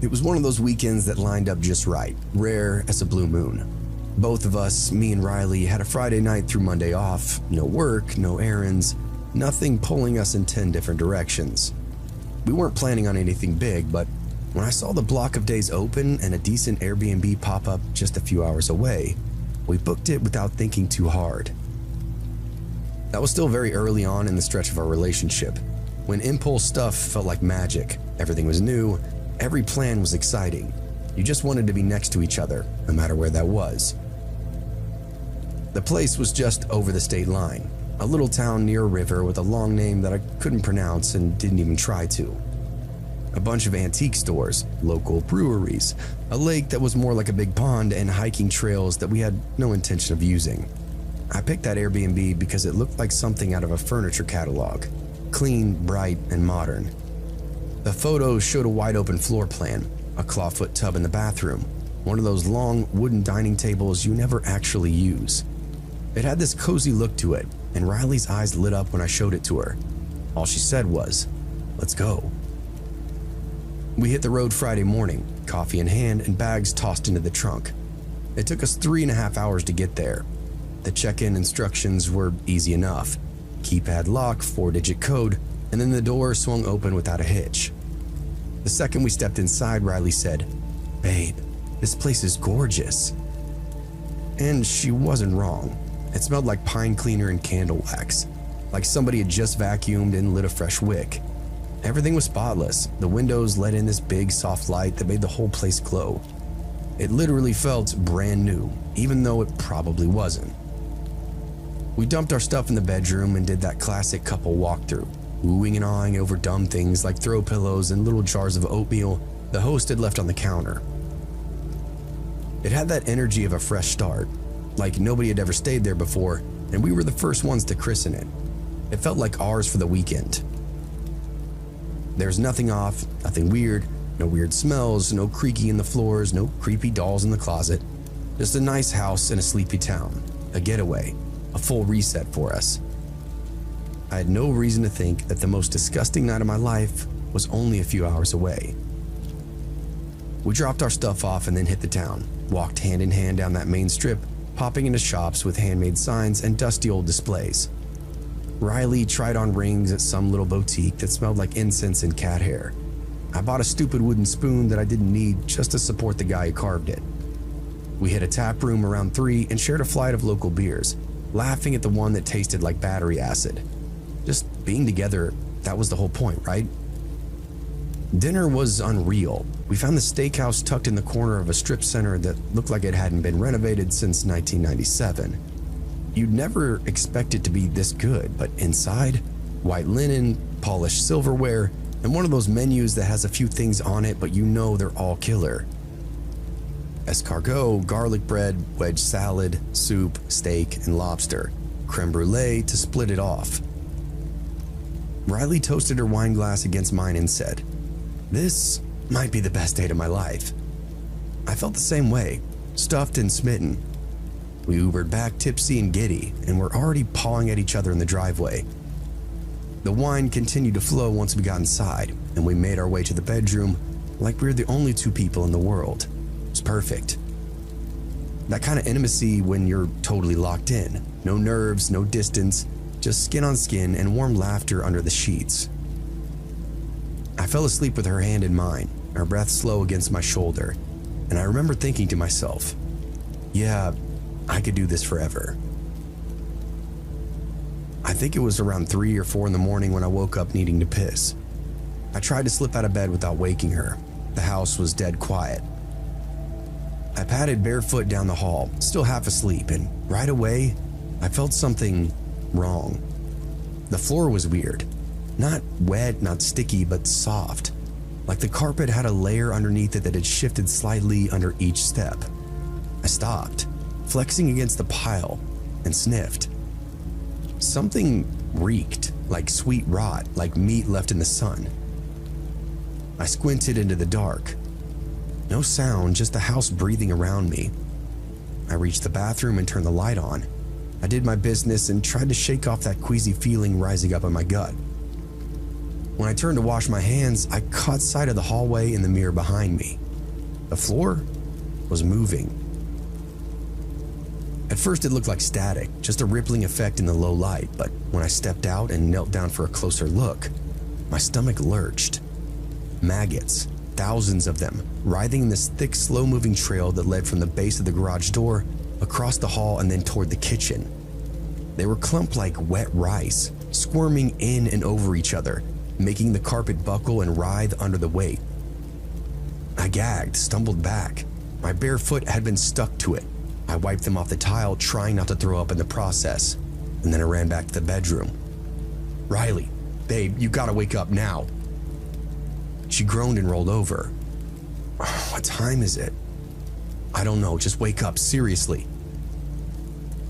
It was one of those weekends that lined up just right, rare as a blue moon. Both of us, me and Riley, had a Friday night through Monday off, no work, no errands, nothing pulling us in 10 different directions. We weren't planning on anything big, but when I saw the block of days open and a decent Airbnb pop up just a few hours away, we booked it without thinking too hard. That was still very early on in the stretch of our relationship, when impulse stuff felt like magic. Everything was new, every plan was exciting. You just wanted to be next to each other, no matter where that was. The place was just over the state line, a little town near a river with a long name that I couldn't pronounce and didn't even try to. A bunch of antique stores, local breweries, a lake that was more like a big pond, and hiking trails that we had no intention of using. I picked that Airbnb because it looked like something out of a furniture catalog, clean, bright, and modern. The photos showed a wide open floor plan, a clawfoot tub in the bathroom, one of those long wooden dining tables you never actually use. It had this cozy look to it, and Riley's eyes lit up when I showed it to her. All she said was, "Let's go." We hit the road Friday morning, coffee in hand and bags tossed into the trunk. It took us 3.5 hours to get there. The check-in instructions were easy enough. Keypad lock, 4-digit code, and then the door swung open without a hitch. The second we stepped inside, Riley said, "Babe, this place is gorgeous." And she wasn't wrong. It smelled like pine cleaner and candle wax, like somebody had just vacuumed and lit a fresh wick. Everything was spotless. The windows let in this big, soft light that made the whole place glow. It literally felt brand new, even though it probably wasn't. We dumped our stuff in the bedroom and did that classic couple walkthrough, oohing and awing over dumb things like throw pillows and little jars of oatmeal the host had left on the counter. It had that energy of a fresh start, like nobody had ever stayed there before, and we were the first ones to christen it. It felt like ours for the weekend. There's nothing off, nothing weird, no weird smells, no creaking in the floors, no creepy dolls in the closet. Just a nice house in a sleepy town, a getaway, a full reset for us. I had no reason to think that the most disgusting night of my life was only a few hours away. We dropped our stuff off and then hit the town, walked hand in hand down that main strip, popping into shops with handmade signs and dusty old displays. Riley tried on rings at some little boutique that smelled like incense and cat hair. I bought a stupid wooden spoon that I didn't need just to support the guy who carved it. We hit a tap room around 3 and shared a flight of local beers, laughing at the one that tasted like battery acid. Just being together, that was the whole point, right? Dinner was unreal. We found the steakhouse tucked in the corner of a strip center that looked like it hadn't been renovated since 1997. You'd never expect it to be this good, but inside, white linen, polished silverware, and one of those menus that has a few things on it, but you know they're all killer. Escargot, garlic bread, wedge salad, soup, steak, and lobster. Creme brulee to split it off. Riley toasted her wine glass against mine and said, "This might be the best date of my life." I felt the same way, stuffed and smitten. We Ubered back tipsy and giddy, and were already pawing at each other in the driveway. The wine continued to flow once we got inside, and we made our way to the bedroom like we were the only two people in the world. It was perfect. That kind of intimacy when you're totally locked in. No nerves, no distance, just skin on skin and warm laughter under the sheets. I fell asleep with her hand in mine, her breath slow against my shoulder, and I remember thinking to myself, yeah, I could do this forever. I think it was around 3 or 4 in the morning when I woke up needing to piss. I tried to slip out of bed without waking her. The house was dead quiet. I padded barefoot down the hall, still half asleep, and right away, I felt something wrong. The floor was weird. Not wet, not sticky, but soft. Like the carpet had a layer underneath it that had shifted slightly under each step. I stopped, flexing against the pile, and sniffed. Something reeked, like sweet rot, like meat left in the sun. I squinted into the dark. No sound, just the house breathing around me. I reached the bathroom and turned the light on. I did my business and tried to shake off that queasy feeling rising up in my gut. When I turned to wash my hands, I caught sight of the hallway in the mirror behind me. The floor was moving. At first it looked like static, just a rippling effect in the low light, but when I stepped out and knelt down for a closer look, my stomach lurched. Maggots, thousands of them, writhing in this thick, slow-moving trail that led from the base of the garage door, across the hall, and then toward the kitchen. They were clumped like wet rice, squirming in and over each other, making the carpet buckle and writhe under the weight. I gagged, stumbled back. My bare foot had been stuck to it. I wiped them off the tile, trying not to throw up in the process, and then I ran back to the bedroom. "Riley, babe, you gotta wake up now." She groaned and rolled over. "What time is it?" "I don't know, just wake up, seriously."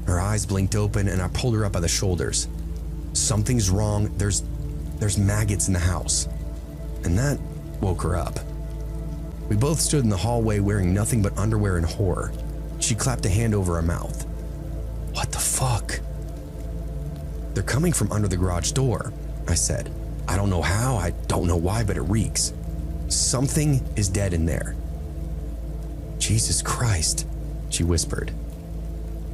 Her eyes blinked open and I pulled her up by the shoulders. "Something's wrong, there's maggots in the house." And that woke her up. We both stood in the hallway wearing nothing but underwear in horror. She clapped a hand over her mouth. "What the fuck?" "They're coming from under the garage door," I said. "I don't know how, I don't know why, but it reeks. Something is dead in there." "Jesus Christ," she whispered.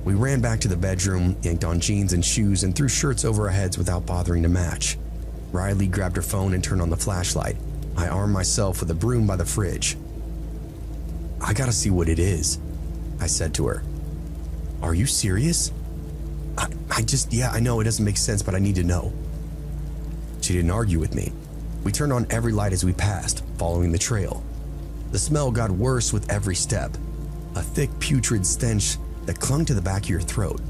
We ran back to the bedroom, yanked on jeans and shoes, and threw shirts over our heads without bothering to match. Riley grabbed her phone and turned on the flashlight. I armed myself with a broom by the fridge. "I gotta see what it is," I said to her. "Are you serious?" Yeah, I know it doesn't make sense, but I need to know." She didn't argue with me. We turned on every light as we passed, following the trail. The smell got worse with every step, a thick putrid stench that clung to the back of your throat.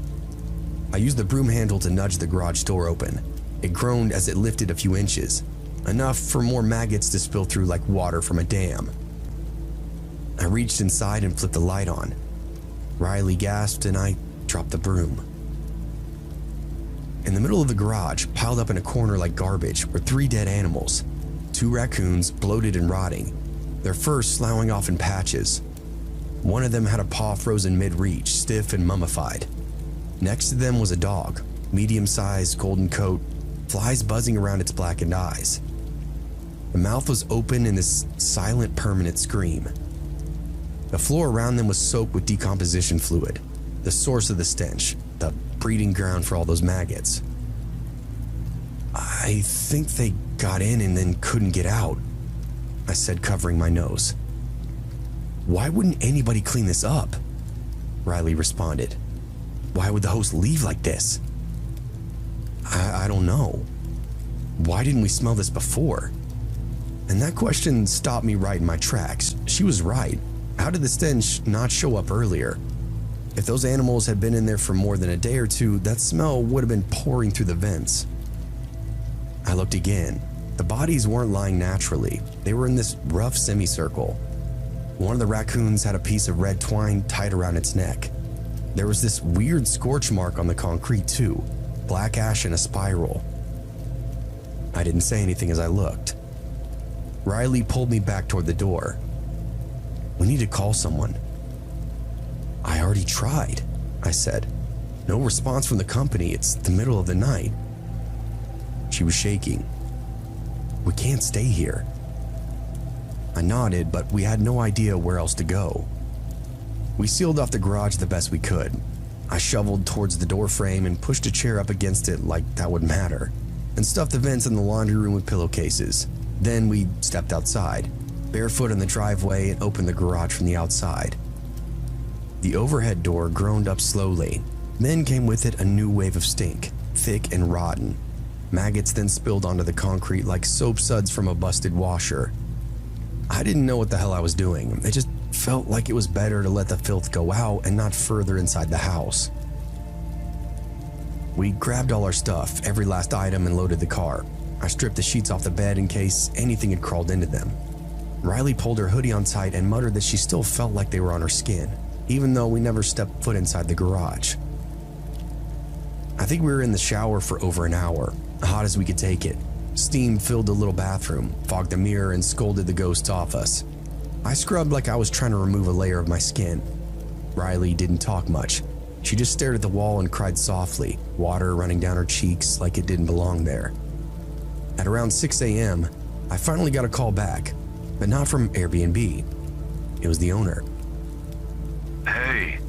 I used the broom handle to nudge the garage door open. It groaned as it lifted a few inches, enough for more maggots to spill through like water from a dam. I reached inside and flipped the light on. Riley gasped and I dropped the broom. In the middle of the garage, piled up in a corner like garbage, were 3 dead animals. 2 raccoons, bloated and rotting, their fur sloughing off in patches. One of them had a paw frozen mid-reach, stiff and mummified. Next to them was a dog, medium-sized, golden coat, flies buzzing around its blackened eyes. The mouth was open in this silent, permanent scream. The floor around them was soaked with decomposition fluid, the source of the stench, the breeding ground for all those maggots. "I think they got in and then couldn't get out," I said, covering my nose. "Why wouldn't anybody clean this up?" Riley responded. "Why would the host leave like this?" I don't know. Why didn't we smell this before?" And that question stopped me right in my tracks. She was right. How did the stench not show up earlier? If those animals had been in there for more than a day or two, that smell would have been pouring through the vents. I looked again. The bodies weren't lying naturally. They were in this rough semicircle. One of the raccoons had a piece of red twine tied around its neck. There was this weird scorch mark on the concrete too, black ash in a spiral. I didn't say anything as I looked. Riley pulled me back toward the door. "We need to call someone." "I already tried," I said. "No response from the company. It's the middle of the night." She was shaking. "We can't stay here." I nodded, but we had no idea where else to go. We sealed off the garage the best we could. I shoveled towards the door frame and pushed a chair up against it like that would matter, and stuffed the vents in the laundry room with pillowcases. Then we stepped outside, barefoot in the driveway, and opened the garage from the outside. The overhead door groaned up slowly. Then came with it a new wave of stink, thick and rotten. Maggots then spilled onto the concrete like soap suds from a busted washer. I didn't know what the hell I was doing. It just felt like it was better to let the filth go out and not further inside the house. We grabbed all our stuff, every last item, and loaded the car. I stripped the sheets off the bed in case anything had crawled into them. Riley pulled her hoodie on tight and muttered that she still felt like they were on her skin, even though we never stepped foot inside the garage. I think we were in the shower for over an hour, hot as we could take it. Steam filled the little bathroom, fogged the mirror, and scolded the ghosts off us. I scrubbed like I was trying to remove a layer of my skin. Riley didn't talk much. She just stared at the wall and cried softly, water running down her cheeks like it didn't belong there. At around 6 a.m., I finally got a call back, but not from Airbnb. It was the owner. "Hey,"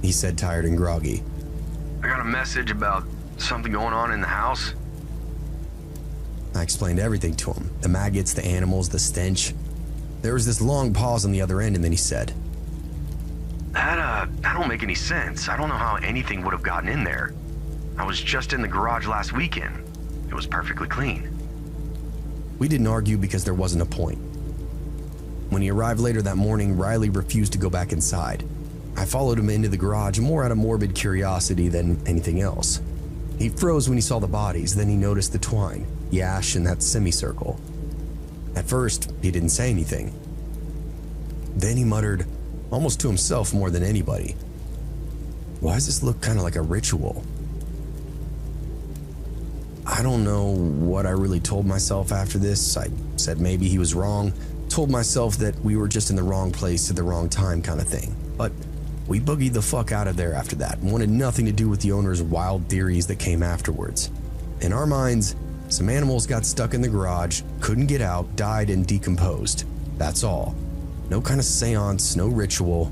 he said, tired and groggy. "I got a message about something going on in the house." I explained everything to him. The maggots, the animals, the stench. There was this long pause on the other end, and then he said, That don't make any sense. I don't know how anything would have gotten in there. I was just in the garage last weekend. It was perfectly clean." We didn't argue because there wasn't a point. When he arrived later that morning, Riley refused to go back inside. I followed him into the garage more out of morbid curiosity than anything else. He froze when he saw the bodies, then he noticed the twine, the ash, and that semicircle. At first, he didn't say anything. Then he muttered, almost to himself more than anybody, "Why does this look kind of like a ritual?" I don't know what I really told myself after this. I said maybe he was wrong, told myself that we were just in the wrong place at the wrong time kind of thing. But we boogied the fuck out of there after that and wanted nothing to do with the owner's wild theories that came afterwards. In our minds, some animals got stuck in the garage, couldn't get out, died, and decomposed. That's all. No kind of seance, no ritual,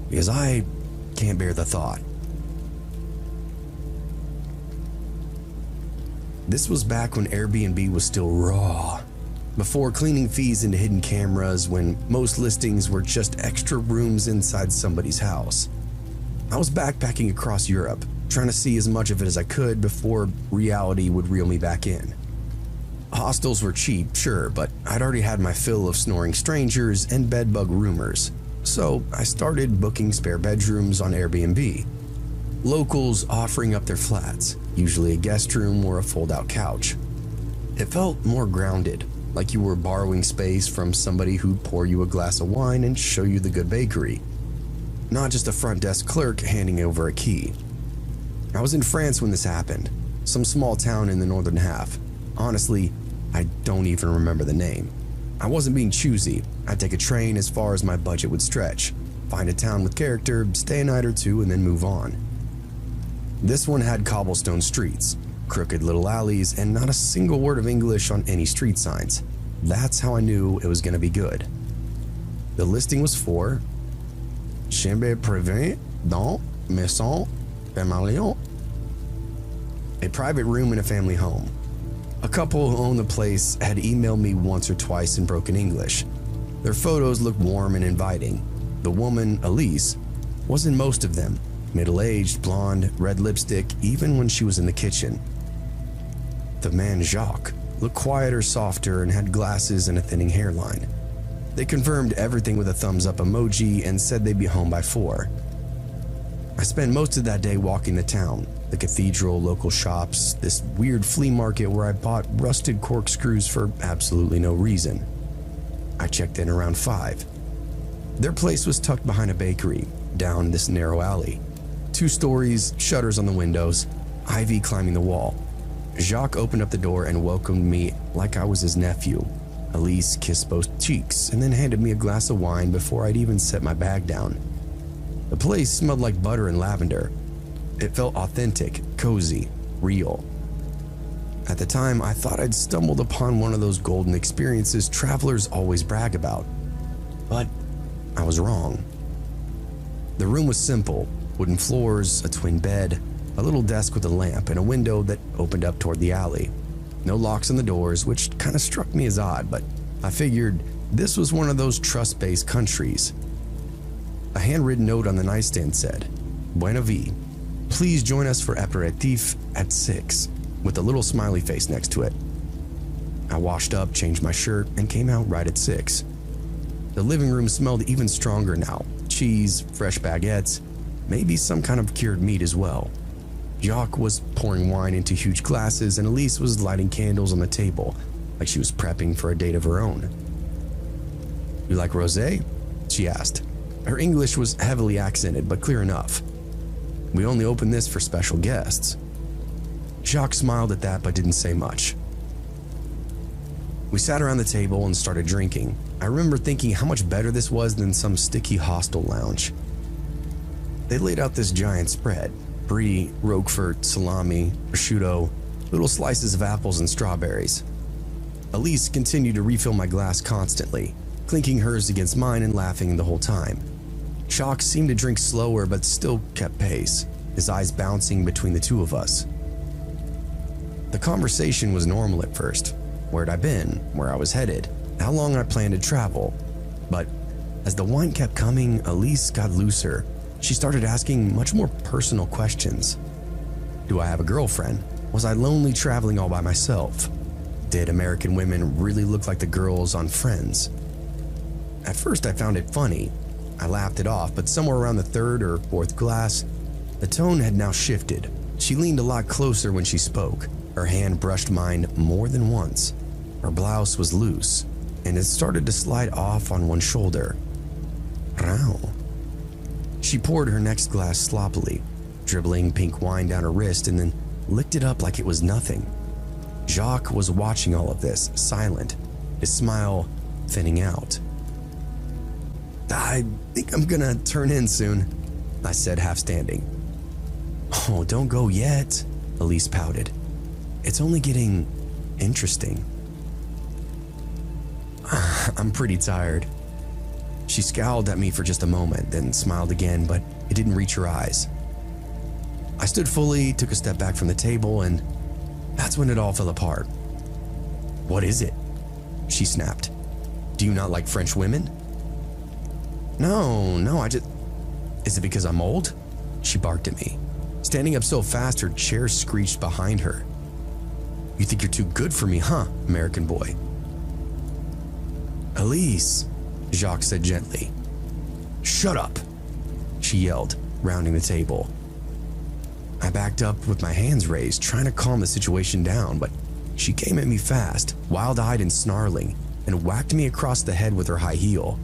because I can't bear the thought. This was back when Airbnb was still raw, before cleaning fees into hidden cameras, when most listings were just extra rooms inside somebody's house. I was backpacking across Europe, trying to see as much of it as I could before reality would reel me back in. Hostels were cheap, sure, but I'd already had my fill of snoring strangers and bedbug rumors, so I started booking spare bedrooms on Airbnb. Locals offering up their flats, usually a guest room or a fold-out couch. It felt more grounded, like you were borrowing space from somebody who'd pour you a glass of wine and show you the good bakery, not just a front desk clerk handing over a key. I was in France when this happened, some small town in the northern half. Honestly, I don't even remember the name. I wasn't being choosy. I'd take a train as far as my budget would stretch, find a town with character, stay a night or two, and then move on. This one had cobblestone streets, crooked little alleys, and not a single word of English on any street signs. That's how I knew it was going to be good. The listing was for Chambre privée dans maison familiale, a private room in a family home. A couple who owned the place had emailed me once or twice in broken English. Their photos looked warm and inviting. The woman, Elise, was in most of them. Middle-aged, blonde, red lipstick, even when she was in the kitchen. The man, Jacques, looked quieter, softer, and had glasses and a thinning hairline. They confirmed everything with a thumbs-up emoji and said they'd be home by 4. I spent most of that day walking the town, the cathedral, local shops, this weird flea market where I bought rusted corkscrews for absolutely no reason. I checked in around 5. Their place was tucked behind a bakery, down this narrow alley. 2 stories, shutters on the windows, ivy climbing the wall. Jacques opened up the door and welcomed me like I was his nephew. Elise kissed both cheeks and then handed me a glass of wine before I'd even set my bag down. The place smelled like butter and lavender. It felt authentic, cozy, real. At the time, I thought I'd stumbled upon one of those golden experiences travelers always brag about. But I was wrong. The room was simple. Wooden floors, a twin bed, a little desk with a lamp, and a window that opened up toward the alley. No locks on the doors, which kind of struck me as odd, but I figured this was one of those trust-based countries. A handwritten note on the nightstand said, "Buena vie. Please join us for aperitif at 6, with a little smiley face next to it. I washed up, changed my shirt, and came out right at 6. The living room smelled even stronger now. Cheese, fresh baguettes, maybe some kind of cured meat as well. Jacques was pouring wine into huge glasses, and Elise was lighting candles on the table, like she was prepping for a date of her own. "You like rosé?" she asked. Her English was heavily accented, but clear enough. "We only open this for special guests." Jacques smiled at that, but didn't say much. We sat around the table and started drinking. I remember thinking how much better this was than some sticky hostel lounge. They laid out this giant spread: brie, roquefort, salami, prosciutto, little slices of apples and strawberries. Elise continued to refill my glass constantly, clinking hers against mine and laughing the whole time. Jacques seemed to drink slower but still kept pace, his eyes bouncing between the two of us. The conversation was normal at first. Where'd I been, where I was headed, how long I planned to travel. But as the wine kept coming, Elise got looser. She started asking much more personal questions. Do I have a girlfriend? Was I lonely traveling all by myself? Did American women really look like the girls on Friends? At first I found it funny. I laughed it off, but somewhere around the third or fourth glass, the tone had now shifted. She leaned a lot closer when she spoke. Her hand brushed mine more than once. Her blouse was loose, and it started to slide off on one shoulder. Wow. She poured her next glass sloppily, dribbling pink wine down her wrist and then licked it up like it was nothing. Jacques was watching all of this, silent, his smile thinning out. I think I'm gonna turn in soon, I said, half standing. Oh, don't go yet, Elise pouted. It's only getting interesting. I'm pretty tired. She scowled at me for just a moment, then smiled again, but it didn't reach her eyes. I stood fully, took a step back from the table, and that's when it all fell apart. What is it? She snapped. Do you not like French women? No, I just... Is it because I'm old? She barked at me. Standing up so fast, her chair screeched behind her. You think you're too good for me, huh, American boy? Elise, Jacques said gently. Shut up, she yelled, rounding the table. I backed up with my hands raised, trying to calm the situation down, but she came at me fast, wild-eyed and snarling, and whacked me across the head with her high heel.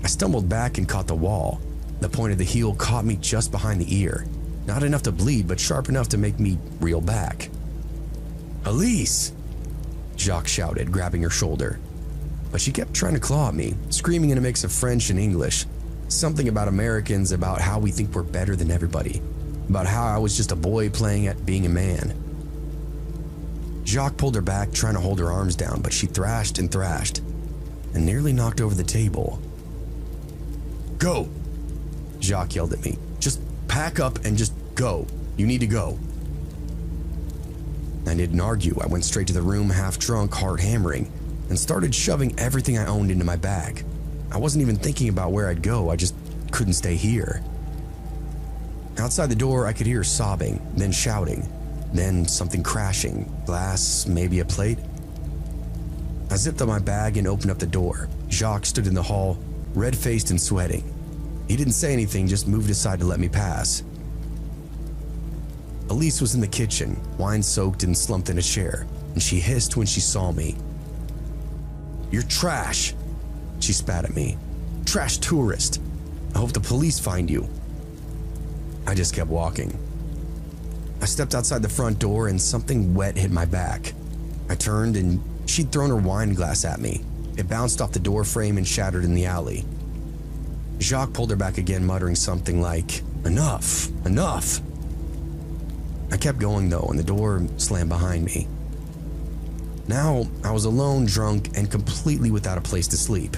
I stumbled back and caught the wall. The point of the heel caught me just behind the ear. Not enough to bleed, but sharp enough to make me reel back. Elise! Jacques shouted, grabbing her shoulder. But she kept trying to claw at me, screaming in a mix of French and English. Something about Americans, about how we think we're better than everybody. About how I was just a boy playing at being a man. Jacques pulled her back, trying to hold her arms down, but she thrashed and thrashed, and nearly knocked over the table. Go! Jacques yelled at me. Just pack up and just go. You need to go. I didn't argue. I went straight to the room, half drunk, heart hammering, and started shoving everything I owned into my bag. I wasn't even thinking about where I'd go. I just couldn't stay here. Outside the door, I could hear her sobbing, then shouting, then something crashing, glass, maybe a plate. I zipped up my bag and opened up the door. Jacques stood in the hall, red-faced and sweating. He didn't say anything, just moved aside to let me pass. Elise was in the kitchen, wine-soaked and slumped in a chair, and she hissed when she saw me. You're trash, she spat at me. Trash tourist. I hope the police find you. I just kept walking. I stepped outside the front door and something wet hit my back. I turned and she'd thrown her wine glass at me. It bounced off the door frame and shattered in the alley. Jacques pulled her back again, muttering something like, enough, enough. I kept going though, and the door slammed behind me. Now I was alone, drunk, and completely without a place to sleep.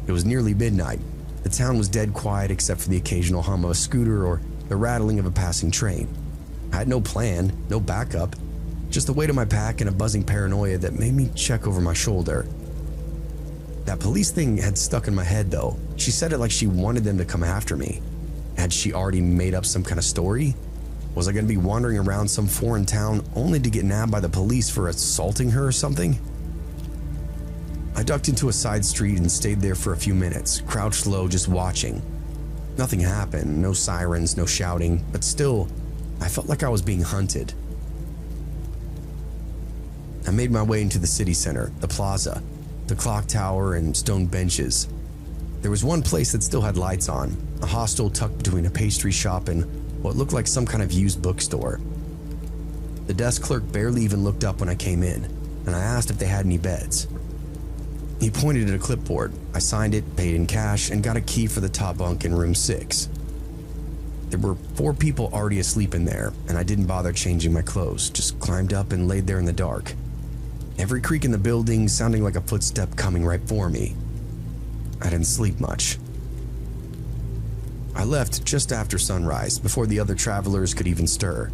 It was nearly midnight. The town was dead quiet except for the occasional hum of a scooter or the rattling of a passing train. I had no plan, no backup, just the weight of my pack and a buzzing paranoia that made me check over my shoulder. That police thing had stuck in my head though. She said it like she wanted them to come after me. Had she already made up some kind of story? Was I going to be wandering around some foreign town only to get nabbed by the police for assaulting her or something? I ducked into a side street and stayed there for a few minutes, crouched low, just watching. Nothing happened, no sirens, no shouting, but still, I felt like I was being hunted. I made my way into the city center, the plaza, the clock tower, and stone benches. There was one place that still had lights on, a hostel tucked between a pastry shop and what looked like some kind of used bookstore. The desk clerk barely even looked up when I came in, and I asked if they had any beds. He pointed at a clipboard. I signed it, paid in cash, and got a key for the top bunk in room 6. There were 4 people already asleep in there, and I didn't bother changing my clothes, just climbed up and laid there in the dark. every creak in the building sounding like a footstep coming right for me. I didn't sleep much. I left just after sunrise, before the other travelers could even stir.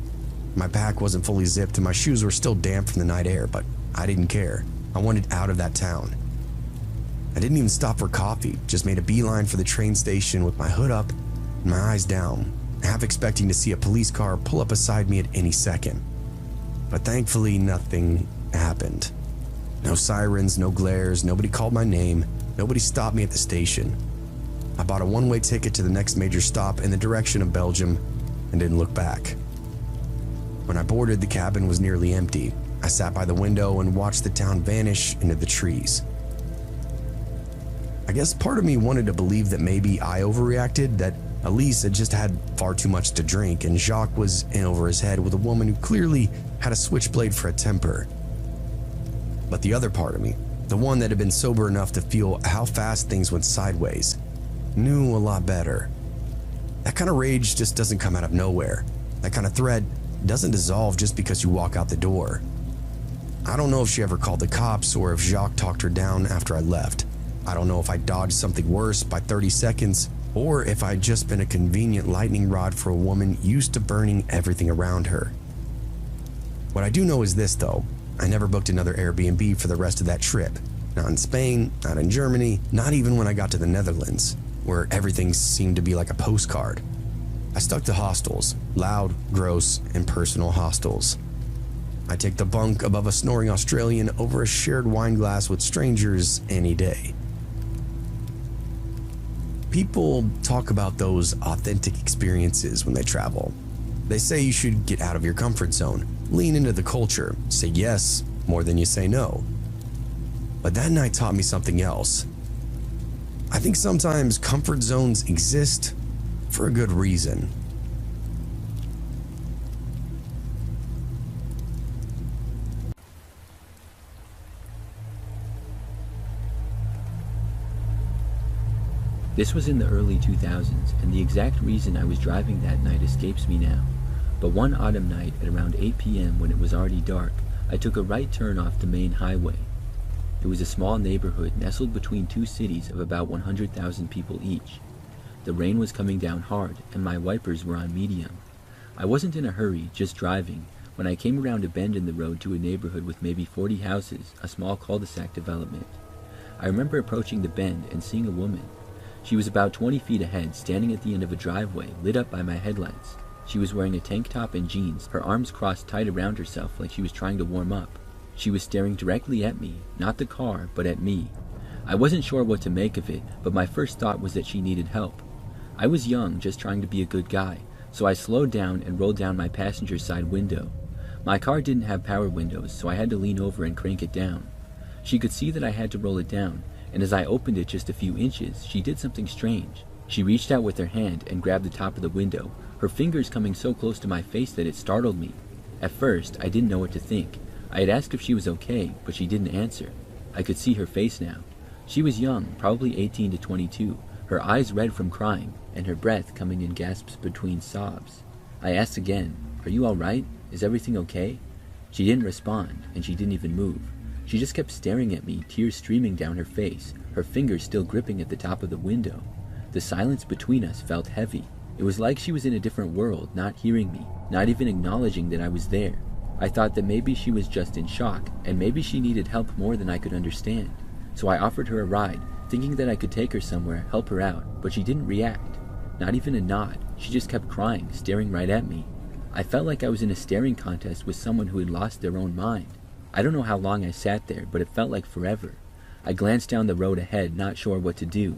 My pack wasn't fully zipped and my shoes were still damp from the night air, but I didn't care. I wanted out of that town. I didn't even stop for coffee, just made a beeline for the train station with my hood up and my eyes down, half expecting to see a police car pull up beside me at any second. But thankfully, nothing happened. No sirens, no glares, nobody called my name, nobody stopped me at the station. I bought a one-way ticket to the next major stop in the direction of Belgium and didn't look back. When I boarded, the cabin was nearly empty. I sat by the window and watched the town vanish into the trees. I guess part of me wanted to believe that maybe I overreacted, that Elise had just had far too much to drink and Jacques was in over his head with a woman who clearly had a switchblade for a temper. But the other part of me, the one that had been sober enough to feel how fast things went sideways, knew a lot better. That kind of rage just doesn't come out of nowhere. That kind of threat doesn't dissolve just because you walk out the door. I don't know if she ever called the cops or if Jacques talked her down after I left. I don't know if I dodged something worse by 30 seconds or if I'd just been a convenient lightning rod for a woman used to burning everything around her. What I do know is this though, I never booked another Airbnb for the rest of that trip. Not in Spain, not in Germany, not even when I got to the Netherlands, where everything seemed to be like a postcard. I stuck to hostels, loud, gross, and personal hostels. I take the bunk above a snoring Australian over a shared wine glass with strangers any day. People talk about those authentic experiences when they travel. They say you should get out of your comfort zone, lean into the culture, say yes more than you say no. But that night taught me something else. I think sometimes comfort zones exist for a good reason. This was in the early 2000s, and the exact reason I was driving that night escapes me now. But one autumn night at around 8 p.m. when it was already dark, I took a right turn off the main highway. It was a small neighborhood nestled between two cities of about 100,000 people each. The rain was coming down hard, and my wipers were on medium. I wasn't in a hurry, just driving, when I came around a bend in the road to a neighborhood with maybe 40 houses, a small cul-de-sac development. I remember approaching the bend and seeing a woman. She was about 20 feet ahead, standing at the end of a driveway, lit up by my headlights. She was wearing a tank top and jeans, her arms crossed tight around herself like she was trying to warm up. She was staring directly at me, not the car, but at me. I wasn't sure what to make of it, but my first thought was that she needed help. I was young, just trying to be a good guy, so I slowed down and rolled down my passenger side window. My car didn't have power windows, so I had to lean over and crank it down. She could see that I had to roll it down, and as I opened it just a few inches, she did something strange. She reached out with her hand and grabbed the top of the window, her fingers coming so close to my face that it startled me. At first, I didn't know what to think. I had asked if she was okay, but she didn't answer. I could see her face now. She was young, probably 18 to 22, her eyes red from crying, and her breath coming in gasps between sobs. I asked again, "Are you all right? Is everything okay?" She didn't respond, and she didn't even move. She just kept staring at me, tears streaming down her face, her fingers still gripping at the top of the window. The silence between us felt heavy. It was like she was in a different world, not hearing me, not even acknowledging that I was there. I thought that maybe she was just in shock, and maybe she needed help more than I could understand. So I offered her a ride, thinking that I could take her somewhere, help her out, but she didn't react. Not even a nod. She just kept crying, staring right at me. I felt like I was in a staring contest with someone who had lost their own mind. I don't know how long I sat there, but it felt like forever. I glanced down the road ahead, not sure what to do.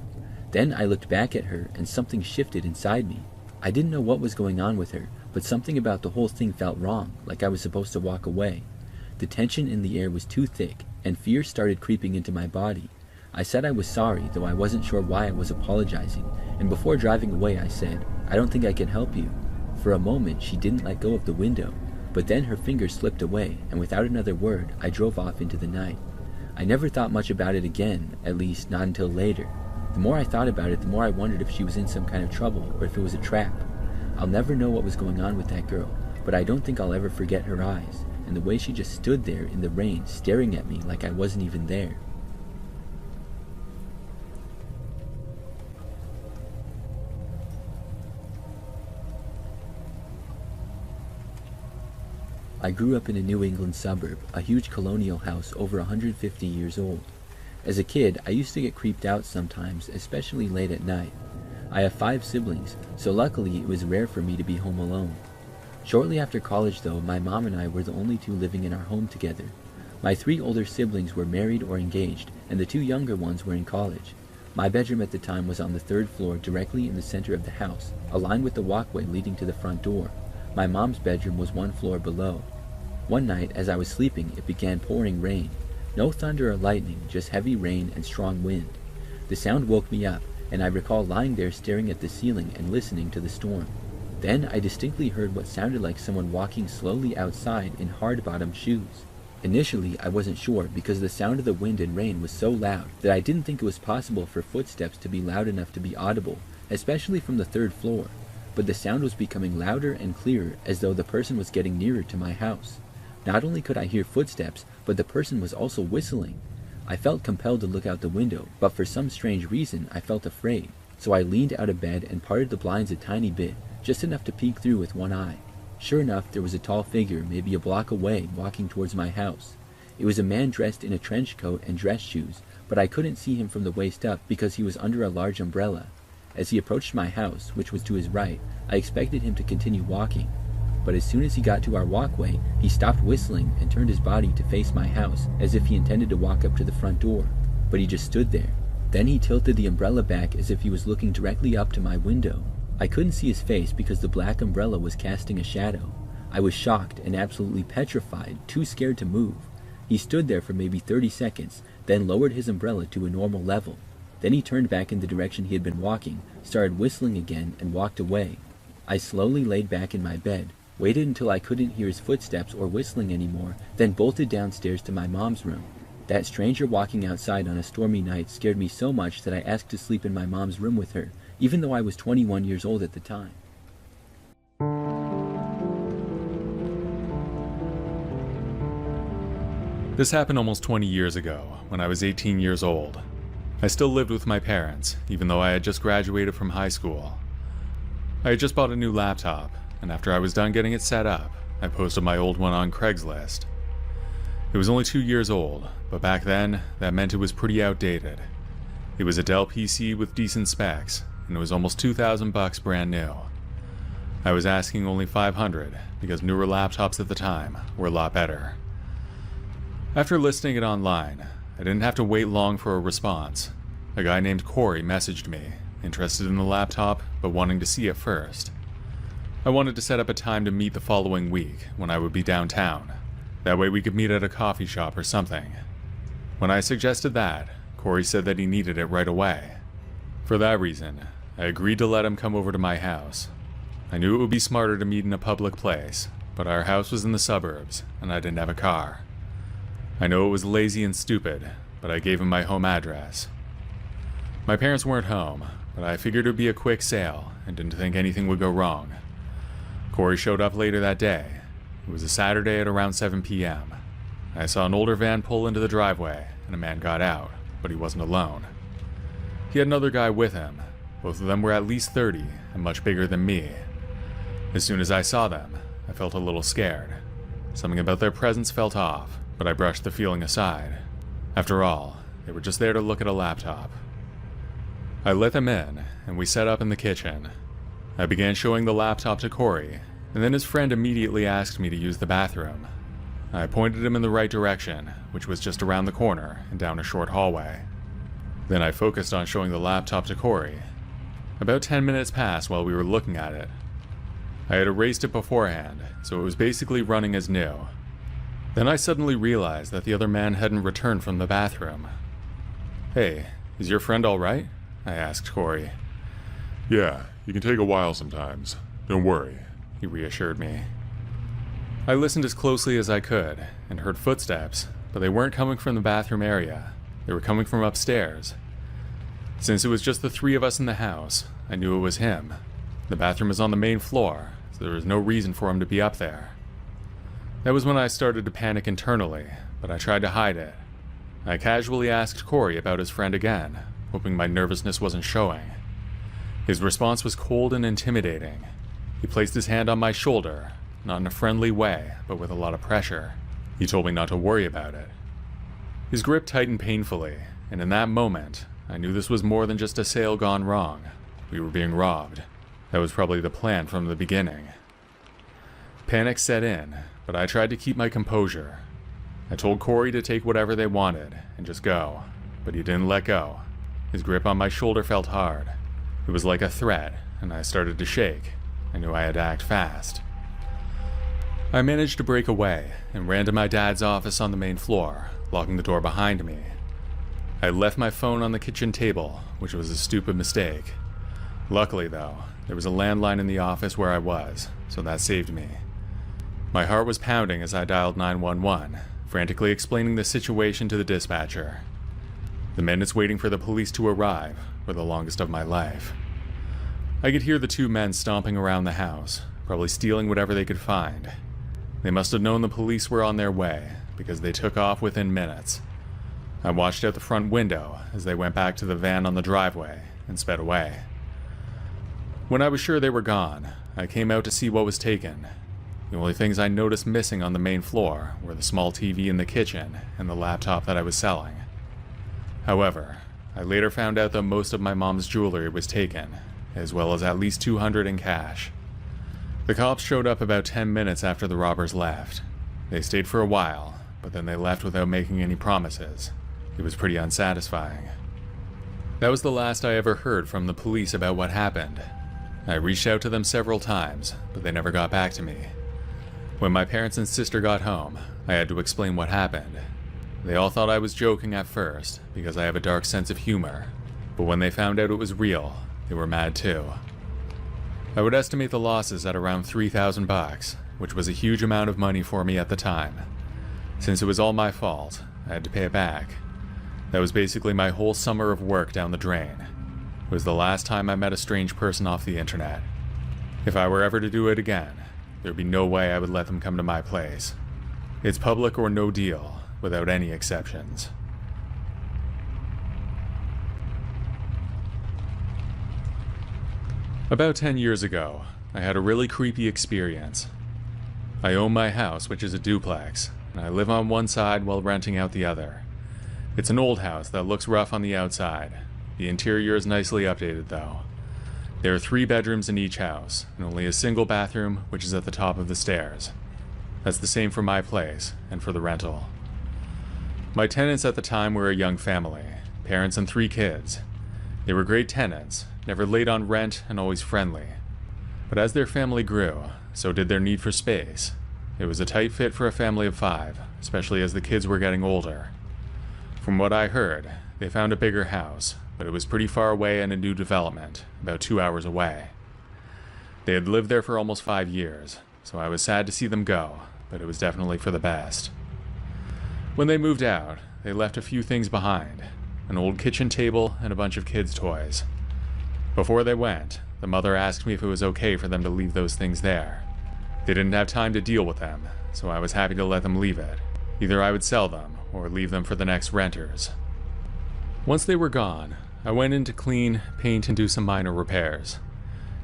Then I looked back at her, and something shifted inside me. I didn't know what was going on with her, but something about the whole thing felt wrong, like I was supposed to walk away. The tension in the air was too thick, and fear started creeping into my body. I said I was sorry, though I wasn't sure why I was apologizing, and before driving away I said, "I don't think I can help you." For a moment she didn't let go of the window, but then her fingers slipped away, and without another word, I drove off into the night. I never thought much about it again, at least not until later. The more I thought about it, the more I wondered if she was in some kind of trouble, or if it was a trap. I'll never know what was going on with that girl, but I don't think I'll ever forget her eyes. and the way she just stood there in the rain staring at me like I wasn't even there. I grew up in a New England suburb, a huge colonial house over 150 years old. As a kid, I used to get creeped out sometimes, especially late at night. I have 5 siblings, so luckily it was rare for me to be home alone. Shortly after college though, my mom and I were the only 2 living in our home together. My 3 older siblings were married or engaged, and the 2 younger ones were in college. My bedroom at the time was on the 3rd floor directly in the center of the house, aligned with the walkway leading to the front door. My mom's bedroom was 1 floor below. One night, as I was sleeping, it began pouring rain. No thunder or lightning, just heavy rain and strong wind. The sound woke me up, and I recall lying there staring at the ceiling and listening to the storm. Then I distinctly heard what sounded like someone walking slowly outside in hard-bottomed shoes. Initially, I wasn't sure because the sound of the wind and rain was so loud that I didn't think it was possible for footsteps to be loud enough to be audible, especially from the 3rd floor. But the sound was becoming louder and clearer, as though the person was getting nearer to my house. Not only could I hear footsteps, but the person was also whistling. I felt compelled to look out the window, but for some strange reason I felt afraid, so I leaned out of bed and parted the blinds a tiny bit, just enough to peek through with one eye. Sure enough, there was a tall figure, maybe a block away, walking towards my house. It was a man dressed in a trench coat and dress shoes, but I couldn't see him from the waist up because he was under a large umbrella. As he approached my house, which was to his right, I expected him to continue walking. But as soon as he got to our walkway, he stopped whistling and turned his body to face my house, as if he intended to walk up to the front door. But he just stood there. Then he tilted the umbrella back as if he was looking directly up to my window. I couldn't see his face because the black umbrella was casting a shadow. I was shocked and absolutely petrified, too scared to move. He stood there for maybe 30 seconds, then lowered his umbrella to a normal level. Then he turned back in the direction he had been walking, started whistling again, and walked away. I slowly laid back in my bed, waited until I couldn't hear his footsteps or whistling anymore, then bolted downstairs to my mom's room. That stranger walking outside on a stormy night scared me so much that I asked to sleep in my mom's room with her, even though I was 21 years old at the time. This happened almost 20 years ago, when I was 18 years old. I still lived with my parents, even though I had just graduated from high school. I had just bought a new laptop, and after I was done getting it set up, I posted my old one on Craigslist. It was only 2 years old, but back then, that meant it was pretty outdated. It was a Dell PC with decent specs, and it was almost $2,000 brand new. I was asking only $500, because newer laptops at the time were a lot better. After listing it online, I didn't have to wait long for a response. A guy named Corey messaged me, interested in the laptop, but wanting to see it first. I wanted to set up a time to meet the following week, when I would be downtown. That way we could meet at a coffee shop or something. When I suggested that, Corey said that he needed it right away. For that reason, I agreed to let him come over to my house. I knew it would be smarter to meet in a public place, but our house was in the suburbs, and I didn't have a car. I know it was lazy and stupid, but I gave him my home address. My parents weren't home, but I figured it would be a quick sale, and didn't think anything would go wrong. Corey showed up later that day. It was a Saturday at around 7 p.m. I saw an older van pull into the driveway, and a man got out, but he wasn't alone. He had another guy with him. Both of them were at least 30, and much bigger than me. As soon as I saw them, I felt a little scared. Something about their presence felt off, but I brushed the feeling aside. After all, they were just there to look at a laptop. I let them in, and we set up in the kitchen. I began showing the laptop to Corey, and then his friend immediately asked me to use the bathroom. I pointed him in the right direction, which was just around the corner and down a short hallway. Then I focused on showing the laptop to Corey. About 10 minutes passed while we were looking at it. I had erased it beforehand, so it was basically running as new. Then I suddenly realized that the other man hadn't returned from the bathroom. "Hey, is your friend all right?" I asked Corey. "Yeah, it can take a while sometimes. Don't worry," he reassured me. I listened as closely as I could, and heard footsteps, but they weren't coming from the bathroom area. They were coming from upstairs. Since it was just the 3 of us in the house, I knew it was him. The bathroom is on the main floor, so there was no reason for him to be up there. That was when I started to panic internally, but I tried to hide it. I casually asked Corey about his friend again, hoping my nervousness wasn't showing. His response was cold and intimidating. He placed his hand on my shoulder, not in a friendly way, but with a lot of pressure. He told me not to worry about it. His grip tightened painfully, and in that moment, I knew this was more than just a sale gone wrong. We were being robbed. That was probably the plan from the beginning. Panic set in, but I tried to keep my composure. I told Corey to take whatever they wanted and just go, but he didn't let go. His grip on my shoulder felt hard. It was like a threat, and I started to shake. I knew I had to act fast. I managed to break away and ran to my dad's office on the main floor, locking the door behind me. I left my phone on the kitchen table, which was a stupid mistake. Luckily, though, there was a landline in the office where I was, so that saved me. My heart was pounding as I dialed 911, frantically explaining the situation to the dispatcher. The minutes waiting for the police to arrive were the longest of my life. I could hear the two men stomping around the house, probably stealing whatever they could find. They must have known the police were on their way, because they took off within minutes. I watched out the front window as they went back to the van on the driveway and sped away. When I was sure they were gone, I came out to see what was taken. The only things I noticed missing on the main floor were the small TV in the kitchen and the laptop that I was selling. However, I later found out that most of my mom's jewelry was taken, as well as at least $200 in cash. The cops showed up about 10 minutes after the robbers left. They stayed for a while, but then they left without making any promises. It was pretty unsatisfying. That was the last I ever heard from the police about what happened. I reached out to them several times, but they never got back to me. When my parents and sister got home, I had to explain what happened. They all thought I was joking at first, because I have a dark sense of humor, but when they found out it was real, they were mad too. I would estimate the losses at around $3,000, which was a huge amount of money for me at the time. Since it was all my fault, I had to pay it back. That was basically my whole summer of work down the drain. It was the last time I met a strange person off the internet. If I were ever to do it again, there'd be no way I would let them come to my place. It's public or no deal, without any exceptions. About 10 years ago, I had a really creepy experience. I own my house, which is a duplex, and I live on one side while renting out the other. It's an old house that looks rough on the outside. The interior is nicely updated, though. There are 3 bedrooms in each house, and only a single bathroom, which is at the top of the stairs. That's the same for my place, and for the rental. My tenants at the time were a young family, parents and 3 kids. They were great tenants, never late on rent and always friendly. But as their family grew, so did their need for space. It was a tight fit for a family of 5, especially as the kids were getting older. From what I heard, they found a bigger house, but it was pretty far away in a new development, about 2 hours away. They had lived there for almost 5 years, so I was sad to see them go, but it was definitely for the best. When they moved out, they left a few things behind, an old kitchen table and a bunch of kids' toys. Before they went, the mother asked me if it was okay for them to leave those things there. They didn't have time to deal with them, so I was happy to let them leave it. Either I would sell them, or leave them for the next renters. Once they were gone, I went in to clean, paint, and do some minor repairs.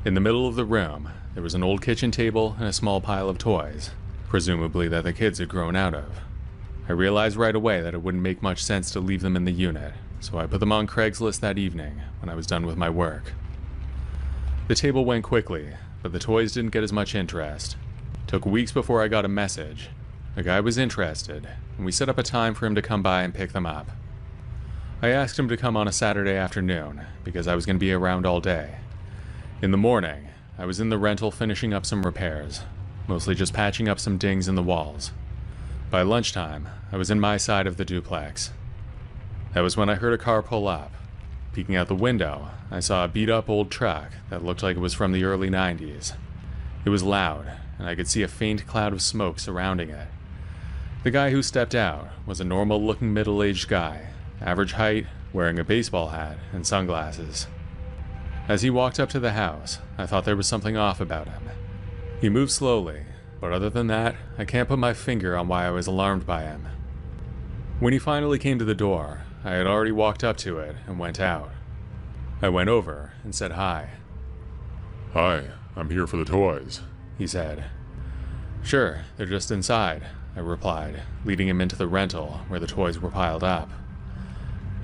In the middle of the room, there was an old kitchen table and a small pile of toys, presumably that the kids had grown out of. I realized right away that it wouldn't make much sense to leave them in the unit, so I put them on Craigslist that evening when I was done with my work. The table went quickly, but the toys didn't get as much interest. It took weeks before I got a message. A guy was interested, and we set up a time for him to come by and pick them up. I asked him to come on a Saturday afternoon, because I was going to be around all day. In the morning, I was in the rental finishing up some repairs, mostly just patching up some dings in the walls. By lunchtime, I was in my side of the duplex. That was when I heard a car pull up. Peeking out the window, I saw a beat-up old truck that looked like it was from the early 90s. It was loud, and I could see a faint cloud of smoke surrounding it. The guy who stepped out was a normal-looking middle-aged guy, average height, wearing a baseball hat and sunglasses. As he walked up to the house, I thought there was something off about him. He moved slowly, but other than that, I can't put my finger on why I was alarmed by him. When he finally came to the door, I had already walked up to it and went out. I went over and said hi. Hi, I'm here for the toys. He said. Sure, they're just inside, I replied, leading him into the rental where the toys were piled up.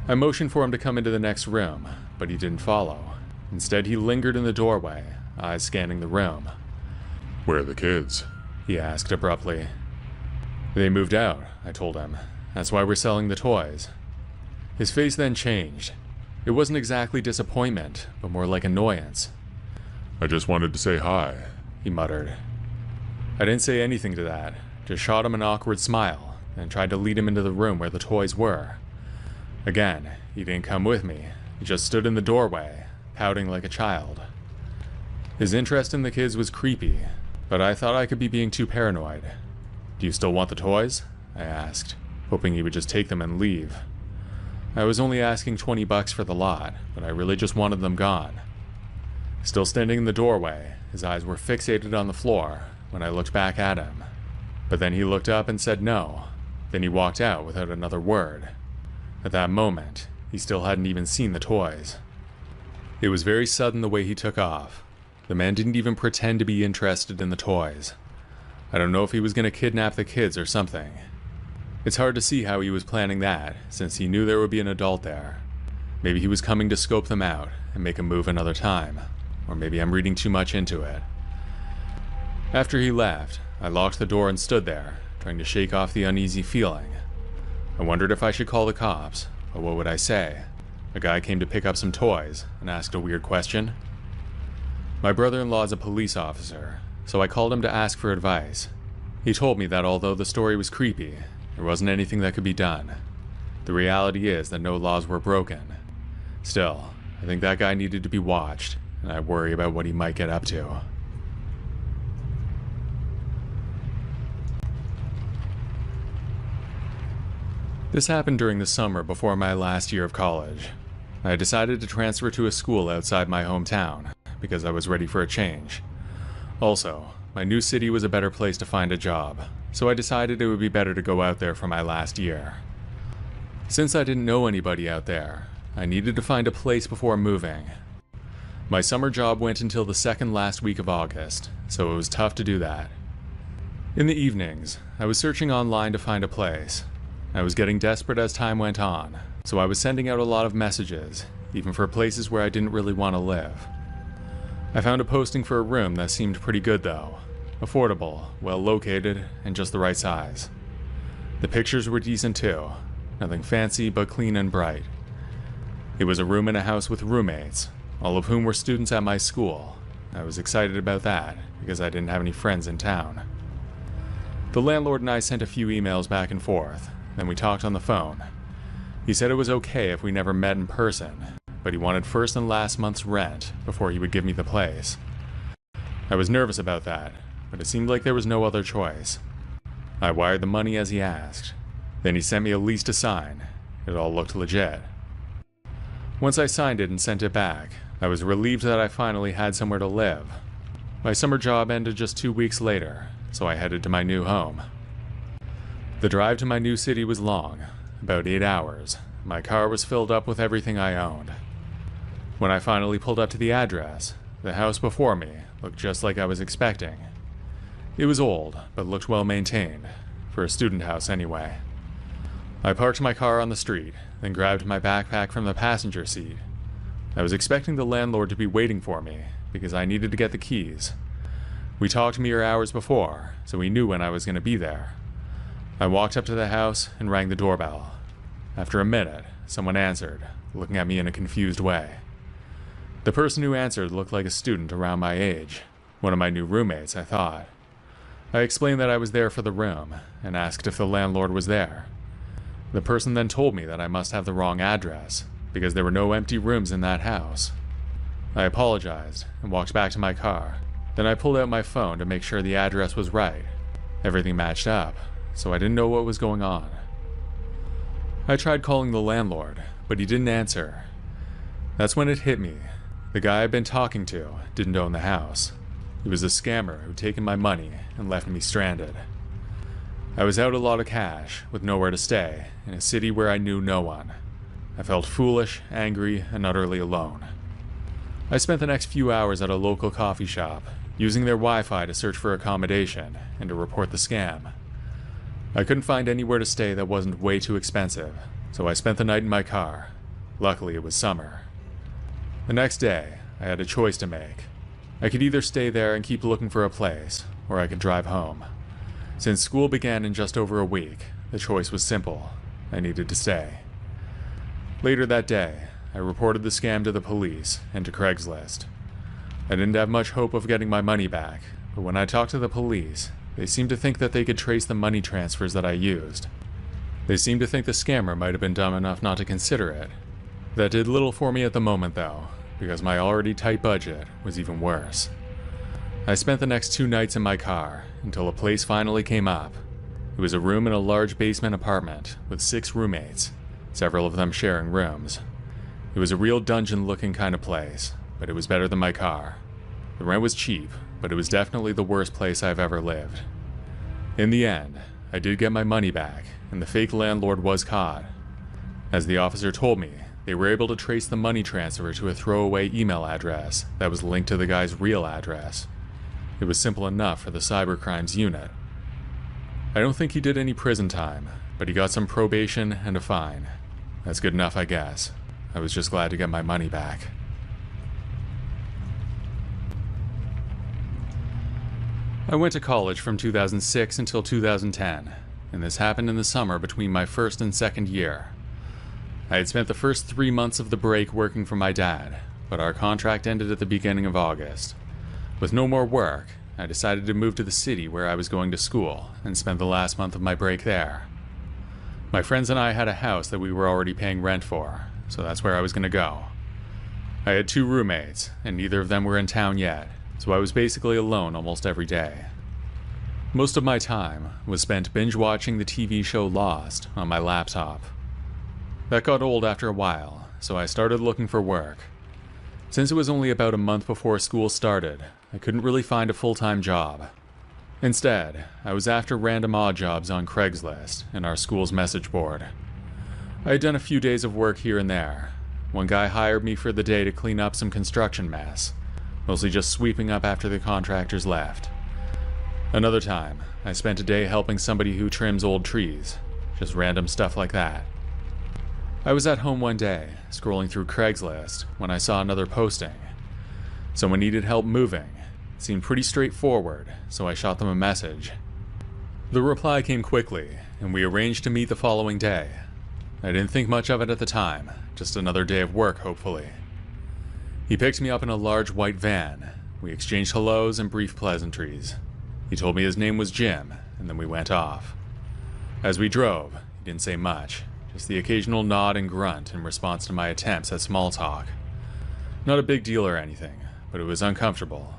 I motioned for him to come into the next room, but he didn't follow. Instead, he lingered in the doorway, eyes scanning the room. Where are the kids? He asked abruptly. They moved out, I told him. That's why we're selling the toys. His face then changed. It wasn't exactly disappointment, but more like annoyance. I just wanted to say hi, he muttered. I didn't say anything to that, just shot him an awkward smile, and tried to lead him into the room where the toys were. Again, he didn't come with me. He just stood in the doorway, pouting like a child. His interest in the kids was creepy, but I thought I could be being too paranoid. Do you still want the toys? I asked, hoping he would just take them and leave. I was only asking $20 for the lot, but I really just wanted them gone. Still standing in the doorway, his eyes were fixated on the floor when I looked back at him. But then he looked up and said no. Then he walked out without another word. At that moment, he still hadn't even seen the toys. It was very sudden the way he took off. The man didn't even pretend to be interested in the toys. I don't know if he was going to kidnap the kids or something. It's hard to see how he was planning that, since he knew there would be an adult there. Maybe he was coming to scope them out and make a move another time. Or maybe I'm reading too much into it. After he left, I locked the door and stood there, trying to shake off the uneasy feeling. I wondered if I should call the cops, but what would I say? A guy came to pick up some toys and asked a weird question. My brother-in-law is a police officer, so I called him to ask for advice. He told me that although the story was creepy, there wasn't anything that could be done. The reality is that no laws were broken. Still, I think that guy needed to be watched, and I worry about what he might get up to. This happened during the summer before my last year of college. I decided to transfer to a school outside my hometown because I was ready for a change. Also, my new city was a better place to find a job, so I decided it would be better to go out there for my last year. Since I didn't know anybody out there, I needed to find a place before moving. My summer job went until the second last week of August, so it was tough to do that. In the evenings, I was searching online to find a place. I was getting desperate as time went on, so I was sending out a lot of messages, even for places where I didn't really want to live. I found a posting for a room that seemed pretty good though. Affordable, well located, and just the right size. The pictures were decent too. Nothing fancy, but clean and bright. It was a room in a house with roommates, all of whom were students at my school. I was excited about that, because I didn't have any friends in town. The landlord and I sent a few emails back and forth, then we talked on the phone. He said it was okay if we never met in person, but he wanted first and last month's rent before he would give me the place. I was nervous about that, but it seemed like there was no other choice. I wired the money as he asked. Then he sent me a lease to sign. It all looked legit. Once I signed it and sent it back, I was relieved that I finally had somewhere to live. My summer job ended just 2 weeks later, so I headed to my new home. The drive to my new city was long, about 8 hours. My car was filled up with everything I owned. When I finally pulled up to the address, the house before me looked just like I was expecting. It was old, but looked well maintained, for a student house anyway. I parked my car on the street, then grabbed my backpack from the passenger seat. I was expecting the landlord to be waiting for me, because I needed to get the keys. We talked mere hours before, so he knew when I was going to be there. I walked up to the house and rang the doorbell. After a minute, someone answered, looking at me in a confused way. The person who answered looked like a student around my age, one of my new roommates, I thought. I explained that I was there for the room, and asked if the landlord was there. The person then told me that I must have the wrong address, because there were no empty rooms in that house. I apologized and walked back to my car. Then I pulled out my phone to make sure the address was right. Everything matched up, so I didn't know what was going on. I tried calling the landlord, but he didn't answer. That's when it hit me. The guy I'd been talking to didn't own the house. He was a scammer who'd taken my money and left me stranded. I was out a lot of cash, with nowhere to stay, in a city where I knew no one. I felt foolish, angry, and utterly alone. I spent the next few hours at a local coffee shop, using their Wi-Fi to search for accommodation and to report the scam. I couldn't find anywhere to stay that wasn't way too expensive, so I spent the night in my car. Luckily, it was summer. The next day, I had a choice to make. I could either stay there and keep looking for a place, or I could drive home. Since school began in just over a week, the choice was simple. I needed to stay. Later that day, I reported the scam to the police and to Craigslist. I didn't have much hope of getting my money back, but when I talked to the police, they seemed to think that they could trace the money transfers that I used. They seemed to think the scammer might have been dumb enough not to consider it. That did little for me at the moment, though, because my already tight budget was even worse. I spent the next 2 nights in my car until a place finally came up. It was a room in a large basement apartment with 6 roommates, several of them sharing rooms. It was a real dungeon-looking kind of place, but it was better than my car. The rent was cheap, but it was definitely the worst place I've ever lived. In the end, I did get my money back, and the fake landlord was caught. As the officer told me, they were able to trace the money transfer to a throwaway email address that was linked to the guy's real address. It was simple enough for the cybercrimes unit. I don't think he did any prison time, but he got some probation and a fine. That's good enough, I guess. I was just glad to get my money back. I went to college from 2006 until 2010, and this happened in the summer between my first and second year. I had spent the first 3 months of the break working for my dad, but our contract ended at the beginning of August. With no more work, I decided to move to the city where I was going to school and spend the last month of my break there. My friends and I had a house that we were already paying rent for, so that's where I was going to go. I had 2 roommates, and neither of them were in town yet, so I was basically alone almost every day. Most of my time was spent binge-watching the TV show Lost on my laptop. That got old after a while, so I started looking for work. Since it was only about a month before school started, I couldn't really find a full-time job. Instead, I was after random odd jobs on Craigslist and our school's message board. I had done a few days of work here and there. One guy hired me for the day to clean up some construction mess, mostly just sweeping up after the contractors left. Another time, I spent a day helping somebody who trims old trees, just random stuff like that. I was at home one day, scrolling through Craigslist, when I saw another posting. Someone needed help moving. It seemed pretty straightforward, so I shot them a message. The reply came quickly, and we arranged to meet the following day. I didn't think much of it at the time, just another day of work, hopefully. He picked me up in a large white van. We exchanged hellos and brief pleasantries. He told me his name was Jim, and then we went off. As we drove, he didn't say much, just the occasional nod and grunt in response to my attempts at small talk. Not a big deal or anything, but it was uncomfortable.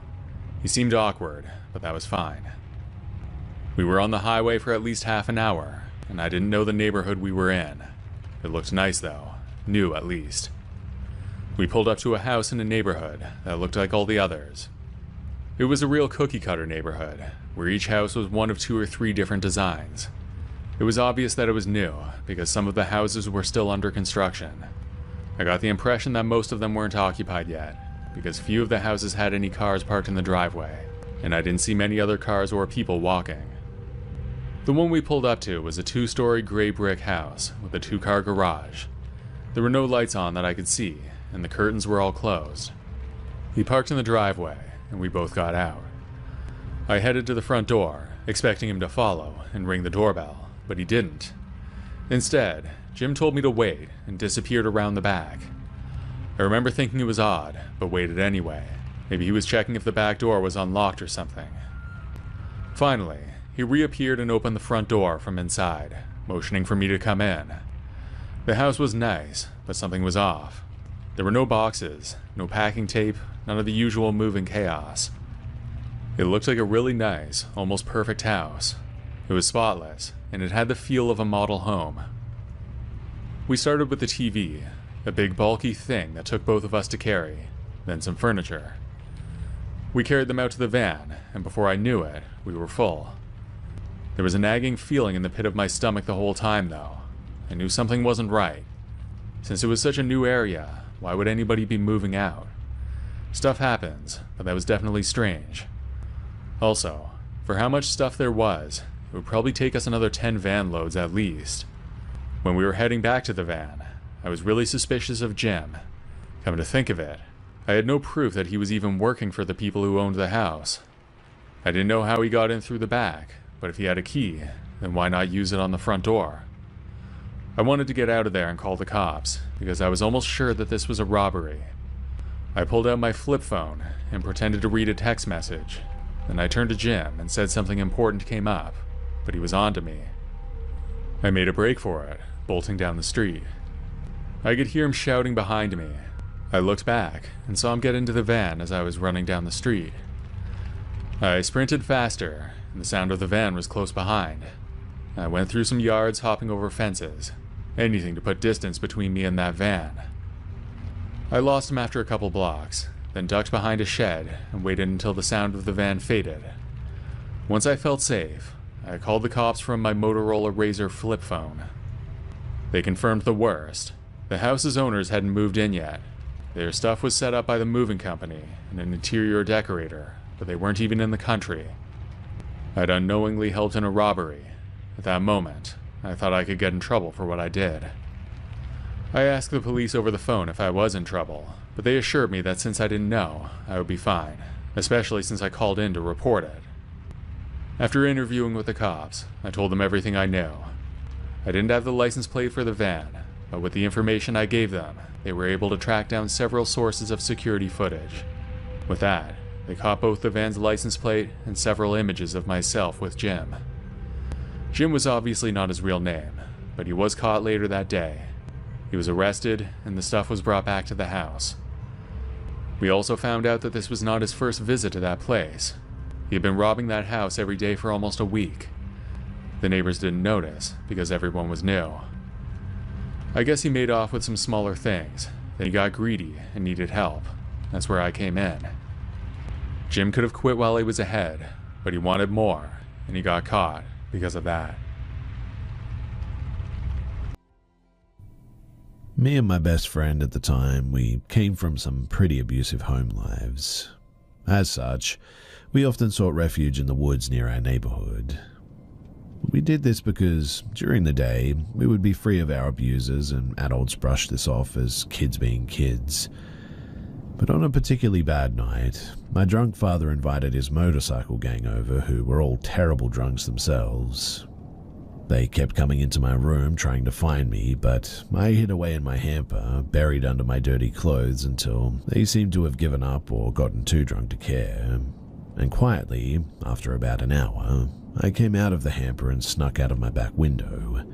He seemed awkward, but that was fine. We were on the highway for at least half an hour, and I didn't know the neighborhood we were in. It looked nice though, new at least. We pulled up to a house in a neighborhood that looked like all the others. It was a real cookie-cutter neighborhood, where each house was one of 2 or 3 different designs. It was obvious that it was new, because some of the houses were still under construction. I got the impression that most of them weren't occupied yet, because few of the houses had any cars parked in the driveway, and I didn't see many other cars or people walking. The one we pulled up to was a 2-story gray brick house with a 2-car garage. There were no lights on that I could see, and the curtains were all closed. He parked in the driveway, and we both got out. I headed to the front door, expecting him to follow and ring the doorbell, but he didn't. Instead, Jim told me to wait and disappeared around the back. I remember thinking it was odd, but waited anyway. Maybe he was checking if the back door was unlocked or something. Finally, he reappeared and opened the front door from inside, motioning for me to come in. The house was nice, but something was off. There were no boxes, no packing tape, none of the usual moving chaos. It looked like a really nice, almost perfect house. It was spotless, and it had the feel of a model home. We started with the TV, a big bulky thing that took both of us to carry, then some furniture. We carried them out to the van, and before I knew it, we were full. There was a nagging feeling in the pit of my stomach the whole time, though. I knew something wasn't right. Since it was such a new area, why would anybody be moving out? Stuff happens, but that was definitely strange. Also, for how much stuff there was, it would probably take us another 10 van loads at least. When we were heading back to the van, I was really suspicious of Jim. Come to think of it, I had no proof that he was even working for the people who owned the house. I didn't know how he got in through the back, but if he had a key, then why not use it on the front door? I wanted to get out of there and call the cops, because I was almost sure that this was a robbery. I pulled out my flip phone and pretended to read a text message. Then I turned to Jim and said something important came up, but he was on to me. I made a break for it, bolting down the street. I could hear him shouting behind me. I looked back and saw him get into the van as I was running down the street. I sprinted faster, and the sound of the van was close behind. I went through some yards, hopping over fences, anything to put distance between me and that van. I lost him after a couple blocks, then ducked behind a shed and waited until the sound of the van faded. Once I felt safe, I called the cops from my Motorola Razr flip phone. They confirmed the worst. The house's owners hadn't moved in yet. Their stuff was set up by the moving company and an interior decorator, but they weren't even in the country. I'd unknowingly helped in a robbery. At that moment, I thought I could get in trouble for what I did. I asked the police over the phone if I was in trouble, but they assured me that since I didn't know, I would be fine, especially since I called in to report it. After interviewing with the cops, I told them everything I knew. I didn't have the license plate for the van, but with the information I gave them, they were able to track down several sources of security footage. With that, they caught both the van's license plate and several images of myself with Jim. Jim was obviously not his real name, but he was caught later that day. He was arrested, and the stuff was brought back to the house. We also found out that this was not his first visit to that place. He had been robbing that house every day for almost a week. The neighbors didn't notice, because everyone was new. I guess he made off with some smaller things, then he got greedy and needed help. That's where I came in. Jim could have quit while he was ahead, but he wanted more, and he got caught because of that. Me and my best friend at the time, we came from some pretty abusive home lives. As such, we often sought refuge in the woods near our neighborhood. We did this because, during the day, we would be free of our abusers and adults brushed this off as kids being kids. But on a particularly bad night, my drunk father invited his motorcycle gang over, who were all terrible drunks themselves. They kept coming into my room trying to find me, but I hid away in my hamper, buried under my dirty clothes until they seemed to have given up or gotten too drunk to care. And quietly, after about an hour, I came out of the hamper and snuck out of my back window.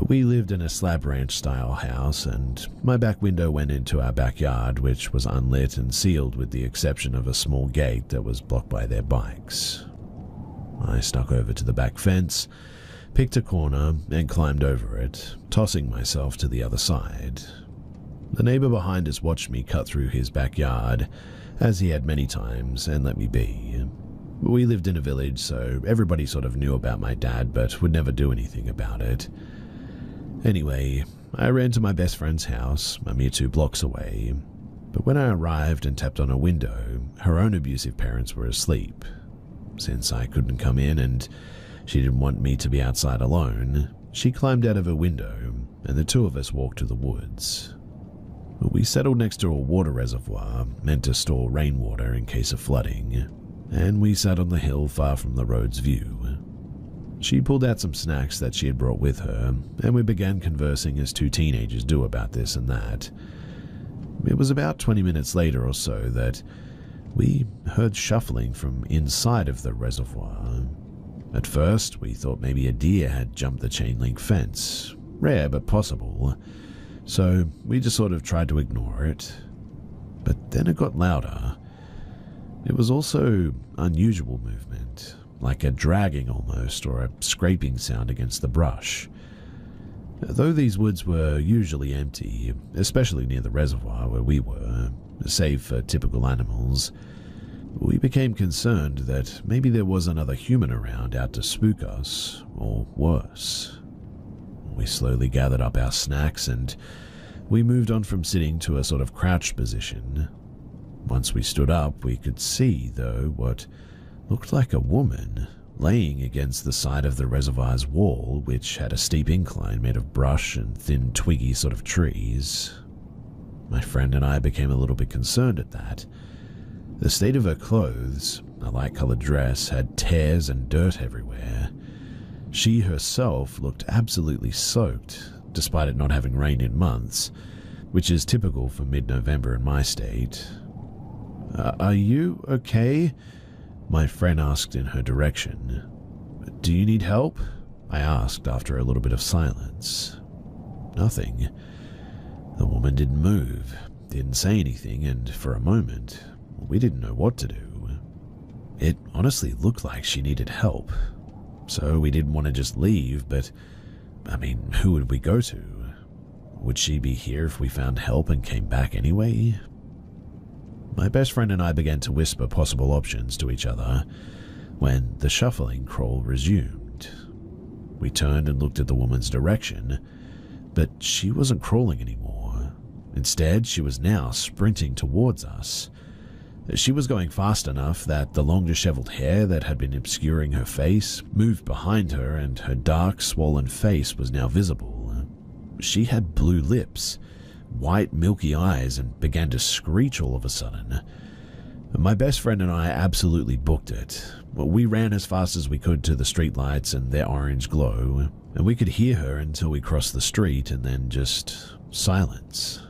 We lived in a slab ranch-style house, and my back window went into our backyard, which was unlit and sealed with the exception of a small gate that was blocked by their bikes. I snuck over to the back fence, picked a corner, and climbed over it, tossing myself to the other side. The neighbor behind us watched me cut through his backyard, as he had many times, and let me be. We lived in a village, so everybody sort of knew about my dad, but would never do anything about it. Anyway, I ran to my best friend's house, a mere 2 blocks away, but when I arrived and tapped on her window, her own abusive parents were asleep. Since I couldn't come in and she didn't want me to be outside alone, she climbed out of her window, and the 2 of us walked to the woods. We settled next to a water reservoir meant to store rainwater in case of flooding, and we sat on the hill far from the road's view. She pulled out some snacks that she had brought with her, and we began conversing as 2 teenagers do about this and that. It was about 20 minutes later or so that we heard shuffling from inside of the reservoir. At first, we thought maybe a deer had jumped the chain-link fence. Rare, but possible. So we just sort of tried to ignore it. But then it got louder. It was also unusual movement, like a dragging almost, or a scraping sound against the brush. Though these woods were usually empty, especially near the reservoir where we were, save for typical animals, We became concerned that maybe there was another human around out to spook us, or worse. We slowly gathered up our snacks and we moved on from sitting to a sort of crouched position. Once we stood up, we could see, though, what looked like a woman laying against the side of the reservoir's wall, which had a steep incline made of brush and thin twiggy sort of trees. My friend and I became a little bit concerned at that. The state of her clothes, a light-colored dress, had tears and dirt everywhere. She herself looked absolutely soaked, despite it not having rained in months, which is typical for mid-November in my state. Are you okay? My friend asked in her direction. Do you need help? I asked after a little bit of silence. Nothing. The woman didn't move, didn't say anything, and for a moment, we didn't know what to do. It honestly looked like she needed help, so we didn't want to just leave, but, who would we go to? Would she be here if we found help and came back anyway? My best friend and I began to whisper possible options to each other when the shuffling crawl resumed. We turned and looked at the woman's direction, but she wasn't crawling anymore. Instead, she was now sprinting towards us. She was going fast enough that the long disheveled hair that had been obscuring her face moved behind her, and her dark, swollen face was now visible. She had blue lips, white milky eyes, and began to screech all of a sudden. My best friend and I absolutely booked it. We ran as fast as we could to the streetlights and their orange glow, and we could hear her until we crossed the street, and then just silence.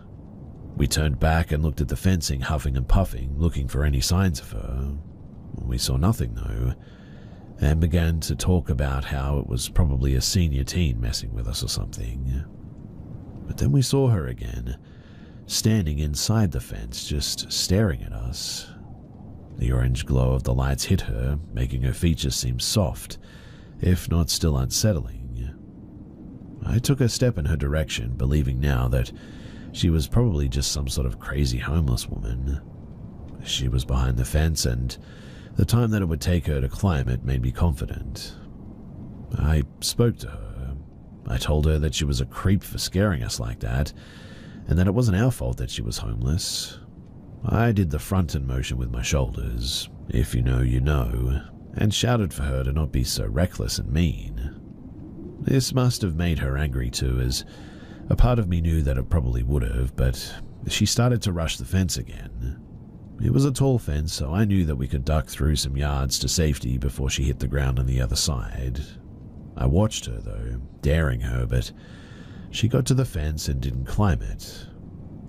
We turned back and looked at the fencing, huffing and puffing, looking for any signs of her. We saw nothing though, and began to talk about how it was probably a senior teen messing with us or something. But then we saw her again, standing inside the fence, just staring at us. The orange glow of the lights hit her, making her features seem soft, if not still unsettling. I took a step in her direction, believing now that she was probably just some sort of crazy homeless woman. She was behind the fence, and the time that it would take her to climb it made me confident. I spoke to her. I told her that she was a creep for scaring us like that, and that it wasn't our fault that she was homeless. I did the front-end motion with my shoulders, if you know, you know, and shouted for her to not be so reckless and mean. This must have made her angry too, as a part of me knew that it probably would have, but she started to rush the fence again. It was a tall fence, so I knew that we could duck through some yards to safety before she hit the ground on the other side. I watched her, though, daring her, but she got to the fence and didn't climb it.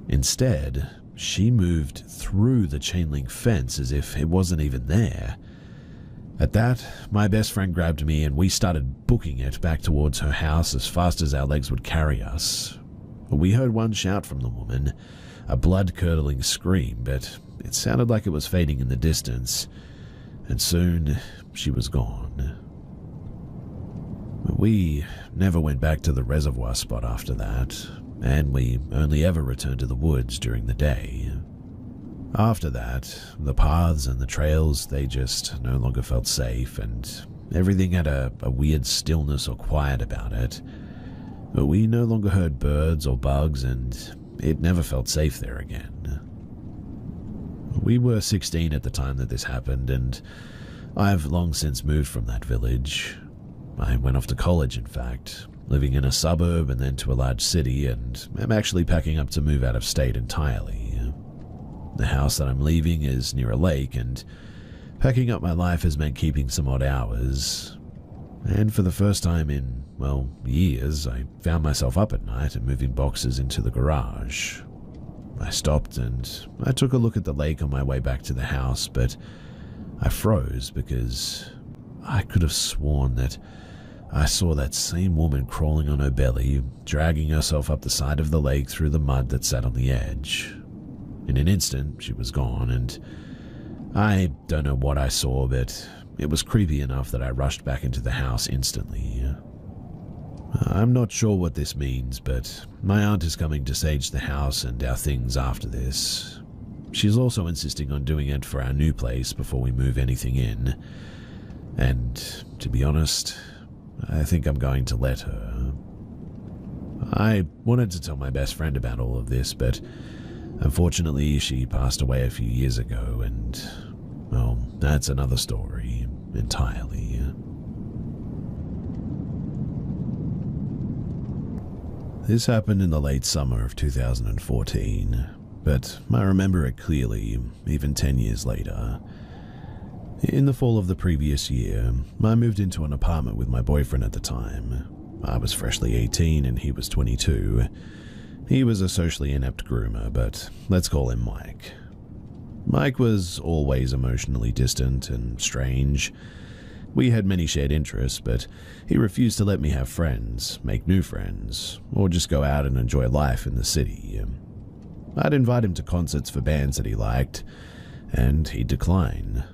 Instead, she moved through the chain-link fence as if it wasn't even there. At that, my best friend grabbed me and we started booking it back towards her house as fast as our legs would carry us. We heard one shout from the woman, a blood-curdling scream, but it sounded like it was fading in the distance, and soon she was gone. We never went back to the reservoir spot after that, and we only ever returned to the woods during the day. After that, the paths and the trails, they just no longer felt safe, and everything had a weird stillness or quiet about it. But we no longer heard birds or bugs, and it never felt safe there again. We were 16 at the time that this happened, and I've long since moved from that village. I went off to college, in fact, living in a suburb and then to a large city, and I'm actually packing up to move out of state entirely. The house that I'm leaving is near a lake, and packing up my life has meant keeping some odd hours. And for the first time in, years, I found myself up at night and moving boxes into the garage. I stopped and I took a look at the lake on my way back to the house, but I froze because I could have sworn that I saw that same woman crawling on her belly, dragging herself up the side of the lake through the mud that sat on the edge. In an instant, she was gone, and I don't know what I saw, but it was creepy enough that I rushed back into the house instantly. I'm not sure what this means, but my aunt is coming to sage the house and our things after this. she's also insisting on doing it for our new place before we move anything in. And, to be honest, I think I'm going to let her. I wanted to tell my best friend about all of this, but unfortunately she passed away a few years ago, and, well, that's another story entirely. This happened in the late summer of 2014, but I remember it clearly, even 10 years later. In the fall of the previous year, I moved into an apartment with my boyfriend at the time. I was freshly 18 and he was 22. He was a socially inept groomer, but let's call him Mike. Mike was always emotionally distant and strange. We had many shared interests, but he refused to let me have friends, make new friends, or just go out and enjoy life in the city. I'd invite him to concerts for bands that he liked, and he'd decline.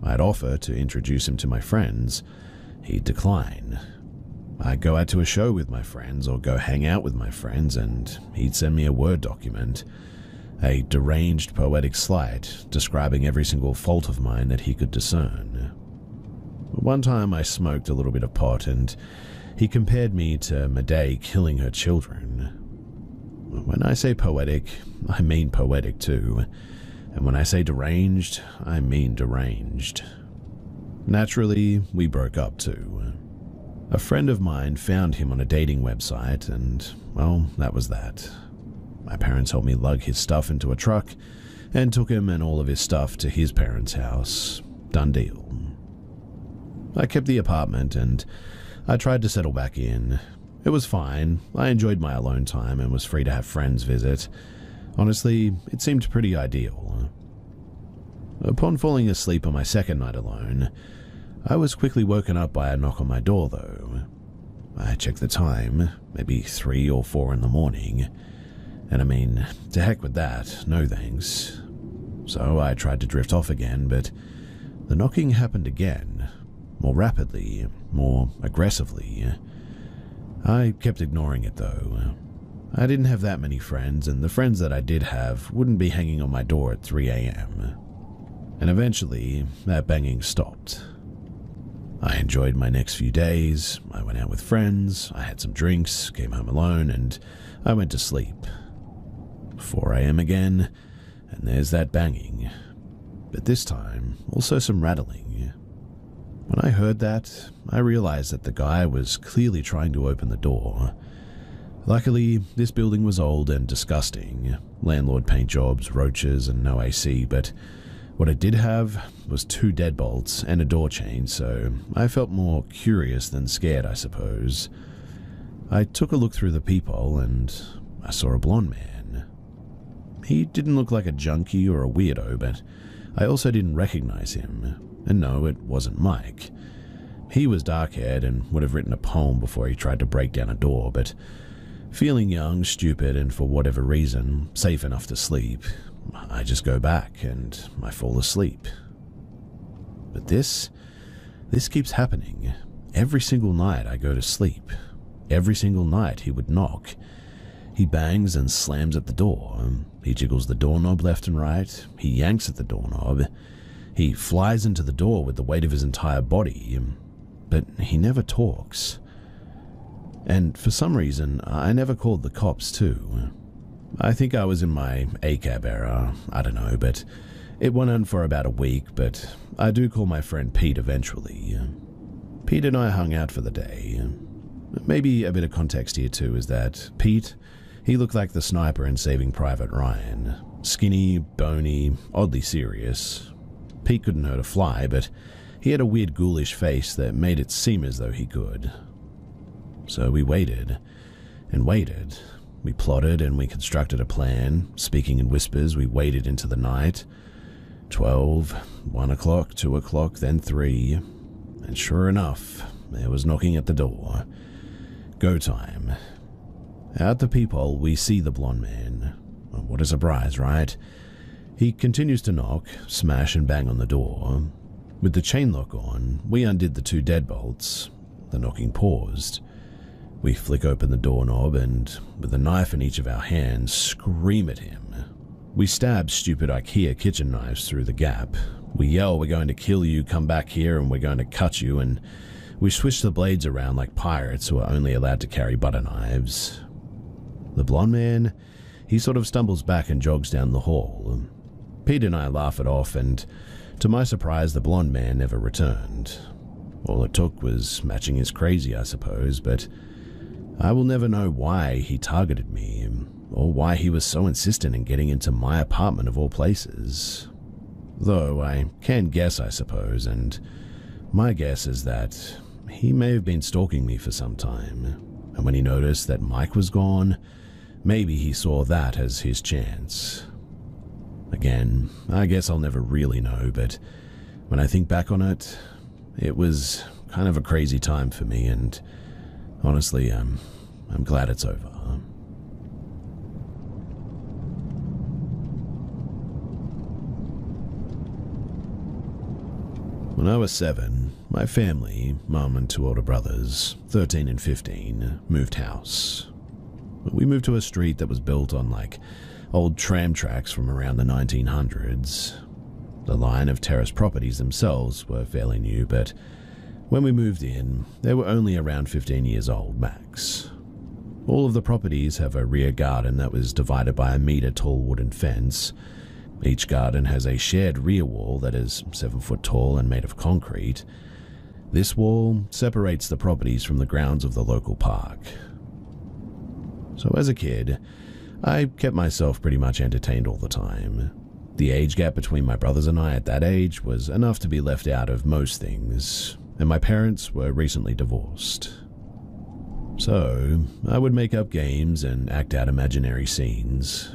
I'd offer to introduce him to my friends. He'd decline. I'd go out to a show with my friends or go hang out with my friends, and he'd send me a Word document, a deranged poetic slight describing every single fault of mine that he could discern. One time I smoked a little bit of pot, and he compared me to Medea killing her children. When I say poetic, I mean poetic too. And when I say deranged, I mean deranged. Naturally, we broke up too. A friend of mine found him on a dating website, and, well, that was that. My parents helped me lug his stuff into a truck and took him and all of his stuff to his parents' house. Done deal. I kept the apartment and I tried to settle back in. It was fine. I enjoyed my alone time and was free to have friends visit. Honestly, it seemed pretty ideal. Upon falling asleep on my second night alone, I was quickly woken up by a knock on my door, though. I checked the time, maybe 3 or 4 in the morning, and I mean, to heck with that, no thanks. So I tried to drift off again, but the knocking happened again, more rapidly, more aggressively. I kept ignoring it, though. I didn't have that many friends, and the friends that I did have wouldn't be hanging on my door at 3 a.m. And eventually, that banging stopped. I enjoyed my next few days. I went out with friends, I had some drinks, came home alone, and I went to sleep. 4 a.m. again, and there's that banging. But this time, also some rattling. When I heard that, I realized that the guy was clearly trying to open the door. Luckily, this building was old and disgusting. Landlord paint jobs, roaches, and no AC, but what it did have was 2 deadbolts and a door chain, so I felt more curious than scared, I suppose. I took a look through the peephole and I saw a blonde man. He didn't look like a junkie or a weirdo, but I also didn't recognize him. And no, it wasn't Mike. He was dark-haired and would have written a poem before he tried to break down a door, but feeling young, stupid, and for whatever reason, safe enough to sleep, I just go back and I fall asleep. But this keeps happening. Every single night I go to sleep. Every single night he would knock. He bangs and slams at the door. He jiggles the doorknob left and right. He yanks at the doorknob. He flies into the door with the weight of his entire body. But he never talks. And for some reason, I never called the cops too. I think I was in my ACAB era, I don't know, but it went on for about a week, but I do call my friend Pete eventually. Pete and I hung out for the day. Maybe a bit of context here too is that Pete, he looked like the sniper in Saving Private Ryan. Skinny, bony, oddly serious. Pete couldn't hurt a fly, but he had a weird ghoulish face that made it seem as though he could. So we waited, and waited. We plotted and we constructed a plan. Speaking in whispers, we waited into the night. 12, 1 o'clock, 2 o'clock, then 3. And sure enough, there was knocking at the door. Go time. Out the peephole, we see the blonde man. What a surprise, right? He continues to knock, smash and bang on the door. With the chain lock on, we undid the 2 deadbolts. The knocking paused. We flick open the doorknob and, with a knife in each of our hands, scream at him. We stab stupid IKEA kitchen knives through the gap. We yell, "We're going to kill you, come back here and we're going to cut you," and we swish the blades around like pirates who are only allowed to carry butter knives. The blonde man, he sort of stumbles back and jogs down the hall. Pete and I laugh it off, and to my surprise, the blonde man never returned. All it took was matching his crazy, I suppose, but I will never know why he targeted me, or why he was so insistent in getting into my apartment of all places. Though I can guess, I suppose, and my guess is that he may have been stalking me for some time, and when he noticed that Mike was gone, maybe he saw that as his chance. Again, I guess I'll never really know, but when I think back on it, it was kind of a crazy time for me, and honestly, I'm glad it's over. When I was 7, my family, mum and 2 older brothers, 13 and 15, moved house. We moved to a street that was built on old tram tracks from around the 1900s. The line of terrace properties themselves were fairly new, but when we moved in, they were only around 15 years old max. All of the properties have a rear garden that was divided by a meter-tall wooden fence. Each garden has a shared rear wall that is 7 foot tall and made of concrete. This wall separates the properties from the grounds of the local park. So as a kid, I kept myself pretty much entertained all the time. The age gap between my brothers and I at that age was enough to be left out of most things, and my parents were recently divorced. So, I would make up games and act out imaginary scenes.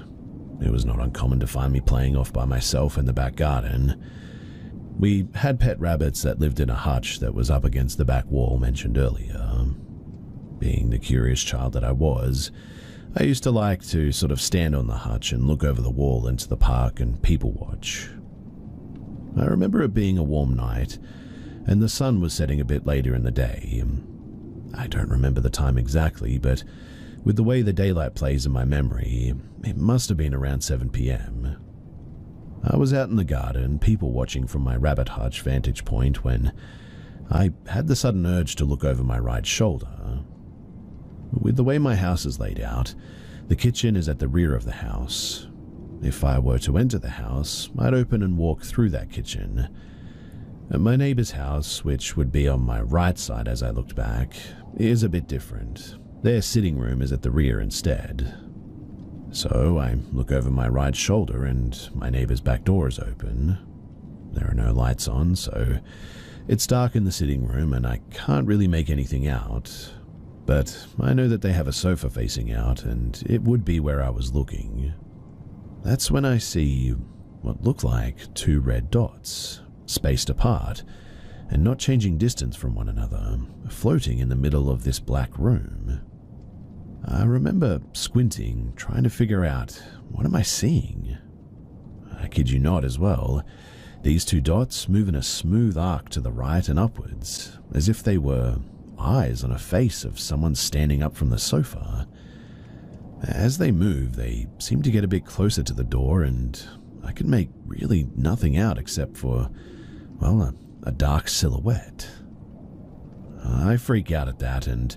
It was not uncommon to find me playing off by myself in the back garden. We had pet rabbits that lived in a hutch that was up against the back wall mentioned earlier. Being the curious child that I was, I used to like to sort of stand on the hutch and look over the wall into the park and people watch. I remember it being a warm night, and the sun was setting a bit later in the day. I don't remember the time exactly, but with the way the daylight plays in my memory, it must have been around 7 p.m. I was out in the garden, people watching from my rabbit hutch vantage point, when I had the sudden urge to look over my right shoulder. With the way my house is laid out, the kitchen is at the rear of the house. If I were to enter the house, I'd open and walk through that kitchen. My neighbor's house, which would be on my right side as I looked back, is a bit different. Their sitting room is at the rear instead. So I look over my right shoulder and my neighbor's back door is open. There are no lights on, so it's dark in the sitting room and I can't really make anything out. But I know that they have a sofa facing out, and it would be where I was looking. That's when I see what look like 2 red dots, spaced apart, and not changing distance from one another, floating in the middle of this black room. I remember squinting, trying to figure out, what am I seeing? I kid you not as well. These 2 dots move in a smooth arc to the right and upwards, as if they were eyes on a face of someone standing up from the sofa. As they move, they seem to get a bit closer to the door, and I can make really nothing out except for, well, a dark silhouette. I freak out at that, and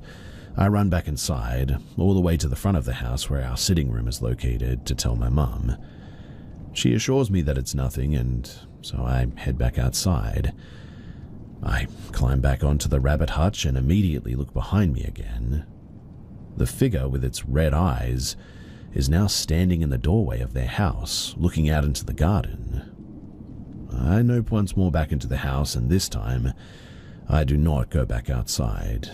I run back inside, all the way to the front of the house where our sitting room is located, to tell my mum. She assures me that it's nothing, and so I head back outside. I climb back onto the rabbit hutch and immediately look behind me again. The figure with its red eyes is now standing in the doorway of their house, looking out into the garden. I nope once more back into the house, and this time, I do not go back outside.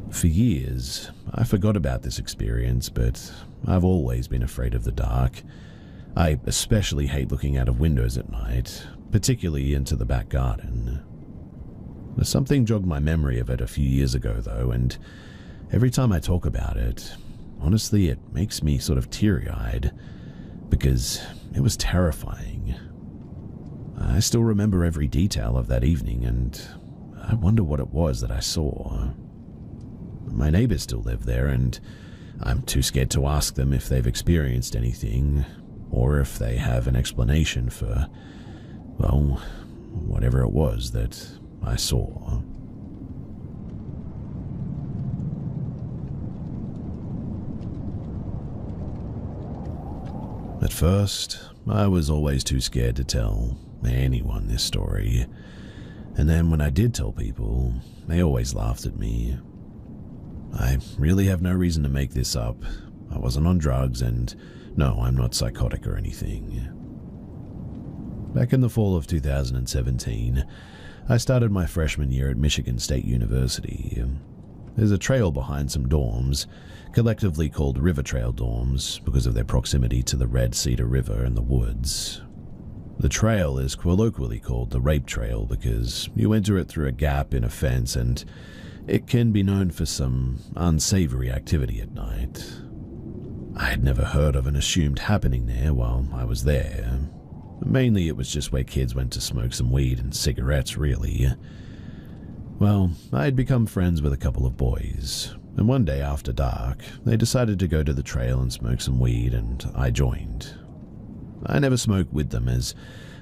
For years, I forgot about this experience, but I've always been afraid of the dark. I especially hate looking out of windows at night, particularly into the back garden. Something jogged my memory of it a few years ago, though, and every time I talk about it, honestly, it makes me sort of teary-eyed, because it was terrifying. I still remember every detail of that evening, and I wonder what it was that I saw. My neighbors still live there, and I'm too scared to ask them if they've experienced anything, or if they have an explanation for, well, whatever it was that I saw. At first, I was always too scared to tell anyone this story, and then when I did tell people, they always laughed at me. I really have no reason to make this up. I wasn't on drugs, and no, I'm not psychotic or anything. Back in the fall of 2017, I started my freshman year at Michigan State University. There's a trail behind some dorms, collectively called River Trail dorms because of their proximity to the Red Cedar River and the woods. The trail is colloquially called the Rape Trail because you enter it through a gap in a fence, and it can be known for some unsavory activity at night. I had never heard of an assumed happening there while I was there. Mainly it was just where kids went to smoke some weed and cigarettes, really. Well, I had become friends with a couple of boys, and one day after dark, they decided to go to the trail and smoke some weed, and I joined. I never smoked with them as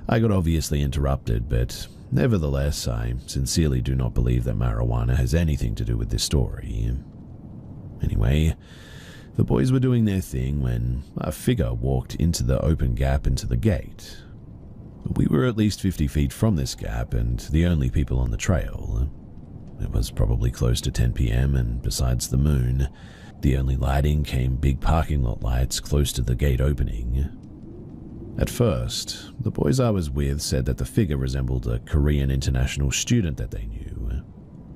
I got obviously interrupted, but nevertheless, I sincerely do not believe that marijuana has anything to do with this story. Anyway, the boys were doing their thing when a figure walked into the open gap into the gate. We were at least 50 feet from this gap and the only people on the trail. It was probably close to 10 p.m. and besides the moon, the only lighting came big parking lot lights close to the gate opening. At first, the boys I was with said that the figure resembled a Korean international student that they knew.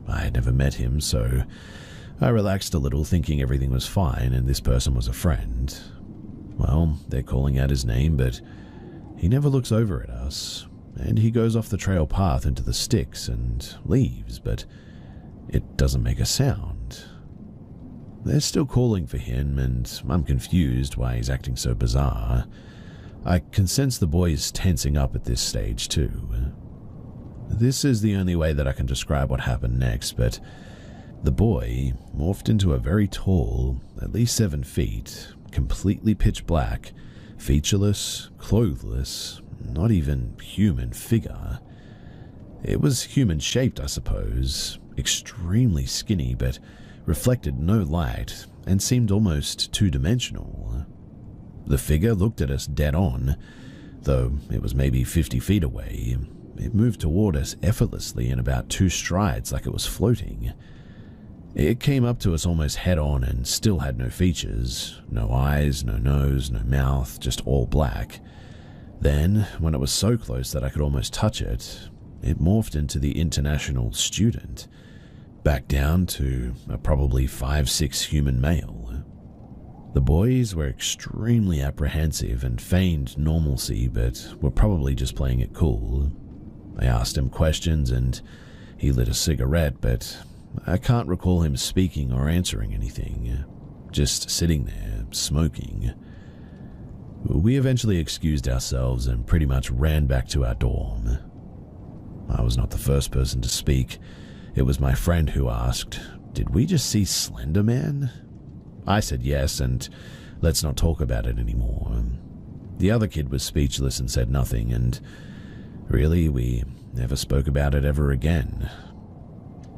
I had never met him, so I relaxed a little thinking everything was fine and this person was a friend. Well, they're calling out his name, but he never looks over at us, and he goes off the trail path into the sticks and leaves, but it doesn't make a sound. They're still calling for him, and I'm confused why he's acting so bizarre. I can sense the boys tensing up at this stage too. This is the only way that I can describe what happened next, but the boy morphed into a very tall, at least 7 feet, completely pitch black, featureless, clothless, not even human figure. It was human-shaped, I suppose, extremely skinny, but reflected no light and seemed almost two-dimensional. The figure looked at us dead on, though it was maybe 50 feet away. It moved toward us effortlessly in about 2 strides like it was floating. It came up to us almost head-on and still had no features, no eyes, no nose, no mouth, just all black. Then, when it was so close that I could almost touch it, it morphed into the international student, back down to a probably 5'6" human male. The boys were extremely apprehensive and feigned normalcy, but were probably just playing it cool. I asked him questions and he lit a cigarette, but I can't recall him speaking or answering anything, just sitting there, smoking. We eventually excused ourselves and pretty much ran back to our dorm. I was not the first person to speak. It was my friend who asked, "Did we just see Slender Man?" I said yes, and let's not talk about it anymore. The other kid was speechless and said nothing, and really, we never spoke about it ever again.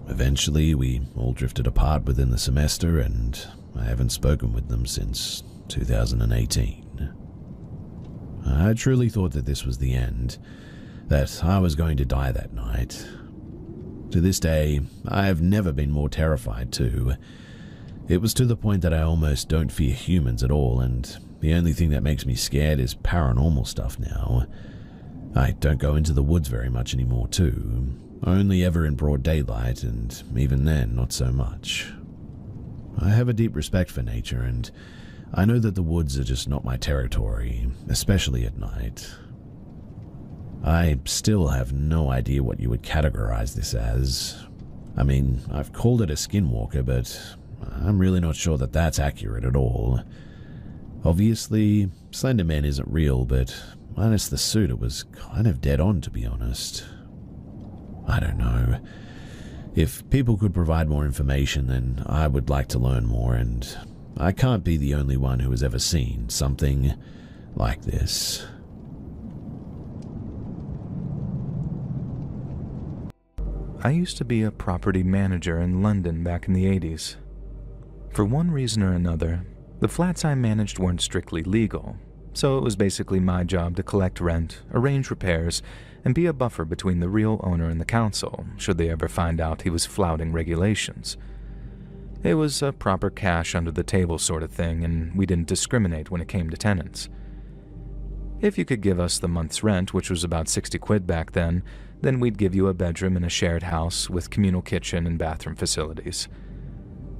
Eventually, we all drifted apart within the semester, and I haven't spoken with them since 2018. I truly thought that this was the end, that I was going to die that night. To this day, I have never been more terrified too. It was to the point that I almost don't fear humans at all, and the only thing that makes me scared is paranormal stuff now. I don't go into the woods very much anymore too, only ever in broad daylight, and even then not so much. I have a deep respect for nature, and I know that the woods are just not my territory, especially at night. I still have no idea what you would categorize this as. I mean, I've called it a skinwalker, but I'm really not sure that that's accurate at all. Obviously, Slender Man isn't real, but minus the suit, it was kind of dead on, to be honest. I don't know. If people could provide more information, then I would like to learn more, and I can't be the only one who has ever seen something like this. I used to be a property manager in London back in the 80s. For one reason or another, the flats I managed weren't strictly legal, so it was basically my job to collect rent, arrange repairs, and be a buffer between the real owner and the council, should they ever find out he was flouting regulations. It was a proper cash under the table sort of thing, and we didn't discriminate when it came to tenants. If you could give us the month's rent, which was about 60 quid back then we'd give you a bedroom in a shared house with communal kitchen and bathroom facilities.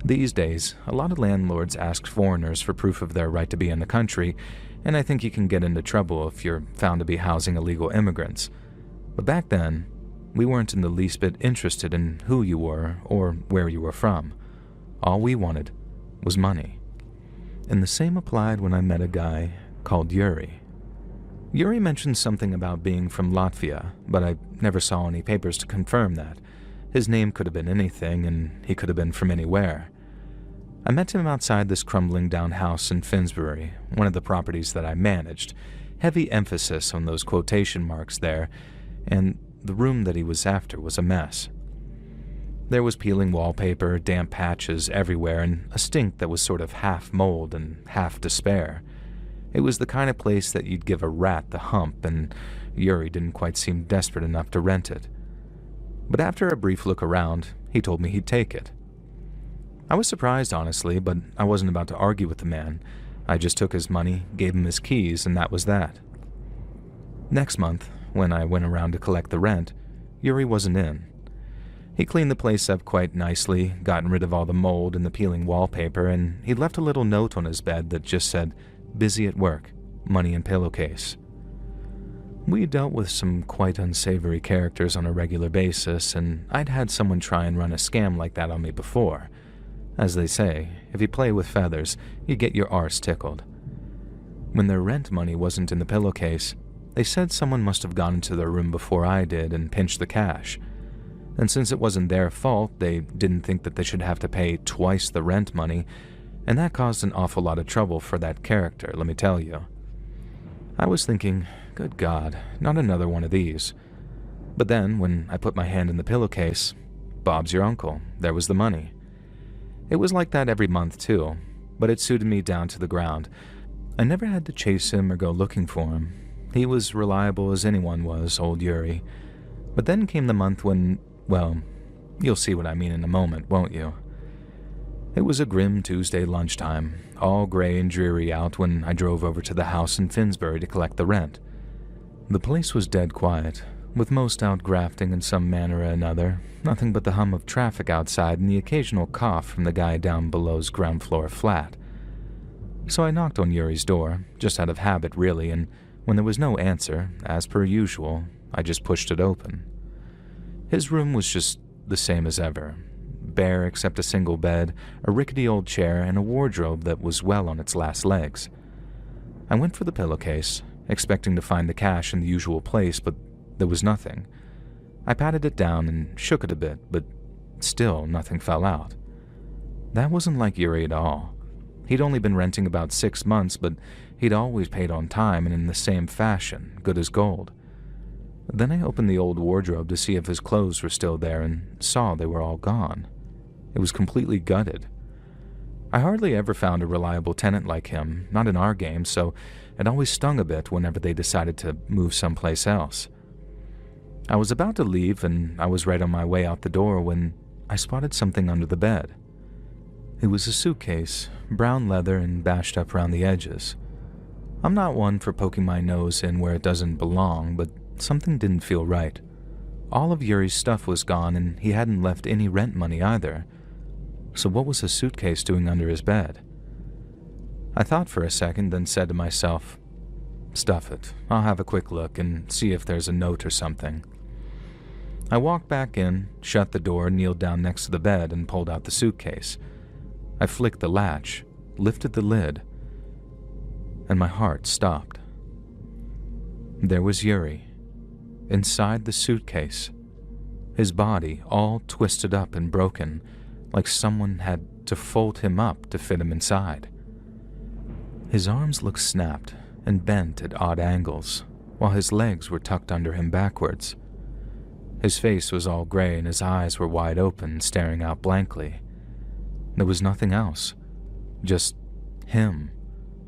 These days, a lot of landlords ask foreigners for proof of their right to be in the country, and I think you can get into trouble if you're found to be housing illegal immigrants. But back then, we weren't in the least bit interested in who you were or where you were from. All we wanted was money. And the same applied when I met a guy called Yuri. Yuri mentioned something about being from Latvia, but I never saw any papers to confirm that. His name could have been anything, and he could have been from anywhere. I met him outside this crumbling down house in Finsbury, one of the properties that I managed. Heavy emphasis on those quotation marks there, and the room that he was after was a mess. There was peeling wallpaper, damp patches everywhere, and a stink that was sort of half mold and half despair. It was the kind of place that you'd give a rat the hump, and Yuri didn't quite seem desperate enough to rent it. But after a brief look around, he told me he'd take it. I was surprised, honestly, but I wasn't about to argue with the man. I just took his money, gave him his keys, and that was that. Next month, when I went around to collect the rent, Yuri wasn't in. He cleaned the place up quite nicely, gotten rid of all the mold and the peeling wallpaper, and he left a little note on his bed that just said, "Busy at work, money in pillowcase." We dealt with some quite unsavory characters on a regular basis, and I'd had someone try and run a scam like that on me before. As they say, if you play with feathers, you get your arse tickled. When their rent money wasn't in the pillowcase, they said someone must have gone into their room before I did and pinched the cash. And since it wasn't their fault, they didn't think that they should have to pay twice the rent money, and that caused an awful lot of trouble for that character, let me tell you. I was thinking, good God, not another one of these. But then, when I put my hand in the pillowcase, Bob's your uncle, there was the money. It was like that every month, too, but it suited me down to the ground. I never had to chase him or go looking for him. He was reliable as anyone was, old Yuri. But then came the month when, well, you'll see what I mean in a moment, won't you? It was a grim Tuesday lunchtime, all gray and dreary out when I drove over to the house in Finsbury to collect the rent. The place was dead quiet, with most out grafting in some manner or another, nothing but the hum of traffic outside and the occasional cough from the guy down below's ground floor flat. So I knocked on Yuri's door, just out of habit really, and when there was no answer, as per usual, I just pushed it open. His room was just the same as ever. Bare except a single bed, a rickety old chair, and a wardrobe that was well on its last legs. I went for the pillowcase, expecting to find the cash in the usual place, but there was nothing. I patted it down and shook it a bit, but still nothing fell out. That wasn't like Yuri at all. He'd only been renting about 6 months, but he'd always paid on time and in the same fashion, good as gold. Then I opened the old wardrobe to see if his clothes were still there and saw they were all gone. It was completely gutted. I hardly ever found a reliable tenant like him, not in our game, so it always stung a bit whenever they decided to move someplace else. I was about to leave, and I was right on my way out the door when I spotted something under the bed. It was a suitcase, brown leather and bashed up around the edges. I'm not one for poking my nose in where it doesn't belong, but something didn't feel right. All of Yuri's stuff was gone, and he hadn't left any rent money either. So what was a suitcase doing under his bed? I thought for a second, then said to myself, "Stuff it. I'll have a quick look and see if there's a note or something." I walked back in, shut the door, kneeled down next to the bed, and pulled out the suitcase. I flicked the latch, lifted the lid, and my heart stopped. There was Yuri, inside the suitcase, his body all twisted up and broken, like someone had to fold him up to fit him inside. His arms looked snapped and bent at odd angles, while his legs were tucked under him backwards. His face was all gray and his eyes were wide open, staring out blankly. There was nothing else, just him,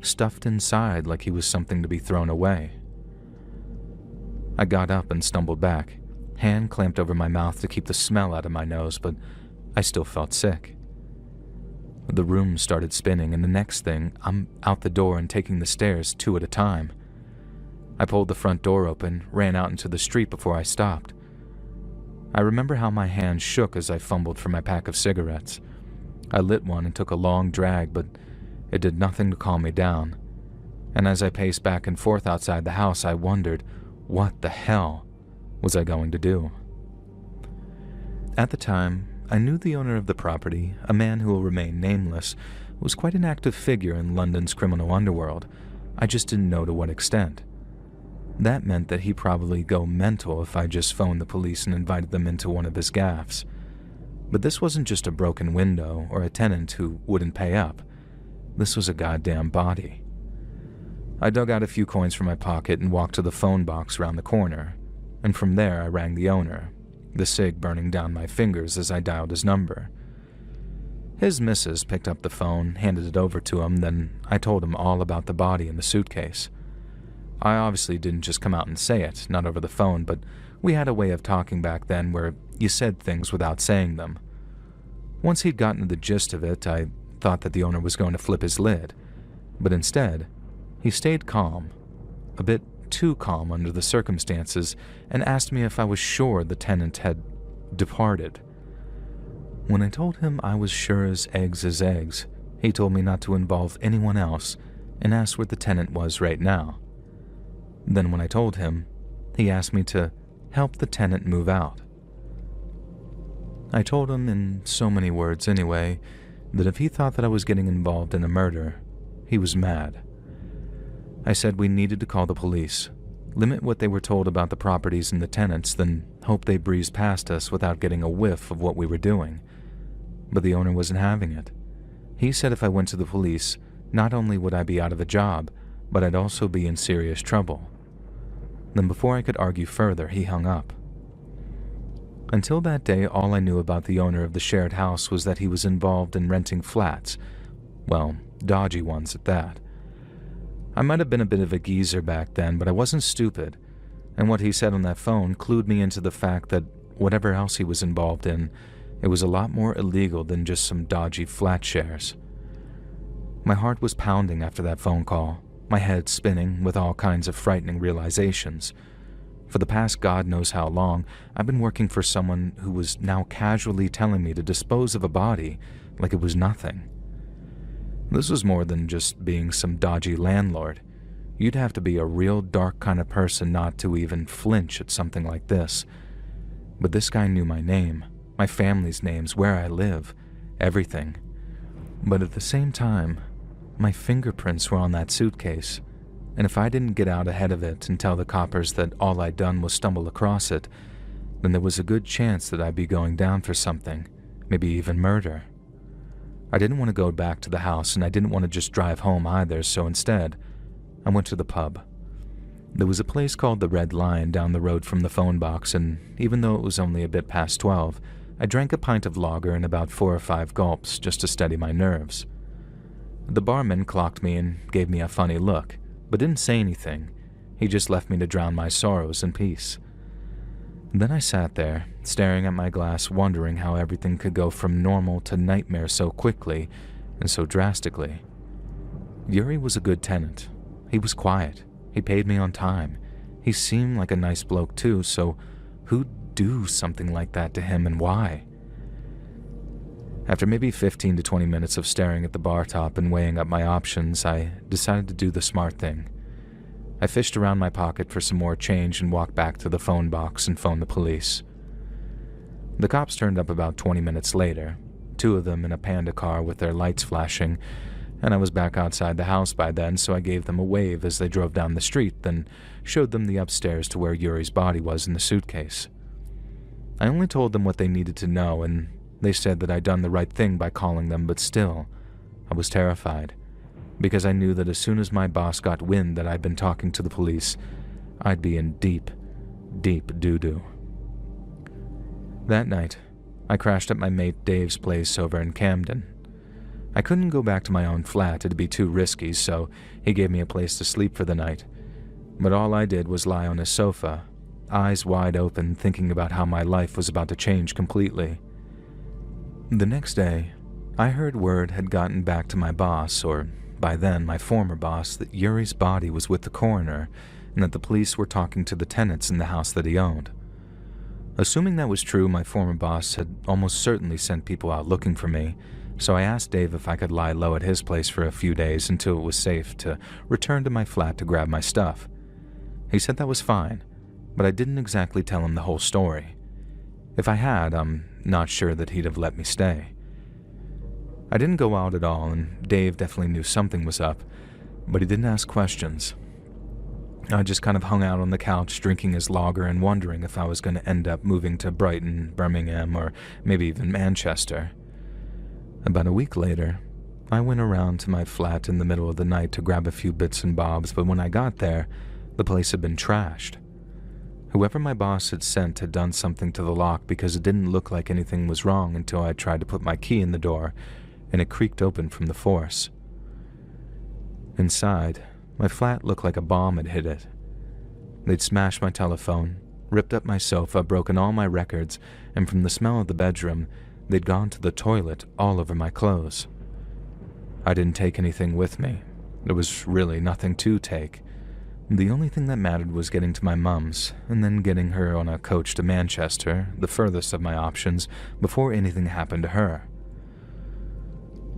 stuffed inside like he was something to be thrown away. I got up and stumbled back, hand clamped over my mouth to keep the smell out of my nose, but I still felt sick. The room started spinning, and the next thing, I'm out the door and taking the stairs 2 at a time. I pulled the front door open, ran out into the street before I stopped. I remember how my hands shook as I fumbled for my pack of cigarettes. I lit one and took a long drag, but it did nothing to calm me down. And as I paced back and forth outside the house, I wondered, what the hell was I going to do? At the time, I knew the owner of the property, a man who will remain nameless, was quite an active figure in London's criminal underworld. I just didn't know to what extent. That meant that he'd probably go mental if I just phoned the police and invited them into one of his gaffes. But this wasn't just a broken window or a tenant who wouldn't pay up. This was a goddamn body. I dug out a few coins from my pocket and walked to the phone box around the corner, and from there I rang the owner, the cig burning down my fingers as I dialed his number. His missus picked up the phone, handed it over to him, then I told him all about the body in the suitcase. I obviously didn't just come out and say it, not over the phone, but we had a way of talking back then where you said things without saying them. Once he'd gotten the gist of it, I thought that the owner was going to flip his lid, but instead, he stayed calm, a bit too calm under the circumstances, and asked me if I was sure the tenant had departed. When I told him I was sure as eggs, he told me not to involve anyone else and asked where the tenant was right now. Then when I told him, he asked me to help the tenant move out. I told him in so many words anyway, that if he thought that I was getting involved in a murder, he was mad. I said we needed to call the police, limit what they were told about the properties and the tenants, then hope they breezed past us without getting a whiff of what we were doing. But the owner wasn't having it. He said if I went to the police, not only would I be out of a job, but I'd also be in serious trouble. Then before I could argue further, he hung up. Until that day, all I knew about the owner of the shared house was that he was involved in renting flats. Well, dodgy ones at that. I might have been a bit of a geezer back then, but I wasn't stupid, and what he said on that phone clued me into the fact that whatever else he was involved in, it was a lot more illegal than just some dodgy flat shares. My heart was pounding after that phone call, my head spinning with all kinds of frightening realizations. For the past God knows how long, I've been working for someone who was now casually telling me to dispose of a body like it was nothing. This was more than just being some dodgy landlord. You'd have to be a real dark kind of person not to even flinch at something like this. But this guy knew my name, my family's names, where I live, everything. But at the same time, my fingerprints were on that suitcase, and if I didn't get out ahead of it and tell the coppers that all I'd done was stumble across it, then there was a good chance that I'd be going down for something, maybe even murder. I didn't want to go back to the house, and I didn't want to just drive home either, so instead, I went to the pub. There was a place called the Red Lion down the road from the phone box, and even though it was only a bit past 12, I drank a pint of lager in about 4 or 5 gulps just to steady my nerves. The barman clocked me and gave me a funny look, but didn't say anything. He just left me to drown my sorrows in peace. Then I sat there, staring at my glass, wondering how everything could go from normal to nightmare so quickly and so drastically. Yuri was a good tenant. He was quiet. He paid me on time. He seemed like a nice bloke too, so who'd do something like that to him and why? After maybe 15 to 20 minutes of staring at the bar top and weighing up my options, I decided to do the smart thing. I fished around my pocket for some more change and walked back to the phone box and phoned the police. The cops turned up about 20 minutes later, 2 of them in a Panda car with their lights flashing, and I was back outside the house by then, so I gave them a wave as they drove down the street, then showed them the upstairs to where Yuri's body was in the suitcase. I only told them what they needed to know, and They said that I'd done the right thing by calling them, but still, I was terrified, because I knew that as soon as my boss got wind that I'd been talking to the police, I'd be in deep, deep doo-doo. That night, I crashed at my mate Dave's place over in Camden. I couldn't go back to my own flat, it'd be too risky, so he gave me a place to sleep for the night. But all I did was lie on his sofa, eyes wide open, thinking about how my life was about to change completely. The next day, I heard word had gotten back to my boss, or by then my former boss, that Yuri's body was with the coroner and that the police were talking to the tenants in the house that he owned. Assuming that was true, my former boss had almost certainly sent people out looking for me, so I asked Dave if I could lie low at his place for a few days until it was safe to return to my flat to grab my stuff. He said that was fine, but I didn't exactly tell him the whole story. If I had, I'm not sure that he'd have let me stay. I didn't go out at all, and Dave definitely knew something was up, but he didn't ask questions. I just kind of hung out on the couch drinking his lager and wondering if I was going to end up moving to Brighton, Birmingham, or maybe even Manchester. About a week later, I went around to my flat in the middle of the night to grab a few bits and bobs, but when I got there, the place had been trashed. Whoever my boss had sent had done something to the lock because it didn't look like anything was wrong until I tried to put my key in the door, and it creaked open from the force. Inside, my flat looked like a bomb had hit it. They'd smashed my telephone, ripped up my sofa, broken all my records, and from the smell of the bedroom, they'd gone to the toilet all over my clothes. I didn't take anything with me. There was really nothing to take. The only thing that mattered was getting to my mum's, and then getting her on a coach to Manchester, the furthest of my options, before anything happened to her.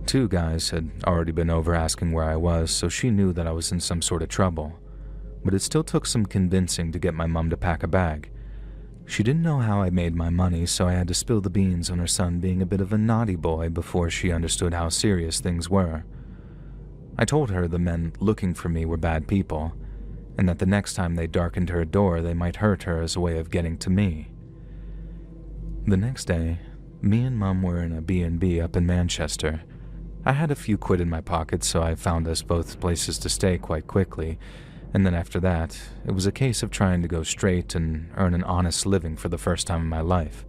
2 guys had already been over asking where I was, so she knew that I was in some sort of trouble. But it still took some convincing to get my mum to pack a bag. She didn't know how I made my money, so I had to spill the beans on her son being a bit of a naughty boy before she understood how serious things were. I told her the men looking for me were bad people, and that the next time they darkened her door, they might hurt her as a way of getting to me. The next day, me and Mum were in a B&B up in Manchester. I had a few quid in my pocket, so I found us both places to stay quite quickly, and then after that, it was a case of trying to go straight and earn an honest living for the first time in my life.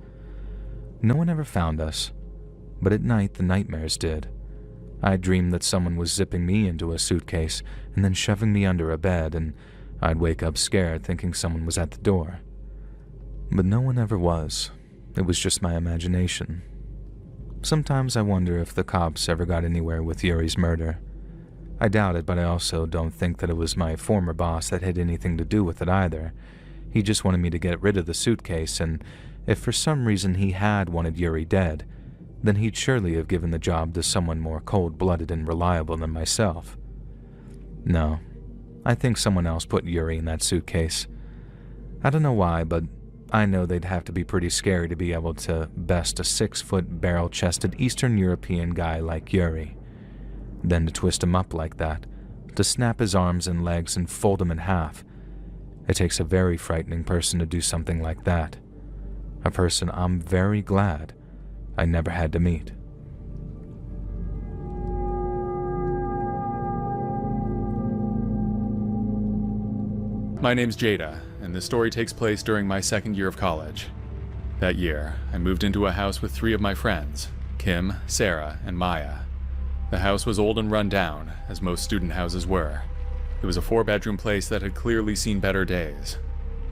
No one ever found us, but at night the nightmares did. I dreamed that someone was zipping me into a suitcase and then shoving me under a bed, and I'd wake up scared thinking someone was at the door. But no one ever was. It was just my imagination. Sometimes I wonder if the cops ever got anywhere with Yuri's murder. I doubt it, but I also don't think that it was my former boss that had anything to do with it either. He just wanted me to get rid of the suitcase, and if for some reason he had wanted Yuri dead, then he'd surely have given the job to someone more cold-blooded and reliable than myself. No, I think someone else put Yuri in that suitcase. I don't know why, but I know they'd have to be pretty scary to be able to best a 6-foot barrel-chested Eastern European guy like Yuri. Then to twist him up like that, to snap his arms and legs and fold him in half. It takes a very frightening person to do something like that. A person I'm very glad I never had to meet. My name's Jada, and this story takes place during my second year of college. That year, I moved into a house with 3 of my friends, Kim, Sarah, and Maya. The house was old and run down, as most student houses were. It was a 4-bedroom place that had clearly seen better days.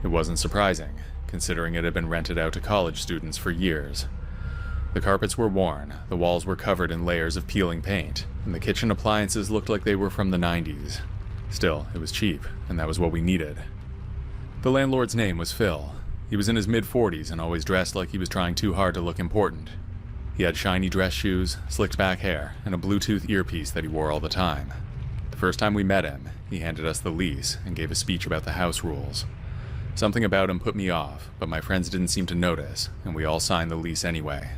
It wasn't surprising, considering it had been rented out to college students for years. The carpets were worn, the walls were covered in layers of peeling paint, and the kitchen appliances looked like they were from the 90s. Still, it was cheap, and that was what we needed. The landlord's name was Phil. He was in his mid-40s and always dressed like he was trying too hard to look important. He had shiny dress shoes, slicked back hair, and a Bluetooth earpiece that he wore all the time. The first time we met him, he handed us the lease and gave a speech about the house rules. Something about him put me off, but my friends didn't seem to notice, and we all signed the lease anyway.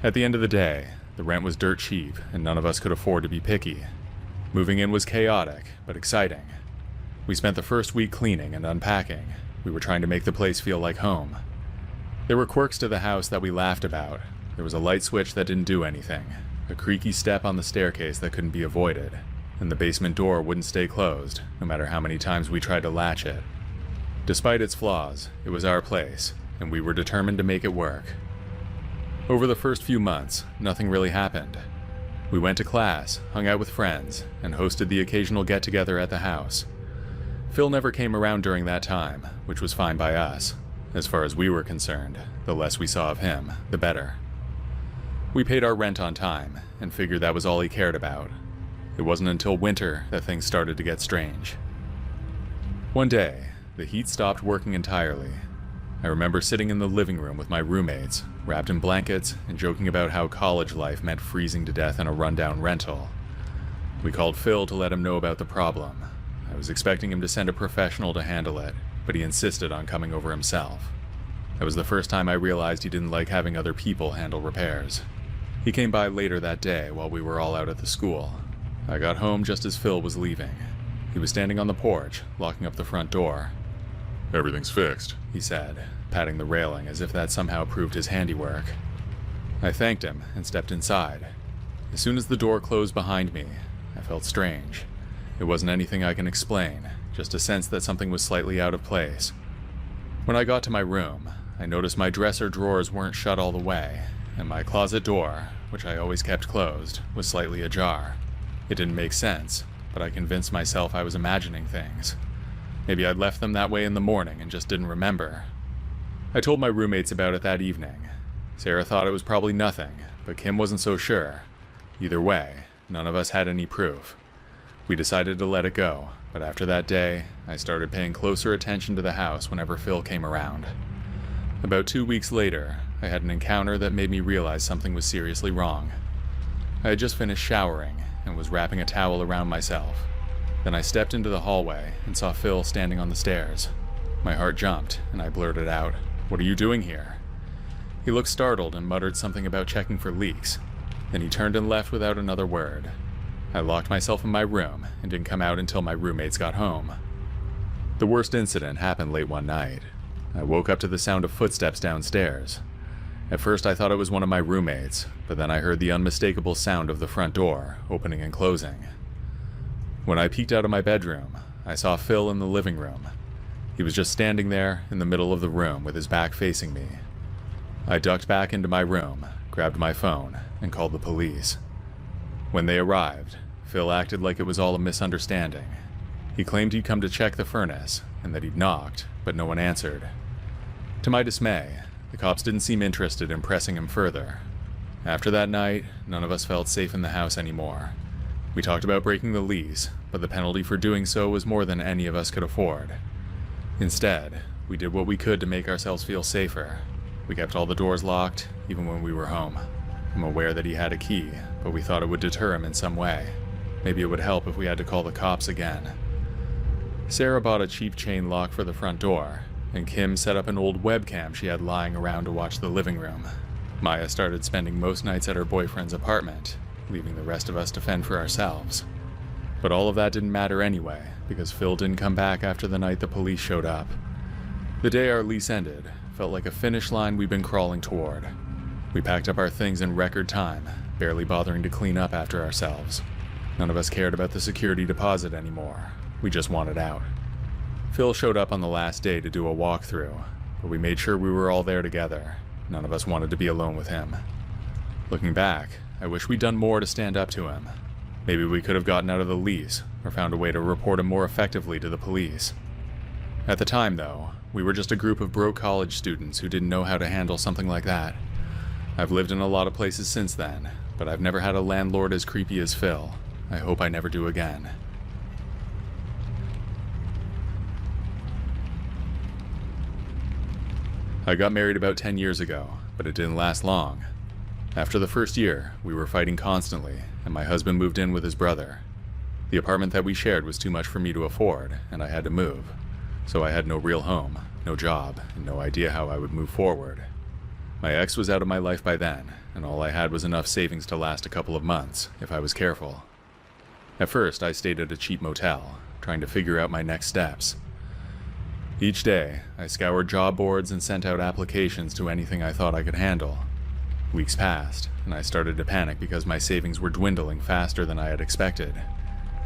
At the end of the day, the rent was dirt cheap, and none of us could afford to be picky. Moving in was chaotic, but exciting. We spent the first week cleaning and unpacking. We were trying to make the place feel like home. There were quirks to the house that we laughed about. There was a light switch that didn't do anything, a creaky step on the staircase that couldn't be avoided, and the basement door wouldn't stay closed, no matter how many times we tried to latch it. Despite its flaws, it was our place, and we were determined to make it work. Over the first few months, nothing really happened. We went to class, hung out with friends, and hosted the occasional get-together at the house. Phil never came around during that time, which was fine by us. As far as we were concerned, the less we saw of him, the better. We paid our rent on time, and figured that was all he cared about. It wasn't until winter that things started to get strange. One day, the heat stopped working entirely. I remember sitting in the living room with my roommates, wrapped in blankets, and joking about how college life meant freezing to death in a rundown rental. We called Phil to let him know about the problem. I was expecting him to send a professional to handle it, but he insisted on coming over himself. That was the first time I realized he didn't like having other people handle repairs. He came by later that day while we were all out at the school. I got home just as Phil was leaving. He was standing on the porch, locking up the front door. Everything's fixed, He said, patting the railing as if that somehow proved his handiwork. I thanked him and stepped inside. As soon as the door closed behind me, I felt strange. It wasn't anything I can explain, just a sense that something was slightly out of place. When I got to my room, I noticed my dresser drawers weren't shut all the way, and my closet door, which I always kept closed, was slightly ajar. It didn't make sense, but I convinced myself I was imagining things. Maybe I'd left them that way in the morning and just didn't remember. I told my roommates about it that evening. Sarah thought it was probably nothing, but Kim wasn't so sure. Either way, none of us had any proof. We decided to let it go, but after that day, I started paying closer attention to the house whenever Phil came around. About 2 weeks later, I had an encounter that made me realize something was seriously wrong. I had just finished showering and was wrapping a towel around myself. Then I stepped into the hallway and saw Phil standing on the stairs. My heart jumped, and I blurted out, "What are you doing here?" He looked startled and muttered something about checking for leaks. Then he turned and left without another word. I locked myself in my room and didn't come out until my roommates got home. The worst incident happened late one night. I woke up to the sound of footsteps downstairs. At first I thought it was one of my roommates, but then I heard the unmistakable sound of the front door opening and closing. When I peeked out of my bedroom, I saw Phil in the living room. He was just standing there in the middle of the room with his back facing me. I ducked back into my room, grabbed my phone, and called the police. When they arrived, Phil acted like it was all a misunderstanding. He claimed he'd come to check the furnace, and that he'd knocked, but no one answered. To my dismay, the cops didn't seem interested in pressing him further. After that night, none of us felt safe in the house anymore. We talked about breaking the lease, but the penalty for doing so was more than any of us could afford. Instead, we did what we could to make ourselves feel safer. We kept all the doors locked, even when we were home. I'm aware that he had a key, but we thought it would deter him in some way. Maybe it would help if we had to call the cops again. Sarah bought a cheap chain lock for the front door, and Kim set up an old webcam she had lying around to watch the living room. Maya started spending most nights at her boyfriend's apartment, leaving the rest of us to fend for ourselves. But all of that didn't matter anyway, because Phil didn't come back after the night the police showed up. The day our lease ended felt like a finish line we'd been crawling toward. We packed up our things in record time, barely bothering to clean up after ourselves. None of us cared about the security deposit anymore. We just wanted out. Phil showed up on the last day to do a walkthrough, but we made sure we were all there together. None of us wanted to be alone with him. Looking back, I wish we'd done more to stand up to him. Maybe we could have gotten out of the lease, or found a way to report him more effectively to the police. At the time, though, we were just a group of broke college students who didn't know how to handle something like that. I've lived in a lot of places since then, but I've never had a landlord as creepy as Phil. I hope I never do again. I got married about 10 years ago, but it didn't last long. After the first year, we were fighting constantly, and my husband moved in with his brother. The apartment that we shared was too much for me to afford, and I had to move. So I had no real home, no job, and no idea how I would move forward. My ex was out of my life by then, and all I had was enough savings to last a couple of months, if I was careful. At first, I stayed at a cheap motel, trying to figure out my next steps. Each day, I scoured job boards and sent out applications to anything I thought I could handle. Weeks passed, and I started to panic because my savings were dwindling faster than I had expected.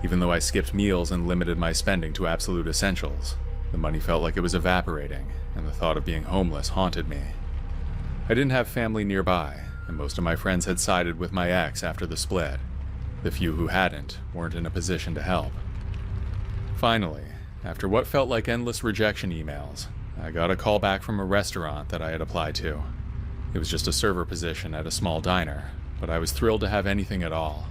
Even though I skipped meals and limited my spending to absolute essentials, the money felt like it was evaporating, and the thought of being homeless haunted me. I didn't have family nearby, and most of my friends had sided with my ex after the split. The few who hadn't weren't in a position to help. Finally, after what felt like endless rejection emails, I got a call back from a restaurant that I had applied to. It was just a server position at a small diner, but I was thrilled to have anything at all.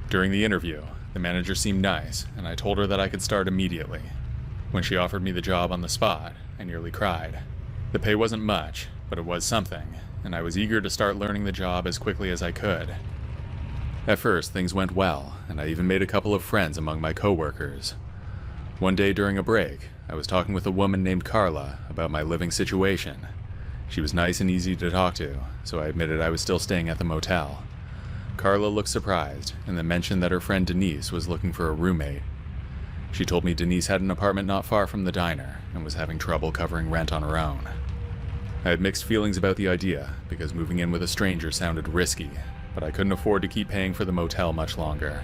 During the interview, the manager seemed nice, and I told her that I could start immediately. When she offered me the job on the spot, I nearly cried. The pay wasn't much, but it was something, and I was eager to start learning the job as quickly as I could. At first, things went well, and I even made a couple of friends among my coworkers. One day during a break, I was talking with a woman named Carla about my living situation. She was nice and easy to talk to, so I admitted I was still staying at the motel. Carla looked surprised, and then mentioned that her friend Denise was looking for a roommate. She told me Denise had an apartment not far from the diner, and was having trouble covering rent on her own. I had mixed feelings about the idea, because moving in with a stranger sounded risky, but I couldn't afford to keep paying for the motel much longer.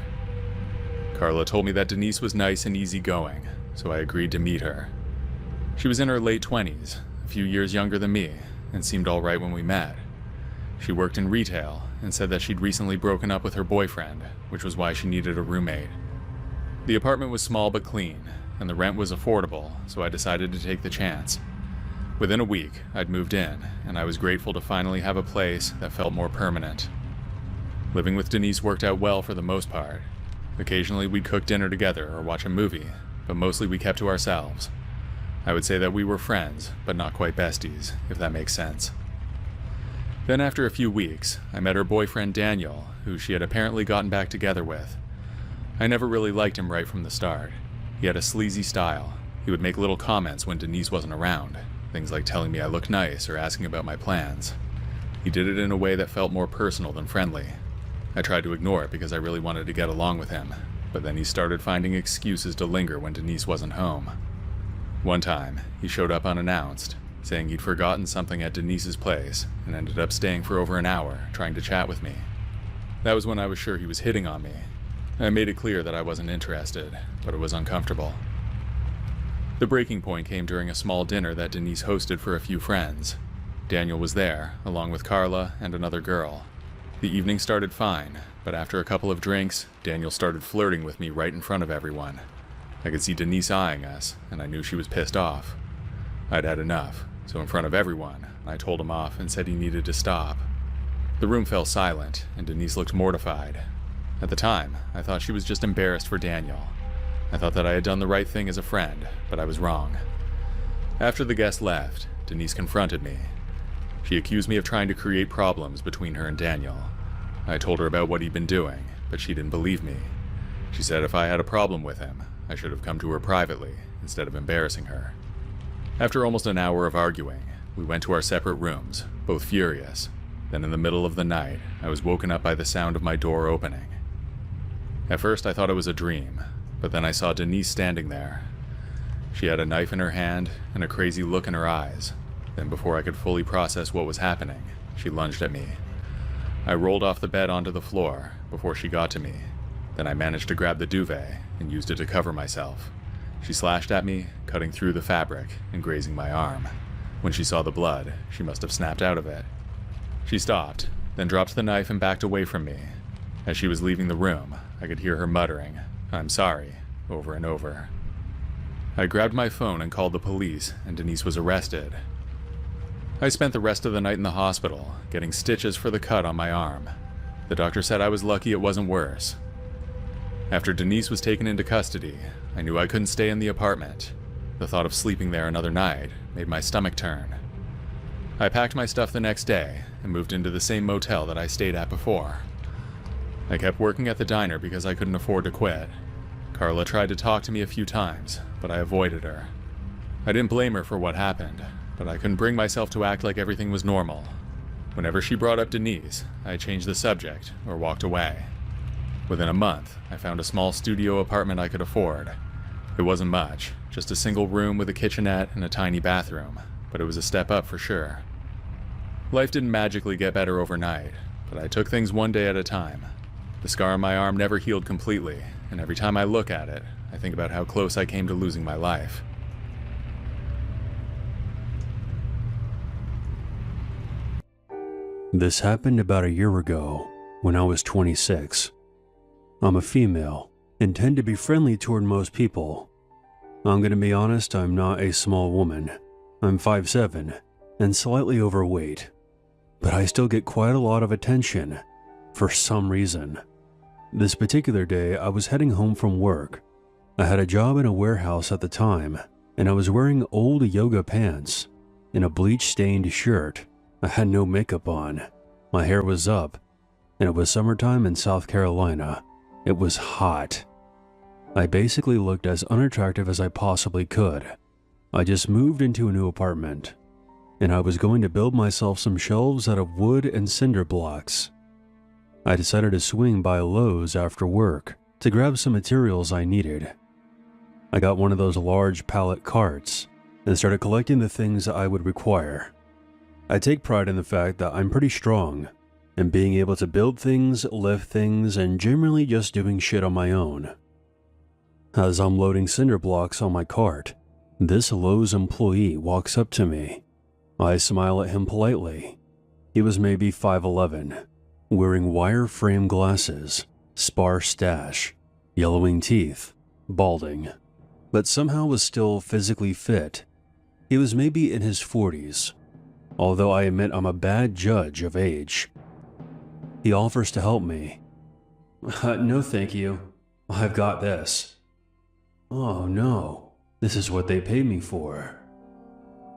Carla told me that Denise was nice and easygoing, so I agreed to meet her. She was in her late 20s, a few years younger than me, and seemed all right when we met. She worked in retail and said that she'd recently broken up with her boyfriend, which was why she needed a roommate. The apartment was small but clean, and the rent was affordable, so I decided to take the chance. Within a week, I'd moved in, and I was grateful to finally have a place that felt more permanent. Living with Denise worked out well for the most part. Occasionally we'd cook dinner together or watch a movie, but mostly we kept to ourselves. I would say that we were friends, but not quite besties, if that makes sense. Then after a few weeks, I met her boyfriend Daniel, who she had apparently gotten back together with. I never really liked him right from the start. He had a sleazy style. He would make little comments when Denise wasn't around, things like telling me I looked nice or asking about my plans. He did it in a way that felt more personal than friendly. I tried to ignore it because I really wanted to get along with him, but then he started finding excuses to linger when Denise wasn't home. One time, he showed up unannounced, saying he'd forgotten something at Denise's place and ended up staying for over an hour trying to chat with me. That was when I was sure he was hitting on me. I made it clear that I wasn't interested, but it was uncomfortable. The breaking point came during a small dinner that Denise hosted for a few friends. Daniel was there, along with Carla and another girl. The evening started fine, but after a couple of drinks, Daniel started flirting with me right in front of everyone. I could see Denise eyeing us, and I knew she was pissed off. I'd had enough, so in front of everyone, I told him off and said he needed to stop. The room fell silent, and Denise looked mortified. At the time, I thought she was just embarrassed for Daniel. I thought that I had done the right thing as a friend, but I was wrong. After the guest left, Denise confronted me. She accused me of trying to create problems between her and Daniel. I told her about what he'd been doing, but she didn't believe me. She said if I had a problem with him, I should have come to her privately, instead of embarrassing her. After almost an hour of arguing, we went to our separate rooms, both furious. Then in the middle of the night, I was woken up by the sound of my door opening. At first I thought it was a dream, but then I saw Denise standing there. She had a knife in her hand and a crazy look in her eyes. Then before I could fully process what was happening, she lunged at me. I rolled off the bed onto the floor before she got to me. Then I managed to grab the duvet and used it to cover myself. She slashed at me, cutting through the fabric and grazing my arm. When she saw the blood, she must have snapped out of it. She stopped, then dropped the knife and backed away from me. As she was leaving the room, I could hear her muttering, "I'm sorry," over and over. I grabbed my phone and called the police, and Denise was arrested. I spent the rest of the night in the hospital, getting stitches for the cut on my arm. The doctor said I was lucky it wasn't worse. After Denise was taken into custody, I knew I couldn't stay in the apartment. The thought of sleeping there another night made my stomach turn. I packed my stuff the next day and moved into the same motel that I stayed at before. I kept working at the diner because I couldn't afford to quit. Carla tried to talk to me a few times, but I avoided her. I didn't blame her for what happened, but I couldn't bring myself to act like everything was normal. Whenever she brought up Denise, I changed the subject or walked away. Within a month, I found a small studio apartment I could afford. It wasn't much, just a single room with a kitchenette and a tiny bathroom, but it was a step up for sure. Life didn't magically get better overnight, but I took things one day at a time. The scar on my arm never healed completely, and every time I look at it, I think about how close I came to losing my life. This happened about a year ago, when I was 26. I'm a female and tend to be friendly toward most people. I'm gonna be honest, I'm not a small woman. I'm 5'7" and slightly overweight, but I still get quite a lot of attention for some reason. This particular day, I was heading home from work. I had a job in a warehouse at the time, and I was wearing old yoga pants and a bleach-stained shirt. I had no makeup on. My hair was up, and it was summertime in South Carolina. It was hot. I basically looked as unattractive as I possibly could. I just moved into a new apartment, and I was going to build myself some shelves out of wood and cinder blocks. I decided to swing by Lowe's after work to grab some materials I needed. I got one of those large pallet carts and started collecting the things I would require. I take pride in the fact that I'm pretty strong and being able to build things, lift things, and generally just doing shit on my own. As I'm loading cinder blocks on my cart, this Lowe's employee walks up to me. I smile at him politely. He was maybe 5'11", wearing wire frame glasses, sparse stash, yellowing teeth, balding, but somehow was still physically fit. He was maybe in his 40s, although I admit I'm a bad judge of age. He offers to help me. No thank you, I've got this. Oh no, this is what they paid me for.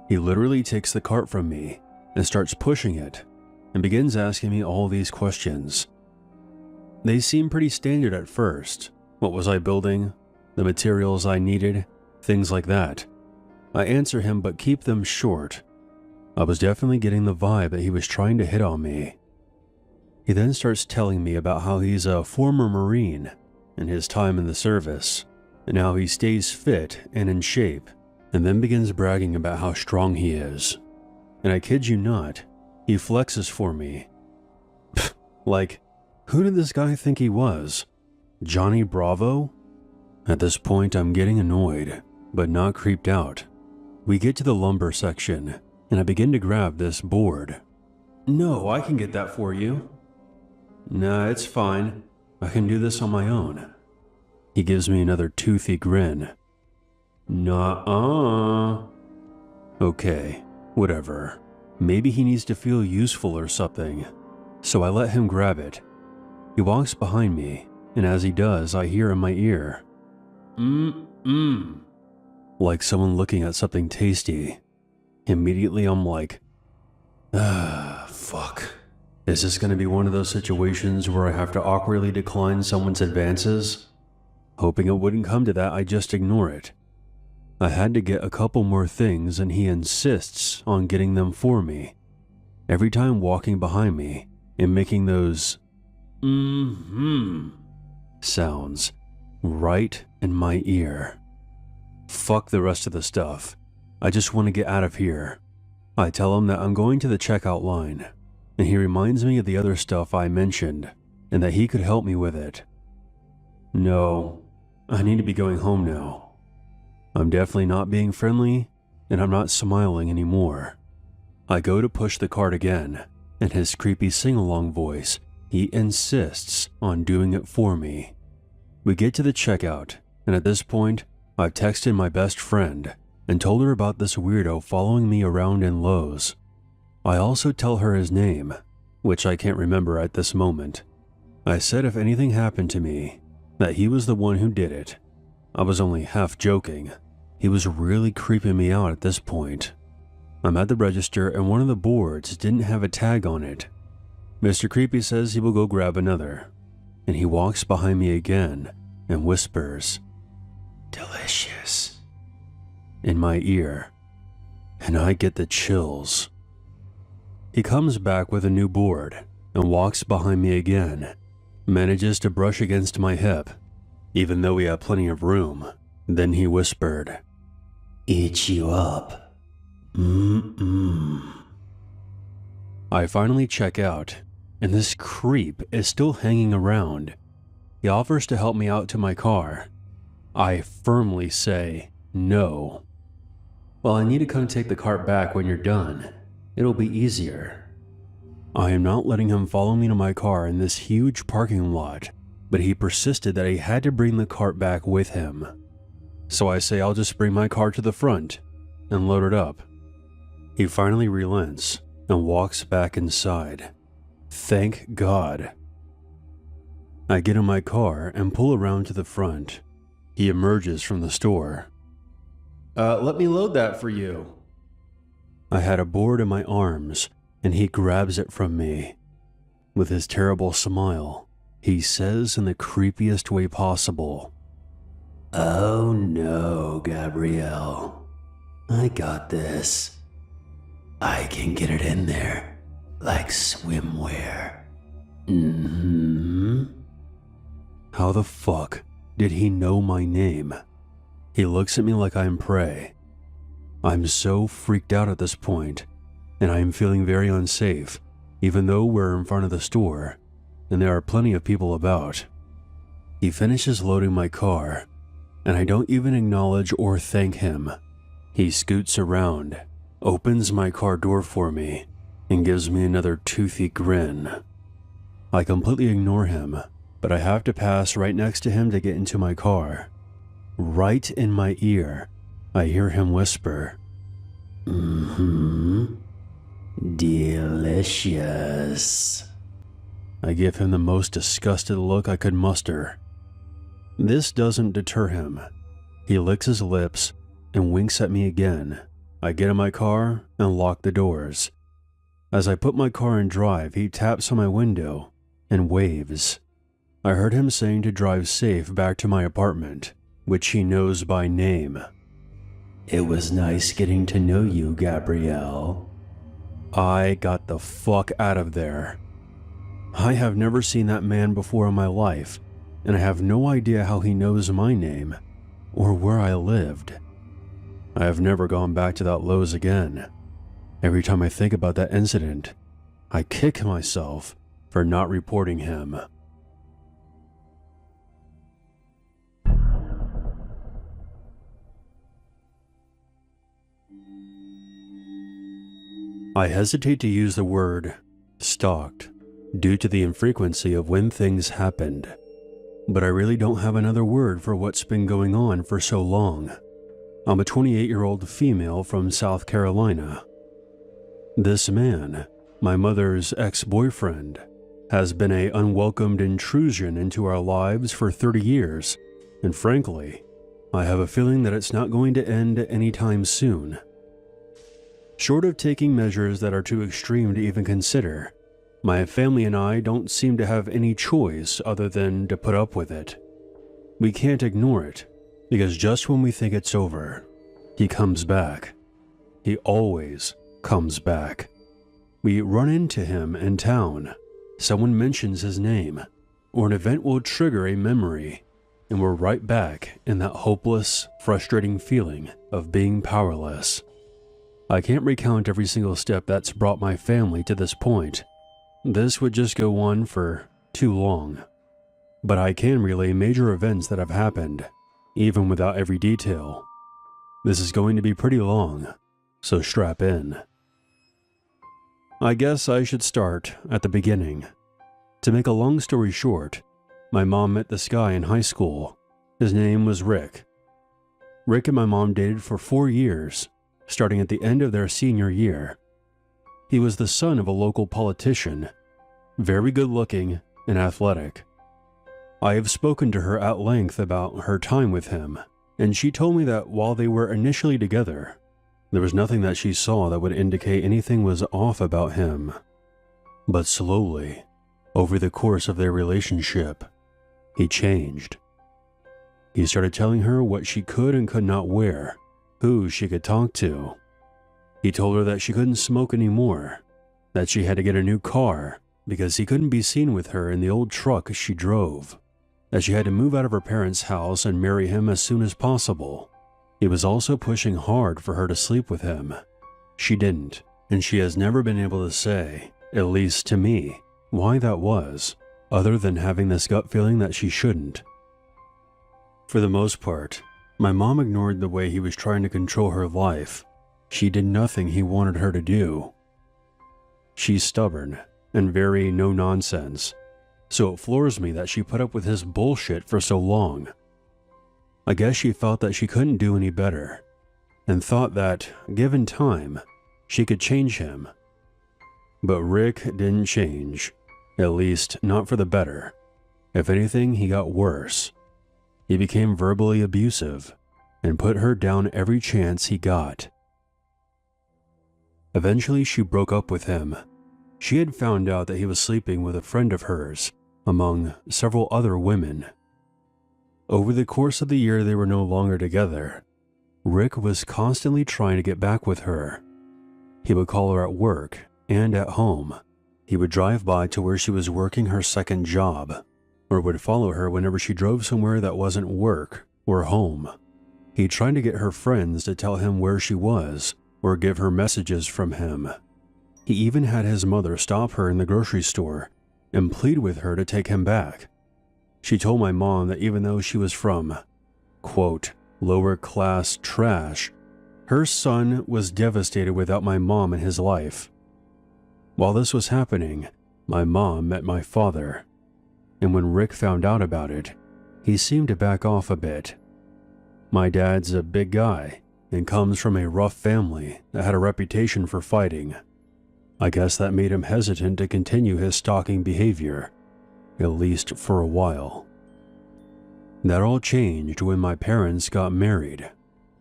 He literally takes the cart from me and starts pushing it and begins asking me all these questions. They seem pretty standard at first. What was I building? The materials I needed? Things like that. I answer him but keep them short. I was definitely getting the vibe that he was trying to hit on me. He then starts telling me about how he's a former Marine and his time in the service, and how he stays fit and in shape, and then begins bragging about how strong he is. And I kid you not, he flexes for me. Like, who did this guy think he was? Johnny Bravo? At this point, I'm getting annoyed, but not creeped out. We get to the lumber section, and I begin to grab this board. No, I can get that for you. Nah, it's fine. I can do this on my own. He gives me another toothy grin. Nuh-uh. Okay, whatever. Maybe he needs to feel useful or something. So I let him grab it. He walks behind me, and as he does, I hear in my ear, like someone looking at something tasty. Immediately I'm like, fuck. Is this gonna be one of those situations where I have to awkwardly decline someone's advances? Hoping it wouldn't come to that, I just ignore it. I had to get a couple more things and he insists on getting them for me. Every time walking behind me and making those sounds right in my ear. Fuck the rest of the stuff. I just want to get out of here. I tell him that I'm going to the checkout line, and he reminds me of the other stuff I mentioned, and that he could help me with it. No, I need to be going home now. I'm definitely not being friendly, and I'm not smiling anymore. I go to push the cart again, and his creepy sing-along voice, he insists on doing it for me. We get to the checkout, and at this point, I've texted my best friend and told her about this weirdo following me around in Lowe's. I also tell her his name, which I can't remember at this moment. I said if anything happened to me, that he was the one who did it. I was only half joking. He was really creeping me out at this point. I'm at the register and one of the boards didn't have a tag on it. Mr. Creepy says he will go grab another, and he walks behind me again and whispers, "Delicious," in my ear, and I get the chills. He comes back with a new board and walks behind me again, manages to brush against my hip, even though we have plenty of room. Then he whispered, "Eat you up. I finally check out, and this creep is still hanging around. He offers to help me out to my car. I firmly say no. Well, I need to come take the cart back when you're done. It'll be easier. I am not letting him follow me to my car in this huge parking lot, but he persisted that he had to bring the cart back with him. So I say I'll just bring my car to the front and load it up. He finally relents and walks back inside. Thank God. I get in my car and pull around to the front. He emerges from the store. Let me load that for you. I had a board in my arms, and he grabs it from me. With his terrible smile, he says in the creepiest way possible, "Oh no, Gabrielle. I got this. I can get it in there, like swimwear." How the fuck did he know my name? He looks at me like I'm prey. I'm so freaked out at this point, and I am feeling very unsafe, even though we're in front of the store, and there are plenty of people about. He finishes loading my car, and I don't even acknowledge or thank him. He scoots around, opens my car door for me, and gives me another toothy grin. I completely ignore him, but I have to pass right next to him to get into my car. Right in my ear, I hear him whisper, "Delicious." I give him the most disgusted look I could muster. This doesn't deter him. He licks his lips and winks at me again. I get in my car and lock the doors. As I put my car in drive, he taps on my window and waves. I heard him saying to drive safe back to my apartment, which he knows by name. "It was nice getting to know you, Gabrielle." I got the fuck out of there. I have never seen that man before in my life, and I have no idea how he knows my name or where I lived. I have never gone back to that Lowe's again. Every time I think about that incident, I kick myself for not reporting him. I hesitate to use the word stalked due to the infrequency of when things happened, but I really don't have another word for what's been going on for so long. I'm a 28-year-old female from South Carolina. This man, my mother's ex-boyfriend, has been an unwelcomed intrusion into our lives for 30 years, and frankly, I have a feeling that it's not going to end anytime soon. Short of taking measures that are too extreme to even consider, my family and I don't seem to have any choice other than to put up with it. We can't ignore it, because just when we think it's over, he comes back. He always comes back. We run into him in town, someone mentions his name, or an event will trigger a memory, and we're right back in that hopeless, frustrating feeling of being powerless. I can't recount every single step that's brought my family to this point. This would just go on for too long. But I can relay major events that have happened, even without every detail. This is going to be pretty long, so strap in. I guess I should start at the beginning. To make a long story short, my mom met this guy in high school. His name was Rick. Rick and my mom dated for 4 years, starting at the end of their senior year. He was the son of a local politician, very good looking and athletic. I have spoken to her at length about her time with him, and she told me that while they were initially together, there was nothing that she saw that would indicate anything was off about him. But slowly, over the course of their relationship, he changed. He started telling her what she could and could not wear, who she could talk to. He told her that she couldn't smoke anymore, that she had to get a new car because he couldn't be seen with her in the old truck she drove, that she had to move out of her parents' house and marry him as soon as possible. He was also pushing hard for her to sleep with him. She didn't, and she has never been able to say at least to me, why that was, other than having this gut feeling that she shouldn't. For the most part, my mom ignored the way he was trying to control her life. She did nothing he wanted her to do. She's stubborn and very no-nonsense, so it floors me that she put up with his bullshit for so long. I guess she felt that she couldn't do any better, and thought that, given time, she could change him. But Rick didn't change, at least not for the better. If anything, he got worse. He became verbally abusive and put her down every chance he got. Eventually, she broke up with him. She had found out that he was sleeping with a friend of hers, among several other women. Over the course of the year they were no longer together, Rick was constantly trying to get back with her. He would call her at work and at home. He would drive by to where she was working her second job, or would follow her whenever she drove somewhere that wasn't work or home. He tried to get her friends to tell him where she was or give her messages from him. He even had his mother stop her in the grocery store and plead with her to take him back. She told my mom that even though she was from, quote, lower class trash, her son was devastated without my mom in his life. While this was happening, my mom met my father, and when Rick found out about it, he seemed to back off a bit. My dad's a big guy and comes from a rough family that had a reputation for fighting. I guess that made him hesitant to continue his stalking behavior, at least for a while. That all changed when my parents got married.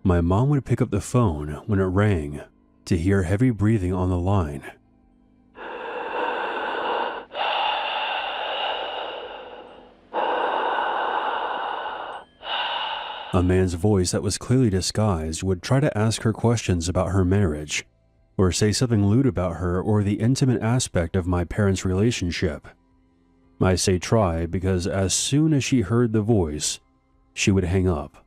My mom would pick up the phone when it rang to hear heavy breathing on the line. A man's voice that was clearly disguised would try to ask her questions about her marriage, or say something lewd about her or the intimate aspect of my parents' relationship. I say try because as soon as she heard the voice, she would hang up,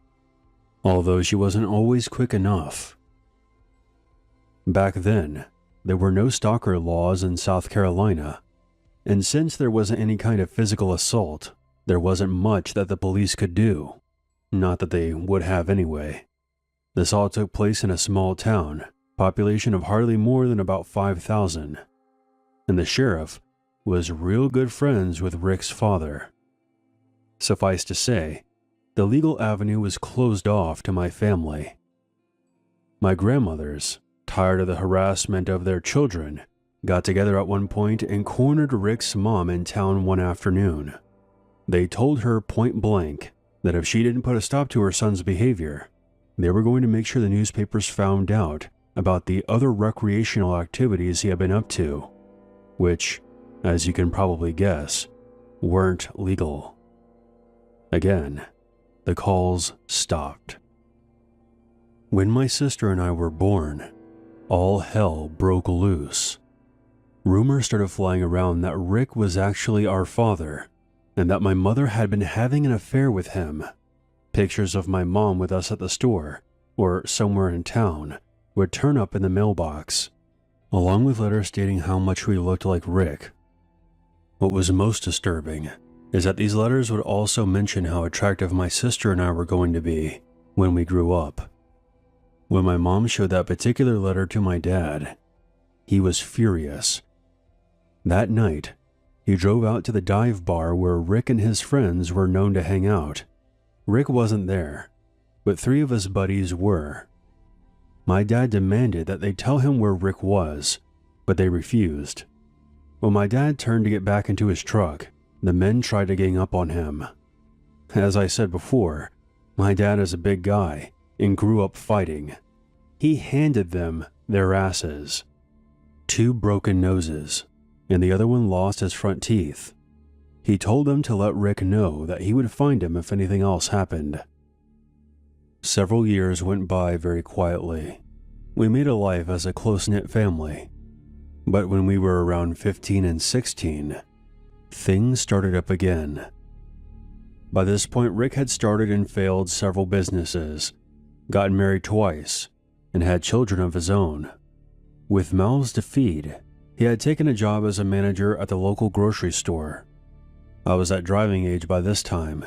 although she wasn't always quick enough. Back then, there were no stalker laws in South Carolina, and since there wasn't any kind of physical assault, there wasn't much that the police could do. Not that they would have anyway. This all took place in a small town, population of hardly more than about 5,000, and the sheriff was real good friends with Rick's father. Suffice to say, the legal avenue was closed off to my family. My grandmothers, tired of the harassment of their children, got together at one point and cornered Rick's mom in town one afternoon. They told her point blank that if she didn't put a stop to her son's behavior, they were going to make sure the newspapers found out about the other recreational activities he had been up to, which, as you can probably guess, weren't legal. Again, the calls stopped. When my sister and I were born, all hell broke loose. Rumors started flying around that Rick was actually our father, and that my mother had been having an affair with him. Pictures of my mom with us at the store, or somewhere in town, would turn up in the mailbox, along with letters stating how much we looked like Rick. What was most disturbing is that these letters would also mention how attractive my sister and I were going to be when we grew up. When my mom showed that particular letter to my dad, he was furious. That night, he drove out to the dive bar where Rick and his friends were known to hang out. Rick wasn't there, but 3 of his buddies were. My dad demanded that they tell him where Rick was, but they refused. When my dad turned to get back into his truck, the men tried to gang up on him. As I said before, my dad is a big guy and grew up fighting. He handed them their asses. 2 broken noses, and the other one lost his front teeth. He told them to let Rick know that he would find him if anything else happened. Several years went by very quietly. We made a life as a close-knit family. But when we were around 15 and 16, things started up again. By this point, Rick had started and failed several businesses, gotten married twice, and had children of his own. With mouths to feed, He had taken a job as a manager at the local grocery store. I was at driving age by this time,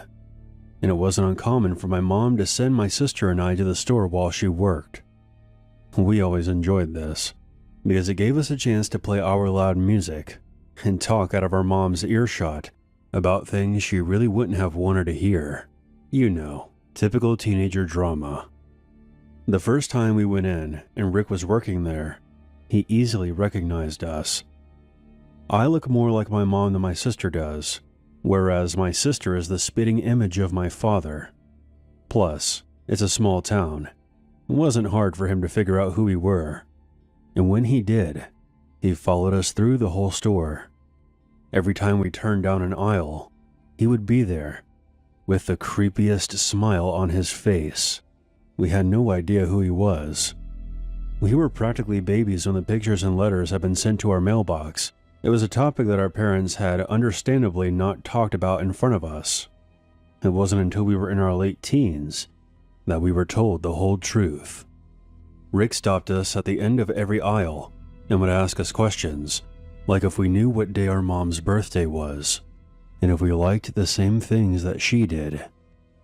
and it wasn't uncommon for my mom to send my sister and I to the store while she worked. We always enjoyed this, because it gave us a chance to play our loud music and talk out of our mom's earshot about things she really wouldn't have wanted to hear. You know, typical teenager drama. The first time we went in and Rick was working there, he easily recognized us. I look more like my mom than my sister does, whereas my sister is the spitting image of my father. Plus, it's a small town. It wasn't hard for him to figure out who we were. And when he did, he followed us through the whole store. Every time we turned down an aisle, he would be there, with the creepiest smile on his face. We had no idea who he was. We were practically babies when the pictures and letters had been sent to our mailbox. It was a topic that our parents had understandably not talked about in front of us. It wasn't until we were in our late teens that we were told the whole truth. Rick stopped us at the end of every aisle and would ask us questions, like if we knew what day our mom's birthday was, and if we liked the same things that she did,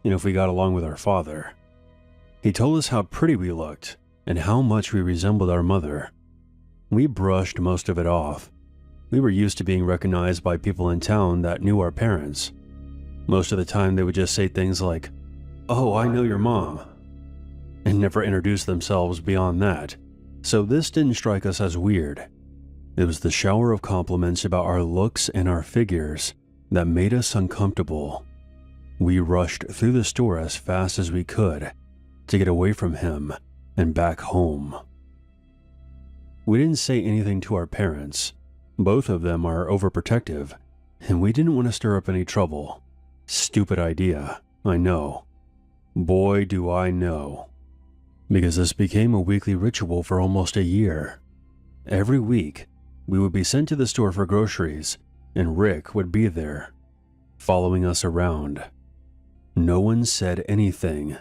and if we got along with our father. He told us how pretty we looked and how much we resembled our mother. We brushed most of it off. We were used to being recognized by people in town that knew our parents. Most of the time they would just say things like, "Oh, I know your mom," and never introduce themselves beyond that, so this didn't strike us as weird. It was the shower of compliments about our looks and our figures that made us uncomfortable. We rushed through the store as fast as we could to get away from him and back home. We didn't say anything to our parents. Both of them are overprotective, and we didn't want to stir up any trouble. Stupid idea, I know. Boy, do I know. Because this became a weekly ritual for almost a year. Every week, we would be sent to the store for groceries, and Rick would be there, following us around. No one said anything,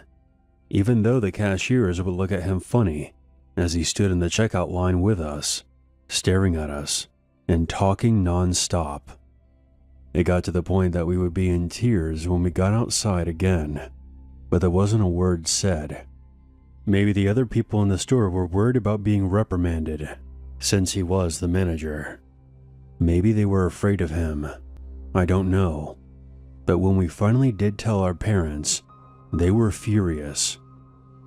even though the cashiers would look at him funny as he stood in the checkout line with us, staring at us and talking non-stop. It got to the point that we would be in tears when we got outside again, but there wasn't a word said. Maybe the other people in the store were worried about being reprimanded, since he was the manager. Maybe they were afraid of him. I don't know. But when we finally did tell our parents, they were furious.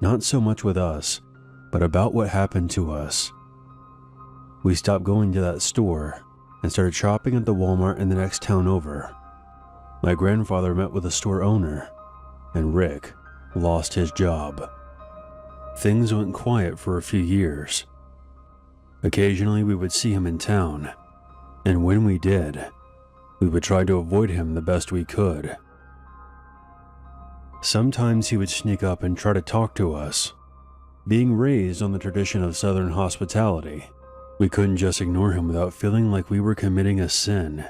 Not so much with us, but about what happened to us. We stopped going to that store and started shopping at the Walmart in the next town over. My grandfather met with the store owner, and Rick lost his job. Things went quiet for a few years. Occasionally we would see him in town, and when we did, we would try to avoid him the best we could. Sometimes he would sneak up and try to talk to us. Being raised on the tradition of Southern hospitality, we couldn't just ignore him without feeling like we were committing a sin,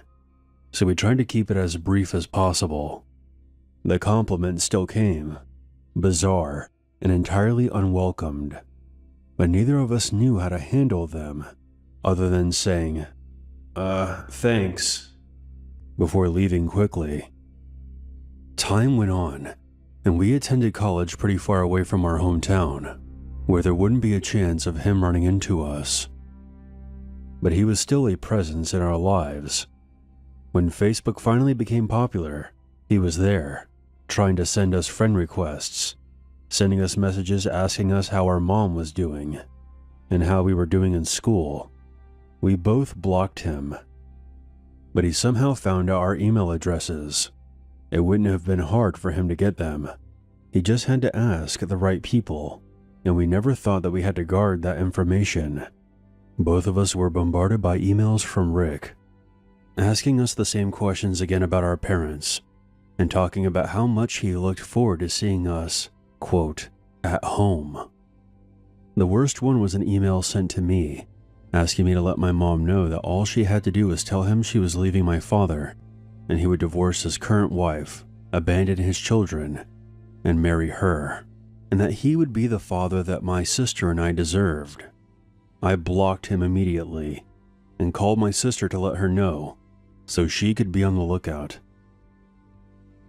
so we tried to keep it as brief as possible. The compliments still came, bizarre and entirely unwelcomed, but neither of us knew how to handle them other than saying, thanks, before leaving quickly. Time went on, and we attended college pretty far away from our hometown, where there wouldn't be a chance of him running into us. But he was still a presence in our lives. When Facebook finally became popular, he was there, trying to send us friend requests, sending us messages asking us how our mom was doing, and how we were doing in school. We both blocked him, but he somehow found our email addresses. It wouldn't have been hard for him to get them. He just had to ask the right people, and we never thought that we had to guard that information. Both of us were bombarded by emails from Rick, asking us the same questions again about our parents, and talking about how much he looked forward to seeing us, quote, at home. The worst one was an email sent to me, asking me to let my mom know that all she had to do was tell him she was leaving my father, and he would divorce his current wife, abandon his children, and marry her, and that he would be the father that my sister and I deserved. I blocked him immediately and called my sister to let her know, so she could be on the lookout.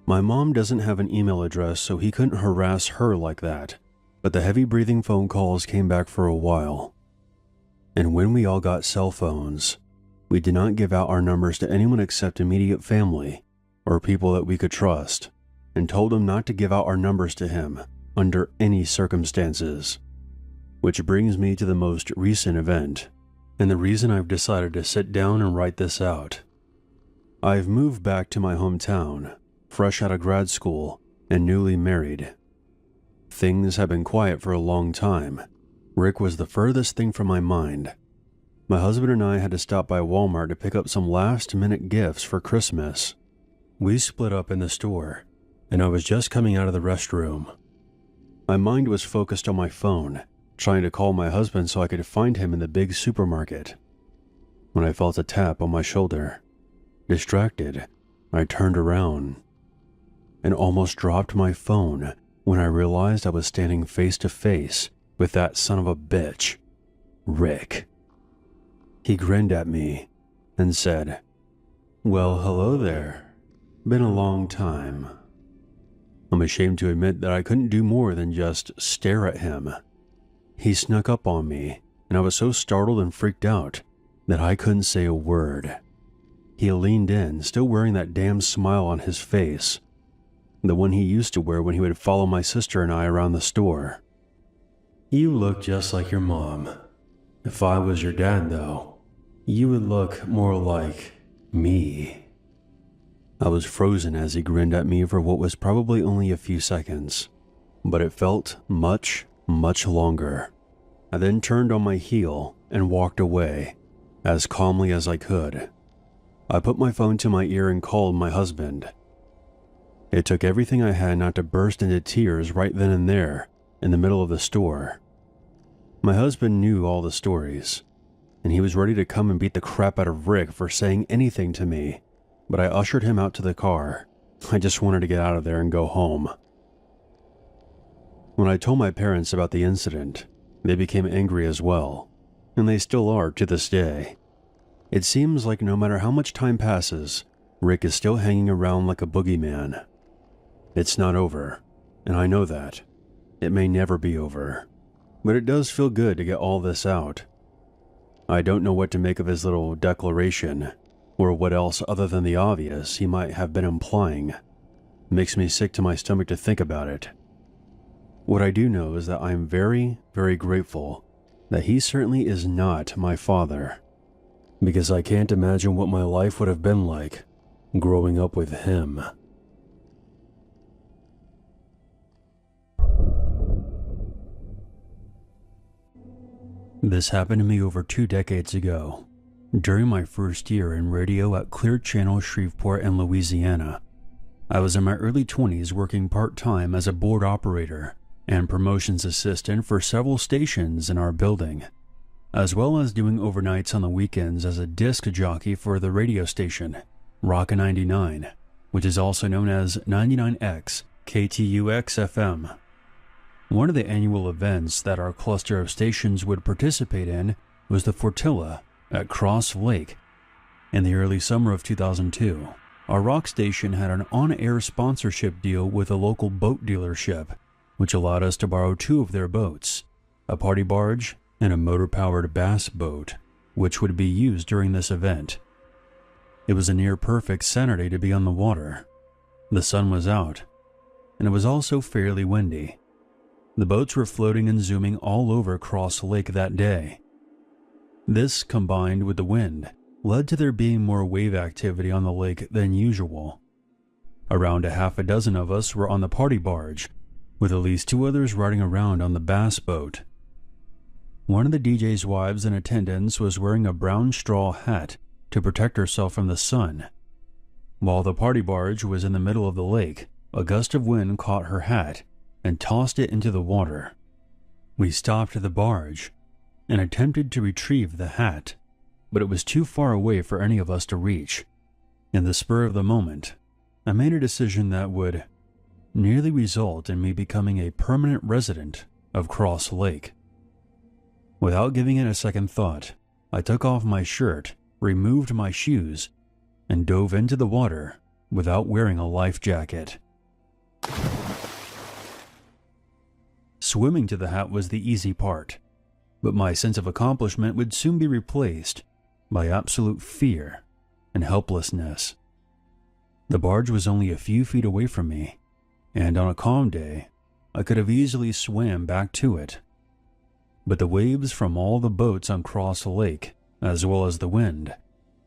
My mom doesn't have an email address, so he couldn't harass her like that, but the heavy breathing phone calls came back for a while. And when we all got cell phones, we did not give out our numbers to anyone except immediate family or people that we could trust, and told them not to give out our numbers to him under any circumstances. Which brings me to the most recent event, and the reason I've decided to sit down and write this out. I've moved back to my hometown, fresh out of grad school and newly married. Things have been quiet for a long time. Rick was the furthest thing from my mind. My husband and I had to stop by Walmart to pick up some last-minute gifts for Christmas. We split up in the store, and I was just coming out of the restroom. My mind was focused on my phone, trying to call my husband so I could find him in the big supermarket, when I felt a tap on my shoulder. Distracted, I turned around and almost dropped my phone when I realized I was standing face to face with that son of a bitch, Rick. He grinned at me and said, "Well, hello there. Been a long time." I'm ashamed to admit that I couldn't do more than just stare at him. He snuck up on me, and I was so startled and freaked out that I couldn't say a word. He leaned in, still wearing that damn smile on his face, the one he used to wear when he would follow my sister and I around the store. "You look just like your mom. If I was your dad, though, you would look more like me." I was frozen as he grinned at me for what was probably only a few seconds, but it felt much, much longer. I then turned on my heel and walked away, as calmly as I could. I put my phone to my ear and called my husband. It took everything I had not to burst into tears right then and there, in the middle of the store. My husband knew all the stories, and he was ready to come and beat the crap out of Rick for saying anything to me, but I ushered him out to the car. I just wanted to get out of there and go home. When I told my parents about the incident, they became angry as well, and they still are to this day. It seems like no matter how much time passes, Rick is still hanging around like a boogeyman. It's not over, and I know that. It may never be over, but it does feel good to get all this out. I don't know what to make of his little declaration, or what else other than the obvious he might have been implying. Makes me sick to my stomach to think about it. What I do know is that I am very, very grateful that he certainly is not my father, because I can't imagine what my life would have been like growing up with him. This happened to me over 2 decades ago, during my first year in radio at Clear Channel, Shreveport in Louisiana. I was in my early 20s working part-time as a board operator and promotions assistant for several stations in our building, as well as doing overnights on the weekends as a disc jockey for the radio station, Rock 99, which is also known as 99X KTUX FM. One of the annual events that our cluster of stations would participate in was the Fortilla at Cross Lake. In the early summer of 2002, our rock station had an on-air sponsorship deal with a local boat dealership, which allowed us to borrow 2 of their boats, a party barge and a motor-powered bass boat, which would be used during this event. It was a near-perfect Saturday to be on the water. The sun was out, and it was also fairly windy. The boats were floating and zooming all over Cross Lake that day. This, combined with the wind, led to there being more wave activity on the lake than usual. Around a half a dozen of us were on the party barge, with at least 2 others riding around on the bass boat. One of the DJ's wives in attendance was wearing a brown straw hat to protect herself from the sun. While the party barge was in the middle of the lake, a gust of wind caught her hat and tossed it into the water. We stopped the barge and attempted to retrieve the hat, but it was too far away for any of us to reach. In the spur of the moment, I made a decision that would nearly result in me becoming a permanent resident of Cross Lake. Without giving it a second thought, I took off my shirt removed my shoes, and dove into the water without wearing a life jacket. Swimming to the hat was the easy part, but my sense of accomplishment would soon be replaced by absolute fear and helplessness. The barge was only a few feet away from me, and on a calm day, I could have easily swam back to it. But the waves from all the boats on Cross Lake, as well as the wind,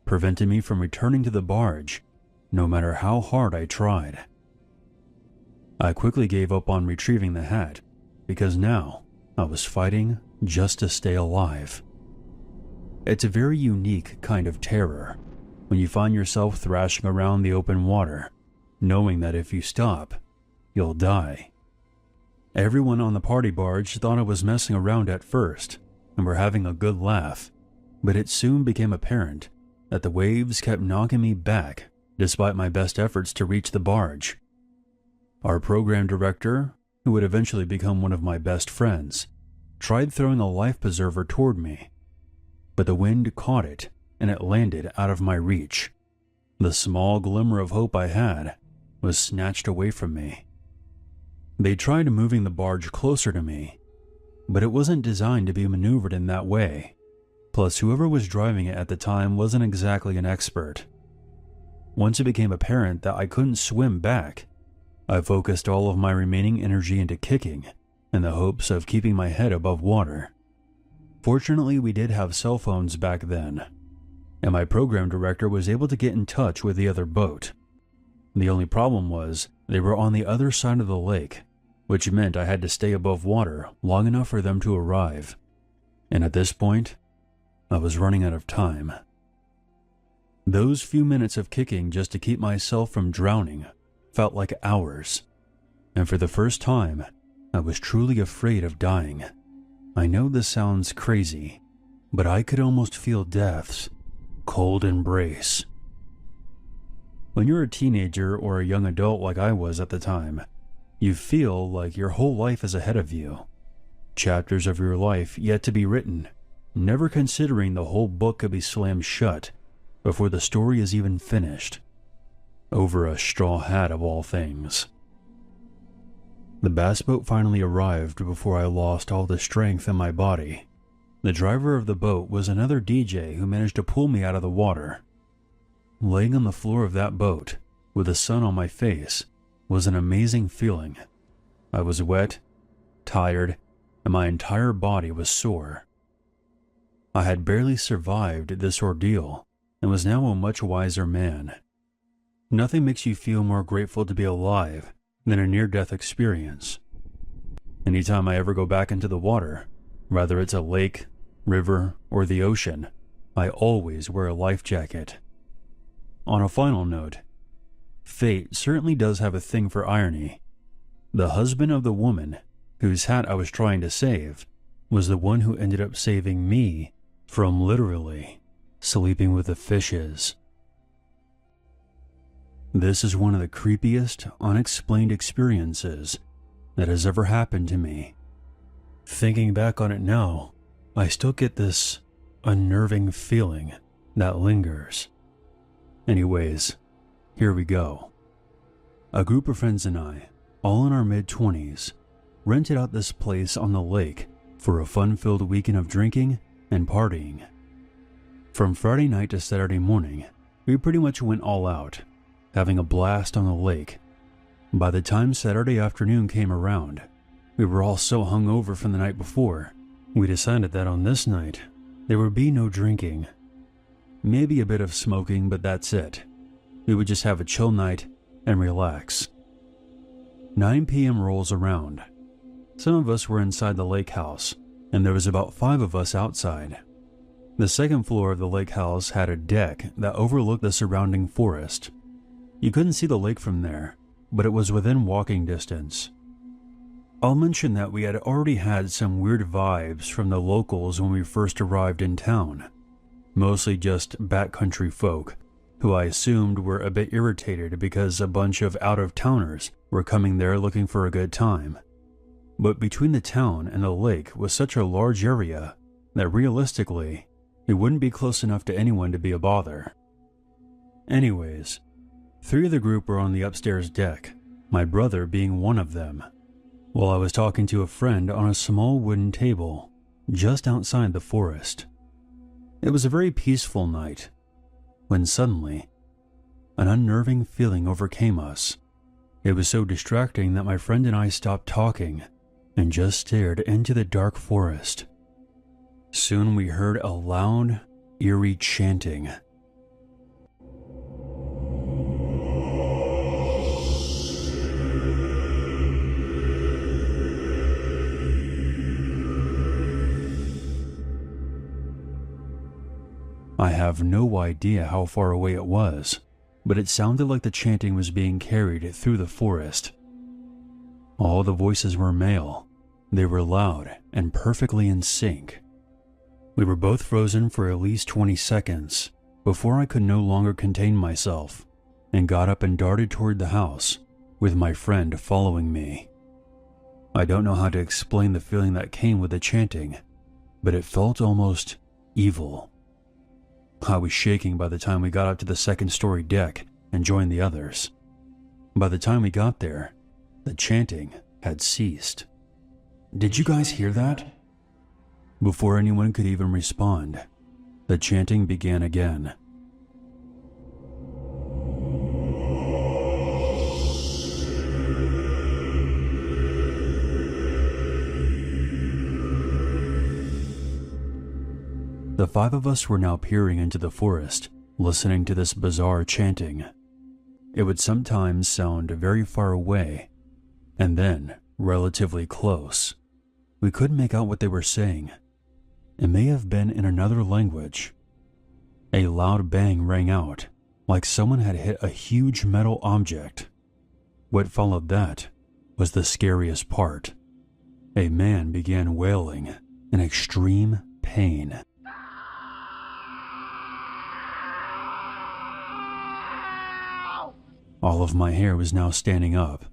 prevented me from returning to the barge, no matter how hard I tried. I quickly gave up on retrieving the hat, because now I was fighting just to stay alive. It's a very unique kind of terror when you find yourself thrashing around the open water, knowing that if you stop, you'll die. Everyone on the party barge thought I was messing around at first and were having a good laugh, but it soon became apparent that the waves kept knocking me back despite my best efforts to reach the barge. Our program director, who would eventually become one of my best friends, tried throwing a life preserver toward me, but the wind caught it and it landed out of my reach. The small glimmer of hope I had was snatched away from me. They tried moving the barge closer to me, but it wasn't designed to be maneuvered in that way. Plus, whoever was driving it at the time wasn't exactly an expert. Once it became apparent that I couldn't swim back, I focused all of my remaining energy into kicking in the hopes of keeping my head above water. Fortunately, we did have cell phones back then, and my program director was able to get in touch with the other boat. The only problem was they were on the other side of the lake, which meant I had to stay above water long enough for them to arrive. And at this point, I was running out of time. Those few minutes of kicking just to keep myself from drowning felt like hours, and for the first time, I was truly afraid of dying. I know this sounds crazy, but I could almost feel death's cold embrace. When you're a teenager or a young adult like I was at the time, you feel like your whole life is ahead of you. Chapters of your life yet to be written, never considering the whole book could be slammed shut before the story is even finished. Over a straw hat of all things. The bass boat finally arrived before I lost all the strength in my body. The driver of the boat was another DJ who managed to pull me out of the water. Laying on the floor of that boat, with the sun on my face, was an amazing feeling. I was wet, tired, and my entire body was sore. I had barely survived this ordeal and was now a much wiser man. Nothing makes you feel more grateful to be alive than a near-death experience. Anytime I ever go back into the water, whether it's a lake, river, or the ocean, I always wear a life jacket. On a final note, fate certainly does have a thing for irony. The husband of the woman whose hat I was trying to save was the one who ended up saving me from literally sleeping with the fishes. This is one of the creepiest, unexplained experiences that has ever happened to me. Thinking back on it now, I still get this unnerving feeling that lingers. Anyways, here we go. A group of friends and I, all in our mid-20s, rented out this place on the lake for a fun-filled weekend of drinking and partying. From Friday night to Saturday morning, we pretty much went all out, having a blast on the lake. By the time Saturday afternoon came around, we were all so hungover from the night before, we decided that on this night, there would be no drinking. Maybe a bit of smoking, but that's it. We would just have a chill night and relax. 9 p.m. rolls around. Some of us were inside the lake house, and there was about 5 of us outside. The second floor of the lake house had a deck that overlooked the surrounding forest. You couldn't see the lake from there, but it was within walking distance. I'll mention that we had already had some weird vibes from the locals when we first arrived in town. Mostly just backcountry folk, who I assumed were a bit irritated because a bunch of out-of-towners were coming there looking for a good time. But between the town and the lake was such a large area that realistically, It wouldn't be close enough to anyone to be a bother. Anyways, 3 of the group were on the upstairs deck, my brother being one of them, while I was talking to a friend on a small wooden table just outside the forest. It was a very peaceful night, when suddenly, an unnerving feeling overcame us. It was so distracting that my friend and I stopped talking and just stared into the dark forest. Soon we heard a loud, eerie chanting. I have no idea how far away it was, but it sounded like the chanting was being carried through the forest. All the voices were male. They were loud and perfectly in sync. We were both frozen for at least 20 seconds before I could no longer contain myself and got up and darted toward the house, with my friend following me. I don't know how to explain the feeling that came with the chanting, but it felt almost evil. I was shaking by the time we got up to the second-story deck and joined the others. By the time we got there, the chanting had ceased. "Did you guys hear that?" Before anyone could even respond, the chanting began again. The 5 of us were now peering into the forest, listening to this bizarre chanting. It would sometimes sound very far away, and then relatively close. We couldn't make out what they were saying. It may have been in another language. A loud bang rang out, like someone had hit a huge metal object. What followed that was the scariest part. A man began wailing in extreme pain. All of my hair was now standing up.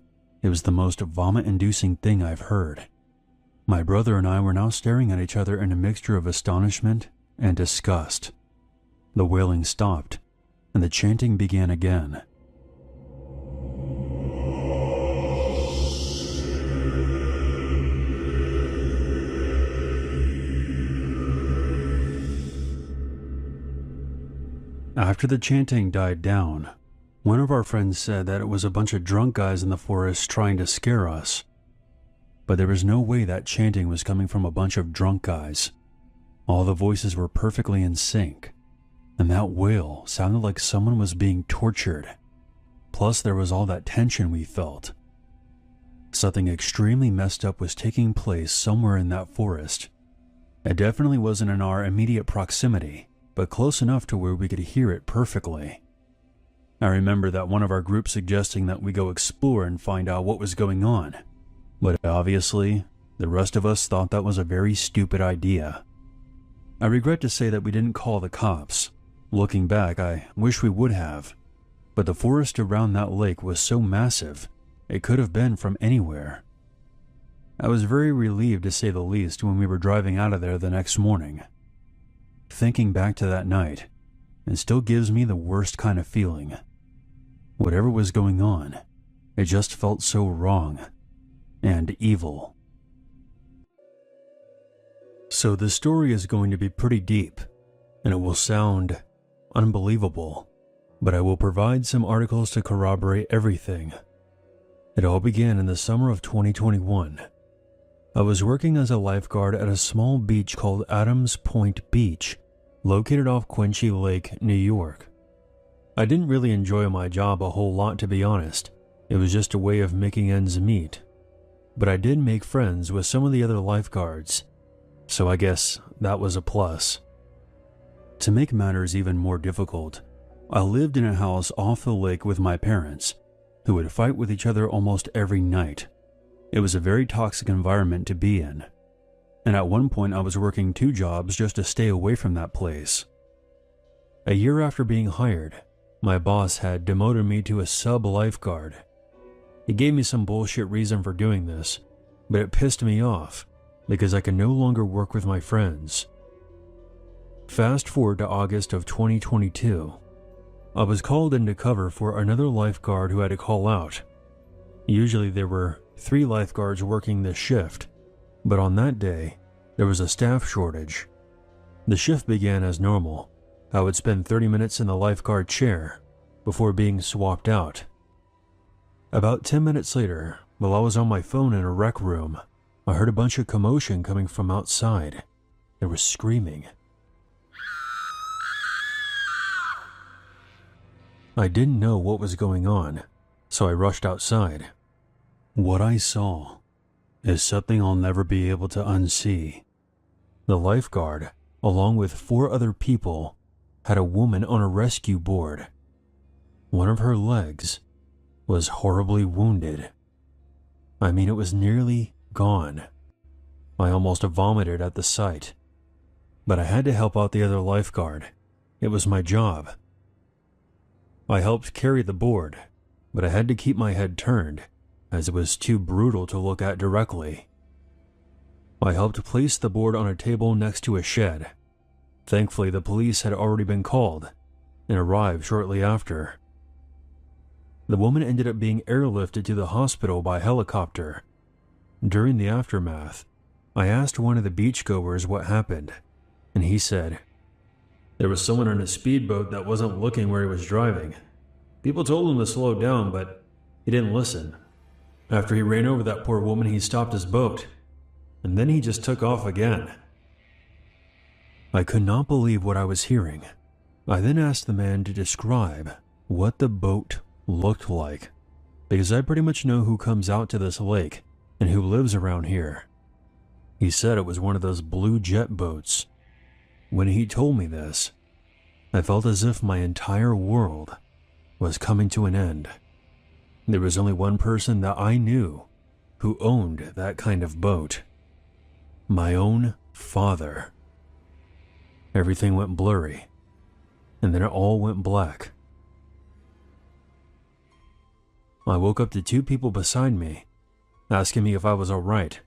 It was the most vomit-inducing thing I've heard. My brother and I were now staring at each other in a mixture of astonishment and disgust. The wailing stopped, and the chanting began again. After the chanting died down, one of our friends said that it was a bunch of drunk guys in the forest trying to scare us. But there was no way that chanting was coming from a bunch of drunk guys. All the voices were perfectly in sync, and that wail sounded like someone was being tortured. Plus there was all that tension we felt. Something extremely messed up was taking place somewhere in that forest. It definitely wasn't in our immediate proximity, but close enough to where we could hear it perfectly. I remember that one of our group suggesting that we go explore and find out what was going on, but obviously, the rest of us thought that was a very stupid idea. I regret to say that we didn't call the cops. Looking back, I wish we would have, but the forest around that lake was so massive, it could have been from anywhere. I was very relieved, to say the least, when we were driving out of there the next morning. Thinking back to that night, it still gives me the worst kind of feeling. Whatever was going on, it just felt so wrong and evil. So the story is going to be pretty deep, and it will sound unbelievable, but I will provide some articles to corroborate everything. It all began in the summer of 2021. I was working as a lifeguard at a small beach called Adams Point Beach, located off Quincy Lake, New York. I didn't really enjoy my job a whole lot, to be honest. It was just a way of making ends meet. But I did make friends with some of the other lifeguards, so I guess that was a plus. To make matters even more difficult, I lived in a house off the lake with my parents, who would fight with each other almost every night. It was a very toxic environment to be in. And at one point I was working 2 jobs just to stay away from that place. A year after being hired, my boss had demoted me to a sub-lifeguard. He gave me some bullshit reason for doing this, but it pissed me off because I could no longer work with my friends. Fast forward to August of 2022. I was called into cover for another lifeguard who had to call out. Usually there were 3 lifeguards working this shift, but on that day, there was a staff shortage. The shift began as normal. I would spend 30 minutes in the lifeguard chair before being swapped out. About 10 minutes later, while I was on my phone in a rec room, I heard a bunch of commotion coming from outside. There was screaming. I didn't know what was going on, so I rushed outside. What I saw is something I'll never be able to unsee. The lifeguard, along with 4 other people, had a woman on a rescue board. One of her legs was horribly wounded. I mean, it was nearly gone. I almost vomited at the sight. But I had to help out the other lifeguard. It was my job. I helped carry the board, but I had to keep my head turned, as it was too brutal to look at directly. I helped place the board on a table next to a shed. Thankfully, the police had already been called and arrived shortly after. The woman ended up being airlifted to the hospital by helicopter. During the aftermath, I asked one of the beachgoers what happened, and he said, "There was someone in a speedboat that wasn't looking where he was driving. People told him to slow down, but he didn't listen. After he ran over that poor woman, he stopped his boat, and then he just took off again." I could not believe what I was hearing. I then asked the man to describe what the boat looked like, because I pretty much know who comes out to this lake and who lives around here. He said it was one of those blue jet boats. When he told me this, I felt as if my entire world was coming to an end. There was only one person that I knew who owned that kind of boat. My own father. Everything went blurry, and then it all went black. I woke up to 2 people beside me, asking me if I was alright.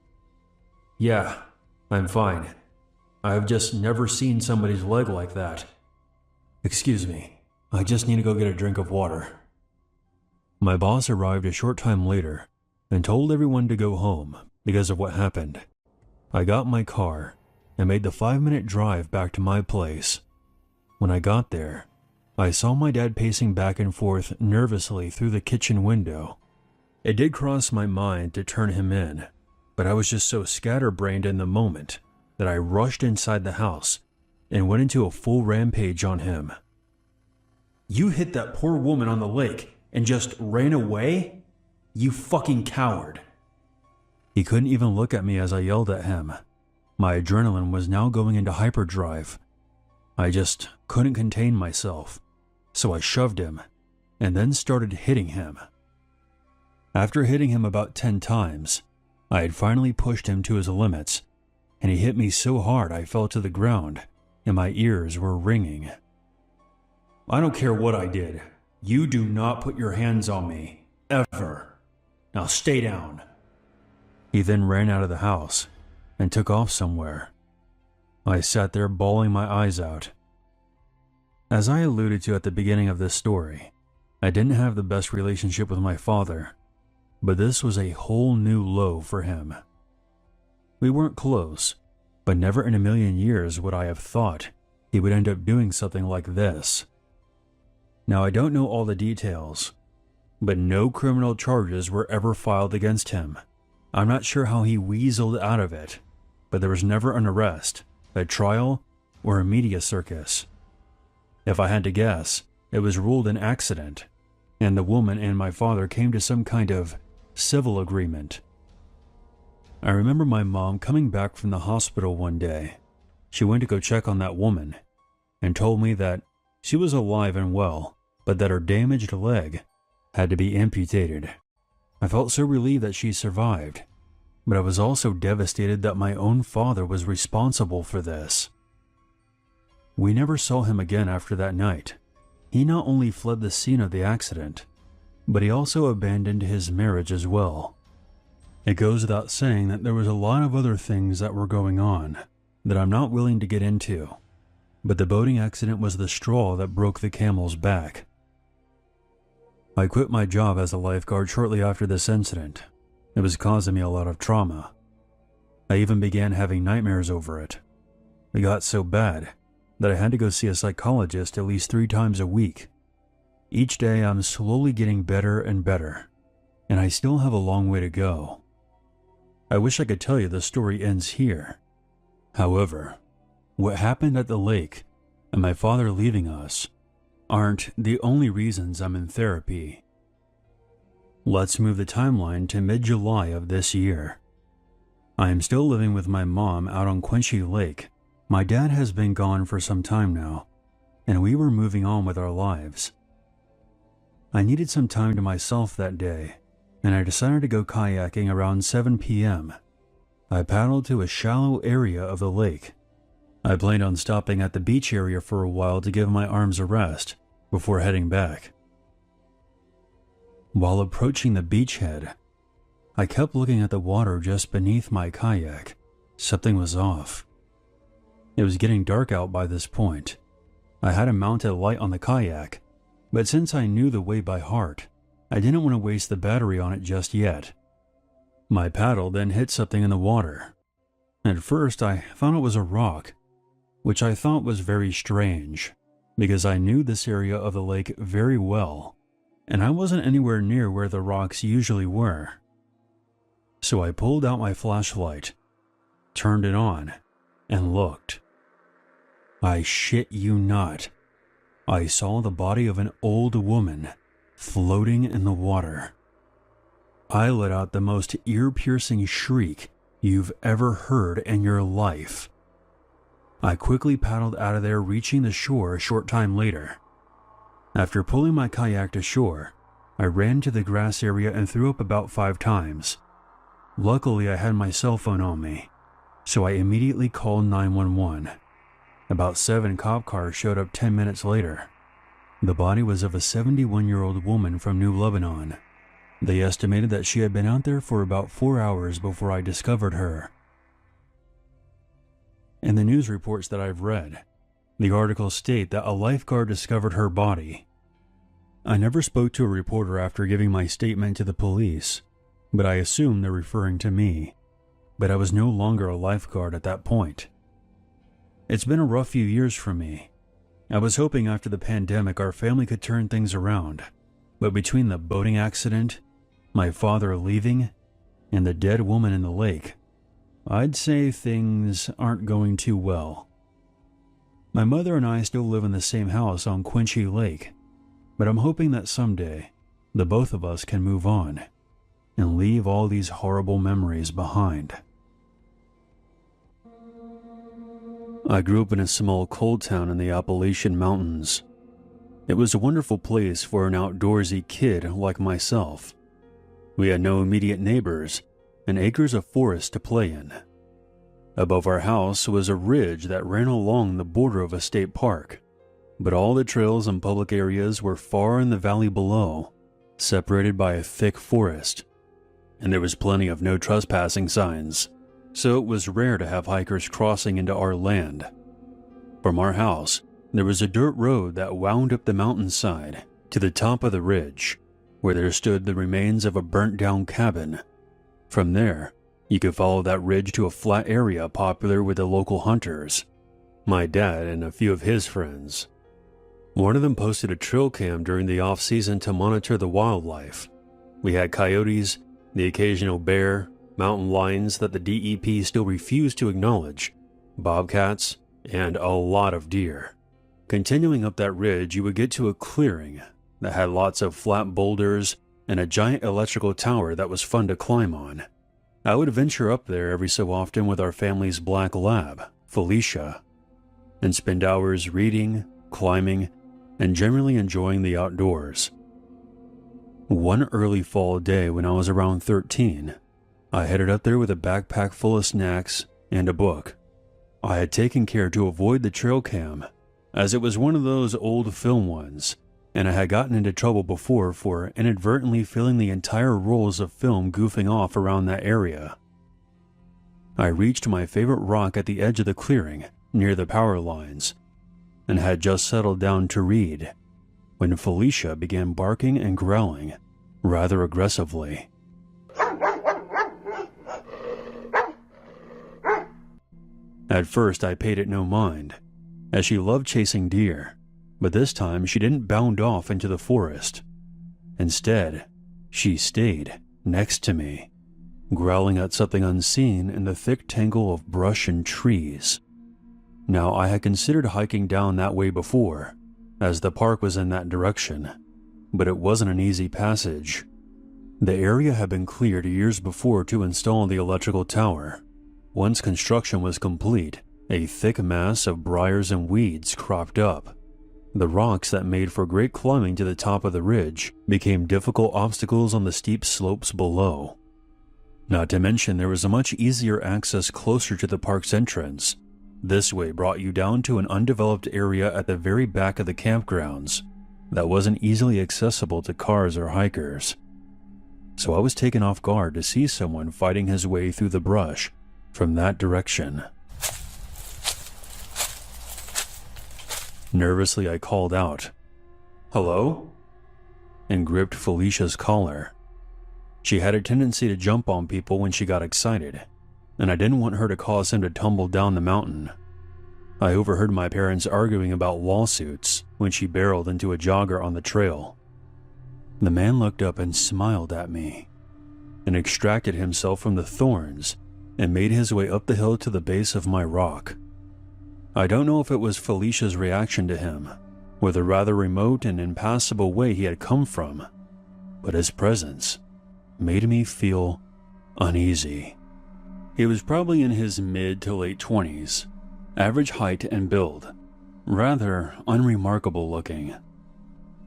"Yeah, I'm fine. I've just never seen somebody's leg like that. Excuse me, I just need to go get a drink of water." My boss arrived a short time later and told everyone to go home because of what happened. I got my car and made the 5-minute drive back to my place. When I got there, I saw my dad pacing back and forth nervously through the kitchen window. It did cross my mind to turn him in, but I was just so scatterbrained in the moment that I rushed inside the house and went into a full rampage on him. "You hit that poor woman on the lake and just ran away? You fucking coward." He couldn't even look at me as I yelled at him. My adrenaline was now going into hyperdrive. I just couldn't contain myself, so I shoved him and then started hitting him. After hitting him about 10 times, I had finally pushed him to his limits, and he hit me so hard I fell to the ground and my ears were ringing. "I don't care what I did. You do not put your hands on me. Ever. Now stay down." He then ran out of the house and took off somewhere. I sat there bawling my eyes out. As I alluded to at the beginning of this story, I didn't have the best relationship with my father, but this was a whole new low for him. We weren't close, but never in a million years would I have thought he would end up doing something like this. Now, I don't know all the details, but no criminal charges were ever filed against him. I'm not sure how he weaseled out of it, but there was never an arrest, a trial, or a media circus. If I had to guess, it was ruled an accident, and the woman and my father came to some kind of civil agreement. I remember my mom coming back from the hospital one day. She went to go check on that woman, and told me that she was alive and well, but that her damaged leg had to be amputated. I felt so relieved that she survived, but I was also devastated that my own father was responsible for this. We never saw him again after that night. He not only fled the scene of the accident, but he also abandoned his marriage as well. It goes without saying that there was a lot of other things that were going on that I'm not willing to get into. but the boating accident was the straw that broke the camel's back. I quit my job as a lifeguard shortly after this incident. It was causing me a lot of trauma. I even began having nightmares over it. It got so bad that I had to go see a psychologist at least 3 times a week. Each day I'm slowly getting better and better, and I still have a long way to go. I wish I could tell you the story ends here. However, what happened at the lake and my father leaving us aren't the only reasons I'm in therapy. Let's move the timeline to mid-July of this year. I am still living with my mom out on Quincy Lake. My dad has been gone for some time now, and we were moving on with our lives. I needed some time to myself that day, and I decided to go kayaking around 7 p.m. I paddled to a shallow area of the lake. I planned on stopping at the beach area for a while to give my arms a rest before heading back. While approaching the beachhead, I kept looking at the water just beneath my kayak. Something was off. It was getting dark out by this point. I had a mounted light on the kayak, but since I knew the way by heart, I didn't want to waste the battery on it just yet. My paddle then hit something in the water. At first, I thought it was a rock, which I thought was very strange, because I knew this area of the lake very well, and I wasn't anywhere near where the rocks usually were. So I pulled out my flashlight, turned it on, and looked. I shit you not. I saw the body of an old woman floating in the water. I let out the most ear-piercing shriek you've ever heard in your life. I quickly paddled out of there, reaching the shore a short time later. After pulling my kayak to shore, I ran to the grass area and threw up about 5 times. Luckily, I had my cell phone on me, so I immediately called 911. About 7 cop cars showed up 10 minutes later. The body was of a 71-year-old woman from New Lebanon. They estimated that she had been out there for about 4 hours before I discovered her. In the news reports that I've read, the articles state that a lifeguard discovered her body. I never spoke to a reporter after giving my statement to the police, but I assume they're referring to me. But I was no longer a lifeguard at that point. It's been a rough few years for me. I was hoping after the pandemic our family could turn things around, but between the boating accident, my father leaving, and the dead woman in the lake, I'd say things aren't going too well. My mother and I still live in the same house on Quincy Lake, but I'm hoping that someday the both of us can move on and leave all these horrible memories behind. I grew up in a small coal town in the Appalachian Mountains. It was a wonderful place for an outdoorsy kid like myself. We had no immediate neighbors and acres of forest to play in. Above our house was a ridge that ran along the border of a state park, but all the trails and public areas were far in the valley below, separated by a thick forest, and there was plenty of no trespassing signs, so it was rare to have hikers crossing into our land. From our house, there was a dirt road that wound up the mountainside to the top of the ridge, where there stood the remains of a burnt-down cabin. From there, you could follow that ridge to a flat area popular with the local hunters, my dad and a few of his friends. One of them posted a trail cam during the off-season to monitor the wildlife. We had coyotes, the occasional bear, mountain lions that the DEP still refused to acknowledge, bobcats, and a lot of deer. Continuing up that ridge, you would get to a clearing that had lots of flat boulders and a giant electrical tower that was fun to climb on. I would venture up there every so often with our family's black lab, Felicia, and spend hours reading, climbing, and generally enjoying the outdoors. One early fall day when I was around 13, I headed up there with a backpack full of snacks and a book. I had taken care to avoid the trail cam, as it was one of those old film ones, and I had gotten into trouble before for inadvertently filling the entire rolls of film goofing off around that area. I reached my favorite rock at the edge of the clearing, near the power lines, and had just settled down to read when Felicia began barking and growling rather aggressively. At first, I paid it no mind, as she loved chasing deer, but this time she didn't bound off into the forest. Instead, she stayed next to me, growling at something unseen in the thick tangle of brush and trees. Now, I had considered hiking down that way before, as the park was in that direction, but it wasn't an easy passage. The area had been cleared years before to install the electrical tower. Once construction was complete, a thick mass of briars and weeds cropped up. The rocks that made for great climbing to the top of the ridge became difficult obstacles on the steep slopes below. Not to mention there was a much easier access closer to the park's entrance. This way brought you down to an undeveloped area at the very back of the campgrounds that wasn't easily accessible to cars or hikers. So I was taken off guard to see someone fighting his way through the brush from that direction. Nervously, I called out, "Hello?" and gripped Felicia's collar. She had a tendency to jump on people when she got excited, and I didn't want her to cause him to tumble down the mountain. I overheard my parents arguing about lawsuits when she barreled into a jogger on the trail. The man looked up and smiled at me, and extracted himself from the thorns and made his way up the hill to the base of my rock. I don't know if it was Felicia's reaction to him, or the rather remote and impassable way he had come from, but his presence made me feel uneasy. He was probably in his mid to late 20s, average height and build, rather unremarkable looking.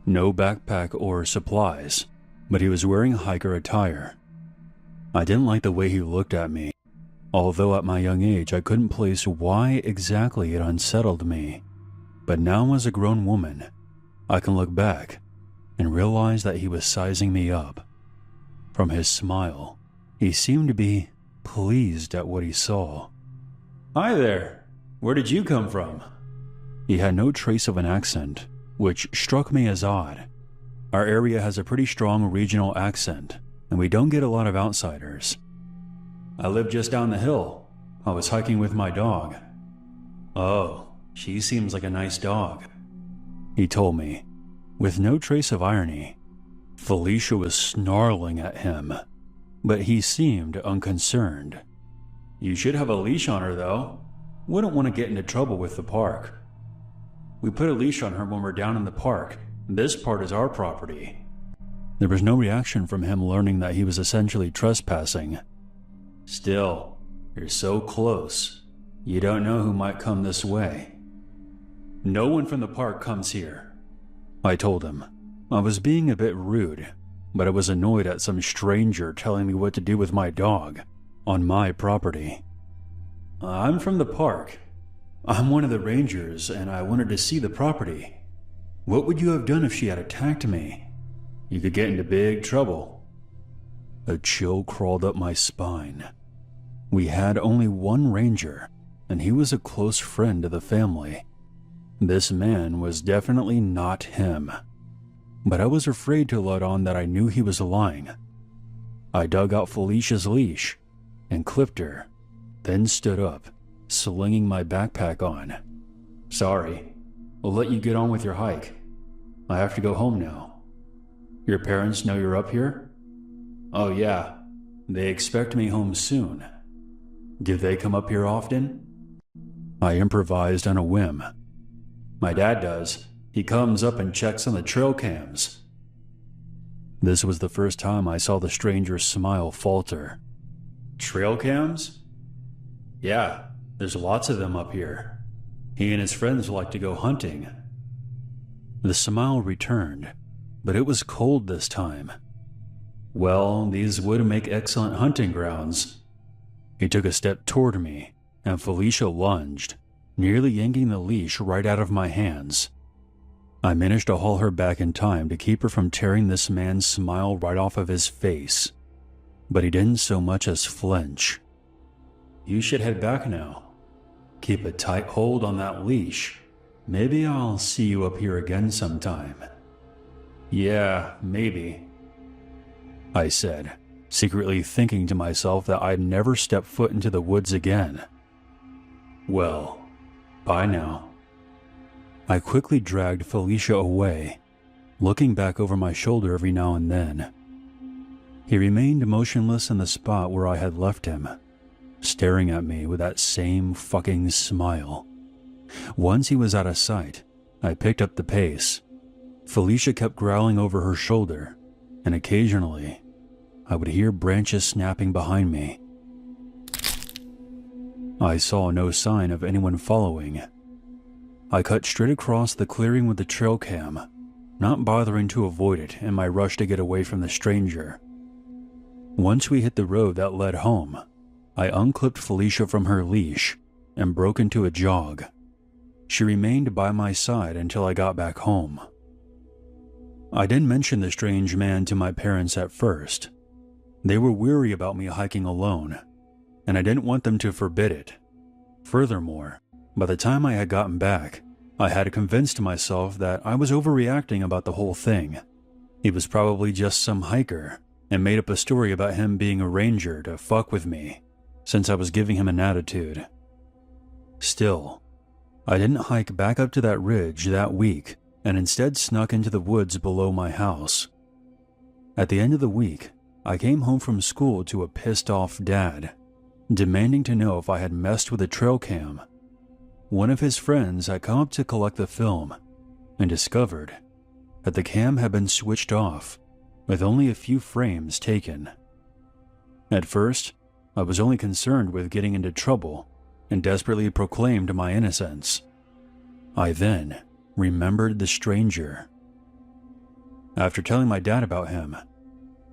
No backpack or supplies, but he was wearing hiker attire. I didn't like the way he looked at me, although at my young age I couldn't place why exactly it unsettled me. But now as a grown woman, I can look back and realize that he was sizing me up. From his smile, he seemed to be pleased at what he saw. "Hi there, where did you come from?" He had no trace of an accent, which struck me as odd. Our area has a pretty strong regional accent, and we don't get a lot of outsiders. "I live just down the hill. I was hiking with my dog." "Oh, she seems like a nice dog," he told me, with no trace of irony. Felicia was snarling at him, but he seemed unconcerned. "You should have a leash on her, though. Wouldn't want to get into trouble with the park." "We put a leash on her when we're down in the park. This part is our property." There was no reaction from him learning that he was essentially trespassing. "Still, you're so close. You don't know who might come this way." "No one from the park comes here," I told him. I was being a bit rude, but I was annoyed at some stranger telling me what to do with my dog on my property. "I'm from the park. I'm one of the rangers, and I wanted to see the property. What would you have done if she had attacked me? You could get into big trouble." A chill crawled up my spine. We had only one ranger, and he was a close friend of the family. This man was definitely not him. But I was afraid to let on that I knew he was lying. I dug out Felicia's leash and clipped her, then stood up, slinging my backpack on. "Sorry, we'll let you get on with your hike. I have to go home now." "Your parents know you're up here?" "Oh yeah, they expect me home soon." "Do they come up here often?" I improvised on a whim. "My dad does. He comes up and checks on the trail cams." This was the first time I saw the stranger's smile falter. "Trail cams?" "Yeah, there's lots of them up here. He and his friends like to go hunting." The smile returned, but it was cold this time. "Well, these would make excellent hunting grounds." He took a step toward me, and Felicia lunged, nearly yanking the leash right out of my hands. I managed to haul her back in time to keep her from tearing this man's smile right off of his face, but he didn't so much as flinch. "You should head back now. Keep a tight hold on that leash. maybe I'll see you up here again sometime." "Yeah, maybe," I said, secretly thinking to myself that I'd never step foot into the woods again. "Well, bye now." I quickly dragged Felicia away, looking back over my shoulder every now and then. He remained motionless in the spot where I had left him, staring at me with that same fucking smile. Once he was out of sight, I picked up the pace. Felicia kept growling over her shoulder, and occasionally, I would hear branches snapping behind me. I saw no sign of anyone following. I cut straight across the clearing with the trail cam, not bothering to avoid it in my rush to get away from the stranger. Once we hit the road that led home, I unclipped Felicia from her leash and broke into a jog. She remained by my side until I got back home. I didn't mention the strange man to my parents at first. They were weary about me hiking alone, and I didn't want them to forbid it. Furthermore, by the time I had gotten back, I had convinced myself that I was overreacting about the whole thing. He was probably just some hiker, and made up a story about him being a ranger to fuck with me, since I was giving him an attitude. Still, I didn't hike back up to that ridge that week, and instead snuck into the woods below my house. At the end of the week, I came home from school to a pissed-off dad, demanding to know if I had messed with the trail cam. One of his friends had come up to collect the film and discovered that the cam had been switched off, with only a few frames taken. At first, I was only concerned with getting into trouble and desperately proclaimed my innocence. I then remembered the stranger. After telling my dad about him,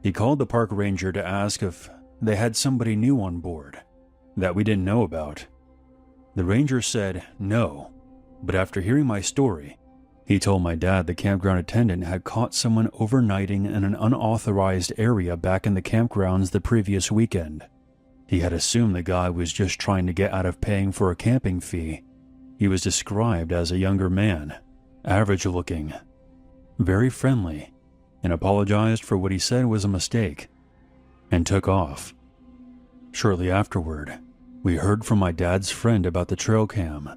he called the park ranger to ask if they had somebody new on board that we didn't know about. The ranger said no, but after hearing my story, he told my dad the campground attendant had caught someone overnighting in an unauthorized area back in the campgrounds the previous weekend. He had assumed the guy was just trying to get out of paying for a camping fee. He was described as a younger man, average-looking, very friendly, and apologized for what he said was a mistake, and took off. Shortly afterward, we heard from my dad's friend about the trail cam.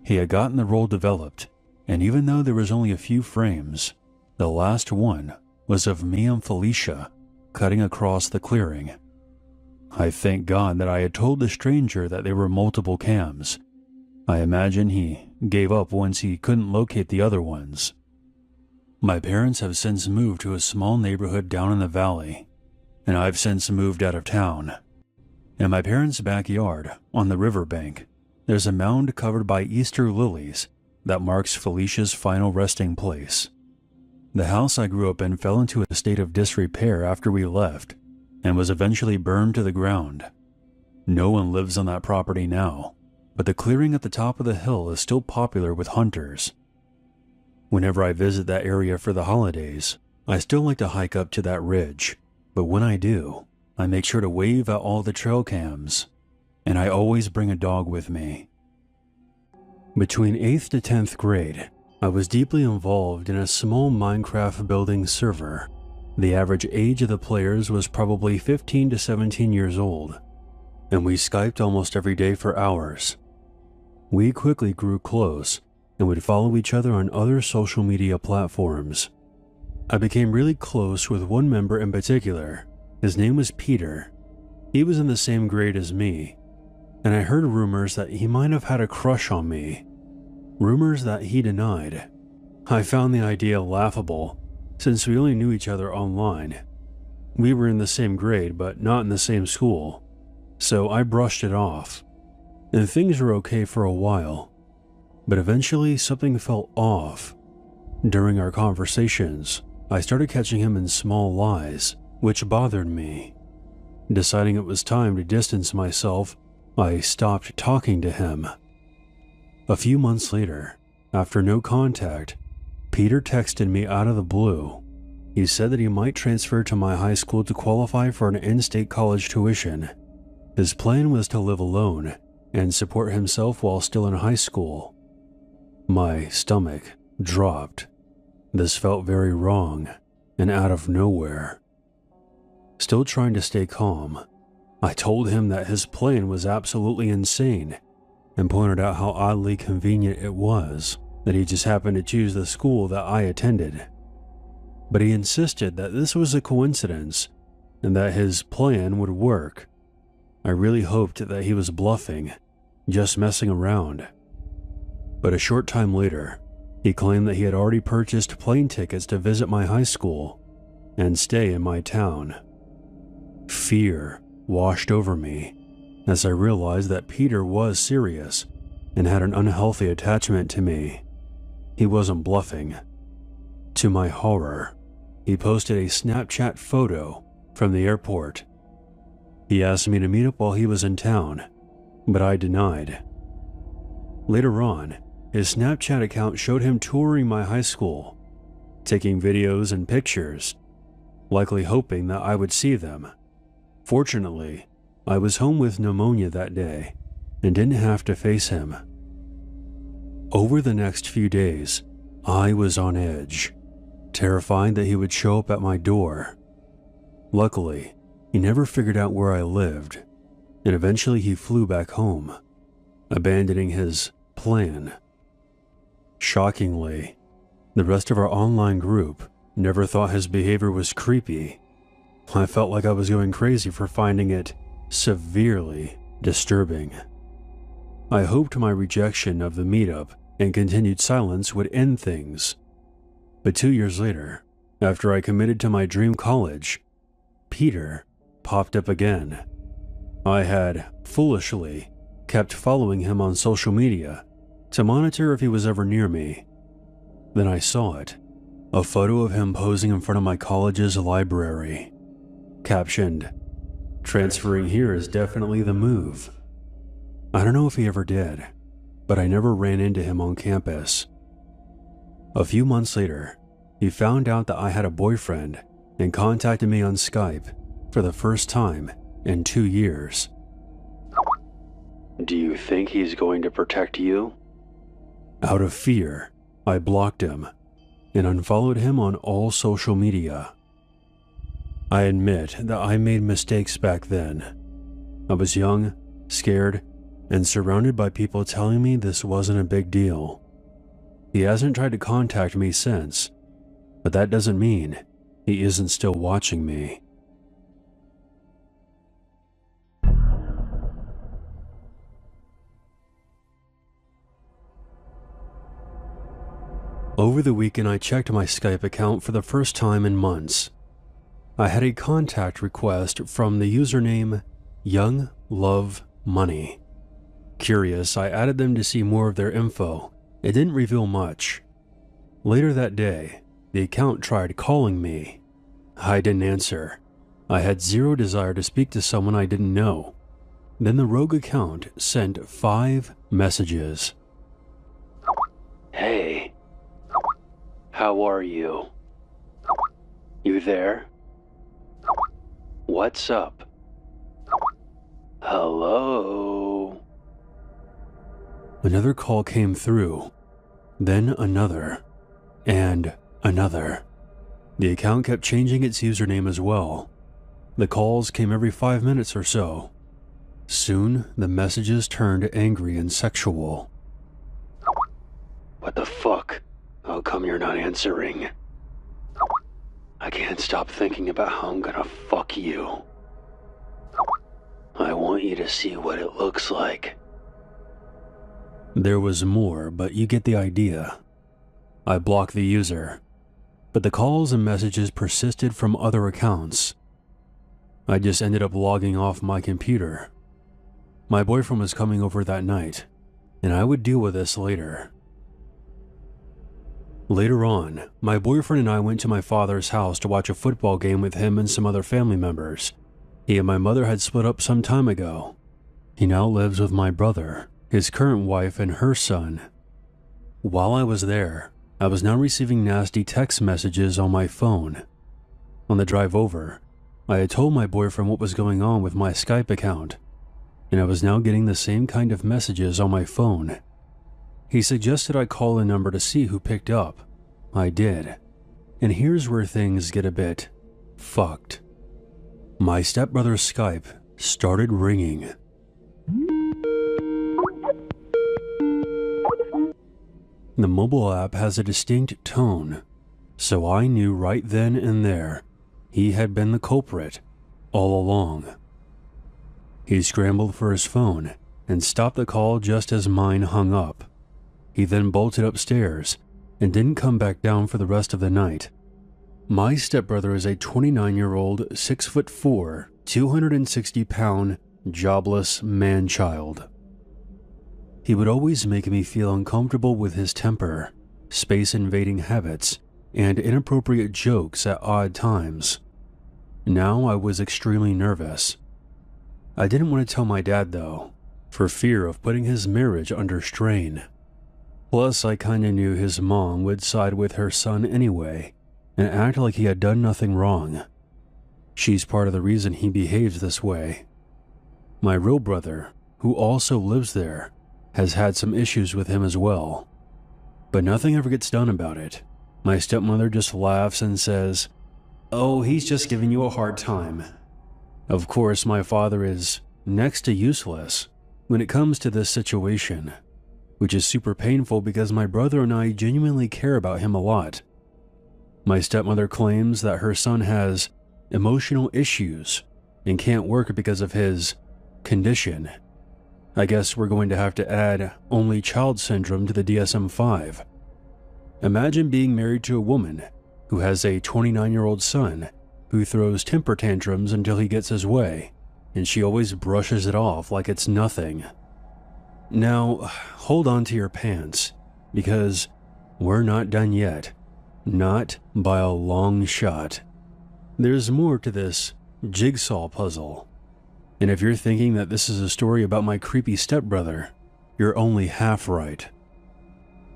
He had gotten the role developed, and even though there was only a few frames, the last one was of me and Felicia cutting across the clearing. I thank God that I had told the stranger that there were multiple cams. I imagine he gave up once he couldn't locate the other ones. My parents have since moved to a small neighborhood down in the valley, and I've since moved out of town. In my parents' backyard, on the riverbank, there's a mound covered by Easter lilies that marks Felicia's final resting place. The house I grew up in fell into a state of disrepair after we left, and was eventually burned to the ground. No one lives on that property now, but the clearing at the top of the hill is still popular with hunters. Whenever I visit that area for the holidays, I still like to hike up to that ridge, but when I do, I make sure to wave at all the trail cams, and I always bring a dog with me. Between 8th to 10th grade, I was deeply involved in a small Minecraft building server. The average age of the players was probably 15 to 17 years old, and we Skyped almost every day for hours. We quickly grew close and would follow each other on other social media platforms. I became really close with one member in particular. His name was Peter. He was in the same grade as me, and I heard rumors that he might have had a crush on me. Rumors that he denied. I found the idea laughable, since we only knew each other online. We were in the same grade, but not in the same school, so I brushed it off, and things were okay for a while. But eventually something felt off. During our conversations, I started catching him in small lies, which bothered me. Deciding it was time to distance myself, I stopped talking to him. A few months later, after no contact, Peter texted me out of the blue. He said that he might transfer to my high school to qualify for an in-state college tuition. His plan was to live alone and support himself while still in high school. My stomach dropped. This felt very wrong and out of nowhere. Still trying to stay calm, I told him that his plan was absolutely insane and pointed out how oddly convenient it was that he just happened to choose the school that I attended. But he insisted that this was a coincidence and that his plan would work. I really hoped that he was bluffing, just messing around. But a short time later, he claimed that he had already purchased plane tickets to visit my high school and stay in my town. Fear washed over me as I realized that Peter was serious and had an unhealthy attachment to me. He wasn't bluffing. To my horror, he posted a Snapchat photo from the airport. He asked me to meet up while he was in town, but I denied. Later on, his Snapchat account showed him touring my high school, taking videos and pictures, likely hoping that I would see them. Fortunately, I was home with pneumonia that day and didn't have to face him. Over the next few days, I was on edge, terrified that he would show up at my door. Luckily, he never figured out where I lived, and eventually he flew back home, abandoning his plan. Shockingly, the rest of our online group never thought his behavior was creepy. I felt like I was going crazy for finding it severely disturbing. I hoped my rejection of the meetup and continued silence would end things. But 2 years later, after I committed to my dream college, Peter popped up again. I had, foolishly, kept following him on social media to monitor if he was ever near me. Then I saw it, a photo of him posing in front of my college's library, captioned, "Transferring here is definitely the move." I don't know if he ever did, but I never ran into him on campus. A few months later, he found out that I had a boyfriend and contacted me on Skype for the first time in 2 years. "Do you think he's going to protect you?" Out of fear, I blocked him and unfollowed him on all social media. I admit that I made mistakes back then. I was young, scared, and surrounded by people telling me this wasn't a big deal. He hasn't tried to contact me since, but that doesn't mean he isn't still watching me. Over the weekend, I checked my Skype account for the first time in months. I had a contact request from the username Young Love Money. Curious, I added them to see more of their info. It didn't reveal much. Later that day, the account tried calling me. I didn't answer. I had zero desire to speak to someone I didn't know. Then the rogue account sent 5 messages. "Hey. How are you? You there? What's up? Hello?" Another call came through, then another, and another. The account kept changing its username as well. The calls came every 5 minutes or so. Soon, the messages turned angry and sexual. "What the fuck? How come you're not answering? I can't stop thinking about how I'm gonna fuck you. I want you to see what it looks like." There was more, but you get the idea. I blocked the user, but the calls and messages persisted from other accounts. I just ended up logging off my computer. My boyfriend was coming over that night, and I would deal with this later. Later on, my boyfriend and I went to my father's house to watch a football game with him and some other family members. He and my mother had split up some time ago. He now lives with my brother, his current wife, and her son. While I was there, I was now receiving nasty text messages on my phone. On the drive over, I had told my boyfriend what was going on with my Skype account, and I was now getting the same kind of messages on my phone. He suggested I call a number to see who picked up. I did. And here's where things get a bit fucked. My stepbrother's Skype started ringing. The mobile app has a distinct tone, so I knew right then and there he had been the culprit all along. He scrambled for his phone and stopped the call just as mine hung up. He then bolted upstairs and didn't come back down for the rest of the night. My stepbrother is a 29-year-old, 6'4", 260-pound, jobless man-child. He would always make me feel uncomfortable with his temper, space-invading habits, and inappropriate jokes at odd times. Now I was extremely nervous. I didn't want to tell my dad, though, for fear of putting his marriage under strain. Plus, I kinda knew his mom would side with her son anyway, and act like he had done nothing wrong. She's part of the reason he behaves this way. My real brother, who also lives there, has had some issues with him as well. But nothing ever gets done about it. My stepmother just laughs and says, "Oh, he's just giving you a hard time." Of course, my father is next to useless when it comes to this situation, which is super painful because my brother and I genuinely care about him a lot. My stepmother claims that her son has emotional issues and can't work because of his condition. I guess we're going to have to add only child syndrome to the DSM-5. Imagine being married to a woman who has a 29-year-old son who throws temper tantrums until he gets his way, and she always brushes it off like it's nothing. Now, hold on to your pants, because we're not done yet. Not by a long shot. There's more to this jigsaw puzzle. And if you're thinking that this is a story about my creepy stepbrother, you're only half right.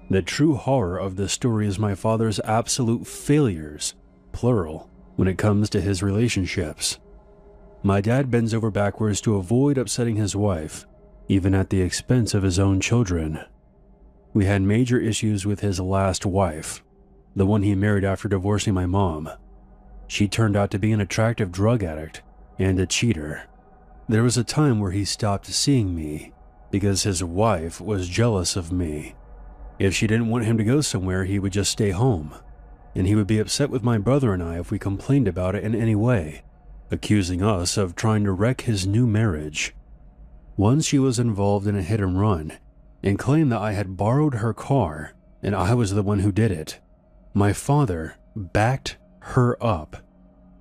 The true horror of this story is my father's absolute failures, plural, when it comes to his relationships. My dad bends over backwards to avoid upsetting his wife, even at the expense of his own children. We had major issues with his last wife, the one he married after divorcing my mom. She turned out to be an attractive drug addict and a cheater. There was a time where he stopped seeing me because his wife was jealous of me. If she didn't want him to go somewhere, he would just stay home, and he would be upset with my brother and I if we complained about it in any way, accusing us of trying to wreck his new marriage. Once she was involved in a hit and run and claimed that I had borrowed her car and I was the one who did it. My father backed her up,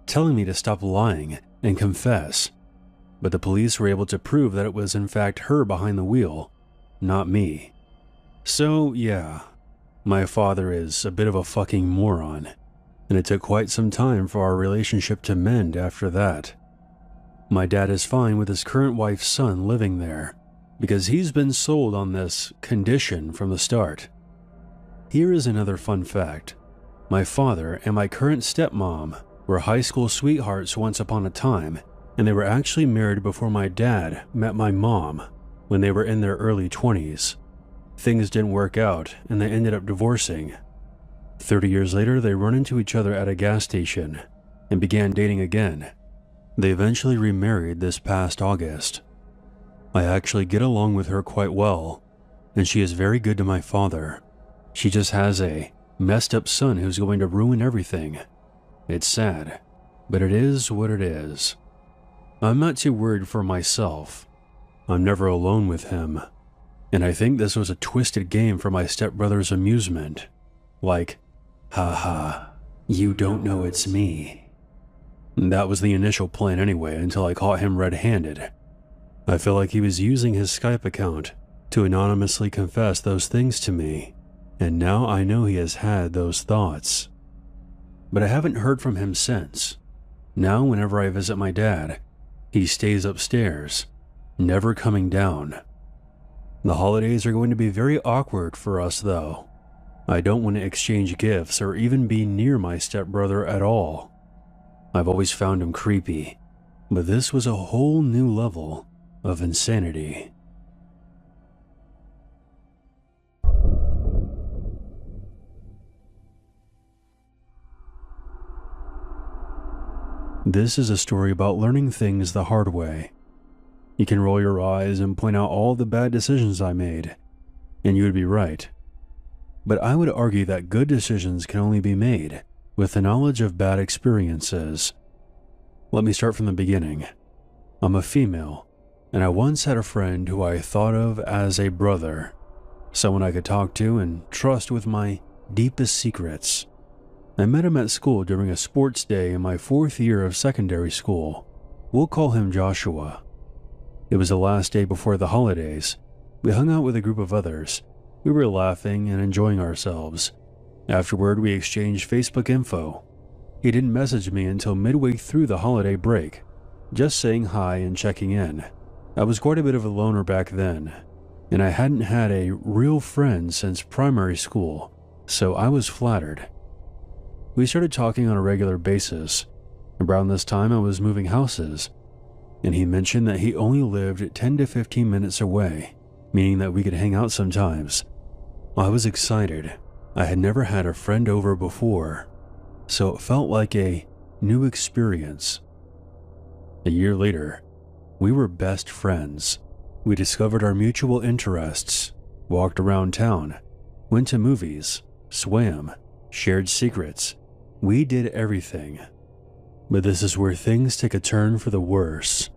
telling me to stop lying and confess, but the police were able to prove that it was in fact her behind the wheel, not me. So yeah, my father is a bit of a fucking moron, and it took quite some time for our relationship to mend after that. My dad is fine with his current wife's son living there, because he's been sold on this condition from the start. Here is another fun fact. My father and my current stepmom were high school sweethearts once upon a time, and they were actually married before my dad met my mom when they were in their early 20s. Things didn't work out, and they ended up divorcing. 30 years later, they run into each other at a gas station and began dating again. They eventually remarried this past August. I actually get along with her quite well, and she is very good to my father. She just has a messed up son who's going to ruin everything. It's sad, but it is what it is. I'm not too worried for myself. I'm never alone with him. And I think this was a twisted game for my stepbrother's amusement. Like, haha, you don't know it's me. That was the initial plan anyway, until I caught him red-handed. I feel like he was using his Skype account to anonymously confess those things to me, and now I know he has had those thoughts. But I haven't heard from him since. Now whenever I visit my dad, he stays upstairs, never coming down. The holidays are going to be very awkward for us though. I don't want to exchange gifts or even be near my stepbrother at all. I've always found him creepy, but this was a whole new level of insanity. This is a story about learning things the hard way. You can roll your eyes and point out all the bad decisions I made, and you would be right. But I would argue that good decisions can only be made with the knowledge of bad experiences. Let me start from the beginning. I'm a female, and I once had a friend who I thought of as a brother, someone I could talk to and trust with my deepest secrets. I met him at school during a sports day in my 4th year of secondary school. We'll call him Joshua. It was the last day before the holidays. We hung out with a group of others. We were laughing and enjoying ourselves. Afterward, we exchanged Facebook info. He didn't message me until midway through the holiday break, just saying hi and checking in. I was quite a bit of a loner back then, and I hadn't had a real friend since primary school, so I was flattered. We started talking on a regular basis. Around this time, I was moving houses, and he mentioned that he only lived 10 to 15 minutes away, meaning that we could hang out sometimes. I was excited. I had never had a friend over before, so it felt like a new experience. A year later, we were best friends. We discovered our mutual interests, walked around town, went to movies, swam, shared secrets. We did everything. But this is where things take a turn for the worse.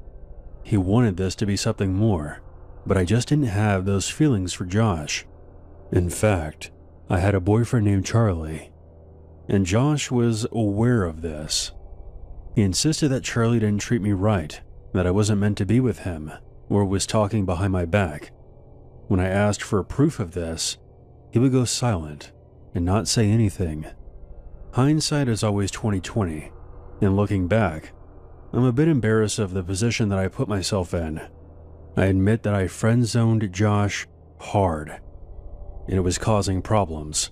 He wanted this to be something more, but I just didn't have those feelings for Josh. In fact, I had a boyfriend named Charlie, and Josh was aware of this. He insisted that Charlie didn't treat me right, that I wasn't meant to be with him, or was talking behind my back. When I asked for proof of this, he would go silent and not say anything. Hindsight is always 20/20, and looking back, I'm a bit embarrassed of the position that I put myself in. I admit that I friend-zoned Josh hard, and it was causing problems.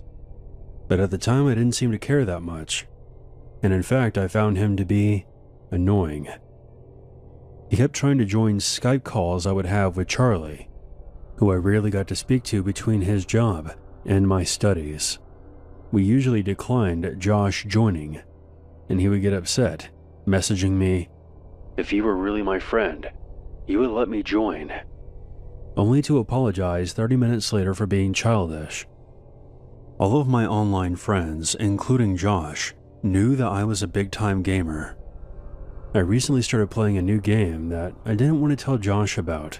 But at the time, I didn't seem to care that much, and in fact, I found him to be annoying. He kept trying to join Skype calls I would have with Charlie, who I rarely got to speak to between his job and my studies. We usually declined Josh joining, and he would get upset, messaging me, "If you were really my friend, you would let me join," only to apologize 30 minutes later for being childish. All of my online friends, including Josh, knew that I was a big-time gamer. I recently started playing a new game that I didn't want to tell Josh about.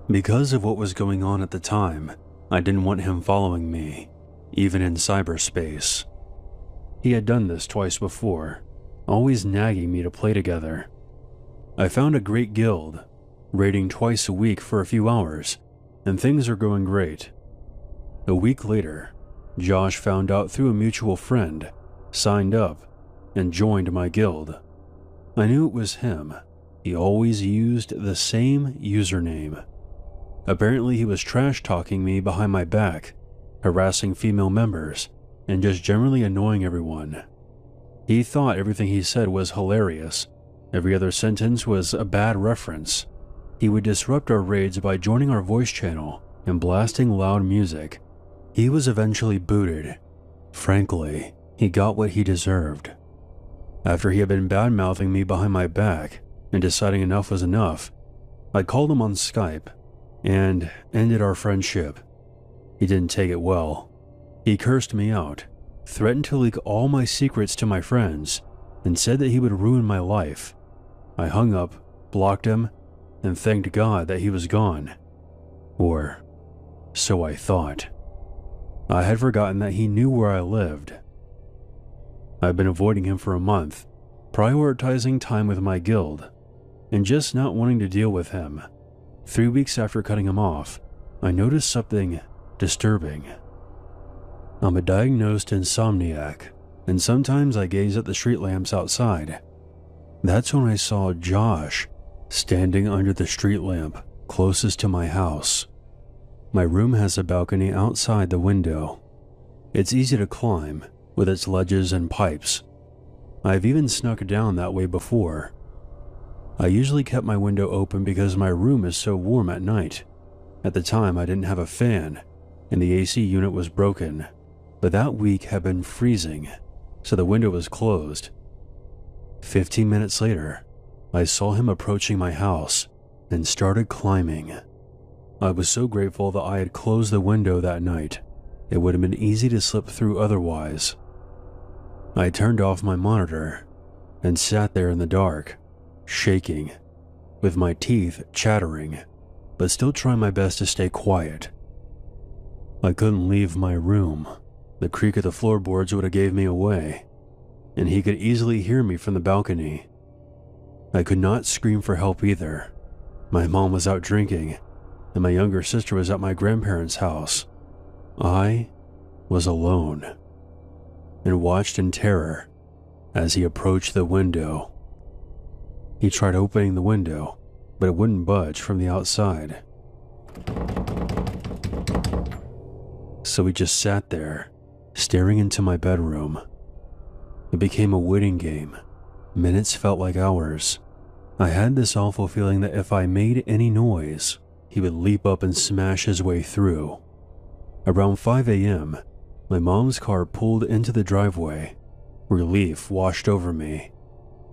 Because of what was going on at the time, I didn't want him following me, even in cyberspace. He had done this twice before, always nagging me to play together. I found a great guild, raiding twice a week for a few hours, and things are going great. A week later, Josh found out through a mutual friend, signed up, and joined my guild. I knew it was him. He always used the same username. Apparently, he was trash-talking me behind my back, harassing female members, and just generally annoying everyone. He thought everything he said was hilarious. Every other sentence was a bad reference. He would disrupt our raids by joining our voice channel and blasting loud music. He was eventually booted. Frankly, he got what he deserved. After he had been bad-mouthing me behind my back and deciding enough was enough, I called him on Skype and ended our friendship. He didn't take it well. He cursed me out, threatened to leak all my secrets to my friends, and said that he would ruin my life. I hung up, blocked him, and thanked God that he was gone. Or so I thought. I had forgotten that he knew where I lived. I've been avoiding him for a month, prioritizing time with my guild, and just not wanting to deal with him. 3 weeks after cutting him off, I noticed something disturbing. I'm a diagnosed insomniac, and sometimes I gaze at the street lamps outside. That's when I saw Josh standing under the street lamp closest to my house. My room has a balcony outside the window. It's easy to climb, with its ledges and pipes. I've even snuck down that way before. I usually kept my window open because my room is so warm at night. At the time, I didn't have a fan, and the AC unit was broken, but that week had been freezing, so the window was closed. 15 minutes later, I saw him approaching my house and started climbing. I was so grateful that I had closed the window that night. It would have been easy to slip through otherwise. I turned off my monitor and sat there in the dark, shaking, with my teeth chattering, but still trying my best to stay quiet. I couldn't leave my room. The creak of the floorboards would have gave me away, and he could easily hear me from the balcony. I could not scream for help either. My mom was out drinking, and my younger sister was at my grandparents' house. I was alone, and watched in terror as he approached the window. He tried opening the window, but it wouldn't budge from the outside. So he just sat there, staring into my bedroom. It became a waiting game. Minutes felt like hours. I had this awful feeling that if I made any noise, he would leap up and smash his way through. Around 5 a.m., my mom's car pulled into the driveway. Relief washed over me.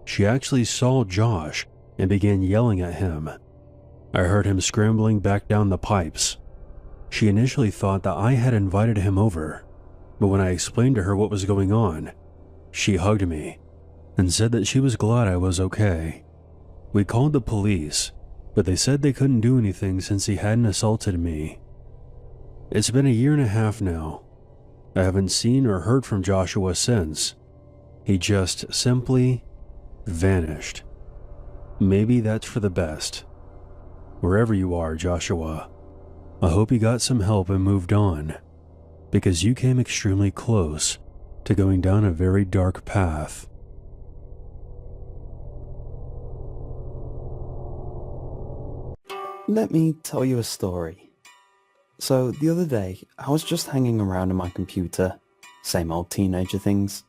She actually saw Josh and began yelling at him. I heard him scrambling back down the pipes. She initially thought that I had invited him over, but when I explained to her what was going on, she hugged me and said that she was glad I was okay. We called the police, but they said they couldn't do anything since he hadn't assaulted me. It's been 1.5 years now. I haven't seen or heard from Joshua since. He just simply vanished. Maybe that's for the best. Wherever you are, Joshua, I hope you got some help and moved on, because you came extremely close to going down a very dark path. Let me tell you a story. So the other day, I was just hanging around on my computer, same old teenager things.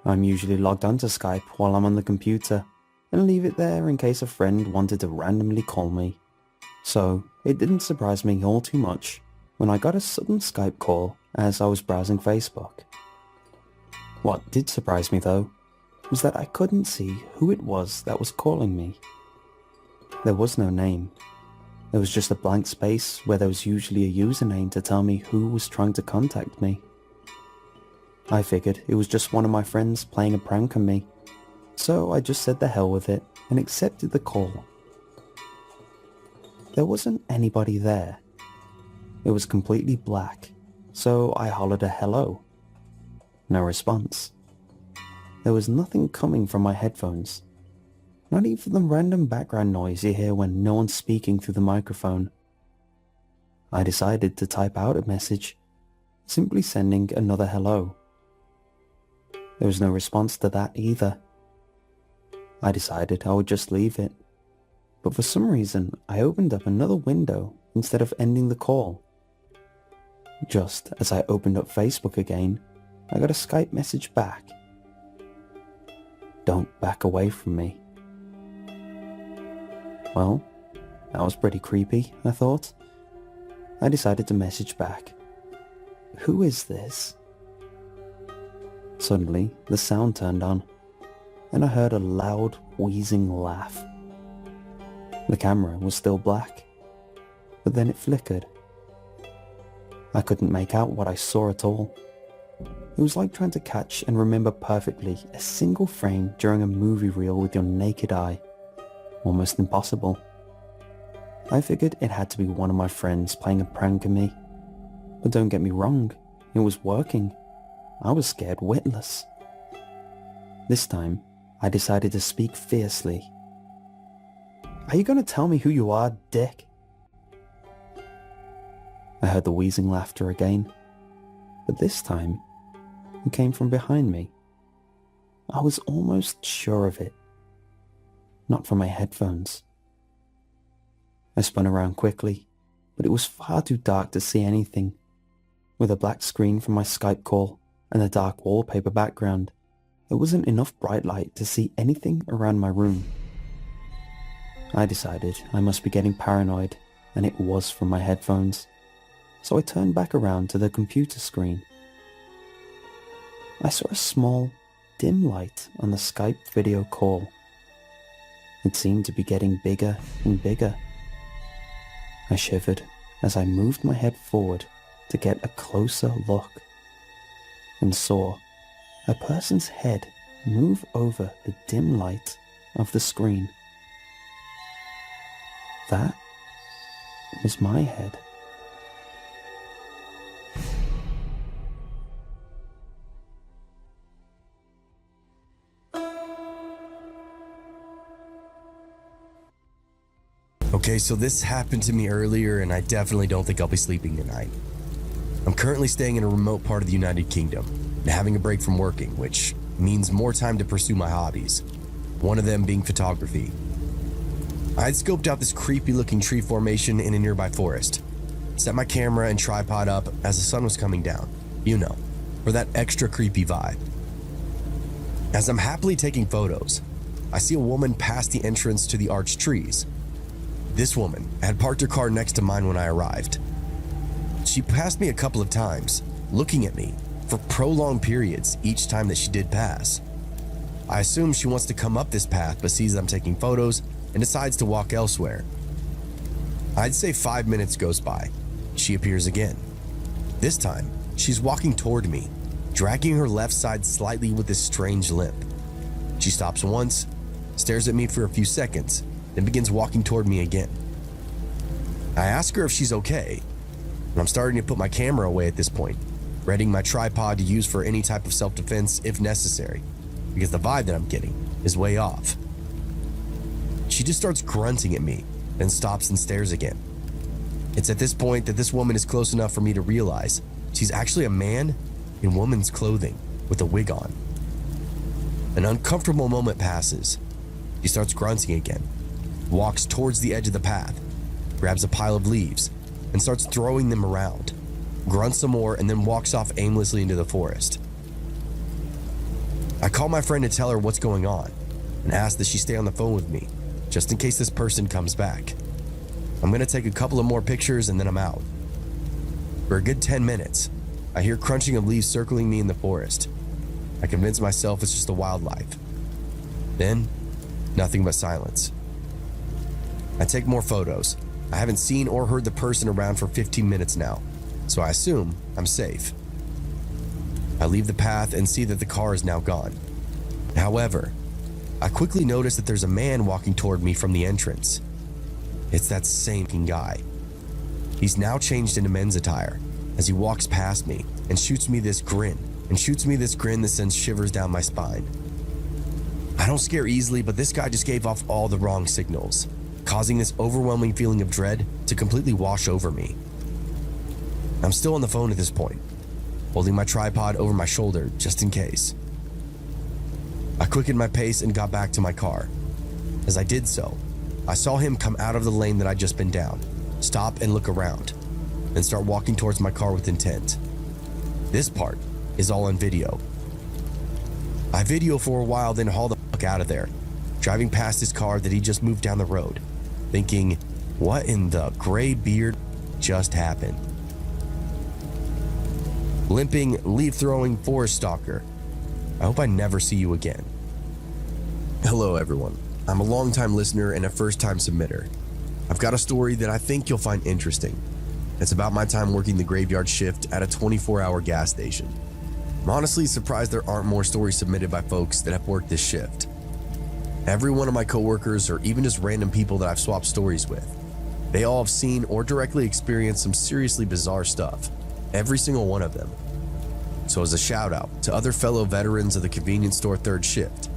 I'm usually logged onto Skype while I'm on the computer, and leave it there in case a friend wanted to randomly call me. So it didn't surprise me all too much when I got a sudden Skype call as I was browsing Facebook. What did surprise me though, was that I couldn't see who it was that was calling me. There was no name. There was just a blank space where there was usually a username to tell me who was trying to contact me. I figured it was just one of my friends playing a prank on me, so I just said the hell with it and accepted the call. There wasn't anybody there. It was completely black, so I hollered a hello. No response. There was nothing coming from my headphones. Not even the random background noise you hear when no one's speaking through the microphone. I decided to type out a message, simply sending another hello. There was no response to that either. I decided I would just leave it, but for some reason I opened up another window instead of ending the call. Just as I opened up Facebook again, I got a Skype message back. Don't back away from me. Well, that was pretty creepy, I thought. I decided to message back. Who is this? Suddenly, the sound turned on, and I heard a loud, wheezing laugh. The camera was still black, but then it flickered. I couldn't make out what I saw at all. It was like trying to catch and remember perfectly a single frame during a movie reel with your naked eye. Almost impossible. I figured it had to be one of my friends playing a prank on me. But don't get me wrong, it was working. I was scared witless. This time, I decided to speak fiercely. Are you going to tell me who you are, dick? I heard the wheezing laughter again, but this time, it came from behind me. I was almost sure of it. Not from my headphones. I spun around quickly, but it was far too dark to see anything. With a black screen from my Skype call and a dark wallpaper background, there wasn't enough bright light to see anything around my room. I decided I must be getting paranoid, and it was from my headphones, so I turned back around to the computer screen. I saw a small, dim light on the Skype video call. It seemed to be getting bigger and bigger. I shivered as I moved my head forward to get a closer look and saw a person's head move over the dim light of the screen. That was my head. Okay, so this happened to me earlier, and I definitely don't think I'll be sleeping tonight. I'm currently staying in a remote part of the United Kingdom and having a break from working, which means more time to pursue my hobbies, one of them being photography. I had scoped out this creepy looking tree formation in a nearby forest, set my camera and tripod up as the sun was coming down, for that extra creepy vibe. As I'm happily taking photos, I see a woman pass the entrance to the arched trees. This woman had parked her car next to mine when I arrived. She passed me a couple of times, looking at me for prolonged periods each time that she did pass. I assume she wants to come up this path but sees that I'm taking photos and decides to walk elsewhere. I'd say 5 minutes goes by. She appears again. This time, she's walking toward me, dragging her left side slightly with this strange limp. She stops once, stares at me for a few seconds, then begins walking toward me again. I ask her if she's okay, and I'm starting to put my camera away at this point, readying my tripod to use for any type of self-defense if necessary, because the vibe that I'm getting is way off. She just starts grunting at me, then stops and stares again. It's at this point that this woman is close enough for me to realize she's actually a man in woman's clothing with a wig on. An uncomfortable moment passes. She starts grunting again, walks towards the edge of the path, grabs a pile of leaves, and starts throwing them around, grunts some more, and then walks off aimlessly into the forest. I call my friend to tell her what's going on and ask that she stay on the phone with me, just in case this person comes back. I'm gonna take a couple of more pictures and then I'm out. For a good 10 minutes, I hear crunching of leaves circling me in the forest. I convince myself it's just the wildlife. Then, nothing but silence. I take more photos. I haven't seen or heard the person around for 15 minutes now, so I assume I'm safe. I leave the path and see that the car is now gone. However, I quickly notice that there's a man walking toward me from the entrance. It's that same guy. He's now changed into men's attire as he walks past me and shoots me this grin that sends shivers down my spine. I don't scare easily, but this guy just gave off all the wrong signals, causing this overwhelming feeling of dread to completely wash over me. I'm still on the phone at this point, holding my tripod over my shoulder just in case. I quickened my pace and got back to my car. As I did so, I saw him come out of the lane that I'd just been down, stop and look around, then start walking towards my car with intent. This part is all on video. I video for a while, then haul the fuck out of there, driving past his car that he just moved down the road, thinking, what in the gray beard just happened? Limping, leaf-throwing forest stalker. I hope I never see you again. Hello everyone. I'm a long-time listener and a first-time submitter. I've got a story that I think you'll find interesting. It's about my time working the graveyard shift at a 24-hour gas station. I'm honestly surprised there aren't more stories submitted by folks that have worked this shift. Every one of my coworkers, or even just random people that I've swapped stories with, they all have seen or directly experienced some seriously bizarre stuff. Every single one of them. So as a shout out to other fellow veterans of the convenience store third shift,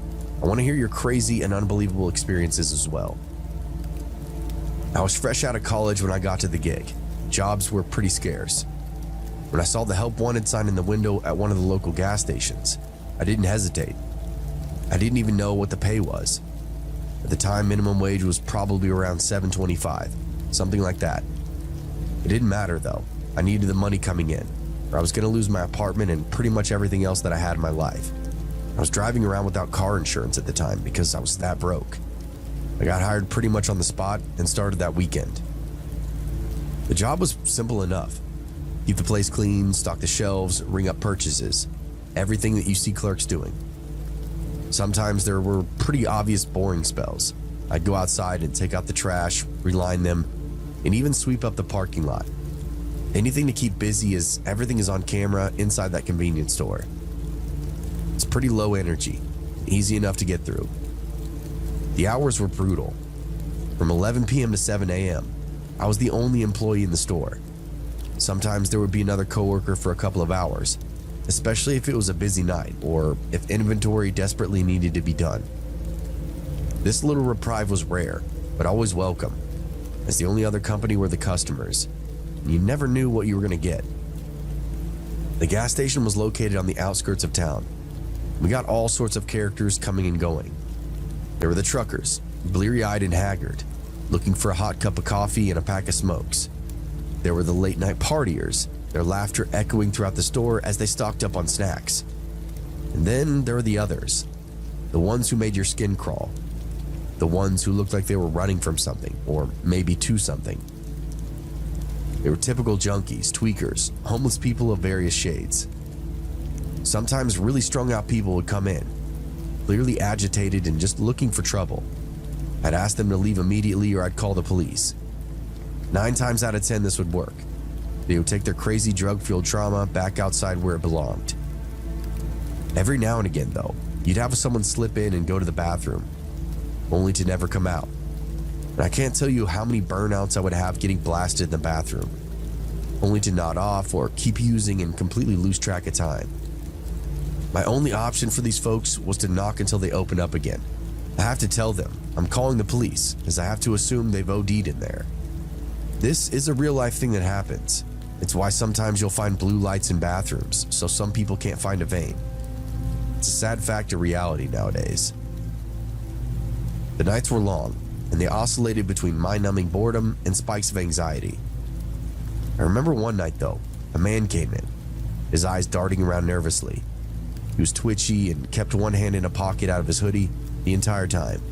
I want to hear your crazy and unbelievable experiences as well. I was fresh out of college when I got to the gig. Jobs were pretty scarce. When I saw the help wanted sign in the window at one of the local gas stations, I didn't hesitate. I didn't even know what the pay was. At the time, minimum wage was probably around $7.25, something like that. It didn't matter though. I needed the money coming in, or I was going to lose my apartment and pretty much everything else that I had in my life. I was driving around without car insurance at the time because I was that broke. I got hired pretty much on the spot and started that weekend. The job was simple enough. Keep the place clean, stock the shelves, ring up purchases. Everything that you see clerks doing. Sometimes there were pretty obvious boring spells. I'd go outside and take out the trash, reline them, and even sweep up the parking lot. Anything to keep busy as everything is on camera inside that convenience store. It's pretty low energy, easy enough to get through. The hours were brutal. From 11 p.m. to 7 a.m., I was the only employee in the store. Sometimes there would be another coworker for a couple of hours, especially if it was a busy night or if inventory desperately needed to be done. This little reprieve was rare, but always welcome, as the only other company were the customers, and you never knew what you were going to get. The gas station was located on the outskirts of town. We got all sorts of characters coming and going. There were the truckers, bleary-eyed and haggard, looking for a hot cup of coffee and a pack of smokes. There were the late-night partiers, their laughter echoing throughout the store as they stocked up on snacks. And then there were the others, the ones who made your skin crawl, the ones who looked like they were running from something, or maybe to something. They were typical junkies, tweakers, homeless people of various shades. Sometimes really strung out people would come in, clearly agitated and just looking for trouble. I'd ask them to leave immediately or I'd call the police. 9 times out of 10 this would work. They would take their crazy drug-fueled trauma back outside where it belonged. Every now and again, though, you'd have someone slip in and go to the bathroom, only to never come out. And I can't tell you how many burnouts I would have getting blasted in the bathroom, only to nod off or keep using and completely lose track of time. My only option for these folks was to knock until they open up again. I have to tell them I'm calling the police, as I have to assume they've OD'd in there. This is a real-life thing that happens. It's why sometimes you'll find blue lights in bathrooms, so some people can't find a vein. It's a sad fact of reality nowadays. The nights were long, and they oscillated between mind-numbing boredom and spikes of anxiety. I remember one night, though, a man came in, his eyes darting around nervously. He was twitchy and kept one hand in a pocket out of his hoodie the entire time.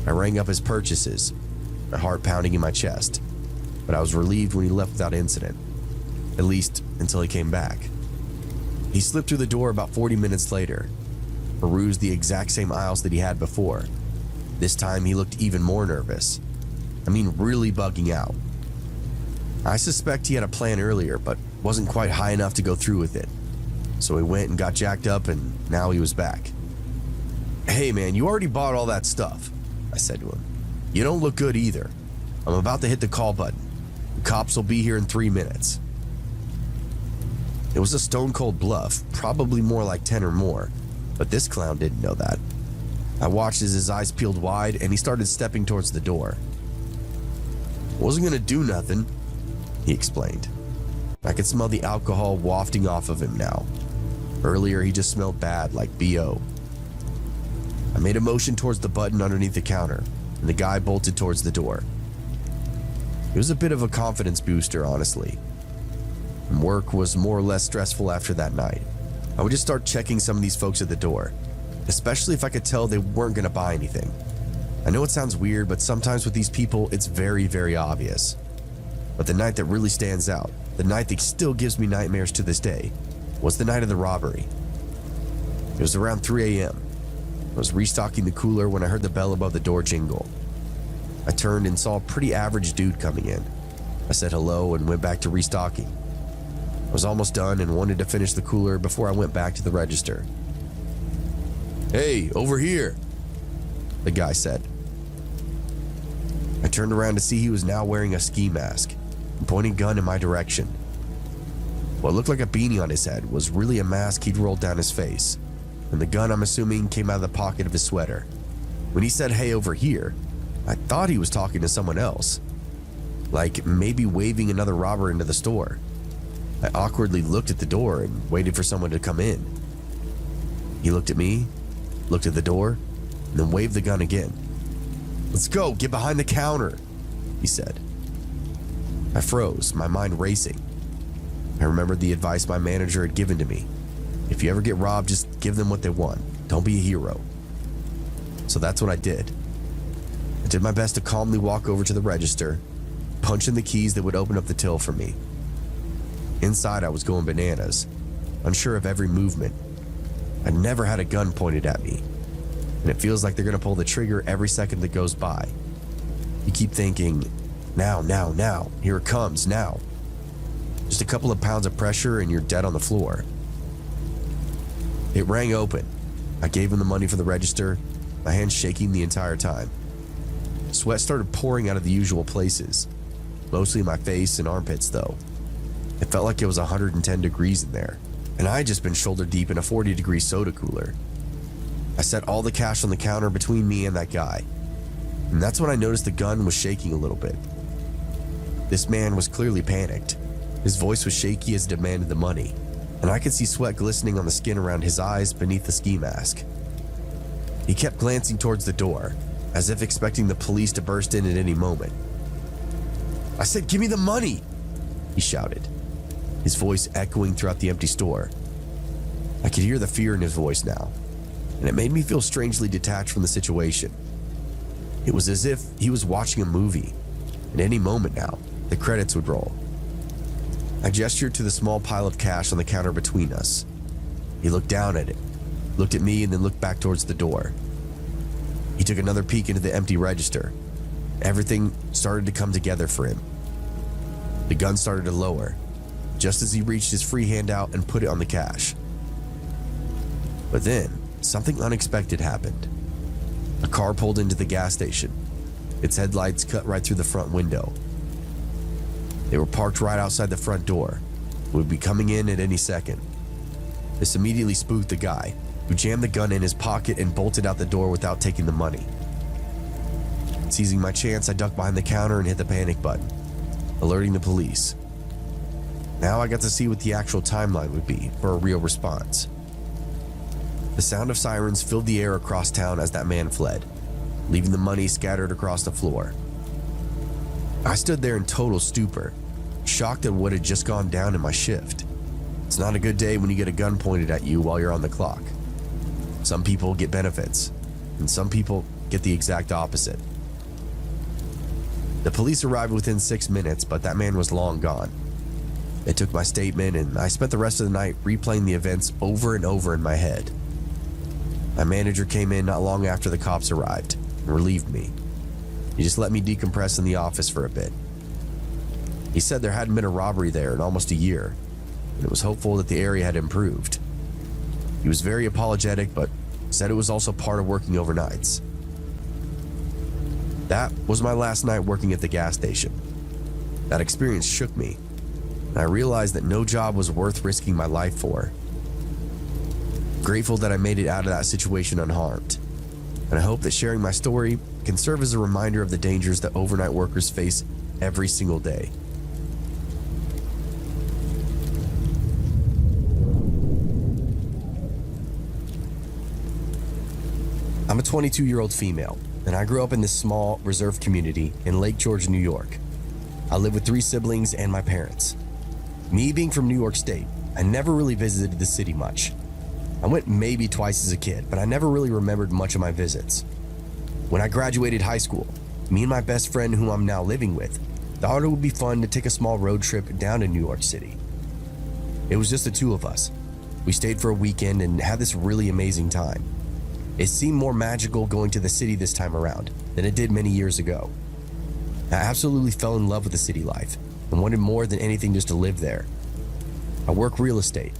I rang up his purchases, my heart pounding in my chest, but I was relieved when he left without incident, at least until he came back. He slipped through the door about 40 minutes later, perused the exact same aisles that he had before. This time he looked even more nervous. I mean, really bugging out. I suspect he had a plan earlier, but wasn't quite high enough to go through with it. So he went and got jacked up, and now he was back. "Hey man, you already bought all that stuff," I said to him. "You don't look good either. I'm about to hit the call button. The cops will be here in 3 minutes." It was a stone-cold bluff, probably more like 10 or more, but this clown didn't know that. I watched as his eyes peeled wide and he started stepping towards the door. "Wasn't gonna do nothing," he explained. I could smell the alcohol wafting off of him now. Earlier he just smelled bad, like BO. I made a motion towards the button underneath the counter, and the guy bolted towards the door. It was a bit of a confidence booster, honestly. And work was more or less stressful after that night. I would just start checking some of these folks at the door, especially if I could tell they weren't going to buy anything. I know it sounds weird, but sometimes with these people, it's very, very obvious. But the night that really stands out, the night that still gives me nightmares to this day, was the night of the robbery. It was around 3 a.m. I was restocking the cooler when I heard the bell above the door jingle. I turned and saw a pretty average dude coming in. I said hello and went back to restocking. I was almost done and wanted to finish the cooler before I went back to the register. "Hey, over here," the guy said. I turned around to see he was now wearing a ski mask and pointing a gun in my direction. What looked like a beanie on his head was really a mask he'd rolled down his face, and the gun, I'm assuming, came out of the pocket of his sweater. When he said, "Hey, over here," I thought he was talking to someone else, like maybe waving another robber into the store. I awkwardly looked at the door and waited for someone to come in. He looked at me, looked at the door, and then waved the gun again. "Let's go, get behind the counter," he said. I froze, my mind racing. I remembered the advice my manager had given to me. If you ever get robbed, just give them what they want. Don't be a hero. So that's what I did. I did my best to calmly walk over to the register, punch in the keys that would open up the till for me. Inside, I was going bananas, unsure of every movement. I'd never had a gun pointed at me, and it feels like they're gonna pull the trigger every second that goes by. You keep thinking, now, here it comes, now. Just a couple of pounds of pressure and you're dead on the floor. It rang open. I gave him the money for the register, my hands shaking the entire time. Sweat started pouring out of the usual places, mostly my face and armpits though. It felt like it was 110 degrees in there, and I had just been shoulder deep in a 40-degree soda cooler. I set all the cash on the counter between me and that guy, and that's when I noticed the gun was shaking a little bit. This man was clearly panicked. His voice was shaky as he demanded the money, and I could see sweat glistening on the skin around his eyes beneath the ski mask. He kept glancing towards the door, as if expecting the police to burst in at any moment. "I said, give me the money!" he shouted, his voice echoing throughout the empty store. I could hear the fear in his voice now, and it made me feel strangely detached from the situation. It was as if he was watching a movie. At any moment now, the credits would roll. I gestured to the small pile of cash on the counter between us. He looked down at it, looked at me, and then looked back towards the door. He took another peek into the empty register. Everything started to come together for him. The gun started to lower, just as he reached his free hand out and put it on the cash. But then, something unexpected happened. A car pulled into the gas station. Its headlights cut right through the front window. They were parked right outside the front door. Would be coming in at any second. This immediately spooked the guy, who jammed the gun in his pocket and bolted out the door without taking the money. Seizing my chance, I ducked behind the counter and hit the panic button, alerting the police. Now I got to see what the actual timeline would be for a real response. The sound of sirens filled the air across town as that man fled, leaving the money scattered across the floor. I stood there in total stupor, shocked at what had just gone down in my shift. It's not a good day when you get a gun pointed at you while you're on the clock. Some people get benefits, and some people get the exact opposite. The police arrived within 6 minutes, but that man was long gone. They took my statement, and I spent the rest of the night replaying the events over and over in my head. My manager came in not long after the cops arrived and relieved me. He just let me decompress in the office for a bit. He said there hadn't been a robbery there in almost a year, and it was hopeful that the area had improved. He was very apologetic, but said it was also part of working overnights. That was my last night working at the gas station. That experience shook me, and I realized that no job was worth risking my life for. Grateful that I made it out of that situation unharmed, and I hope that sharing my story can serve as a reminder of the dangers that overnight workers face every single day. I'm a 22-year-old female, and I grew up in this small, reserved community in Lake George, New York. I live with 3 siblings and my parents. Me being from New York State, I never really visited the city much. I went maybe twice as a kid, but I never really remembered much of my visits. When I graduated high school, me and my best friend, whom I'm now living with, thought it would be fun to take a small road trip down to New York City. It was just the 2 of us. We stayed for a weekend and had this really amazing time. It seemed more magical going to the city this time around than it did many years ago. I absolutely fell in love with the city life and wanted more than anything just to live there. I work real estate.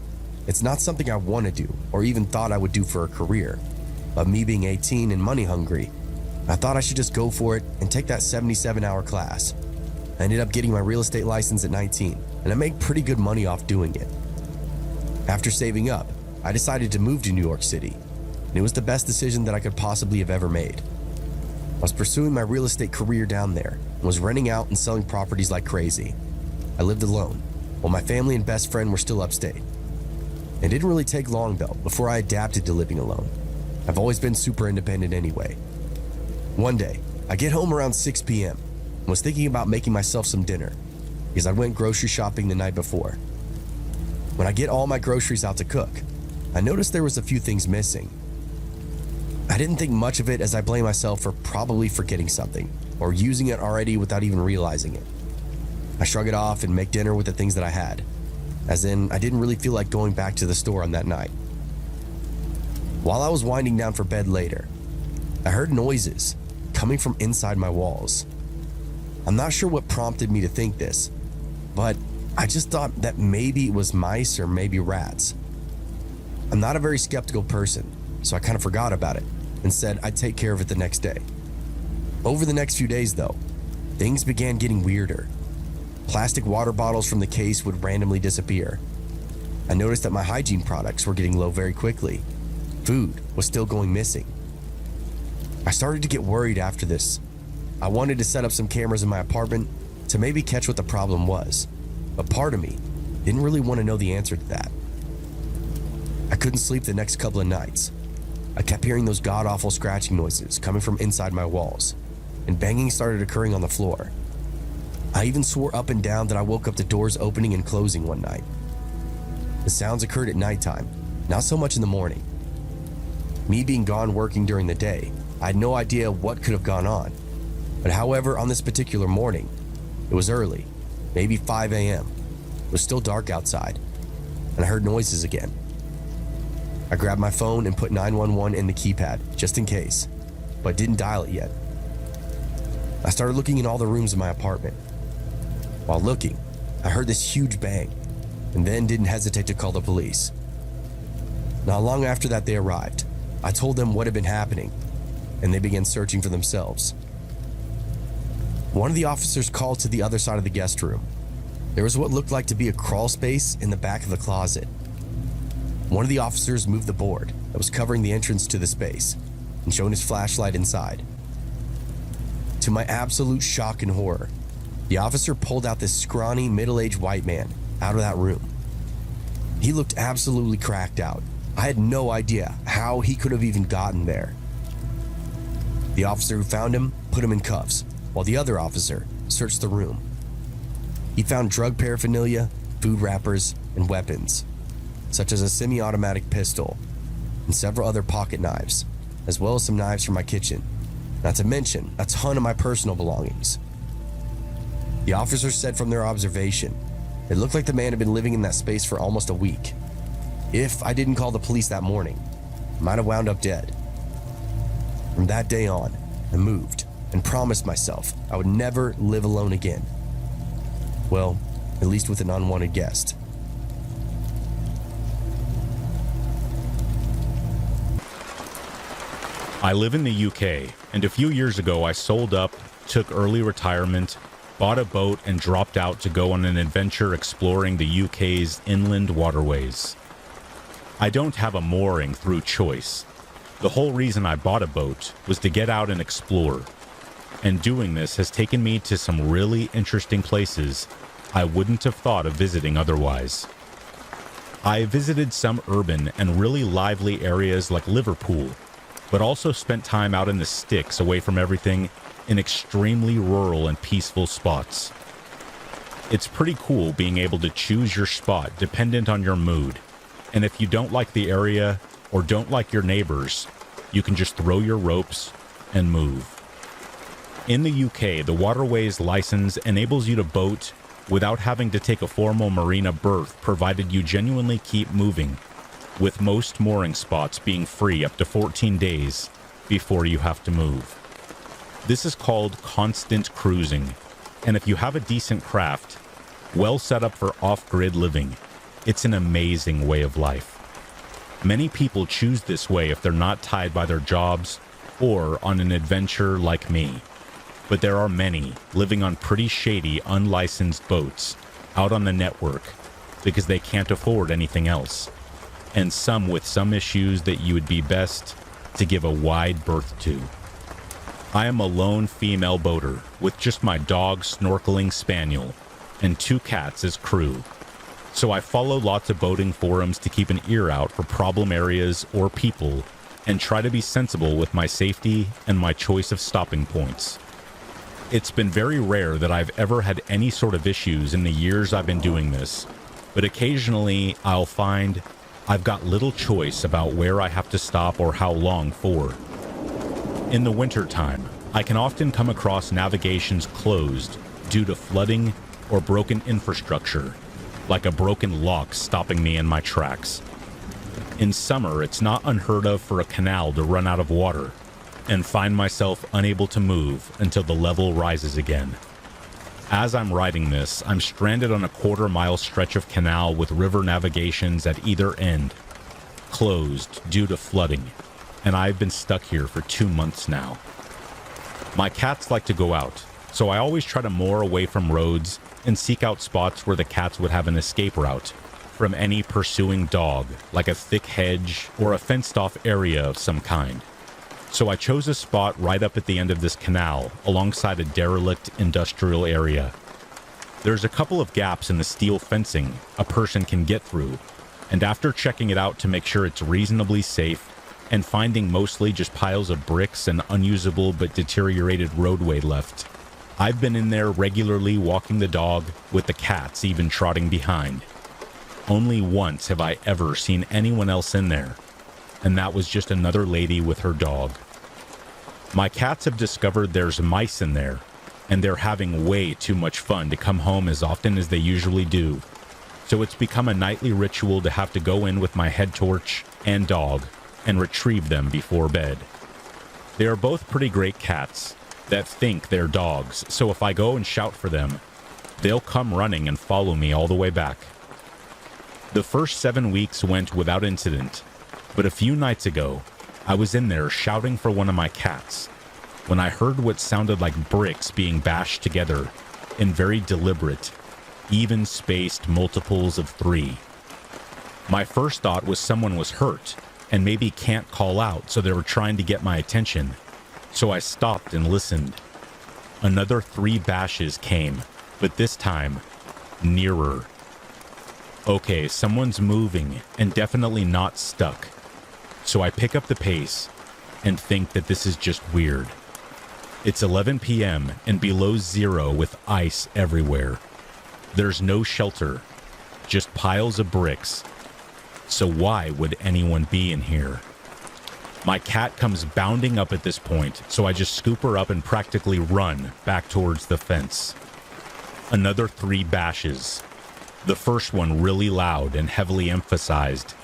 It's not something I want to do or even thought I would do for a career, but me being 18 and money hungry, I thought I should just go for it and take that 77-hour class. I ended up getting my real estate license at 19, and I made pretty good money off doing it. After saving up, I decided to move to New York City, and it was the best decision that I could possibly have ever made. I was pursuing my real estate career down there and was renting out and selling properties like crazy. I lived alone, while my family and best friend were still upstate. It didn't really take long though before I adapted to living alone. I've always been super independent anyway. One day, I get home around 6 p.m. and was thinking about making myself some dinner because I went grocery shopping the night before. When I get all my groceries out to cook, I noticed there was a few things missing. I didn't think much of it as I blamed myself for probably forgetting something or using it already without even realizing it. I shrug it off and make dinner with the things that I had, as in I didn't really feel like going back to the store on that night. While I was winding down for bed later, I heard noises coming from inside my walls. I'm not sure what prompted me to think this, but I just thought that maybe it was mice or maybe rats. I'm not a very skeptical person, so I kind of forgot about it and said I'd take care of it the next day. Over the next few days though, things began getting weirder. Plastic water bottles from the case would randomly disappear. I noticed that my hygiene products were getting low very quickly. Food was still going missing. I started to get worried after this. I wanted to set up some cameras in my apartment to maybe catch what the problem was, but part of me didn't really want to know the answer to that. I couldn't sleep the next couple of nights. I kept hearing those god-awful scratching noises coming from inside my walls, and banging started occurring on the floor. I even swore up and down that I woke up to doors opening and closing one night. The sounds occurred at nighttime, not so much in the morning. Me being gone working during the day, I had no idea what could have gone on. But however, on this particular morning, it was early, maybe 5 a.m. It was still dark outside, and I heard noises again. I grabbed my phone and put 911 in the keypad, just in case, but didn't dial it yet. I started looking in all the rooms in my apartment. While looking, I heard this huge bang, and then didn't hesitate to call the police. Not long after that they arrived. I told them what had been happening, and they began searching for themselves. One of the officers called to the other side of the guest room. There was what looked like to be a crawl space in the back of the closet. One of the officers moved the board that was covering the entrance to the space and shone his flashlight inside. To my absolute shock and horror, the officer pulled out this scrawny, middle-aged white man out of that room. He looked absolutely cracked out. I had no idea how he could have even gotten there. The officer who found him put him in cuffs, while the other officer searched the room. He found drug paraphernalia, food wrappers, and weapons, such as a semi-automatic pistol and several other pocket knives, as well as some knives from my kitchen, not to mention a ton of my personal belongings. The officers said from their observation, it looked like the man had been living in that space for almost a week. If I didn't call the police that morning, I might have wound up dead. From that day on, I moved and promised myself I would never live alone again. Well, at least with an unwanted guest. I live in the UK, and a few years ago I sold up, took early retirement, bought a boat, and dropped out to go on an adventure exploring the UK's inland waterways. I don't have a mooring through choice. The whole reason I bought a boat was to get out and explore, and doing this has taken me to some really interesting places I wouldn't have thought of visiting otherwise. I visited some urban and really lively areas like Liverpool, but also spent time out in the sticks away from everything in extremely rural and peaceful spots. It's pretty cool being able to choose your spot dependent on your mood, and if you don't like the area or don't like your neighbors, you can just throw your ropes and move. In the UK, the waterways license enables you to boat without having to take a formal marina berth, provided you genuinely keep moving, with most mooring spots being free up to 14 days before you have to move. This is called constant cruising, and if you have a decent craft, well set up for off-grid living, it's an amazing way of life. Many people choose this way if they're not tied by their jobs or on an adventure like me. But there are many living on pretty shady, unlicensed boats out on the network because they can't afford anything else, and some with some issues that you would be best to give a wide berth to. I am a lone female boater with just my dog snorkeling spaniel and 2 cats as crew, so I follow lots of boating forums to keep an ear out for problem areas or people and try to be sensible with my safety and my choice of stopping points. It's been very rare that I've ever had any sort of issues in the years I've been doing this, but occasionally I'll find I've got little choice about where I have to stop or how long for. In the wintertime, I can often come across navigations closed due to flooding or broken infrastructure, like a broken lock stopping me in my tracks. In summer, it's not unheard of for a canal to run out of water, and find myself unable to move until the level rises again. As I'm riding this, I'm stranded on a quarter-mile stretch of canal with river navigations at either end, closed due to flooding, and I've been stuck here for 2 months now. My cats like to go out, so I always try to moor away from roads and seek out spots where the cats would have an escape route from any pursuing dog, like a thick hedge or a fenced-off area of some kind. So I chose a spot right up at the end of this canal, alongside a derelict industrial area. There's a couple of gaps in the steel fencing a person can get through, and after checking it out to make sure it's reasonably safe, and finding mostly just piles of bricks and unusable but deteriorated roadway left, I've been in there regularly walking the dog, with the cats even trotting behind. Only once have I ever seen anyone else in there, and that was just another lady with her dog. My cats have discovered there's mice in there, and they're having way too much fun to come home as often as they usually do, so it's become a nightly ritual to have to go in with my head torch and dog and retrieve them before bed. They are both pretty great cats that think they're dogs, so if I go and shout for them, they'll come running and follow me all the way back. The first 7 weeks went without incident, but a few nights ago, I was in there shouting for one of my cats when I heard what sounded like bricks being bashed together in very deliberate, even-spaced multiples of 3. My first thought was someone was hurt and maybe can't call out, so they were trying to get my attention. So I stopped and listened. Another 3 bashes came, but this time, nearer. Okay, someone's moving and definitely not stuck. So I pick up the pace and think that this is just weird. It's 11 p.m. and below zero with ice everywhere. There's no shelter, just piles of bricks. So why would anyone be in here? My cat comes bounding up at this point, so I just scoop her up and practically run back towards the fence. Another 3 bashes. The first one really loud and heavily emphasized,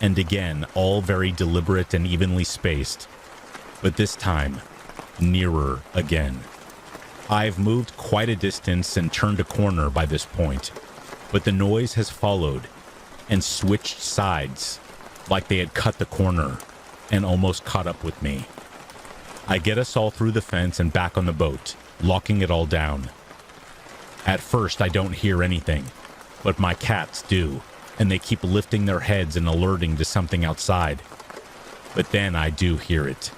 and again, all very deliberate and evenly spaced. But this time, nearer again. I've moved quite a distance and turned a corner by this point, but the noise has followed and switched sides, like they had cut the corner and almost caught up with me. I get us all through the fence and back on the boat, locking it all down. At first, I don't hear anything, but my cats do, and they keep lifting their heads and alerting to something outside. But then I do hear it.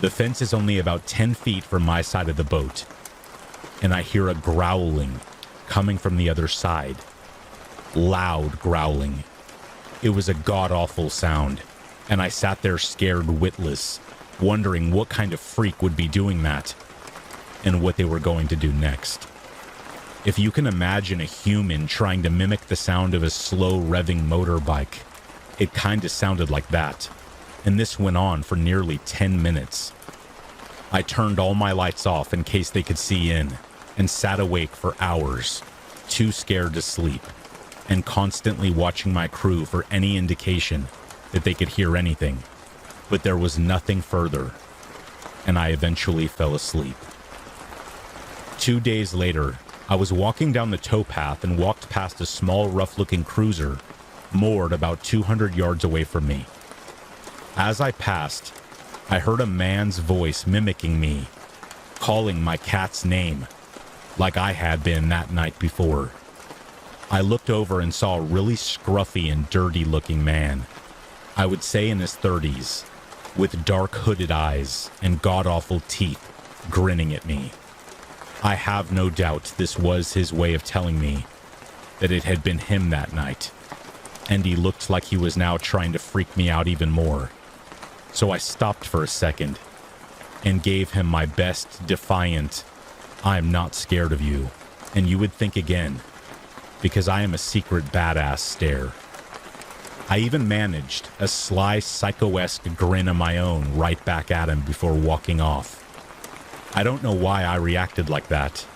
The fence is only about 10 feet from my side of the boat, and I hear a growling coming from the other side. Loud growling. It was a god-awful sound, and I sat there scared witless, wondering what kind of freak would be doing that, and what they were going to do next. If you can imagine a human trying to mimic the sound of a slow revving motorbike, it kinda sounded like that, and this went on for nearly 10 minutes. I turned all my lights off in case they could see in, and sat awake for hours, too scared to sleep, and constantly watching my crew for any indication that they could hear anything, but there was nothing further, and I eventually fell asleep. 2 days later, I was walking down the towpath and walked past a small, rough-looking cruiser moored about 200 yards away from me. As I passed, I heard a man's voice mimicking me, calling my cat's name, like I had been that night before. I looked over and saw a really scruffy and dirty-looking man, I would say in his 30s, with dark hooded eyes and god-awful teeth, grinning at me. I have no doubt this was his way of telling me that it had been him that night, and he looked like he was now trying to freak me out even more. So I stopped for a second and gave him my best defiant, "I'm not scared of you, and you would think again, because I am a secret badass" stare. I even managed a sly psycho-esque grin of my own right back at him before walking off. I don't know why I reacted like that.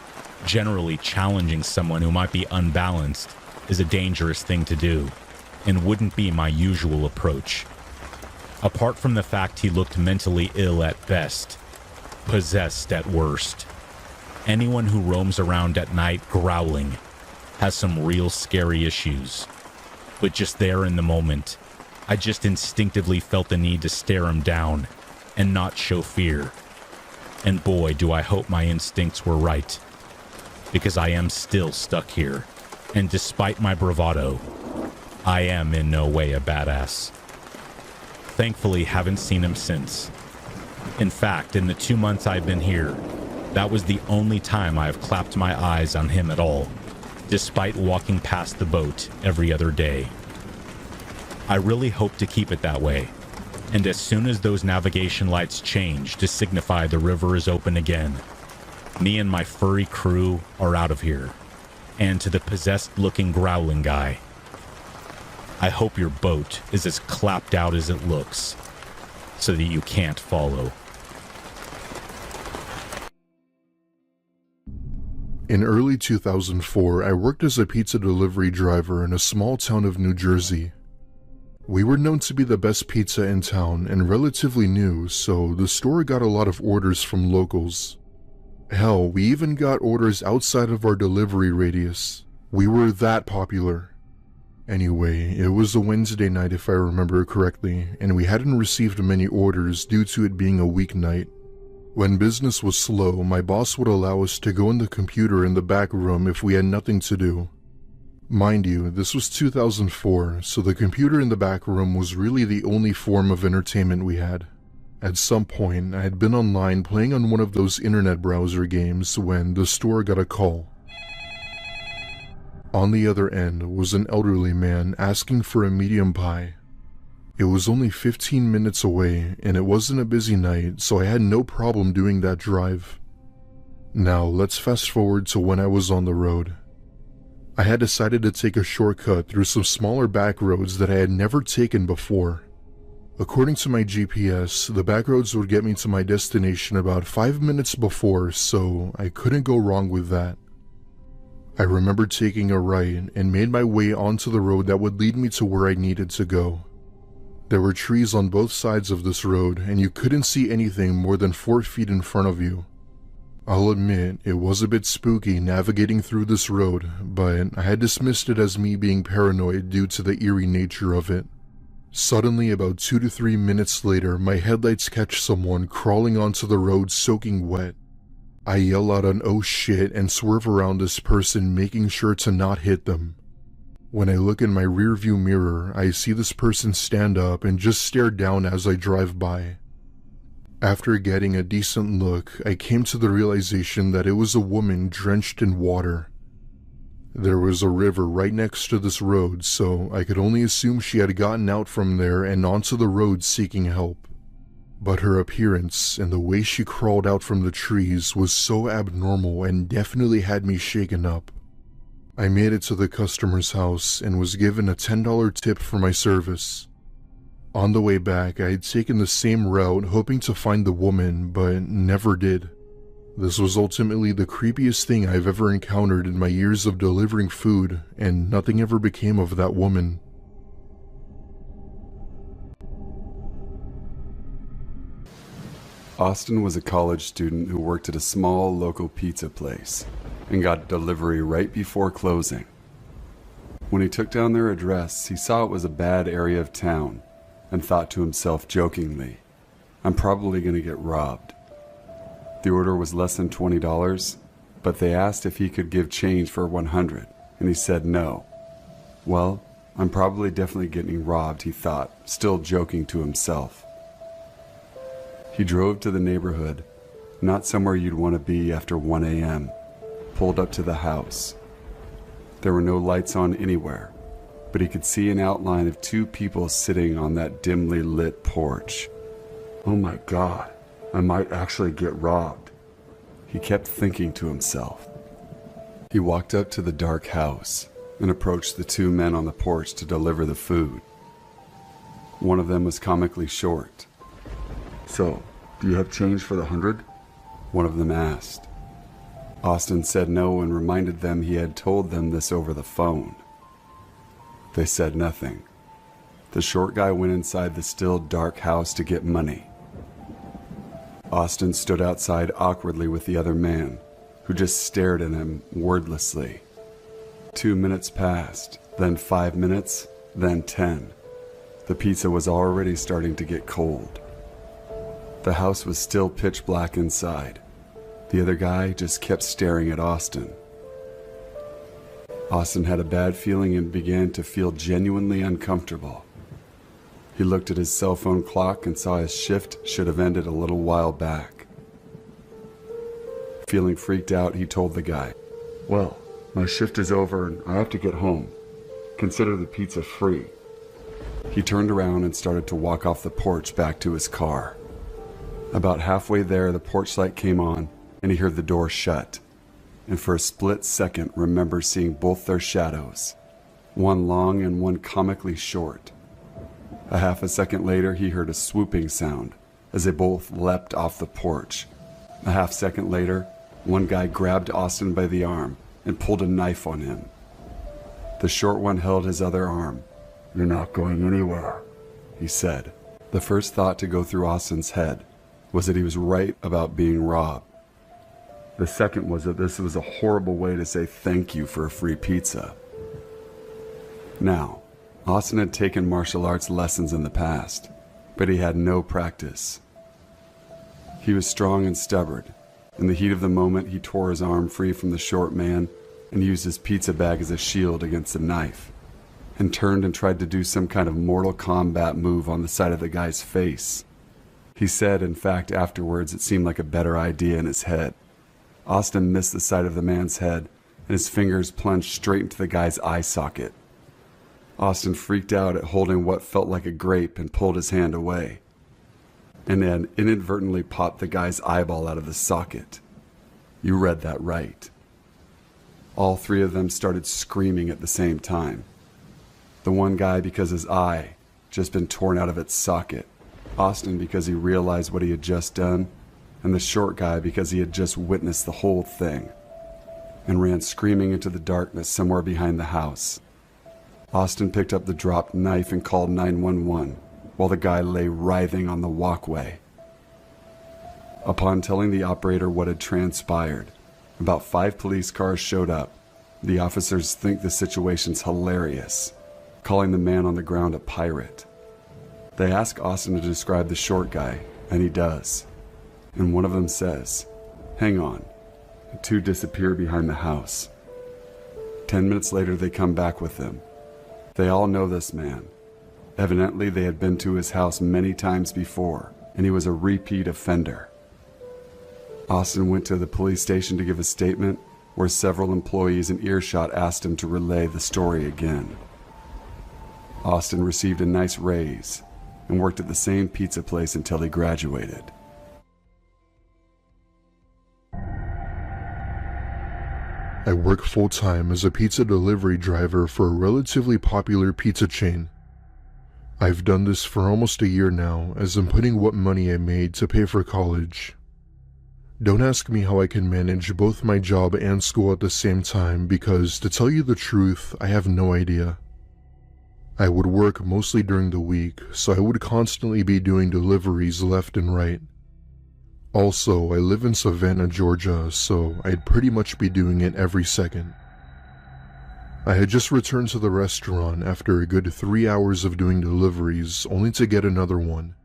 Generally, challenging someone who might be unbalanced is a dangerous thing to do, and wouldn't be my usual approach. Apart from the fact he looked mentally ill at best, possessed at worst. Anyone who roams around at night growling has some real scary issues. But just there in the moment, I just instinctively felt the need to stare him down and not show fear. And boy, do I hope my instincts were right. Because I am still stuck here. And despite my bravado, I am in no way a badass. Thankfully, haven't seen him since. In fact, in the 2 months I've been here, that was the only time I have clapped my eyes on him at all, despite walking past the boat every other day. I really hope to keep it that way, and as soon as those navigation lights change to signify the river is open again, me and my furry crew are out of here. And to the possessed-looking growling guy, I hope your boat is as clapped out as it looks, so that you can't follow. In early 2004, I worked as a pizza delivery driver in a small town of New Jersey. We were known to be the best pizza in town and relatively new, so the store got a lot of orders from locals. Hell, we even got orders outside of our delivery radius. We were that popular. Anyway, it was a Wednesday night if I remember correctly, and we hadn't received many orders due to it being a weeknight. When business was slow, my boss would allow us to go on the computer in the back room if we had nothing to do. Mind you, this was 2004, so the computer in the back room was really the only form of entertainment we had. At some point, I had been online playing on one of those internet browser games when the store got a call. On the other end was an elderly man asking for a medium pie. It was only 15 minutes away, and it wasn't a busy night, so I had no problem doing that drive. Now, let's fast forward to when I was on the road. I had decided to take a shortcut through some smaller back roads that I had never taken before. According to my GPS, the back roads would get me to my destination about 5 minutes before, so I couldn't go wrong with that. I remember taking a right and made my way onto the road that would lead me to where I needed to go. There were trees on both sides of this road, and you couldn't see anything more than 4 feet in front of you. I'll admit, it was a bit spooky navigating through this road, but I had dismissed it as me being paranoid due to the eerie nature of it. Suddenly, about 2 to 3 minutes later, my headlights catch someone crawling onto the road soaking wet. I yell out an "oh shit" and swerve around this person, making sure to not hit them. When I look in my rearview mirror, I see this person stand up and just stare down as I drive by. After getting a decent look, I came to the realization that it was a woman drenched in water. There was a river right next to this road, so I could only assume she had gotten out from there and onto the road seeking help. But her appearance and the way she crawled out from the trees was so abnormal and definitely had me shaken up. I made it to the customer's house and was given a $10 tip for my service. On the way back, I had taken the same route hoping to find the woman, but never did. This was ultimately the creepiest thing I've ever encountered in my years of delivering food, and nothing ever became of that woman. Austin was a college student who worked at a small local pizza place and got delivery right before closing. When he took down their address, he saw it was a bad area of town and thought to himself jokingly, "I'm probably going to get robbed." The order was less than $20, but they asked if he could give change for $100, and he said no. Well, I'm probably definitely getting robbed, he thought, still joking to himself. He drove to the neighborhood, not somewhere you'd want to be after 1 a.m., pulled up to the house. There were no lights on anywhere, but he could see an outline of 2 people sitting on that dimly lit porch. Oh my God, I might actually get robbed, he kept thinking to himself. He walked up to the dark house and approached the 2 men on the porch to deliver the food. One of them was comically short. "So, do you have change for the 100? One of them asked. Austin said no and reminded them he had told them this over the phone. They said nothing. The short guy went inside the still dark house to get money. Austin stood outside awkwardly with the other man, who just stared at him wordlessly. 2 minutes passed, then 5 minutes, then 10. The pizza was already starting to get cold. The house was still pitch black inside. The other guy just kept staring at Austin. Austin had a bad feeling and began to feel genuinely uncomfortable. He looked at his cell phone clock and saw his shift should have ended a little while back. Feeling freaked out, he told the guy, "Well, my shift is over and I have to get home. Consider the pizza free." He turned around and started to walk off the porch back to his car. About halfway there, the porch light came on and he heard the door shut, and for a split second remembered seeing both their shadows, one long and one comically short. A half a second later, he heard a swooping sound as they both leapt off the porch. A half second later, one guy grabbed Austin by the arm and pulled a knife on him. The short one held his other arm. "You're not going anywhere," he said. The first thought to go through Austin's head was that he was right about being robbed. The second was that this was a horrible way to say thank you for a free pizza. Now, Austin had taken martial arts lessons in the past, but he had no practice. He was strong and stubborn. In the heat of the moment, he tore his arm free from the short man and used his pizza bag as a shield against the knife, and turned and tried to do some kind of Mortal Kombat move on the side of the guy's face. He said, in fact, afterwards it seemed like a better idea in his head. Austin missed the side of the man's head, and his fingers plunged straight into the guy's eye socket. Austin freaked out at holding what felt like a grape and pulled his hand away, and then inadvertently popped the guy's eyeball out of the socket. You read that right. All three of them started screaming at the same time. The one guy because his eye just been torn out of its socket, Austin because he realized what he had just done, and the short guy because he had just witnessed the whole thing, and ran screaming into the darkness somewhere behind the house. Austin picked up the dropped knife and called 911 while the guy lay writhing on the walkway. Upon telling the operator what had transpired, about 5 police cars showed up. The officers think the situation's hilarious, calling the man on the ground a pirate. They ask Austin to describe the short guy, and he does. And one of them says, "Hang on." The 2 disappear behind the house. 10 minutes later, they come back with him. They all know this man. Evidently, they had been to his house many times before, and he was a repeat offender. Austin went to the police station to give a statement, where several employees in earshot asked him to relay the story again. Austin received a nice raise and worked at the same pizza place until he graduated. I work full-time as a pizza delivery driver for a relatively popular pizza chain. I've done this for almost a year now, as I'm putting what money I made to pay for college. Don't ask me how I can manage both my job and school at the same time because, to tell you the truth, I have no idea. I would work mostly during the week, so I would constantly be doing deliveries left and right. Also, I live in Savannah, Georgia, so I'd pretty much be doing it every second. I had just returned to the restaurant after a good 3 hours of doing deliveries, only to get another one.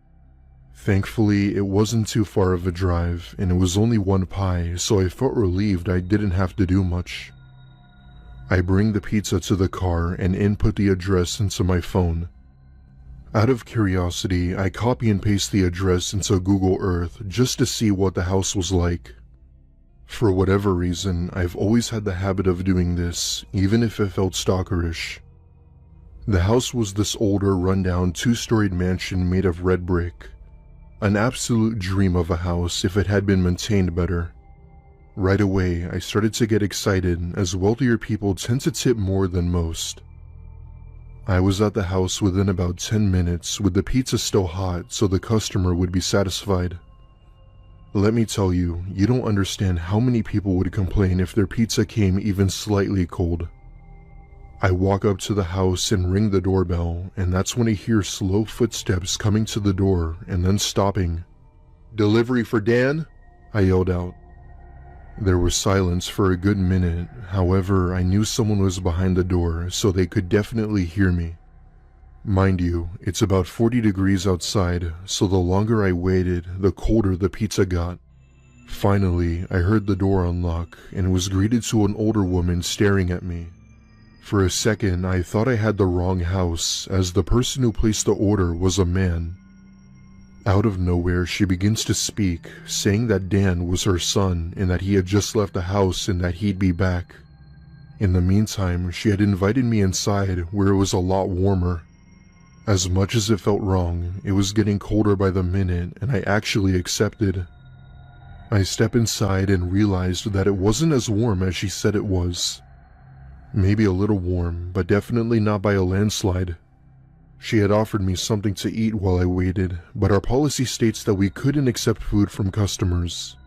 Thankfully, it wasn't too far of a drive, and it was only 1 pie, so I felt relieved I didn't have to do much. I bring the pizza to the car and input the address into my phone. Out of curiosity, I copy and paste the address into Google Earth just to see what the house was like. For whatever reason, I've always had the habit of doing this, even if it felt stalkerish. The house was this older, rundown 2-storied mansion made of red brick. An absolute dream of a house if it had been maintained better. Right away, I started to get excited as wealthier people tend to tip more than most. I was at the house within about 10 minutes with the pizza still hot so the customer would be satisfied. Let me tell you, you don't understand how many people would complain if their pizza came even slightly cold. I walk up to the house and ring the doorbell, and that's when I hear slow footsteps coming to the door and then stopping. "Delivery for Dan?" I yelled out. There was silence for a good minute. However, I knew someone was behind the door, so they could definitely hear me. Mind you, it's about 40 degrees outside, so the longer I waited, the colder the pizza got. Finally, I heard the door unlock and was greeted to an older woman staring at me. For a second, I thought I had the wrong house, as the person who placed the order was a man. Out of nowhere, she begins to speak, saying that Dan was her son and that he had just left the house and that he'd be back. In the meantime, she had invited me inside, where it was a lot warmer. As much as it felt wrong, it was getting colder by the minute, and I actually accepted. I step inside and realized that it wasn't as warm as she said it was. Maybe a little warm, but definitely not by a landslide. She had offered me something to eat while I waited, but our policy states that we couldn't accept food from customers.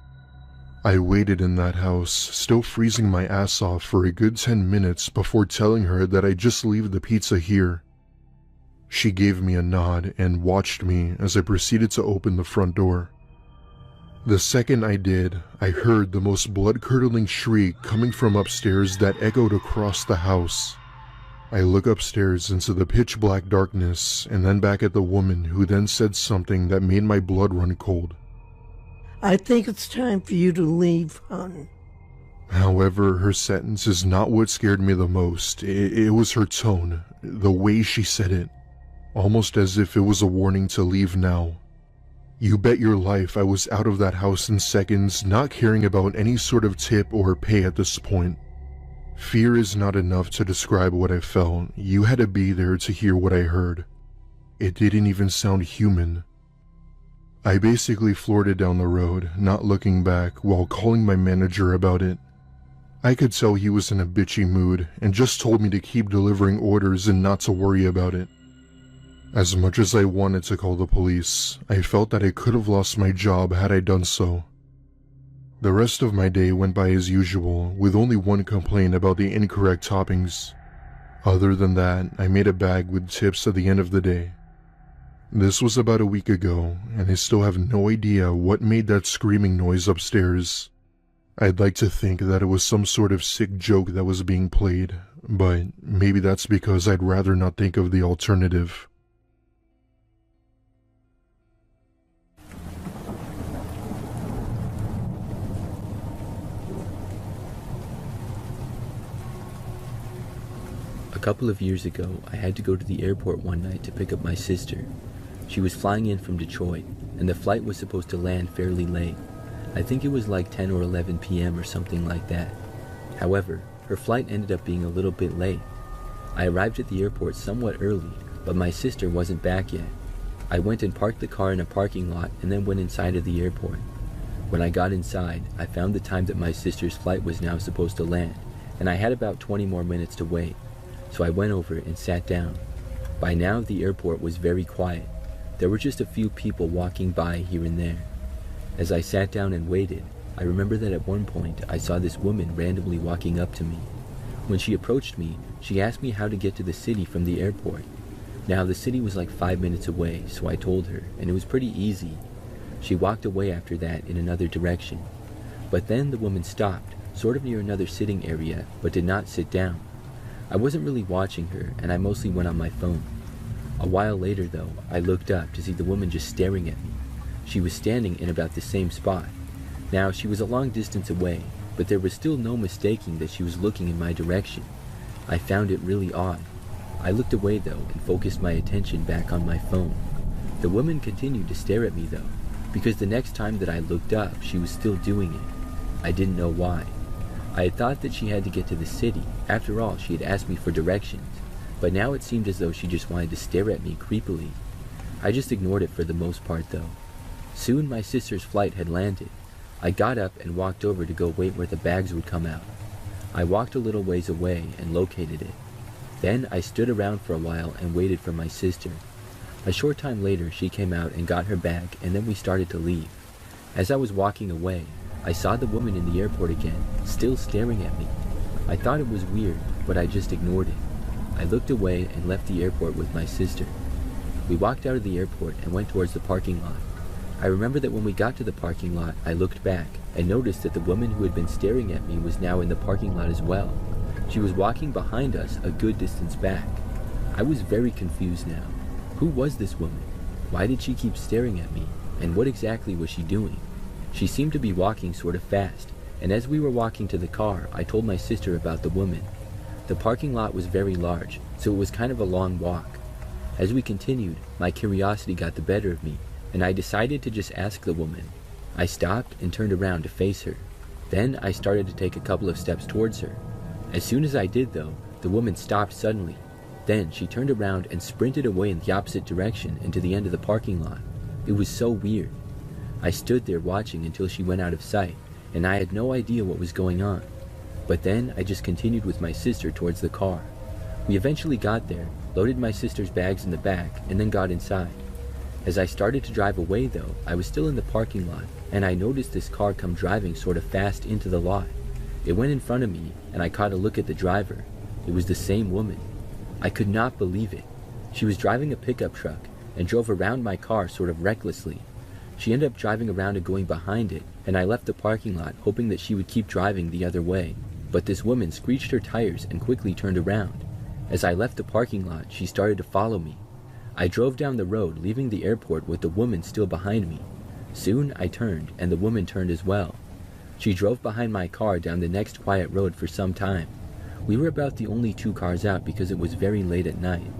I waited in that house, still freezing my ass off for a good 10 minutes before telling her that I'd just leave the pizza here. She gave me a nod and watched me as I proceeded to open the front door. The second I did, I heard the most blood-curdling shriek coming from upstairs that echoed across the house. I look upstairs into the pitch-black darkness and then back at the woman, who then said something that made my blood run cold. "I think it's time for you to leave, hon." However, her sentence is not what scared me the most. It was her tone, the way she said it, almost as if it was a warning to leave now. You bet your life I was out of that house in seconds, not caring about any sort of tip or pay at this point. Fear is not enough to describe what I felt. You had to be there to hear what I heard. It didn't even sound human. I basically floored it down the road, not looking back, while calling my manager about it. I could tell he was in a bitchy mood and just told me to keep delivering orders and not to worry about it. As much as I wanted to call the police, I felt that I could have lost my job had I done so. The rest of my day went by as usual, with only one complaint about the incorrect toppings. Other than that, I made a bag with tips at the end of the day. This was about a week ago, and I still have no idea what made that screaming noise upstairs. I'd like to think that it was some sort of sick joke that was being played, but maybe that's because I'd rather not think of the alternative. A couple of years ago, I had to go to the airport one night to pick up my sister. She was flying in from Detroit, and the flight was supposed to land fairly late. I think it was like 10 or 11 p.m. or something like that. However, her flight ended up being a little bit late. I arrived at the airport somewhat early, but my sister wasn't back yet. I went and parked the car in a parking lot and then went inside of the airport. When I got inside, I found the time that my sister's flight was now supposed to land, and I had about 20 more minutes to wait. So I went over and sat down. By now, the airport was very quiet. There were just a few people walking by here and there. As I sat down and waited, I remember that at one point I saw this woman randomly walking up to me. When she approached me, she asked me how to get to the city from the airport. Now, the city was like 5 minutes away, so I told her, and it was pretty easy. She walked away after that in another direction. But then the woman stopped, sort of near another sitting area, but did not sit down. I wasn't really watching her, and I mostly went on my phone. A while later, though, I looked up to see the woman just staring at me. She was standing in about the same spot. Now, she was a long distance away, but there was still no mistaking that she was looking in my direction. I found it really odd. I looked away, though, and focused my attention back on my phone. The woman continued to stare at me, though, because the next time that I looked up, she was still doing it. I didn't know why. I had thought that she had to get to the city. After all, she had asked me for directions. But now it seemed as though she just wanted to stare at me creepily. I just ignored it for the most part, though. Soon my sister's flight had landed. I got up and walked over to go wait where the bags would come out. I walked a little ways away and located it. Then I stood around for a while and waited for my sister. A short time later, she came out and got her bag, and then we started to leave. As I was walking away, I saw the woman in the airport again, still staring at me. I thought it was weird, but I just ignored it. I looked away and left the airport with my sister. We walked out of the airport and went towards the parking lot. I remember that when we got to the parking lot, I looked back and noticed that the woman who had been staring at me was now in the parking lot as well. She was walking behind us a good distance back. I was very confused now. Who was this woman? Why did she keep staring at me? And what exactly was she doing? She seemed to be walking sort of fast, and as we were walking to the car, I told my sister about the woman. The parking lot was very large, so it was kind of a long walk. As we continued, my curiosity got the better of me, and I decided to just ask the woman. I stopped and turned around to face her. Then I started to take a couple of steps towards her. As soon as I did though, the woman stopped suddenly. Then she turned around and sprinted away in the opposite direction into the end of the parking lot. It was so weird. I stood there watching until she went out of sight, and I had no idea what was going on. But then I just continued with my sister towards the car. We eventually got there, loaded my sister's bags in the back, and then got inside. As I started to drive away though, I was still in the parking lot, and I noticed this car come driving sort of fast into the lot. It went in front of me, and I caught a look at the driver. It was the same woman. I could not believe it. She was driving a pickup truck, and drove around my car sort of recklessly. She ended up driving around and going behind it, and I left the parking lot hoping that she would keep driving the other way. But this woman screeched her tires and quickly turned around. As I left the parking lot, she started to follow me. I drove down the road, leaving the airport with the woman still behind me. Soon I turned, and the woman turned as well. She drove behind my car down the next quiet road for some time. We were about the only two cars out because it was very late at night.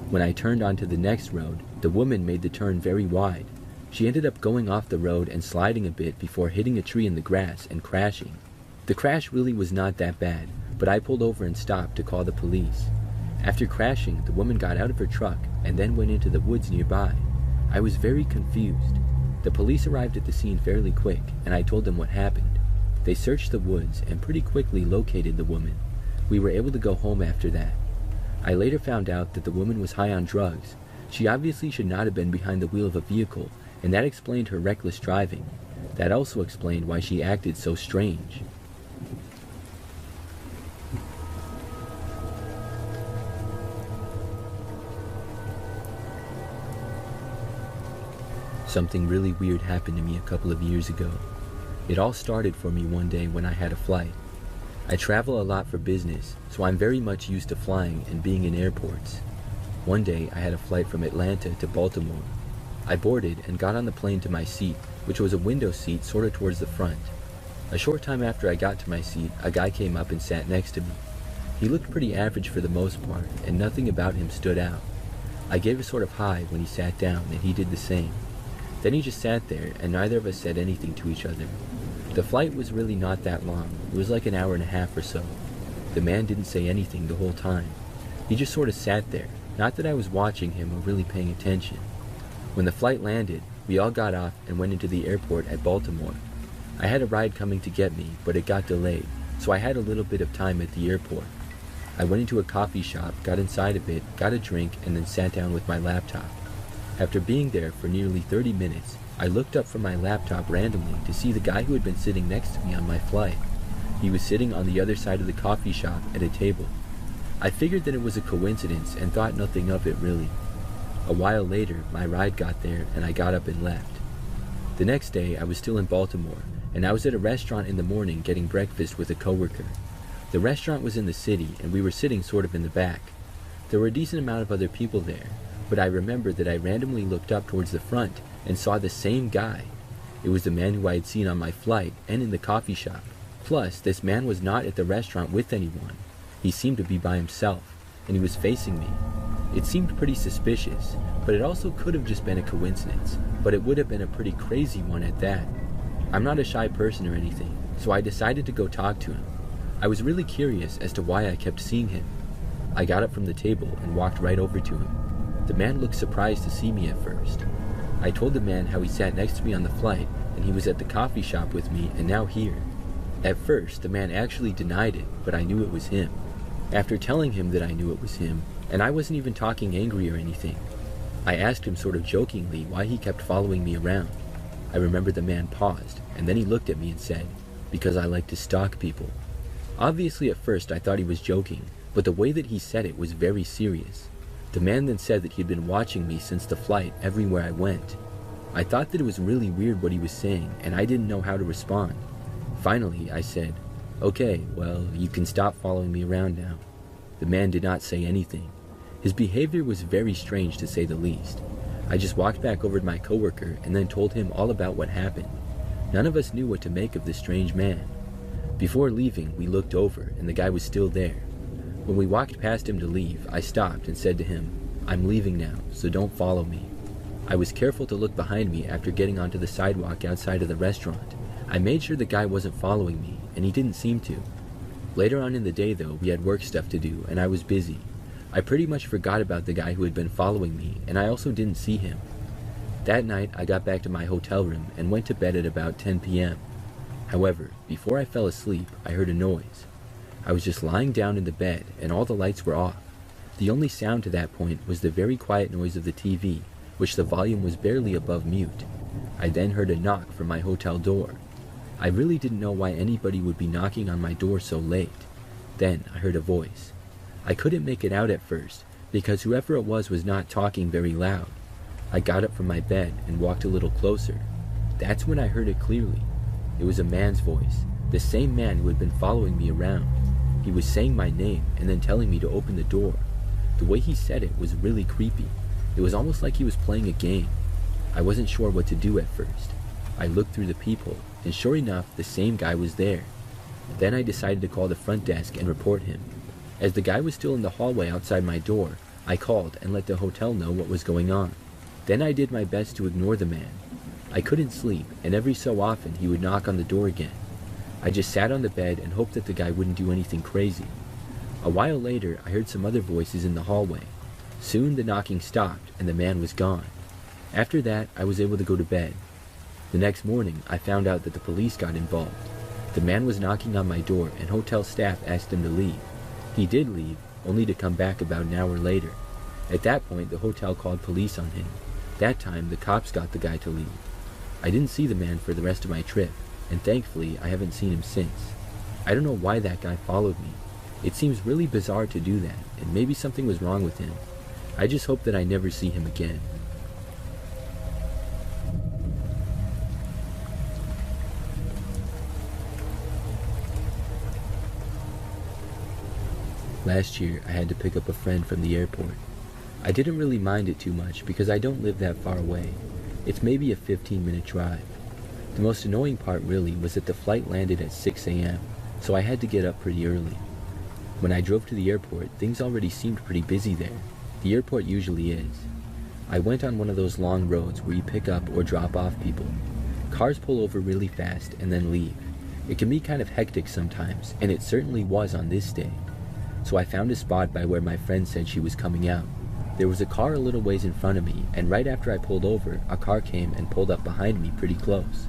When I turned onto the next road, the woman made the turn very wide. She ended up going off the road and sliding a bit before hitting a tree in the grass and crashing. The crash really was not that bad, but I pulled over and stopped to call the police. After crashing, the woman got out of her truck and then went into the woods nearby. I was very confused. The police arrived at the scene fairly quick, and I told them what happened. They searched the woods and pretty quickly located the woman. We were able to go home after that. I later found out that the woman was high on drugs. She obviously should not have been behind the wheel of a vehicle, and that explained her reckless driving. That also explained why she acted so strange. Something really weird happened to me a couple of years ago. It all started for me one day when I had a flight. I travel a lot for business, so I'm very much used to flying and being in airports. One day I had a flight from Atlanta to Baltimore. I boarded and got on the plane to my seat, which was a window seat sort of towards the front. A short time after I got to my seat, a guy came up and sat next to me. He looked pretty average for the most part, and nothing about him stood out. I gave a sort of hi when he sat down, and he did the same. Then he just sat there, and neither of us said anything to each other. The flight was really not that long. It was like an hour and a half or so. The man didn't say anything the whole time. He just sort of sat there, not that I was watching him or really paying attention. When the flight landed, we all got off and went into the airport at Baltimore. I had a ride coming to get me, but it got delayed, so I had a little bit of time at the airport. I went into a coffee shop, got inside of it, got a drink, and then sat down with my laptop. After being there for nearly 30 minutes, I looked up from my laptop randomly to see the guy who had been sitting next to me on my flight. He was sitting on the other side of the coffee shop at a table. I figured that it was a coincidence and thought nothing of it really. A while later, my ride got there and I got up and left. The next day, I was still in Baltimore, and I was at a restaurant in the morning getting breakfast with a coworker. The restaurant was in the city, and we were sitting sort of in the back. There were a decent amount of other people there, but I remember that I randomly looked up towards the front and saw the same guy. It was the man who I had seen on my flight and in the coffee shop. Plus, this man was not at the restaurant with anyone. He seemed to be by himself, and he was facing me. It seemed pretty suspicious, but it also could have just been a coincidence, but it would have been a pretty crazy one at that. I'm not a shy person or anything, so I decided to go talk to him. I was really curious as to why I kept seeing him. I got up from the table and walked right over to him. The man looked surprised to see me at first. I told the man how he sat next to me on the flight, and he was at the coffee shop with me and now here. At first, the man actually denied it, but I knew it was him. After telling him that I knew it was him, and I wasn't even talking angry or anything, I asked him sort of jokingly why he kept following me around. I remember the man paused, and then he looked at me and said, "Because I like to stalk people." Obviously at first I thought he was joking, but the way that he said it was very serious. The man then said that he'd been watching me since the flight everywhere I went. I thought that it was really weird what he was saying, and I didn't know how to respond. Finally, I said, "Okay, well, you can stop following me around now." The man did not say anything. His behavior was very strange to say the least. I just walked back over to my coworker and then told him all about what happened. None of us knew what to make of this strange man. Before leaving, we looked over, and the guy was still there. When we walked past him to leave, I stopped and said to him, "I'm leaving now, so don't follow me." I was careful to look behind me after getting onto the sidewalk outside of the restaurant. I made sure the guy wasn't following me, and he didn't seem to. Later on in the day, though, we had work stuff to do, and I was busy. I pretty much forgot about the guy who had been following me, and I also didn't see him. That night, I got back to my hotel room and went to bed at about 10 p.m. However, before I fell asleep, I heard a noise. I was just lying down in the bed, and all the lights were off. The only sound to that point was the very quiet noise of the TV, which the volume was barely above mute. I then heard a knock from my hotel door. I really didn't know why anybody would be knocking on my door so late. Then I heard a voice. I couldn't make it out at first, because whoever it was not talking very loud. I got up from my bed and walked a little closer. That's when I heard it clearly. It was a man's voice, the same man who had been following me around. He was saying my name and then telling me to open the door. The way he said it was really creepy. It was almost like he was playing a game. I wasn't sure what to do at first. I looked through the peephole, and sure enough, the same guy was there. Then I decided to call the front desk and report him. As the guy was still in the hallway outside my door, I called and let the hotel know what was going on. Then I did my best to ignore the man. I couldn't sleep, and every so often he would knock on the door again. I just sat on the bed and hoped that the guy wouldn't do anything crazy. A while later, I heard some other voices in the hallway. Soon the knocking stopped and the man was gone. After that, I was able to go to bed. The next morning, I found out that the police got involved. The man was knocking on my door and hotel staff asked him to leave. He did leave, only to come back about an hour later. At that point, the hotel called police on him. That time, the cops got the guy to leave. I didn't see the man for the rest of my trip, and thankfully, I haven't seen him since. I don't know why that guy followed me. It seems really bizarre to do that, and maybe something was wrong with him. I just hope that I never see him again. Last year, I had to pick up a friend from the airport. I didn't really mind it too much because I don't live that far away. It's maybe a 15-minute drive. The most annoying part really was that the flight landed at 6 a.m., so I had to get up pretty early. When I drove to the airport, things already seemed pretty busy there. The airport usually is. I went on one of those long roads where you pick up or drop off people. Cars pull over really fast and then leave. It can be kind of hectic sometimes, and it certainly was on this day. So I found a spot by where my friend said she was coming out. There was a car a little ways in front of me, and right after I pulled over, a car came and pulled up behind me pretty close.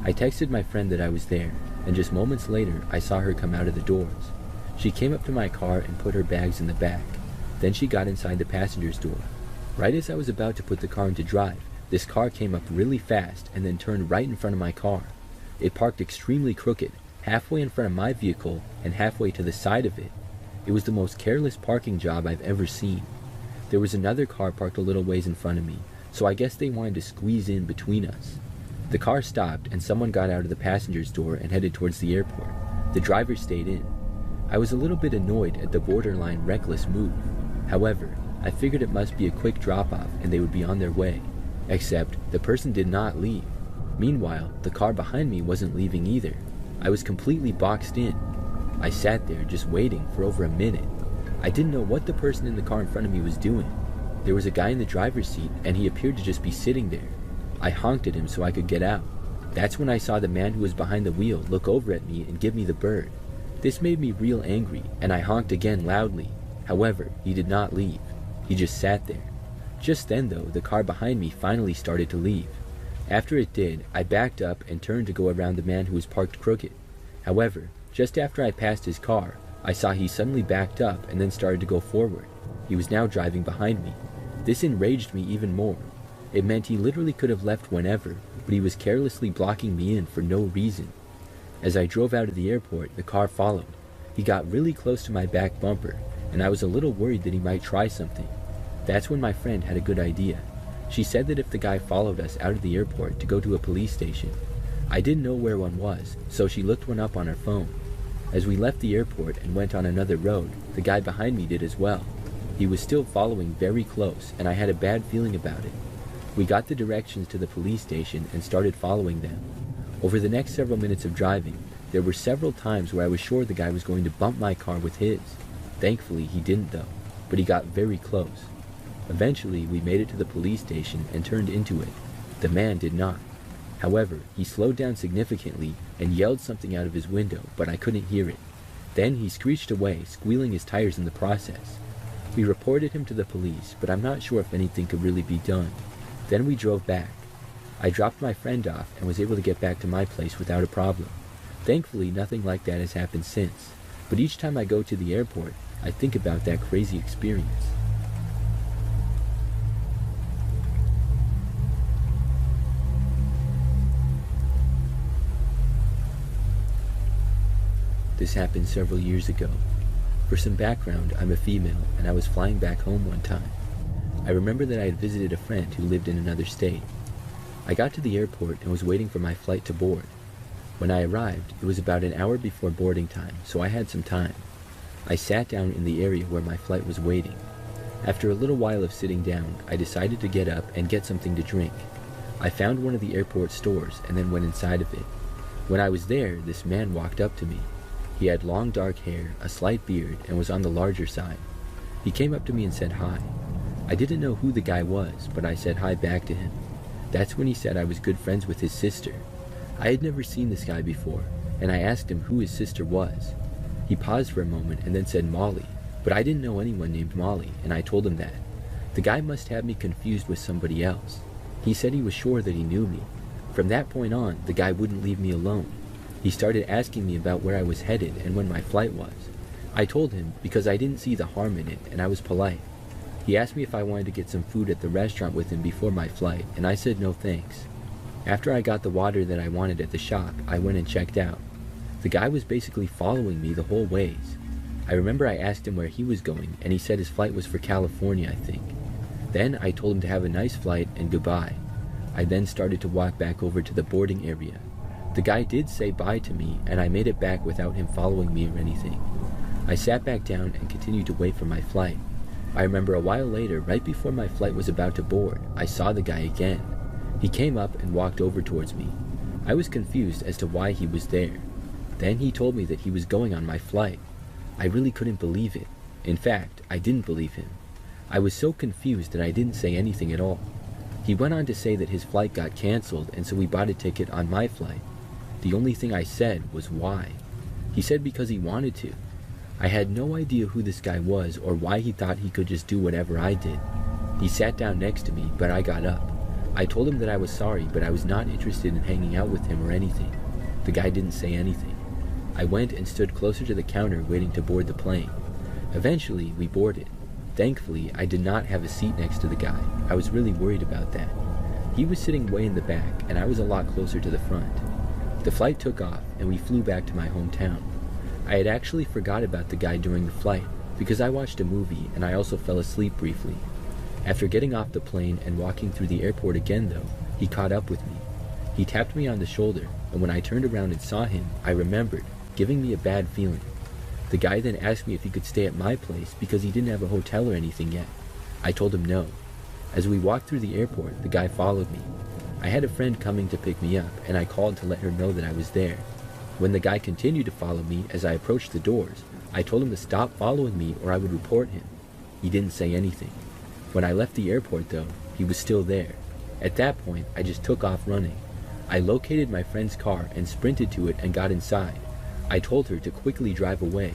I texted my friend that I was there, and just moments later, I saw her come out of the doors. She came up to my car and put her bags in the back. Then she got inside the passenger's door. Right as I was about to put the car into drive, this car came up really fast and then turned right in front of my car. It parked extremely crooked, halfway in front of my vehicle and halfway to the side of it. It was the most careless parking job I've ever seen. There was another car parked a little ways in front of me, so I guess they wanted to squeeze in between us. The car stopped and someone got out of the passenger's door and headed towards the airport. The driver stayed in. I was a little bit annoyed at the borderline reckless move. However, I figured it must be a quick drop-off and they would be on their way. Except, the person did not leave. Meanwhile, the car behind me wasn't leaving either. I was completely boxed in. I sat there just waiting for over a minute. I didn't know what the person in the car in front of me was doing. There was a guy in the driver's seat and he appeared to just be sitting there. I honked at him so I could get out. That's when I saw the man who was behind the wheel look over at me and give me the bird. This made me real angry and I honked again loudly. However, he did not leave. He just sat there. Just then though, the car behind me finally started to leave. After it did, I backed up and turned to go around the man who was parked crooked. However, just after I passed his car, I saw he suddenly backed up and then started to go forward. He was now driving behind me. This enraged me even more. It meant he literally could have left whenever, but he was carelessly blocking me in for no reason. As I drove out of the airport, the car followed. He got really close to my back bumper, and I was a little worried that he might try something. That's when my friend had a good idea. She said that if the guy followed us out of the airport to go to a police station. I didn't know where one was, so she looked one up on her phone. As we left the airport and went on another road, the guy behind me did as well. He was still following very close, and I had a bad feeling about it. We got the directions to the police station and started following them. Over the next several minutes of driving, there were several times where I was sure the guy was going to bump my car with his. Thankfully, he didn't though, but he got very close. Eventually, we made it to the police station and turned into it. The man did not. However, he slowed down significantly and yelled something out of his window, but I couldn't hear it. Then he screeched away, squealing his tires in the process. We reported him to the police, but I'm not sure if anything could really be done. Then we drove back. I dropped my friend off and was able to get back to my place without a problem. Thankfully, nothing like that has happened since, but each time I go to the airport, I think about that crazy experience. This happened several years ago. For some background, I'm a female, and I was flying back home one time. I remember that I had visited a friend who lived in another state. I got to the airport and was waiting for my flight to board. When I arrived, it was about an hour before boarding time, so I had some time. I sat down in the area where my flight was waiting. After a little while of sitting down, I decided to get up and get something to drink. I found one of the airport stores and then went inside of it. When I was there, this man walked up to me. He had long dark hair, a slight beard, and was on the larger side. He came up to me and said hi. I didn't know who the guy was, but I said hi back to him. That's when he said I was good friends with his sister. I had never seen this guy before, and I asked him who his sister was. He paused for a moment and then said Molly, but I didn't know anyone named Molly, and I told him that. The guy must have me confused with somebody else. He said he was sure that he knew me. From that point on, the guy wouldn't leave me alone. He started asking me about where I was headed and when my flight was. I told him because I didn't see the harm in it, and I was polite. He asked me if I wanted to get some food at the restaurant with him before my flight, and I said no thanks. After I got the water that I wanted at the shop, I went and checked out. The guy was basically following me the whole ways. I remember I asked him where he was going, and he said his flight was for California, I think. Then I told him to have a nice flight and goodbye. I then started to walk back over to the boarding area. The guy did say bye to me, and I made it back without him following me or anything. I sat back down and continued to wait for my flight. I remember a while later, right before my flight was about to board, I saw the guy again. He came up and walked over towards me. I was confused as to why he was there. Then he told me that he was going on my flight. I really couldn't believe it. In fact, I didn't believe him. I was so confused that I didn't say anything at all. He went on to say that his flight got canceled, and so he bought a ticket on my flight. The only thing I said was why. He said because he wanted to. I had no idea who this guy was or why he thought he could just do whatever I did. He sat down next to me, but I got up. I told him that I was sorry, but I was not interested in hanging out with him or anything. The guy didn't say anything. I went and stood closer to the counter waiting to board the plane. Eventually, we boarded. Thankfully, I did not have a seat next to the guy. I was really worried about that. He was sitting way in the back, and I was a lot closer to the front. The flight took off, and we flew back to my hometown. I had actually forgot about the guy during the flight, because I watched a movie, and I also fell asleep briefly. After getting off the plane and walking through the airport again, though, he caught up with me. He tapped me on the shoulder, and when I turned around and saw him, I remembered, giving me a bad feeling. The guy then asked me if he could stay at my place because he didn't have a hotel or anything yet. I told him no. As we walked through the airport, the guy followed me. I had a friend coming to pick me up, and I called to let her know that I was there. When the guy continued to follow me as I approached the doors, I told him to stop following me or I would report him. He didn't say anything. When I left the airport, though, he was still there. At that point, I just took off running. I located my friend's car and sprinted to it and got inside. I told her to quickly drive away.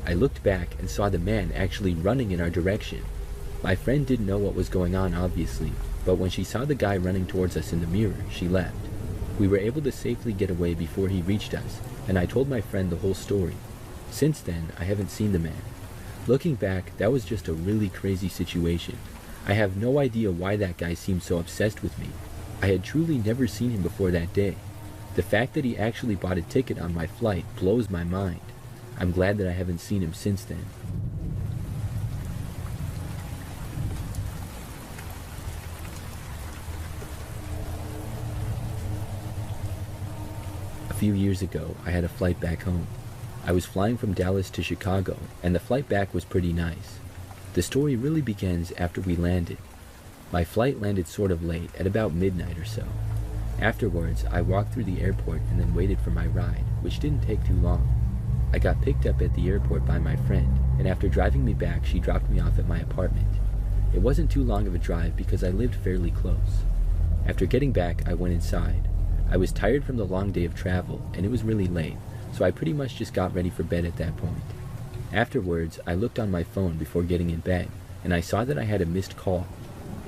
I looked back and saw the man actually running in our direction. My friend didn't know what was going on, obviously, but when she saw the guy running towards us in the mirror, she left. We were able to safely get away before he reached us, and I told my friend the whole story. Since then, I haven't seen the man. Looking back, that was just a really crazy situation. I have no idea why that guy seemed so obsessed with me. I had truly never seen him before that day. The fact that he actually bought a ticket on my flight blows my mind. I'm glad that I haven't seen him since then. few years ago, I had a flight back home. I was flying from Dallas to Chicago, and the flight back was pretty nice. The story really begins after we landed. My flight landed sort of late, at about midnight or so. Afterwards, I walked through the airport and then waited for my ride, which didn't take too long. I got picked up at the airport by my friend, and after driving me back, she dropped me off at my apartment. It wasn't too long of a drive because I lived fairly close. After getting back, I went inside. I was tired from the long day of travel, and it was really late, so I pretty much just got ready for bed at that point. Afterwards, I looked on my phone before getting in bed, and I saw that I had a missed call.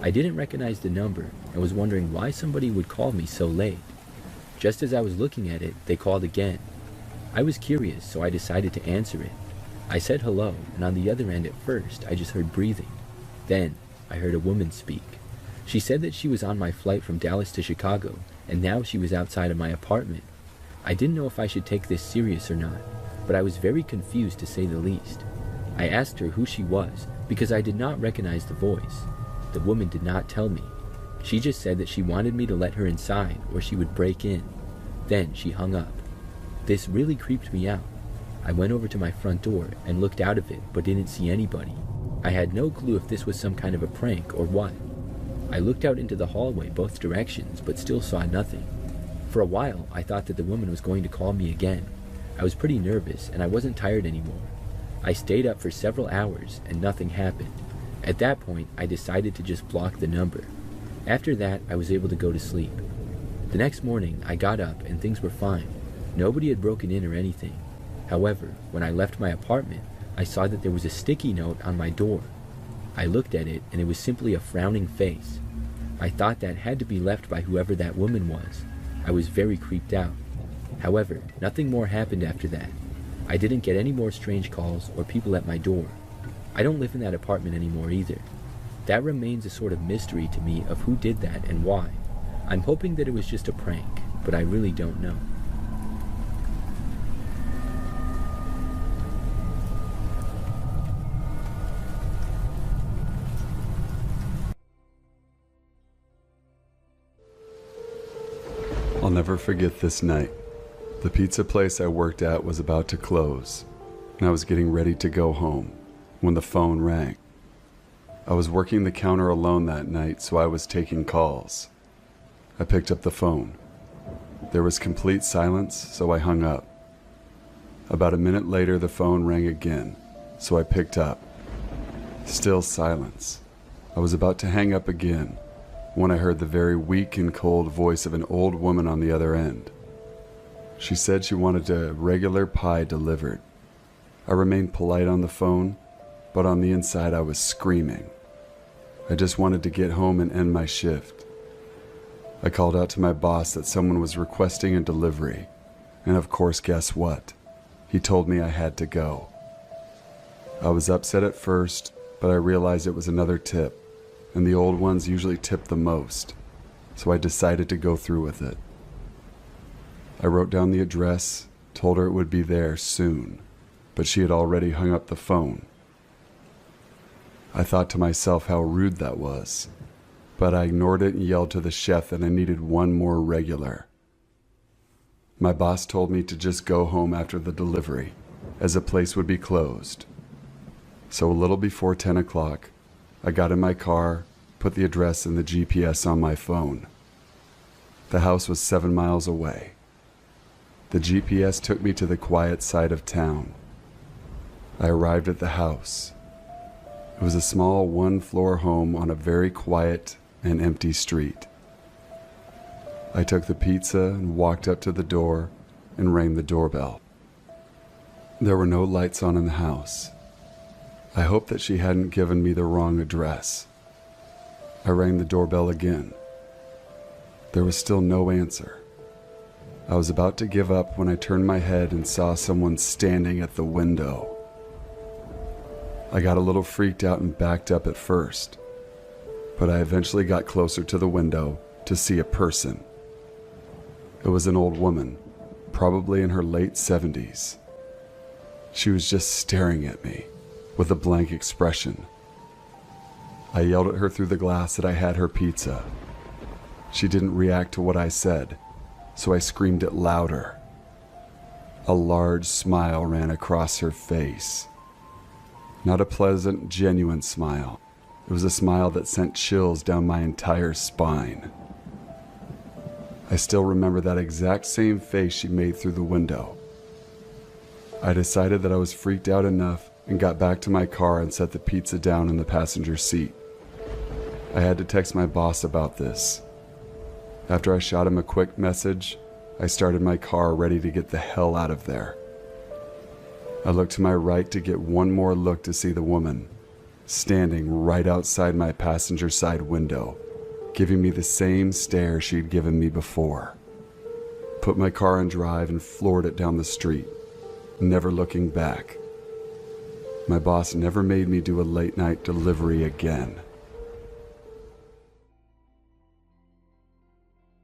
I didn't recognize the number and was wondering why somebody would call me so late. Just as I was looking at it, they called again. I was curious, so I decided to answer it. I said hello, and on the other end at first, I just heard breathing. Then, I heard a woman speak. She said that she was on my flight from Dallas to Chicago, and now she was outside of my apartment. I didn't know if I should take this serious or not, but I was very confused to say the least. I asked her who she was, because I did not recognize the voice. The woman did not tell me. She just said that she wanted me to let her inside, or she would break in. Then she hung up. This really creeped me out. I went over to my front door and looked out of it, but didn't see anybody. I had no clue if this was some kind of a prank or what. I looked out into the hallway both directions, but still saw nothing. For a while, I thought that the woman was going to call me again. I was pretty nervous, and I wasn't tired anymore. I stayed up for several hours, and nothing happened. At that point, I decided to just block the number. After that, I was able to go to sleep. The next morning, I got up, and things were fine. Nobody had broken in or anything. However, when I left my apartment, I saw that there was a sticky note on my door. I looked at it, and it was simply a frowning face. I thought that had to be left by whoever that woman was. I was very creeped out. However, nothing more happened after that. I didn't get any more strange calls or people at my door. I don't live in that apartment anymore either. That remains a sort of mystery to me of who did that and why. I'm hoping that it was just a prank, but I really don't know. I'll never forget this night. The pizza place I worked at was about to close, and I was getting ready to go home when the phone rang. I was working the counter alone that night, so I was taking calls. I picked up the phone. There was complete silence, so I hung up. About a minute later, the phone rang again, so I picked up. Still silence. I was about to hang up again when I heard the very weak and cold voice of an old woman on the other end. She said she wanted a regular pie delivered. I remained polite on the phone, but on the inside I was screaming. I just wanted to get home and end my shift. I called out to my boss that someone was requesting a delivery, and of course, guess what? He told me I had to go. I was upset at first, but I realized it was another tip, and the old ones usually tip the most, so I decided to go through with it. I wrote down the address, told her it would be there soon, but she had already hung up the phone. I thought to myself how rude that was, but I ignored it and yelled to the chef that I needed one more regular. My boss told me to just go home after the delivery, as the place would be closed. So a little before 10 o'clock, I got in my car, put the address and the GPS on my phone. The house was 7 miles away. The GPS took me to the quiet side of town. I arrived at the house. It was a small one-floor home on a very quiet and empty street. I took the pizza and walked up to the door and rang the doorbell. There were no lights on in the house. I hoped that she hadn't given me the wrong address. I rang the doorbell again. There was still no answer. I was about to give up when I turned my head and saw someone standing at the window. I got a little freaked out and backed up at first, but I eventually got closer to the window to see a person. It was an old woman, probably in her late 70s. She was just staring at me with a blank expression. I yelled at her through the glass that I had her pizza. She didn't react to what I said, so I screamed it louder. A large smile ran across her face. Not a pleasant, genuine smile. It was a smile that sent chills down my entire spine. I still remember that exact same face she made through the window. I decided that I was freaked out enough and got back to my car and set the pizza down in the passenger seat. I had to text my boss about this. After I shot him a quick message, I started my car ready to get the hell out of there. I looked to my right to get one more look to see the woman, standing right outside my passenger side window, giving me the same stare she'd given me before. Put my car in drive and floored it down the street, never looking back. My boss never made me do a late night delivery again.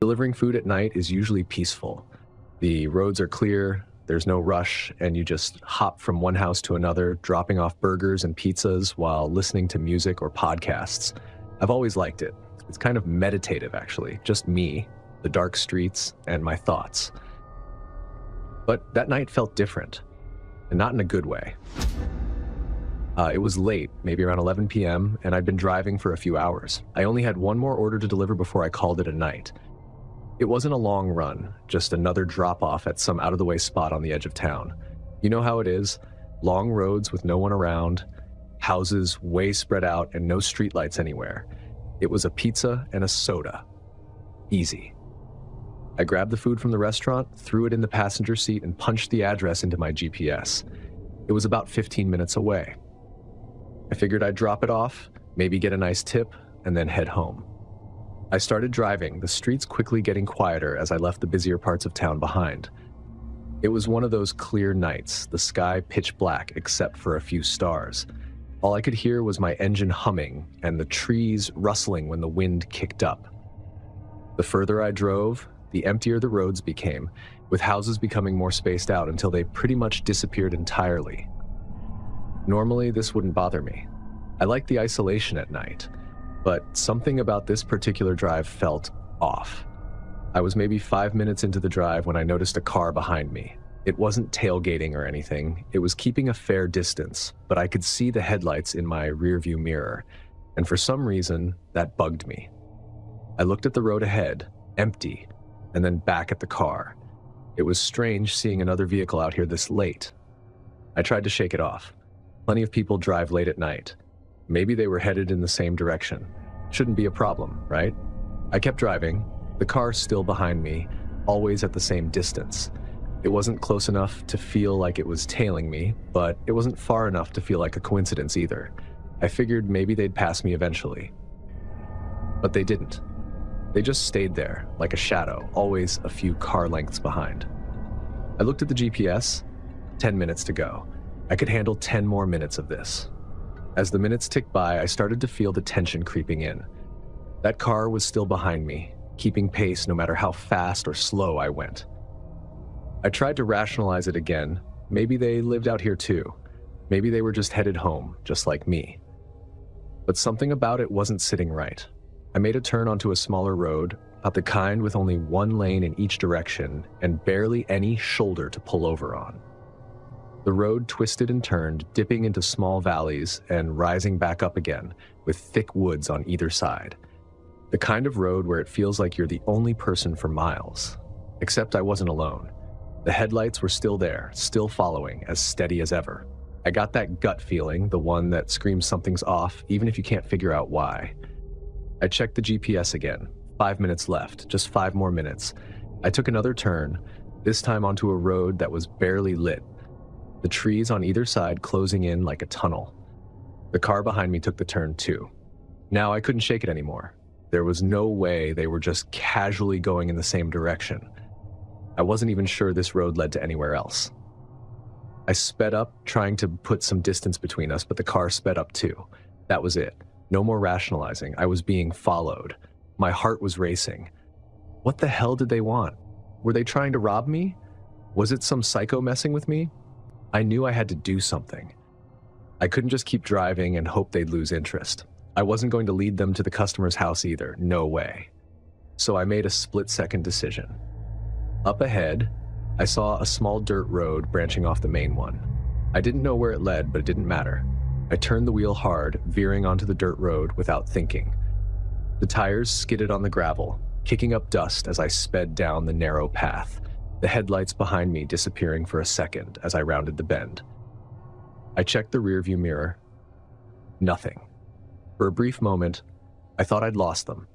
Delivering food at night is usually peaceful. The roads are clear, there's no rush, and you just hop from one house to another, dropping off burgers and pizzas while listening to music or podcasts. I've always liked it. It's kind of meditative, actually. Just me, the dark streets, and my thoughts. But that night felt different, and not in a good way. It was late, maybe around 11 p.m., and I'd been driving for a few hours. I only had one more order to deliver before I called it a night. It wasn't a long run, just another drop-off at some out-of-the-way spot on the edge of town. You know how it is, long roads with no one around, houses way spread out, and no streetlights anywhere. It was a pizza and a soda. Easy. I grabbed the food from the restaurant, threw it in the passenger seat, and punched the address into my GPS. It was about 15 minutes away. I figured I'd drop it off, maybe get a nice tip, and then head home. I started driving, the streets quickly getting quieter as I left the busier parts of town behind. It was one of those clear nights, the sky pitch black except for a few stars. All I could hear was my engine humming and the trees rustling when the wind kicked up. The further I drove, the emptier the roads became, with houses becoming more spaced out until they pretty much disappeared entirely. Normally, this wouldn't bother me. I like the isolation at night. But something about this particular drive felt off. I was maybe 5 minutes into the drive when I noticed a car behind me. It wasn't tailgating or anything. It was keeping a fair distance, but I could see the headlights in my rearview mirror, and for some reason, that bugged me. I looked at the road ahead, empty, and then back at the car. It was strange seeing another vehicle out here this late. I tried to shake it off. Plenty of people drive late at night. Maybe they were headed in the same direction. Shouldn't be a problem, right? I kept driving, the car still behind me, always at the same distance. It wasn't close enough to feel like it was tailing me, but it wasn't far enough to feel like a coincidence either. I figured maybe they'd pass me eventually. But they didn't. They just stayed there, like a shadow, always a few car lengths behind. I looked at the GPS, 10 minutes to go. I could handle 10 more minutes of this. As the minutes ticked by, I started to feel the tension creeping in. That car was still behind me, keeping pace no matter how fast or slow I went. I tried to rationalize it again. Maybe they lived out here too. Maybe they were just headed home, just like me. But something about it wasn't sitting right. I made a turn onto a smaller road, about the kind with only one lane in each direction and barely any shoulder to pull over on. The road twisted and turned, dipping into small valleys and rising back up again, with thick woods on either side. The kind of road where it feels like you're the only person for miles. Except I wasn't alone. The headlights were still there, still following, as steady as ever. I got that gut feeling, the one that screams something's off, even if you can't figure out why. I checked the GPS again. 5 minutes left, just 5 more minutes. I took another turn, this time onto a road that was barely lit. The trees on either side closing in like a tunnel. The car behind me took the turn too. Now I couldn't shake it anymore. There was no way they were just casually going in the same direction. I wasn't even sure this road led to anywhere else. I sped up, trying to put some distance between us, but the car sped up too. That was it. No more rationalizing. I was being followed. My heart was racing. What the hell did they want? Were they trying to rob me? Was it some psycho messing with me? I knew I had to do something. I couldn't just keep driving and hope they'd lose interest. I wasn't going to lead them to the customer's house either, no way. So I made a split-second decision. Up ahead, I saw a small dirt road branching off the main one. I didn't know where it led, but it didn't matter. I turned the wheel hard, veering onto the dirt road without thinking. The tires skidded on the gravel, kicking up dust as I sped down the narrow path, the headlights behind me disappearing for a second as I rounded the bend. I checked the rearview mirror. Nothing. For a brief moment, I thought I'd lost them,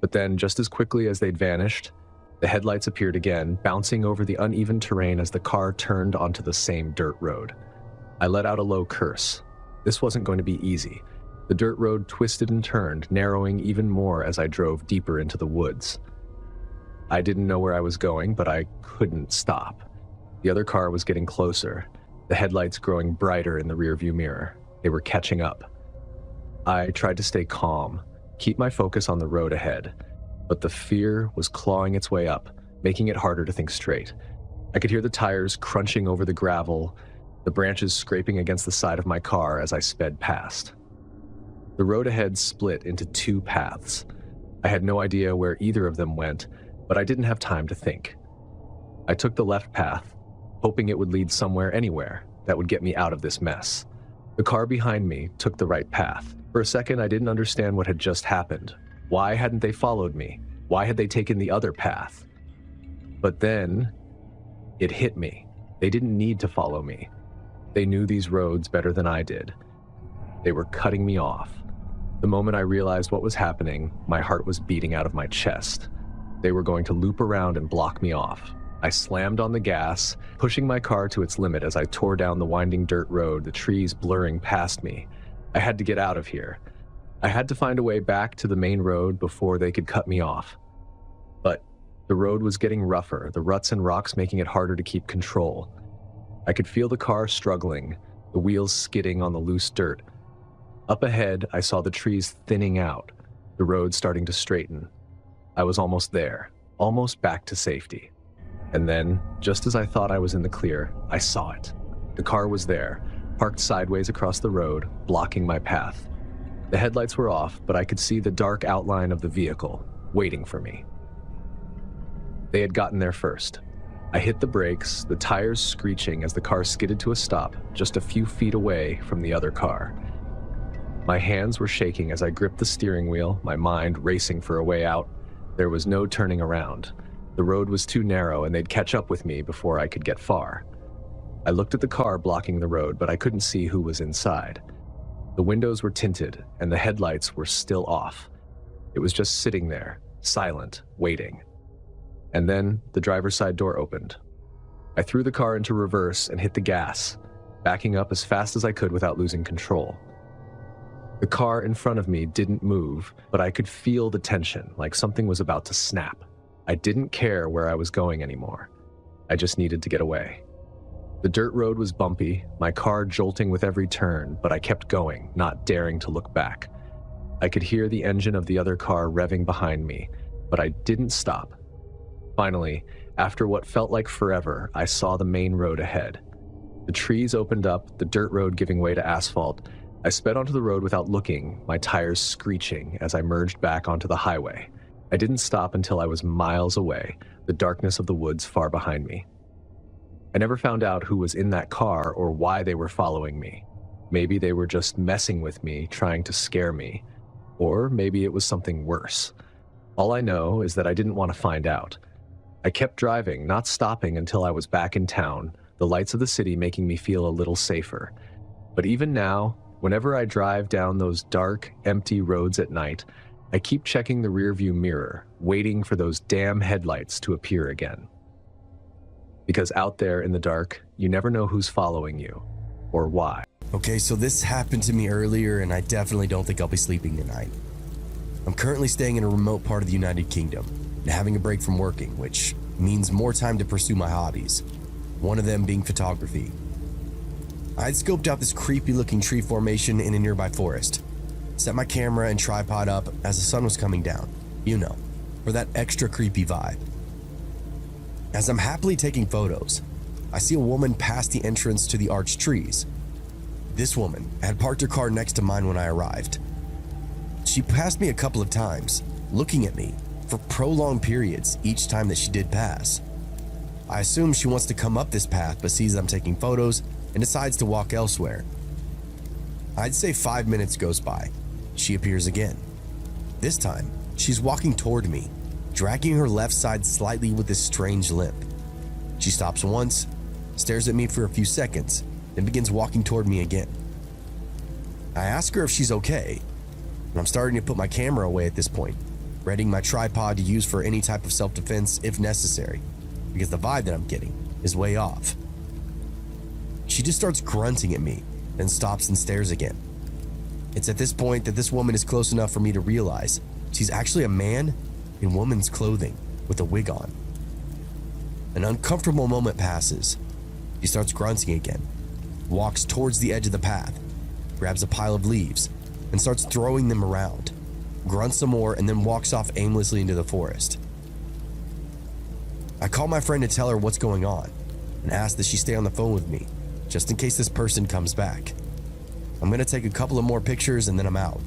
but then just as quickly as they'd vanished, the headlights appeared again, bouncing over the uneven terrain as the car turned onto the same dirt road. I let out a low curse. This wasn't going to be easy. The dirt road twisted and turned, narrowing even more as I drove deeper into the woods. I didn't know where I was going, but I couldn't stop. The other car was getting closer, the headlights growing brighter in the rearview mirror. They were catching up. I tried to stay calm, keep my focus on the road ahead, but the fear was clawing its way up, making it harder to think straight. I could hear the tires crunching over the gravel, the branches scraping against the side of my car as I sped past. The road ahead split into two paths. I had no idea where either of them went, but I didn't have time to think. I took the left path, hoping it would lead somewhere, anywhere, that would get me out of this mess. The car behind me took the right path. For a second, I didn't understand what had just happened. Why hadn't they followed me? Why had they taken the other path? But then, it hit me. They didn't need to follow me. They knew these roads better than I did. They were cutting me off. The moment I realized what was happening, my heart was beating out of my chest. They were going to loop around and block me off. I slammed on the gas, pushing my car to its limit as I tore down the winding dirt road, the trees blurring past me. I had to get out of here. I had to find a way back to the main road before they could cut me off. But the road was getting rougher, the ruts and rocks making it harder to keep control. I could feel the car struggling, the wheels skidding on the loose dirt. Up ahead, I saw the trees thinning out, the road starting to straighten. I was almost there, almost back to safety. And then, just as I thought I was in the clear, I saw it. The car was there, parked sideways across the road, blocking my path. The headlights were off, but I could see the dark outline of the vehicle, waiting for me. They had gotten there first. I hit the brakes, the tires screeching as the car skidded to a stop just a few feet away from the other car. My hands were shaking as I gripped the steering wheel, my mind racing for a way out. There was no turning around. The road was too narrow and they'd catch up with me before I could get far. I looked at the car blocking the road, but I couldn't see who was inside. The windows were tinted and the headlights were still off. It was just sitting there, silent, waiting. And then the driver's side door opened. I threw the car into reverse and hit the gas, backing up as fast as I could without losing control. The car in front of me didn't move, but I could feel the tension, like something was about to snap. I didn't care where I was going anymore. I just needed to get away. The dirt road was bumpy, my car jolting with every turn, but I kept going, not daring to look back. I could hear the engine of the other car revving behind me, but I didn't stop. Finally, after what felt like forever, I saw the main road ahead. The trees opened up, the dirt road giving way to asphalt. I sped onto the road without looking, my tires screeching as I merged back onto the highway. I didn't stop until I was miles away, the darkness of the woods far behind me. I never found out who was in that car or why they were following me. Maybe they were just messing with me, trying to scare me. Or maybe it was something worse. All I know is that I didn't want to find out. I kept driving, not stopping until I was back in town, the lights of the city making me feel a little safer. But even now, whenever I drive down those dark, empty roads at night, I keep checking the rearview mirror, waiting for those damn headlights to appear again. Because out there in the dark, you never know who's following you, or why. Okay, so this happened to me earlier, and I definitely don't think I'll be sleeping tonight. I'm currently staying in a remote part of the United Kingdom, and having a break from working, which means more time to pursue my hobbies, one of them being photography. I'd scoped out this creepy-looking tree formation in a nearby forest, set my camera and tripod up as the sun was coming down, for that extra creepy vibe. As I'm happily taking photos, I see a woman pass the entrance to the arched trees. This woman had parked her car next to mine when I arrived. She passed me a couple of times, looking at me for prolonged periods each time that she did pass. I assume she wants to come up this path but sees I'm taking photos and decides to walk elsewhere. I'd say 5 minutes goes by. She appears again. This time, she's walking toward me, dragging her left side slightly with this strange limp. She stops once, stares at me for a few seconds, then begins walking toward me again. I ask her if she's okay, and I'm starting to put my camera away at this point, readying my tripod to use for any type of self-defense if necessary, because the vibe that I'm getting is way off. She just starts grunting at me, then stops and stares again. It's at this point that this woman is close enough for me to realize she's actually a man in woman's clothing with a wig on. An uncomfortable moment passes. She starts grunting again, walks towards the edge of the path, grabs a pile of leaves, and starts throwing them around, grunts some more, and then walks off aimlessly into the forest. I call my friend to tell her what's going on and ask that she stay on the phone with me, just in case this person comes back. I'm gonna take a couple of more pictures and then I'm out.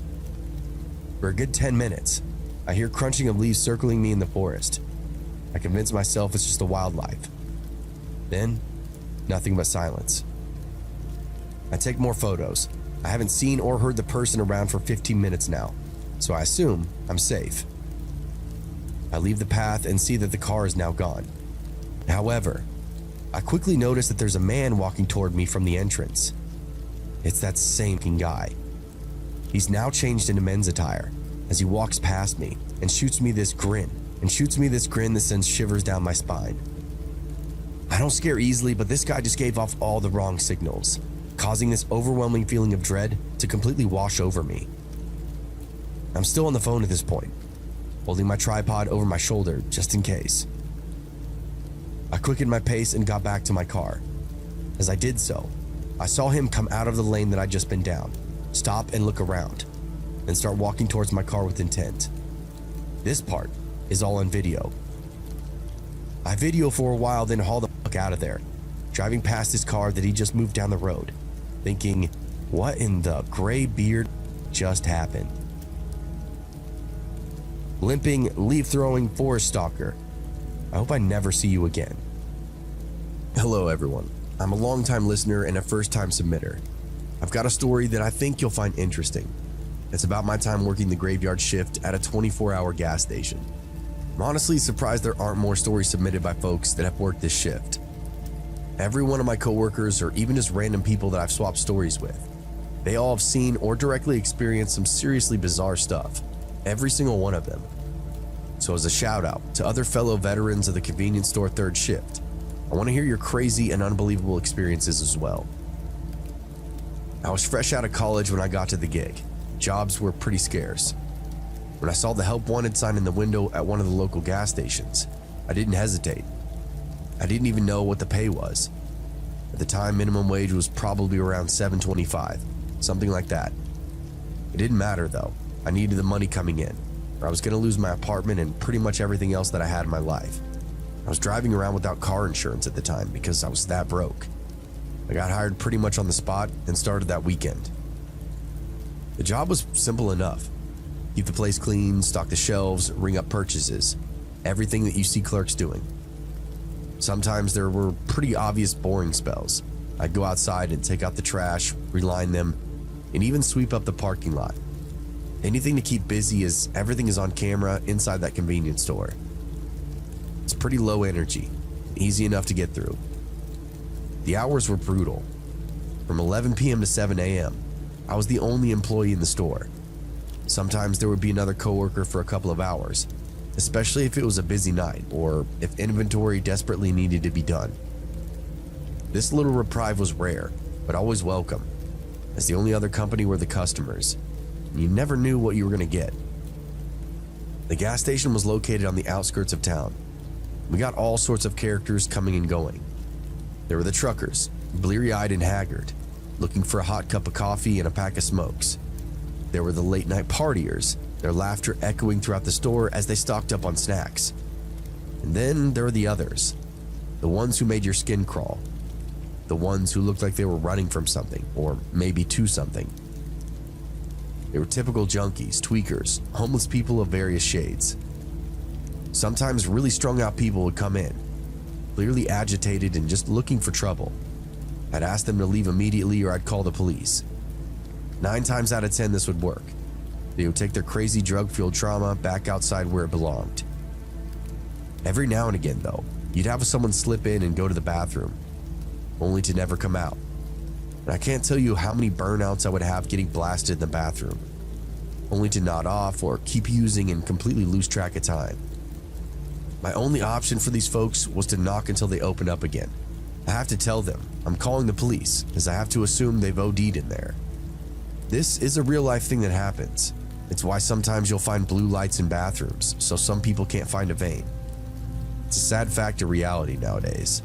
For a good 10 minutes, I hear crunching of leaves circling me in the forest. I convince myself it's just a wildlife. Then, nothing but silence. I take more photos. I haven't seen or heard the person around for 15 minutes now, so I assume I'm safe. I leave the path and see that the car is now gone. However, I quickly notice that there's a man walking toward me from the entrance. It's that same guy. He's now changed into men's attire as he walks past me and shoots me this grin that sends shivers down my spine. I don't scare easily, but this guy just gave off all the wrong signals, causing this overwhelming feeling of dread to completely wash over me. I'm still on the phone at this point, holding my tripod over my shoulder just in case. I quickened my pace and got back to my car. As I did so, I saw him come out of the lane that I'd just been down, stop and look around, then start walking towards my car with intent. This part is all on video. I video for a while, then haul the fuck out of there, driving past his car that he just moved down the road, thinking, what in the gray beard just happened? Limping, leaf-throwing forest stalker. I hope I never see you again. Hello everyone. I'm a long-time listener and a first-time submitter. I've got a story that I think you'll find interesting. It's about my time working the graveyard shift at a 24-hour gas station. I'm honestly surprised there aren't more stories submitted by folks that have worked this shift. Every one of my coworkers, or even just random people that I've swapped stories with, they all have seen or directly experienced some seriously bizarre stuff. Every single one of them. So as a shout out to other fellow veterans of the convenience store third shift, I want to hear your crazy and unbelievable experiences as well. I was fresh out of college when I got to the gig. Jobs were pretty scarce. When I saw the help wanted sign in the window at one of the local gas stations, I didn't hesitate. I didn't even know what the pay was. At the time, minimum wage was probably around $7.25, something like that. It didn't matter though. I needed the money coming in, or I was going to lose my apartment and pretty much everything else that I had in my life. I was driving around without car insurance at the time because I was that broke. I got hired pretty much on the spot and started that weekend. The job was simple enough. Keep the place clean, stock the shelves, ring up purchases. Everything that you see clerks doing. Sometimes there were pretty obvious boring spells. I'd go outside and take out the trash, reline them, and even sweep up the parking lot. Anything to keep busy as everything is on camera inside that convenience store. It's pretty low energy, easy enough to get through. The hours were brutal. From 11 p.m. to 7 a.m., I was the only employee in the store. Sometimes there would be another coworker for a couple of hours, especially if it was a busy night or if inventory desperately needed to be done. This little reprieve was rare, but always welcome, as the only other company were the customers, and you never knew what you were going to get. The gas station was located on the outskirts of town. We got all sorts of characters coming and going. There were the truckers, bleary-eyed and haggard, looking for a hot cup of coffee and a pack of smokes. There were the late-night partiers, their laughter echoing throughout the store as they stocked up on snacks. And then there were the others, the ones who made your skin crawl, the ones who looked like they were running from something, or maybe to something. They were typical junkies, tweakers, homeless people of various shades. Sometimes really strung out people would come in. clearly agitated and just looking for trouble. I'd ask them to leave immediately or I'd call the police. 9 times out of 10 this would work. They would take their crazy drug-fueled trauma back outside where it belonged. Every now and again though, you'd have someone slip in and go to the bathroom, only to never come out. And I can't tell you how many burnouts I would have getting blasted in the bathroom, only to nod off or keep using and completely lose track of time. My only option for these folks was to knock until they open up again. I have to tell them I'm calling the police, as I have to assume they've OD'd in there. This is a real life thing that happens. It's why sometimes you'll find blue lights in bathrooms, so some people can't find a vein. It's a sad fact of reality nowadays.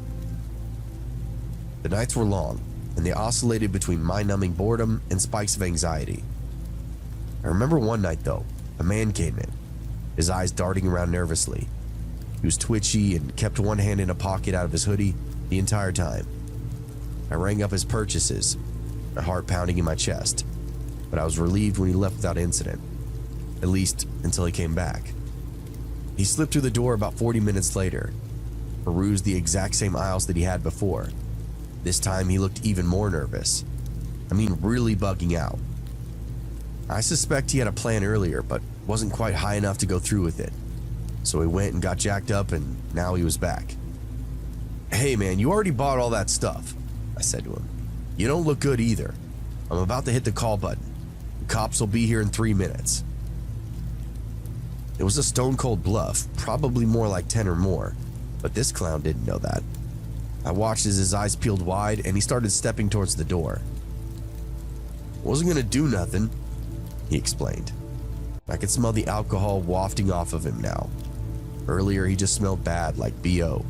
The nights were long, and they oscillated between mind-numbing boredom and spikes of anxiety. I remember one night though, a man came in, his eyes darting around nervously. He was twitchy and kept one hand in a pocket out of his hoodie the entire time. I rang up his purchases, my heart pounding in my chest, but I was relieved when he left without incident, at least until he came back. He slipped through the door about 40 minutes later, perused the exact same aisles that he had before. This time he looked even more nervous. I mean, really bugging out. I suspect he had a plan earlier, but wasn't quite high enough to go through with it. So he went and got jacked up, and now he was back. "Hey man, you already bought all that stuff," I said to him. "You don't look good either. I'm about to hit the call button. The cops will be here in 3 minutes." It was a stone cold bluff, probably more like 10 or more, but this clown didn't know that. I watched as his eyes peeled wide and he started stepping towards the door. "Wasn't gonna do nothing," he explained. I could smell the alcohol wafting off of him now. Earlier he just smelled bad, like BO.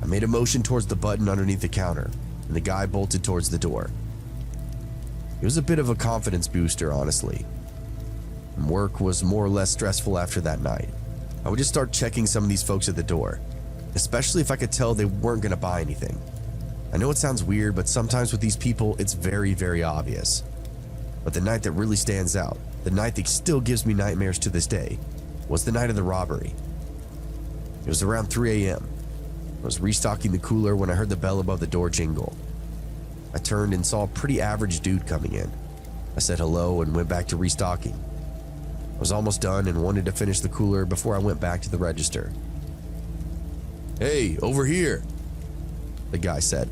I made a motion towards the button underneath the counter, and the guy bolted towards the door. It was a bit of a confidence booster, honestly. And work was more or less stressful after that night. I would just start checking some of these folks at the door, especially if I could tell they weren't going to buy anything. I know it sounds weird, but sometimes with these people, it's very, very obvious. But the night that really stands out, the night that still gives me nightmares to this day, was the night of the robbery. It was around 3 a.m. I was restocking the cooler when I heard the bell above the door jingle. I turned and saw a pretty average dude coming in. I said hello and went back to restocking. I was almost done and wanted to finish the cooler before I went back to the register. "Hey, over here," the guy said.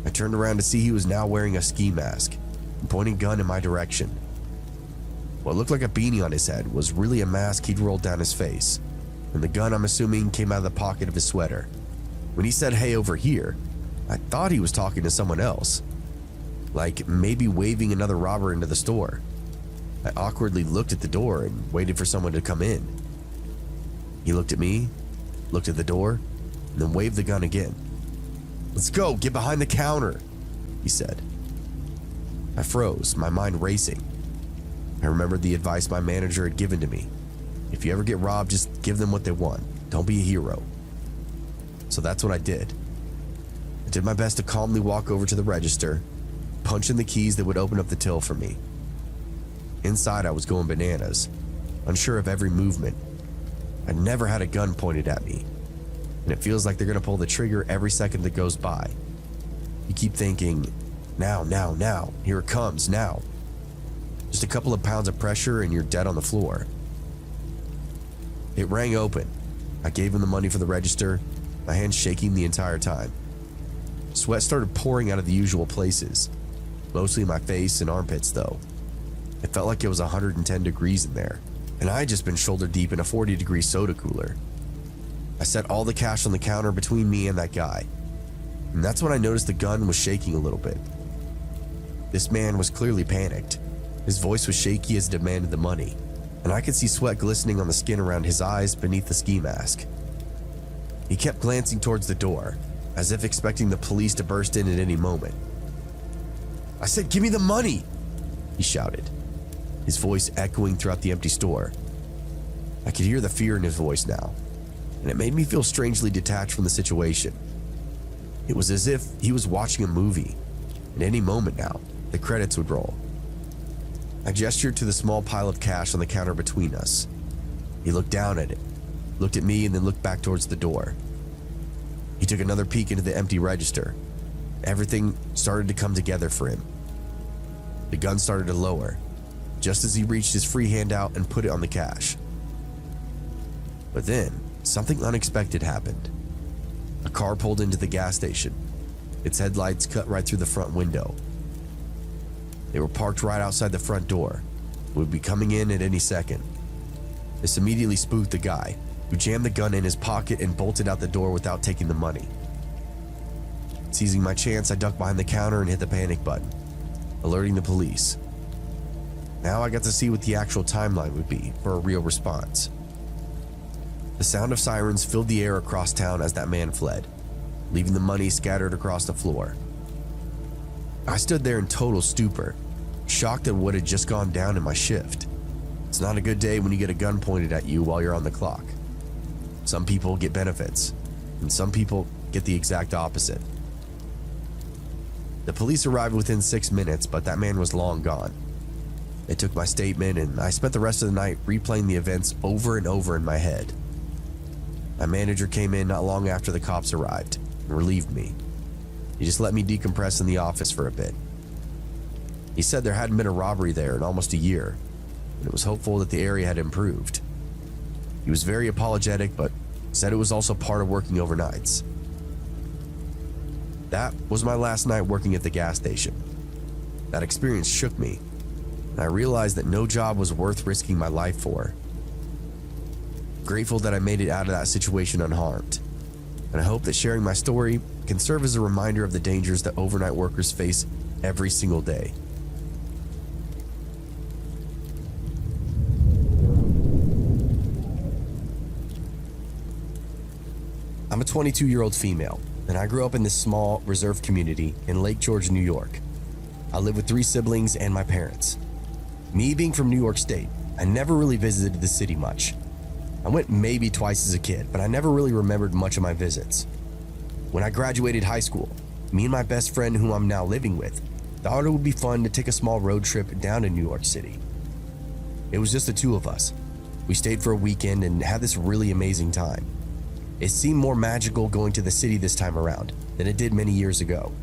I turned around to see he was now wearing a ski mask and pointing a gun in my direction. What looked like a beanie on his head was really a mask he'd rolled down his face, and the gun, I'm assuming, came out of the pocket of his sweater. When he said, "Hey, over here," I thought he was talking to someone else, like maybe waving another robber into the store. I awkwardly looked at the door and waited for someone to come in. He looked at me, looked at the door, and then waved the gun again. "Let's go, get behind the counter," he said. I froze, my mind racing. I remembered the advice my manager had given to me. If you ever get robbed, just give them what they want. Don't be a hero. So that's what I did. I did my best to calmly walk over to the register, punch in the keys that would open up the till for me. Inside, I was going bananas, unsure of every movement. I'd never had a gun pointed at me, and it feels like they're going to pull the trigger every second that goes by. You keep thinking, now, here it comes, now. Just a couple of pounds of pressure and you're dead on the floor. It rang open. I gave him the money for the register, my hands shaking the entire time. Sweat started pouring out of the usual places, mostly my face and armpits though. It felt like it was 110 degrees in there, and I had just been shoulder deep in a 40-degree soda cooler. I set all the cash on the counter between me and that guy, and that's when I noticed the gun was shaking a little bit. This man was clearly panicked. His voice was shaky as he demanded the money, and I could see sweat glistening on the skin around his eyes beneath the ski mask. He kept glancing towards the door, as if expecting the police to burst in at any moment. "I said, give me the money!" he shouted, his voice echoing throughout the empty store. I could hear the fear in his voice now, and it made me feel strangely detached from the situation. It was as if he was watching a movie, and any moment now, the credits would roll. I gestured to the small pile of cash on the counter between us. He looked down at it, looked at me, and then looked back towards the door. He took another peek into the empty register. Everything started to come together for him. The gun started to lower, just as he reached his free hand out and put it on the cash. But then, something unexpected happened. A car pulled into the gas station. Its headlights cut right through the front window. They were parked right outside the front door. Would be coming in at any second. This immediately spooked the guy, who jammed the gun in his pocket and bolted out the door without taking the money. Seizing my chance, I ducked behind the counter and hit the panic button, alerting the police. Now I got to see what the actual timeline would be for a real response. The sound of sirens filled the air across town as that man fled, leaving the money scattered across the floor. I stood there in total stupor, shocked at what had just gone down in my shift. It's not a good day when you get a gun pointed at you while you're on the clock. Some people get benefits, and some people get the exact opposite. The police arrived within 6 minutes, but that man was long gone. They took my statement, and I spent the rest of the night replaying the events over and over in my head. My manager came in not long after the cops arrived and relieved me. He just let me decompress in the office for a bit. He said there hadn't been a robbery there in almost a year, and it was hopeful that the area had improved. He was very apologetic, but said it was also part of working overnights. That was my last night working at the gas station. That experience shook me, and I realized that no job was worth risking my life for. Grateful that I made it out of that situation unharmed, and I hope that sharing my story can serve as a reminder of the dangers that overnight workers face every single day. I'm a 22-year-old female, and I grew up in this small, reserved community in Lake George, New York. I live with 3 siblings and my parents. Me being from New York State, I never really visited the city much. I went maybe twice as a kid, but I never really remembered much of my visits. When I graduated high school, me and my best friend, whom I'm now living with, thought it would be fun to take a small road trip down to New York City. It was just the 2 of us. We stayed for a weekend and had this really amazing time. It seemed more magical going to the city this time around than it did many years ago.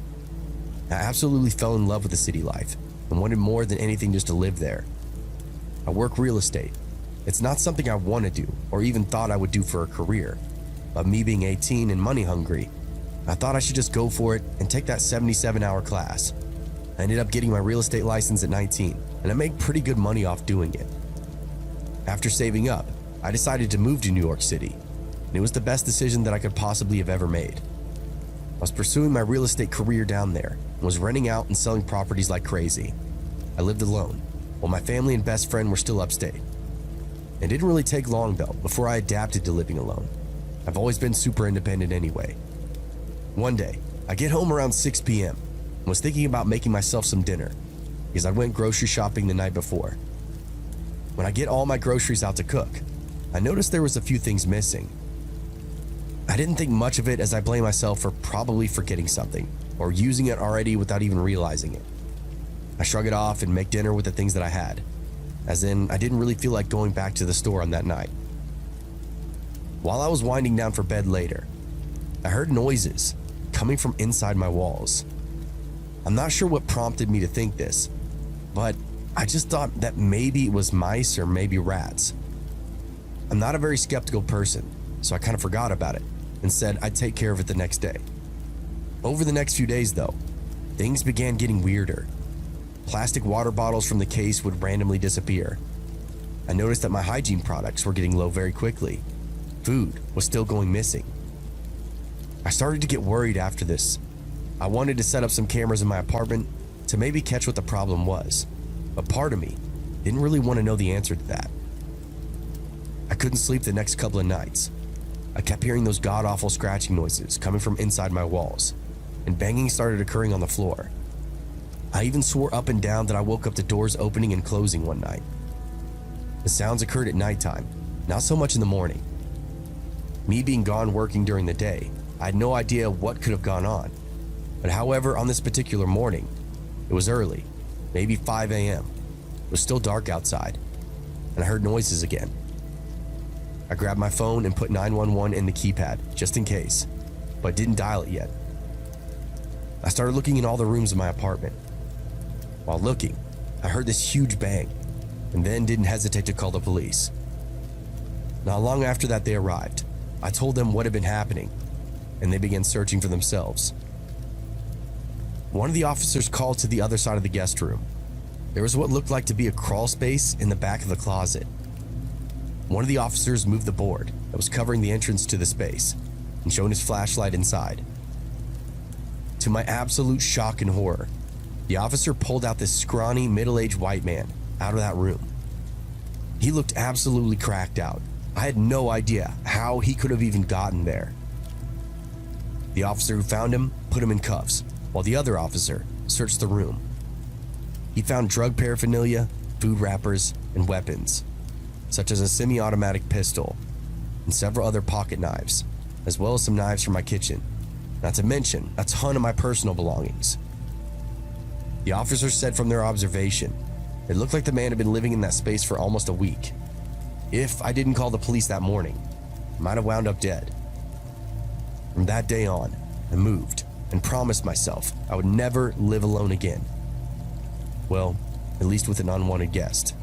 I absolutely fell in love with the city life and wanted more than anything just to live there. I work real estate. It's not something I want to do or even thought I would do for a career, but me being 18 and money hungry, I thought I should just go for it and take that 77-hour class. I ended up getting my real estate license at 19, and I made pretty good money off doing it. After saving up, I decided to move to New York City, and it was the best decision that I could possibly have ever made. I was pursuing my real estate career down there and was renting out and selling properties like crazy. I lived alone, while my family and best friend were still upstate. It didn't really take long though before I adapted to living alone. I've always been super independent anyway. One day, I get home around 6 p.m. and was thinking about making myself some dinner because I went grocery shopping the night before. When I get all my groceries out to cook, I noticed there was a few things missing. I didn't think much of it as I blamed myself for probably forgetting something or using it already without even realizing it. I shrug it off and make dinner with the things that I had, as in I didn't really feel like going back to the store on that night. While I was winding down for bed later, I heard noises coming from inside my walls. I'm not sure what prompted me to think this, but I just thought that maybe it was mice or maybe rats. I'm not a very skeptical person, so I kind of forgot about it and said I'd take care of it the next day. Over the next few days though, things began getting weirder. Plastic water bottles from the case would randomly disappear. I noticed that my hygiene products were getting low very quickly. Food was still going missing. I started to get worried after this. I wanted to set up some cameras in my apartment to maybe catch what the problem was, but part of me didn't really want to know the answer to that. I couldn't sleep the next couple of nights. I kept hearing those god-awful scratching noises coming from inside my walls, and banging started occurring on the floor. I even swore up and down that I woke up to doors opening and closing one night. The sounds occurred at nighttime, not so much in the morning. Me being gone working during the day, I had no idea what could have gone on. But however, on this particular morning, it was early, maybe 5 a.m. It was still dark outside, and I heard noises again. I grabbed my phone and put 911 in the keypad, just in case, but didn't dial it yet. I started looking in all the rooms of my apartment. While looking, I heard this huge bang, and then didn't hesitate to call the police. Not long after that, they arrived. I told them what had been happening, and they began searching for themselves. One of the officers called to the other side of the guest room. There was what looked like to be a crawl space in the back of the closet. One of the officers moved the board that was covering the entrance to the space and shone his flashlight inside. To my absolute shock and horror, the officer pulled out this scrawny, middle-aged white man out of that room. He looked absolutely cracked out. I had no idea how he could have even gotten there. The officer who found him put him in cuffs, while the other officer searched the room. He found drug paraphernalia, food wrappers, and weapons, such as a semi-automatic pistol and several other pocket knives, as well as some knives from my kitchen, not to mention a ton of my personal belongings. The officers said from their observation, it looked like the man had been living in that space for almost a week. If I didn't call the police that morning, I might have wound up dead. From that day on, I moved and promised myself I would never live alone again. Well, at least with an unwanted guest.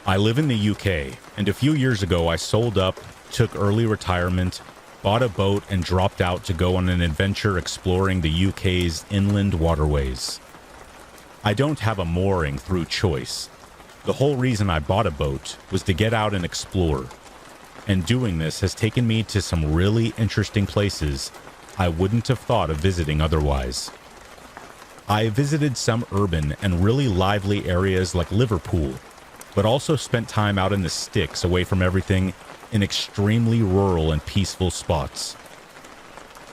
I live in the UK, and a few years ago I sold up, took early retirement, bought a boat, and dropped out to go on an adventure exploring the UK's inland waterways. I don't have a mooring through choice. The whole reason I bought a boat was to get out and explore. And doing this has taken me to some really interesting places I wouldn't have thought of visiting otherwise. I visited some urban and really lively areas like Liverpool, but also spent time out in the sticks away from everything in extremely rural and peaceful spots.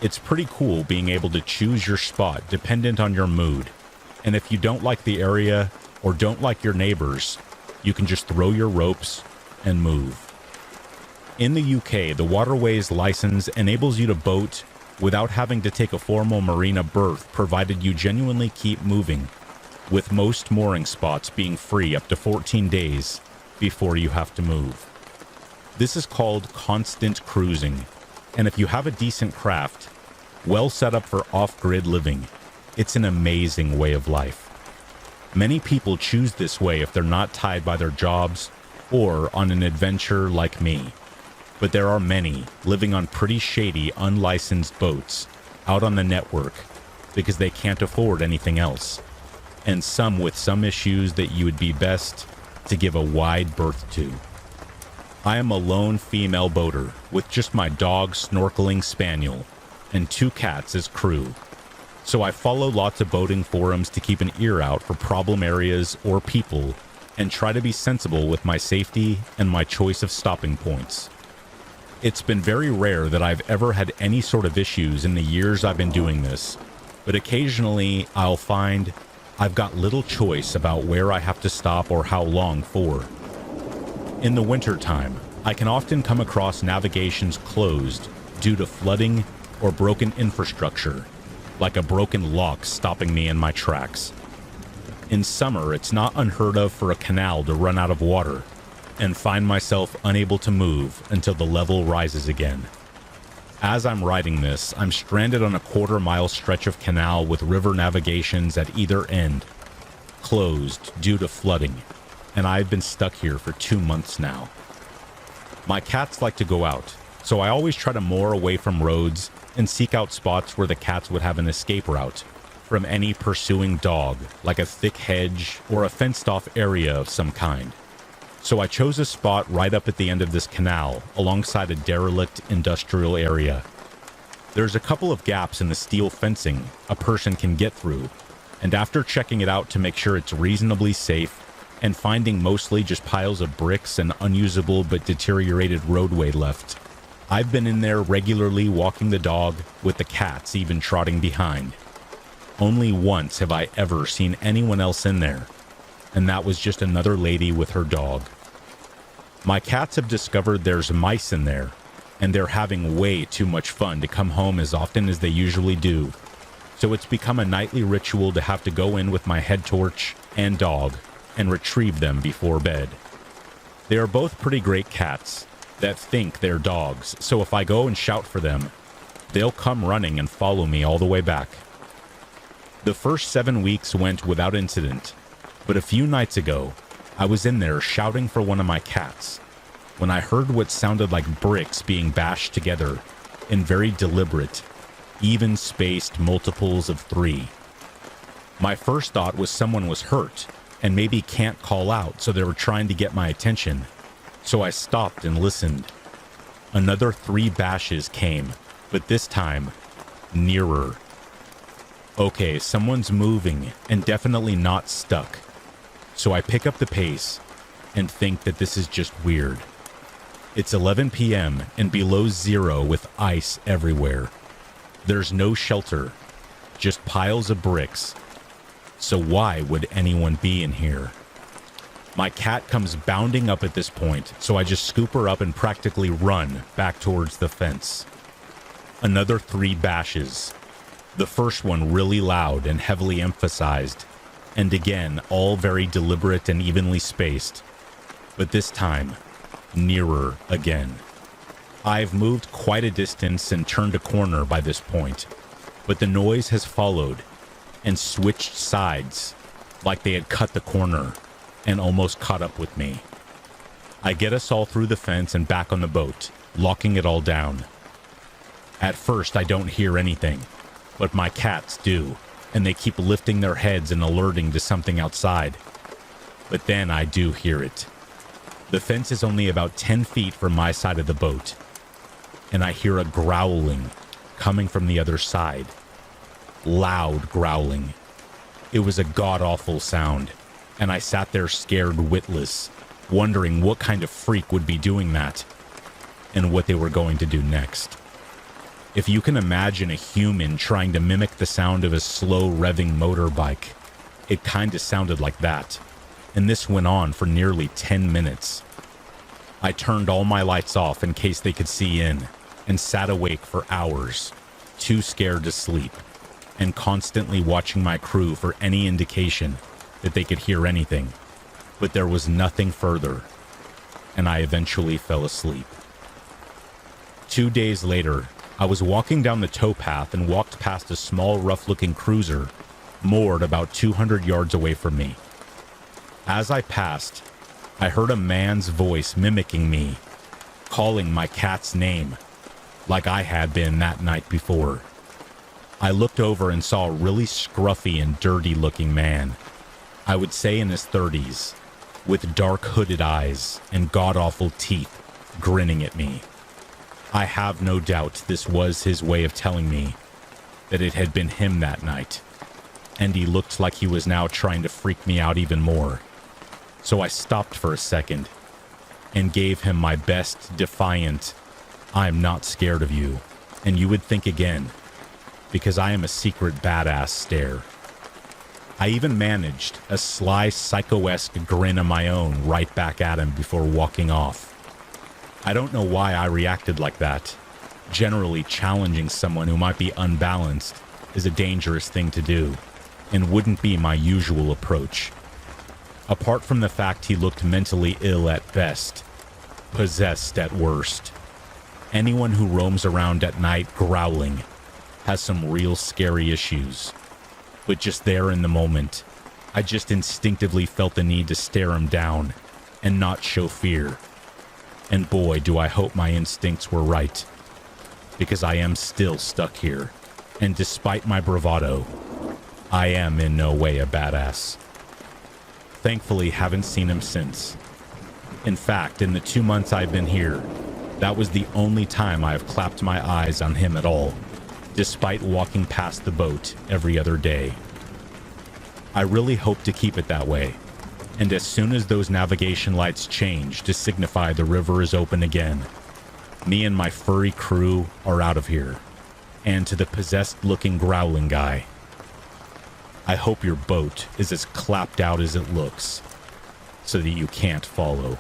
It's pretty cool being able to choose your spot dependent on your mood, and if you don't like the area or don't like your neighbors, you can just throw your ropes and move. In the UK, the waterways license enables you to boat without having to take a formal marina berth, provided you genuinely keep moving, with most mooring spots being free up to 14 days before you have to move. This is called constant cruising, and if you have a decent craft, well set up for off-grid living, it's an amazing way of life. Many people choose this way if they're not tied by their jobs or on an adventure like me. But there are many living on pretty shady, unlicensed boats out on the network because they can't afford anything else, and some with some issues that you would be best to give a wide berth to. I am a lone female boater with just my dog snorkeling spaniel and 2 cats as crew, so I follow lots of boating forums to keep an ear out for problem areas or people and try to be sensible with my safety and my choice of stopping points. It's been very rare that I've ever had any sort of issues in the years I've been doing this, but occasionally I'll find I've got little choice about where I have to stop or how long for. In the wintertime, I can often come across navigations closed due to flooding or broken infrastructure, like a broken lock stopping me in my tracks. In summer, it's not unheard of for a canal to run out of water and find myself unable to move until the level rises again. As I'm writing this, I'm stranded on a quarter-mile stretch of canal with river navigations at either end, closed due to flooding, and I've been stuck here for 2 months now. My cats like to go out, so I always try to moor away from roads and seek out spots where the cats would have an escape route from any pursuing dog, like a thick hedge or a fenced-off area of some kind. So I chose a spot right up at the end of this canal, alongside a derelict industrial area. There's a couple of gaps in the steel fencing a person can get through, and after checking it out to make sure it's reasonably safe, and finding mostly just piles of bricks and unusable but deteriorated roadway left, I've been in there regularly walking the dog, with the cats even trotting behind. Only once have I ever seen anyone else in there, and that was just another lady with her dog. My cats have discovered there's mice in there, and they're having way too much fun to come home as often as they usually do. so it's become a nightly ritual to have to go in with my head torch and dog and retrieve them before bed. They are both pretty great cats that think they're dogs, so if I go and shout for them, they'll come running and follow me all the way back. The first 7 weeks went without incident, but a few nights ago, I was in there shouting for one of my cats when I heard what sounded like bricks being bashed together in very deliberate, even-spaced multiples of 3. My first thought was someone was hurt and maybe can't call out, so they were trying to get my attention. So I stopped and listened. Another 3 bashes came, but this time, nearer. Okay, someone's moving and definitely not stuck. So I pick up the pace and think that this is just weird. It's 11 p.m. and below zero with ice everywhere. There's no shelter, just piles of bricks. So why would anyone be in here? My cat comes bounding up at this point, so I just scoop her up and practically run back towards the fence. Another 3 bashes. The first one really loud and heavily emphasized, and again, all very deliberate and evenly spaced. But this time, nearer again. I've moved quite a distance and turned a corner by this point, but the noise has followed and switched sides like they had cut the corner and almost caught up with me. I get us all through the fence and back on the boat, locking it all down. At first, I don't hear anything, but my cats do, and they keep lifting their heads and alerting to something outside. But then I do hear it. The fence is only about 10 feet from my side of the boat, and I hear a growling coming from the other side. Loud growling. It was a god-awful sound, and I sat there scared witless, wondering what kind of freak would be doing that, and what they were going to do next. If you can imagine a human trying to mimic the sound of a slow revving motorbike, it kinda sounded like that, and this went on for nearly 10 minutes. I turned all my lights off in case they could see in, and sat awake for hours, too scared to sleep, and constantly watching my crew for any indication that they could hear anything, but there was nothing further, and I eventually fell asleep. 2 days later, I was walking down the towpath and walked past a small, rough-looking cruiser moored about 200 yards away from me. As I passed, I heard a man's voice mimicking me, calling my cat's name, like I had been that night before. I looked over and saw a really scruffy and dirty-looking man, I would say in his 30s, with dark hooded eyes and god-awful teeth, grinning at me. I have no doubt this was his way of telling me that it had been him that night, and he looked like he was now trying to freak me out even more. So I stopped for a second and gave him my best defiant, "I'm not scared of you, and you would think again, because I am a secret badass" stare. I even managed a sly psycho-esque grin of my own right back at him before walking off. I don't know why I reacted like that. Generally, challenging someone who might be unbalanced is a dangerous thing to do, and wouldn't be my usual approach. Apart from the fact he looked mentally ill at best, possessed at worst. Anyone who roams around at night growling has some real scary issues. But just there in the moment, I just instinctively felt the need to stare him down and not show fear. And boy, do I hope my instincts were right, because I am still stuck here, and despite my bravado, I am in no way a badass. Thankfully, haven't seen him since. In fact, in the 2 months I've been here, that was the only time I have clapped my eyes on him at all, despite walking past the boat every other day. I really hope to keep it that way, and as soon as those navigation lights change to signify the river is open again, me and my furry crew are out of here, and to the possessed-looking growling guy, I hope your boat is as clapped out as it looks, so that you can't follow.